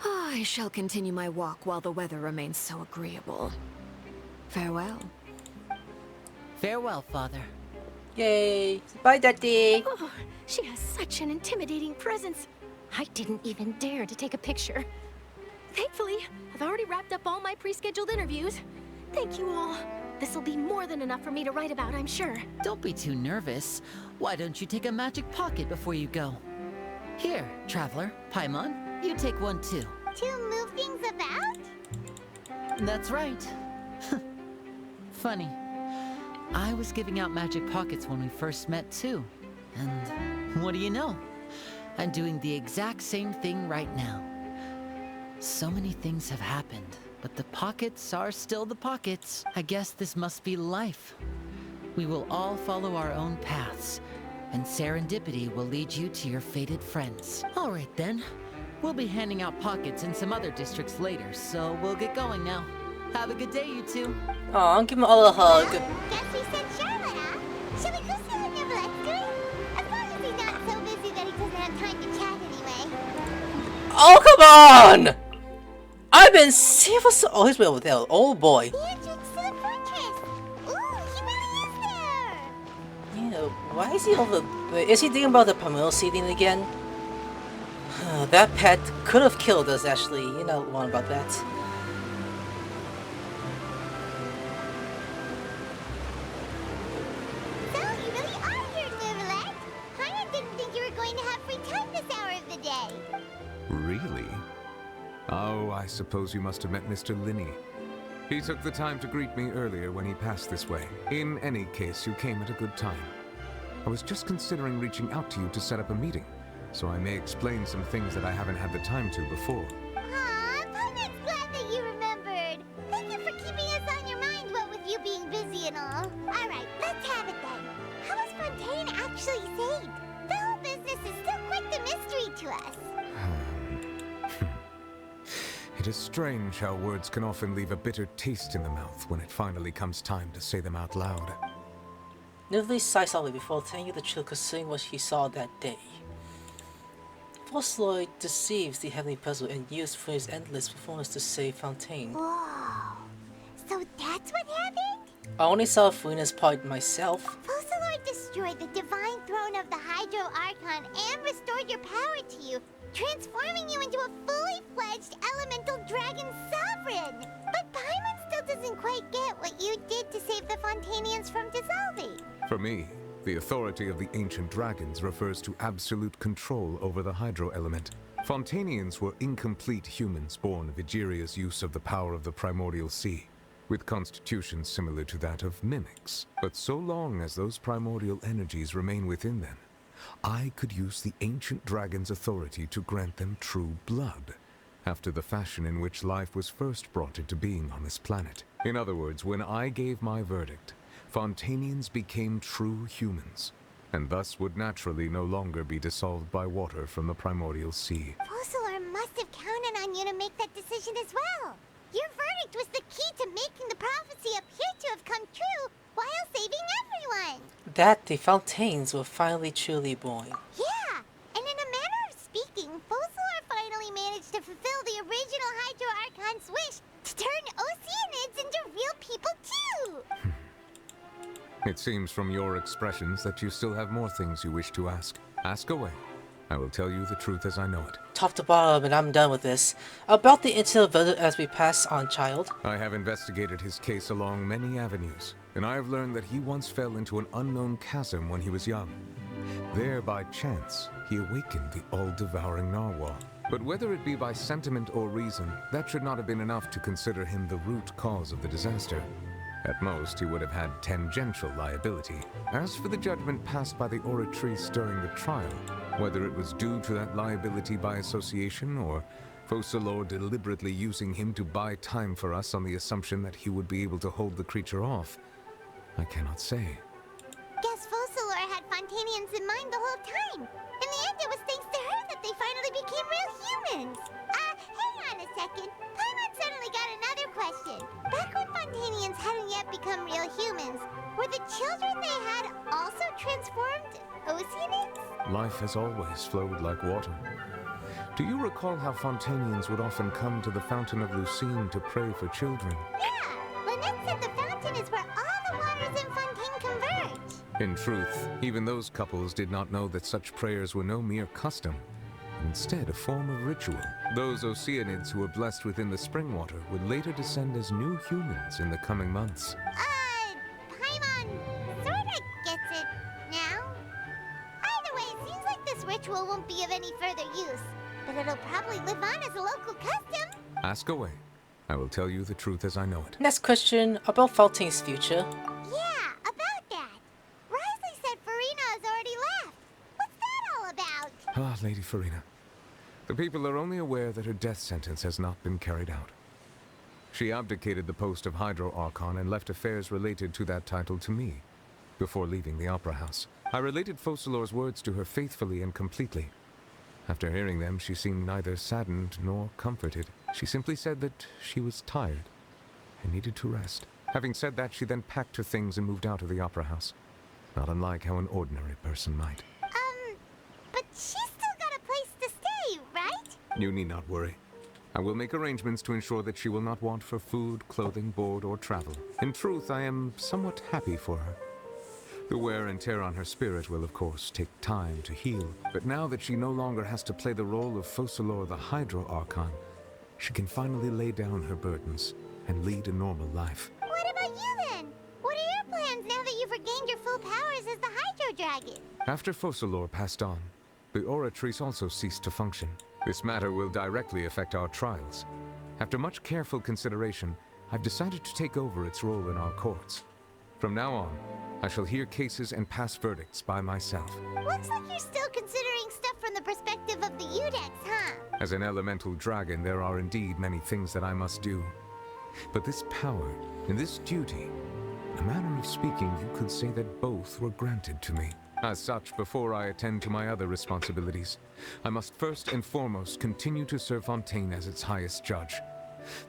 I shall continue my walk while the weather remains so agreeable. Farewell. Farewell, Father. Yay! Bye, Daddy! Oh, she has such an intimidating presence. I didn't even dare to take a picture. Thankfully, I've already wrapped up all my pre-scheduled interviews. Thank you all. This'll be more than enough for me to write about, I'm sure. Don't be too nervous. Why don't you take a magic pocket before you go? Here, Traveler, Paimon, you take one too. To move things about? That's right. Funny. I was giving out magic pockets when we first met too. And what do you know? I'm doing the exact same thing right now. So many things have happened, but the pockets are still the pockets. I guess this must be life. We will all follow our own paths, and serendipity will lead you to your fated friends. All right then. We'll be handing out pockets in some other districts later, so we'll get going now. Have a good day, you two. Aw, give them all a hug. Guess we said Charlotte, huh? Shall we go see what Neverlette's doing? As long as he's not so busy that he doesn't have time to chat anyway. Oh, come on! I've been seeing for so. Oh, he's way over there. Oh boy. The entrance to the fortress. Ooh, he really is there. Yeah, why is he over? Wait, is he thinking about the Promodaly Sea thing again? That pet could have killed us, actually. You know one about that. So, you really are here, Neverlette. I didn't think you were going to have free time this hour of the day. Really? Oh, I suppose you must have met Mr. Linney. He took the time to greet me earlier when he passed this way. In any case, you came at a good time. I was just considering reaching out to you to set up a meeting, so I may explain some things that I haven't had the time to before. Aw, Paimon's glad that you remembered. Thank you for keeping us on your mind, what with you being busy and all. Alright, let's have it then. How was Fontaine actually saved? The whole business is still quite the mystery to us. It is strange how words can often leave a bitter taste in the mouth when it finally comes time to say them out loud. Navia sighed softly before telling you the truth concerning what he saw that day. Fauchelevent deceives the Heavenly Puzzle and used Furina's endless performance to save Fontaine. Whoa. So that's what happened? I only saw Furina's part myself. Fauchelevent destroyed the divine throne of the Hydro Archon and restored your power to you, transforming you into a fully fledged elemental dragon sovereign. But Paimon still doesn't quite get what you did to save the Fontainians from dissolving. For me, the authority of the ancient dragons refers to absolute control over the hydro element. Fontainians were incomplete humans born of Egeria's use of the power of the primordial sea, with constitutions similar to that of mimics. But so long as those primordial energies remain within them, I could use the ancient dragon's authority to grant them true blood, after the fashion in which life was first brought into being on this planet. In other words, when I gave my verdict, Fontainians became true humans, and thus would naturally no longer be dissolved by water from the primordial sea. Fauchelevent must have counted on you to make that decision as well. Your verdict was the key to making the prophecy appear to have come true while saving everyone. That the Fontaines were finally truly born. Yeah, and in a manner of speaking, Fauchelevent finally managed to fulfill the original Hydro Archon's wish to turn Oceanids into real people too. It seems from your expressions that you still have more things you wish to ask. Ask away. I will tell you the truth as I know it. Top to bottom, and I'm done with this. About the incident as we pass on, Childe. I have investigated his case along many avenues, and I have learned that he once fell into an unknown chasm when he was young. There, by chance, he awakened the all-devouring narwhal. But whether it be by sentiment or reason, that should not have been enough to consider him the root cause of the disaster. At most, he would have had tangential liability. As for the judgment passed by the oratrice during the trial, whether it was due to that liability by association, or Fauchelevent deliberately using him to buy time for us on the assumption that he would be able to hold the creature off, I cannot say. Guess Fauchelevent had Fontainians in mind the whole time. In the end, it was thanks to her that they finally became real humans. Hang on a second. Paimon suddenly got another question. Back when Fontainians hadn't yet become real humans, Were the children they had also transformed Oceanids? Life has always flowed like water. Do you recall how Fontainians would often come to the Fountain of Lucine to pray for children? Yeah, Lynette said the fountain is where all the waters in Fontaine converge. In truth, even those couples did not know that such prayers were no mere custom, but instead a form of ritual. Those Oceanids who were blessed within the spring water would later descend as new humans in the coming months. Paimon sorta gets it now. Either way, it seems like this ritual won't be of any further use, but it'll probably live on as a local custom. Ask away. I will tell you the truth as I know it. Next question about Fontaine's future. Yeah, about that. Risley said Furina has already left. What's that all about? Ah, Lady Furina. The people are only aware that her death sentence has not been carried out. She abdicated the post of Hydro Archon and left affairs related to that title to me, before leaving the Opera House. I related Focalor's words to her faithfully and completely. After hearing them, she seemed neither saddened nor comforted. She simply said that she was tired and needed to rest. Having said that, she then packed her things and moved out of the Opera House, not unlike how an ordinary person might. But she's still got a place to stay, right? You need not worry. I will make arrangements to ensure that she will not want for food, clothing, board, or travel. In truth, I am somewhat happy for her. The wear and tear on her spirit will, of course, take time to heal, but now that she no longer has to play the role of Focalor the Hydro Archon, she can finally lay down her burdens and lead a normal life. What about you then? What are your plans now that you've regained your full powers as the Hydro Dragon? After Focalor passed on, the Oratrice also ceased to function. This matter will directly affect our trials. After much careful consideration, I've decided to take over its role in our courts. From now on, I shall hear cases and pass verdicts by myself. Looks like you're still considering stuff from the perspective of the Udex, huh? As an elemental dragon, there are indeed many things that I must do. But this power and this duty, in a manner of speaking, you could say that both were granted to me. As such, before I attend to my other responsibilities, I must first and foremost continue to serve Fontaine as its highest judge.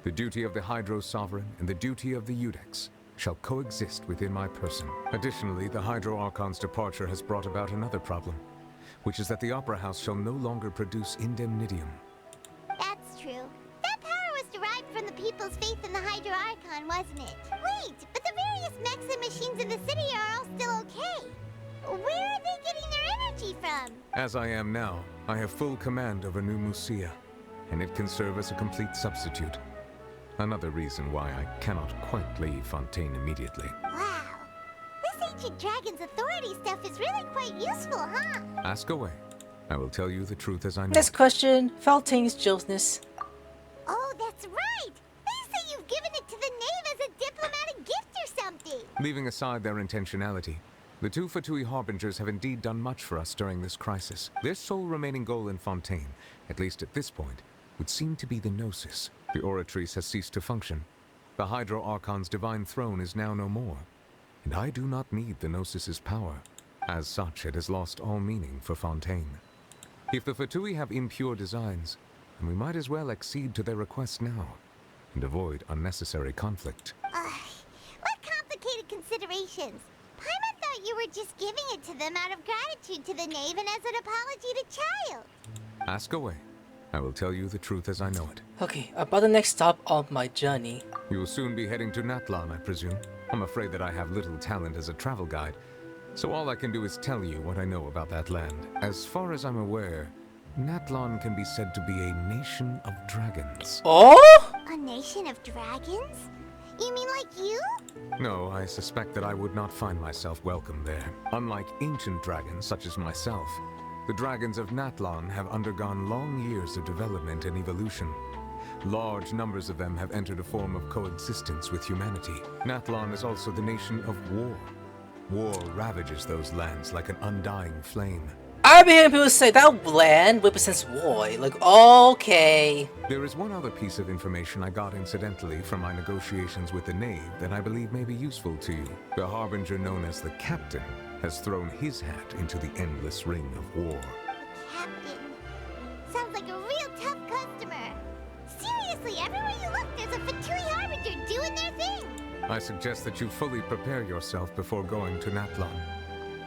The duty of the Hydro Sovereign and the duty of the Udex shall coexist within my person. Additionally, the Hydro Archon's departure has brought about another problem, which is that the Opera House shall no longer produce indemnitium. That's true. That power was derived from the people's faith in the Hydro Archon, wasn't it? Wait, but the various mechs and machines in the city are all still okay. Where are they getting their energy from? As I am now, I have full command over New Musia, and it can serve as a complete substitute. Another reason why I cannot quite leave Fontaine immediately. Wow. This ancient dragon's authority stuff is really quite useful, huh? Ask away. I will tell you the truth as I know. Next question, Fontaine's jealousness. Oh, that's right! They say you've given it to the knave as a diplomatic gift or something! Leaving aside their intentionality, the two Fatui Harbingers have indeed done much for us during this crisis. Their sole remaining goal in Fontaine, at least at this point, would seem to be the Gnosis. The Oratrice has ceased to function. The Hydro Archon's divine throne is now no more, and I do not need the Gnosis's power. As such, it has lost all meaning for Fontaine. If the Fatui have impure designs, then we might as well accede to their request now, and avoid unnecessary conflict. What complicated considerations? Paimon thought you were just giving it to them out of gratitude to the knave and as an apology to Childe. Ask away. I will tell you the truth as I know it. Okay, about the next stop on my journey. You will soon be heading to Natlan, I presume. I'm afraid that I have little talent as a travel guide, so all I can do is tell you what I know about that land. As far as I'm aware, Natlan can be said to be a nation of dragons. Oh? A nation of dragons? You mean like you? No, I suspect that I would not find myself welcome there. Unlike ancient dragons such as myself, the dragons of Natlan have undergone long years of development and evolution. Large numbers of them have entered a form of coexistence with humanity. Natlan is also the nation of war. War ravages those lands like an undying flame. I've been hearing people say that land represents war. Like, okay. There is one other piece of information I got incidentally from my negotiations with the Knave that I believe may be useful to you. The Harbinger known as the Captain has thrown his hat into the endless ring of war. Captain. Sounds like a real tough customer. Seriously, everywhere you look, there's a Fatui Harbinger doing their thing. I suggest that you fully prepare yourself before going to Natlan.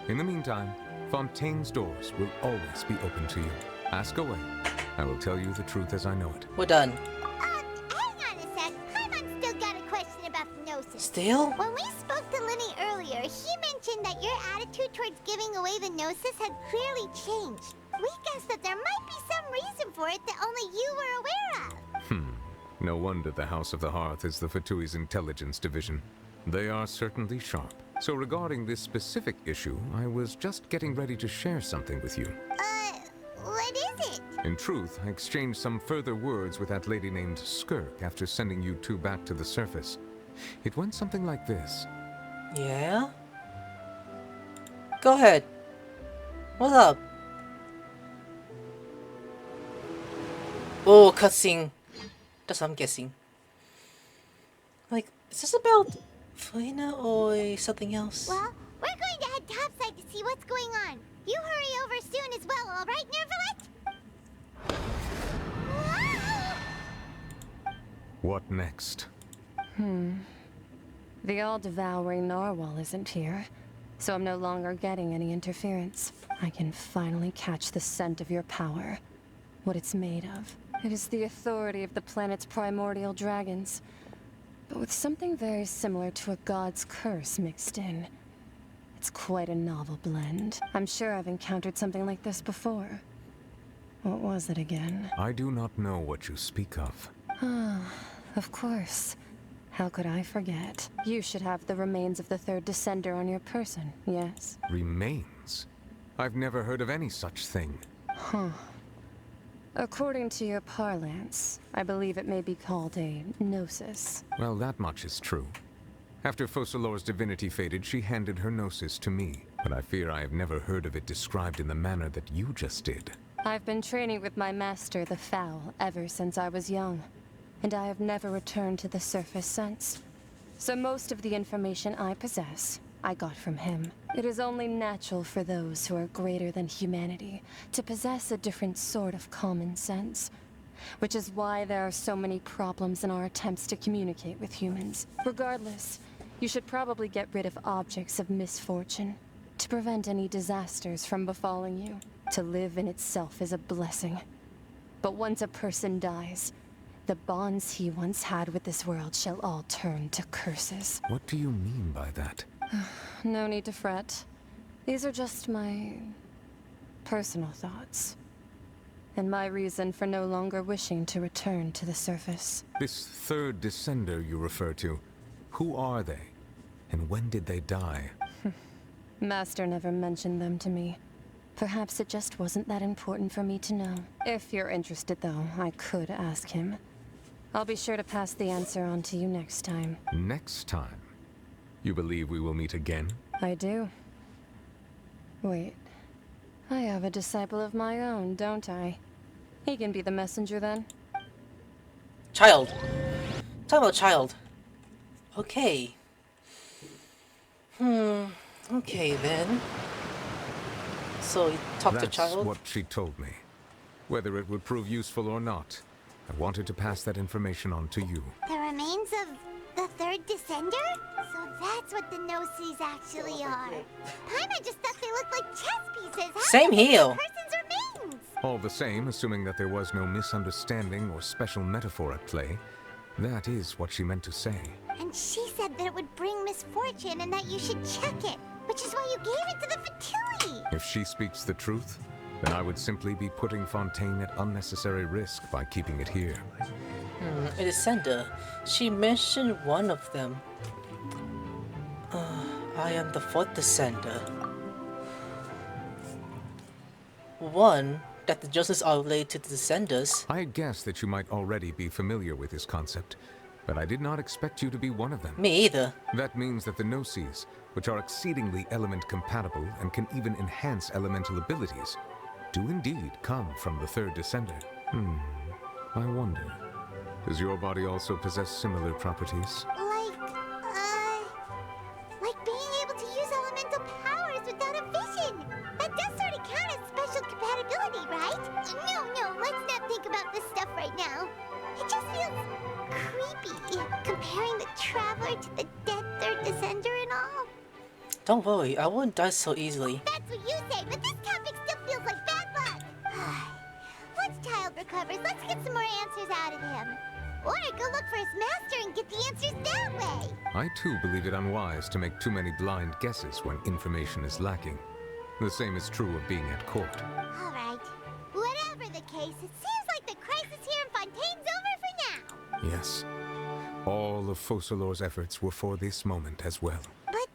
In the meantime, Fontaine's doors will always be open to you. Ask away. I will tell you the truth as I know it. We're done. Hang on a sec. Paimon's still got a question about the Gnosis. Still? When we spoke to Linny earlier, he mentioned that your attitude towards giving away the Gnosis had clearly changed. We guessed that there might be some reason for it that only you were aware of. No wonder the House of the Hearth is the Fatui's intelligence division. They are certainly sharp. So regarding this specific issue, I was just getting ready to share something with you. What is it? In truth, I exchanged some further words with that lady named Skirk after sending you two back to the surface. It went something like this. Yeah? Go ahead. What's up? Oh, cutscene. That's what I'm guessing. Like, is this about Furina or something else? Well, we're going to head topside to see what's going on. You hurry over soon as well, alright, Nervalet? What next? The all-devouring narwhal isn't here, so I'm no longer getting any interference. I can finally catch the scent of your power. What it's made of. It is the authority of the planet's primordial dragons, but with something very similar to a god's curse mixed in. It's quite a novel blend. I'm sure I've encountered something like this before. What was it again? I do not know what you speak of. Of course. How could I forget? You should have the remains of the third descender on your person, yes? Remains? I've never heard of any such thing. According to your parlance, I believe it may be called a gnosis. Well, that much is true. After Focalor's divinity faded, she handed her gnosis to me, but I fear I have never heard of it described in the manner that you just did. I've been training with my master, the Foul, ever since I was young, and I have never returned to the surface since. So most of the information I possess, I got from him. It is only natural for those who are greater than humanity to possess a different sort of common sense, which is why there are so many problems in our attempts to communicate with humans. Regardless, you should probably get rid of objects of misfortune to prevent any disasters from befalling you. To live in itself is a blessing. But once a person dies, the bonds he once had with this world shall all turn to curses. What do you mean by that? No need to fret. These are just my personal thoughts. And my reason for no longer wishing to return to the surface. This third descender you refer to, who are they? And when did they die? Master never mentioned them to me. Perhaps it just wasn't that important for me to know. If you're interested, though, I could ask him. I'll be sure to pass the answer on to you next time. Next time? You believe we will meet again? I do. Wait. I have a disciple of my own, don't I? He can be the messenger then. Childe. Talk about Childe. Okay. Okay then. So you talked to Childe? That's what she told me. Whether it would prove useful or not, I wanted to pass that information on to you. The remains of the third descender? So that's what the Gnosis actually are. Paimon just thought they looked like chess pieces. How Same could they be here. a person's remains? All the same, assuming that there was no misunderstanding or special metaphor at play, that is what she meant to say. And she said that it would bring misfortune and that you should check it, which is why you gave it to the Fatui. If she speaks the truth, then I would simply be putting Fontaine at unnecessary risk by keeping it here. A descender. She mentioned one of them. I am the fourth descender. One, that the justices are related to the descenders. I guessed that you might already be familiar with this concept, but I did not expect you to be one of them. Me either. That means that the Gnosis, which are exceedingly element compatible and can even enhance elemental abilities, do indeed come from the third descender. I wonder, does your body also possess similar properties? Like being able to use elemental powers without a vision. That does sort of count as special compatibility, right? No, let's not think about this stuff right now. It just feels creepy, comparing the Traveler to the dead Don't worry, I wouldn't die so easily. That's what you say, but this topic still feels like bad luck. Once Childe recovers, let's get some more answers out of him. Or go look for his master and get the answers that way. I too believe it unwise to make too many blind guesses when information is lacking. The same is true of being at court. Alright. Whatever the case, it seems like the crisis here in Fontaine's over for now. Yes. All of Focalor's efforts were for this moment as well. But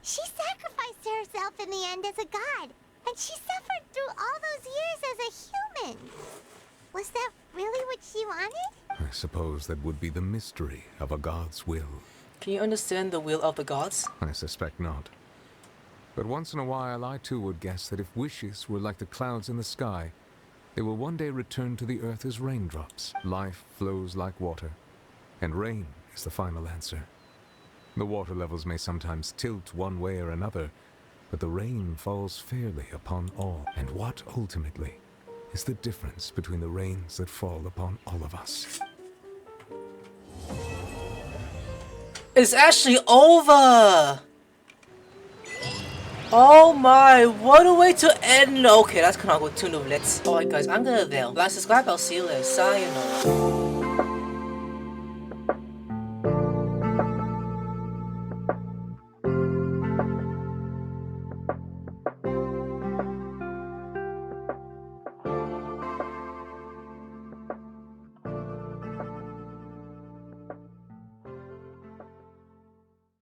she sacrificed herself in the end as a god. And she suffered through all those years as a human. Was that really what she wanted? I suppose that would be the mystery of a god's will. Can you understand the will of the gods? I suspect not. But once in a while, I too would guess that if wishes were like the clouds in the sky, they will one day return to the earth as raindrops. Life flows like water, and rain is the final answer. The water levels may sometimes tilt one way or another, but the rain falls fairly upon all. And what ultimately is the difference between the rains that fall upon all of us? It's actually over! Oh my, what a way to end! Okay, that's kind of good. 2 new let's. Alright guys, I'm gonna there. Like, subscribe, I'll see you later. Sayonara.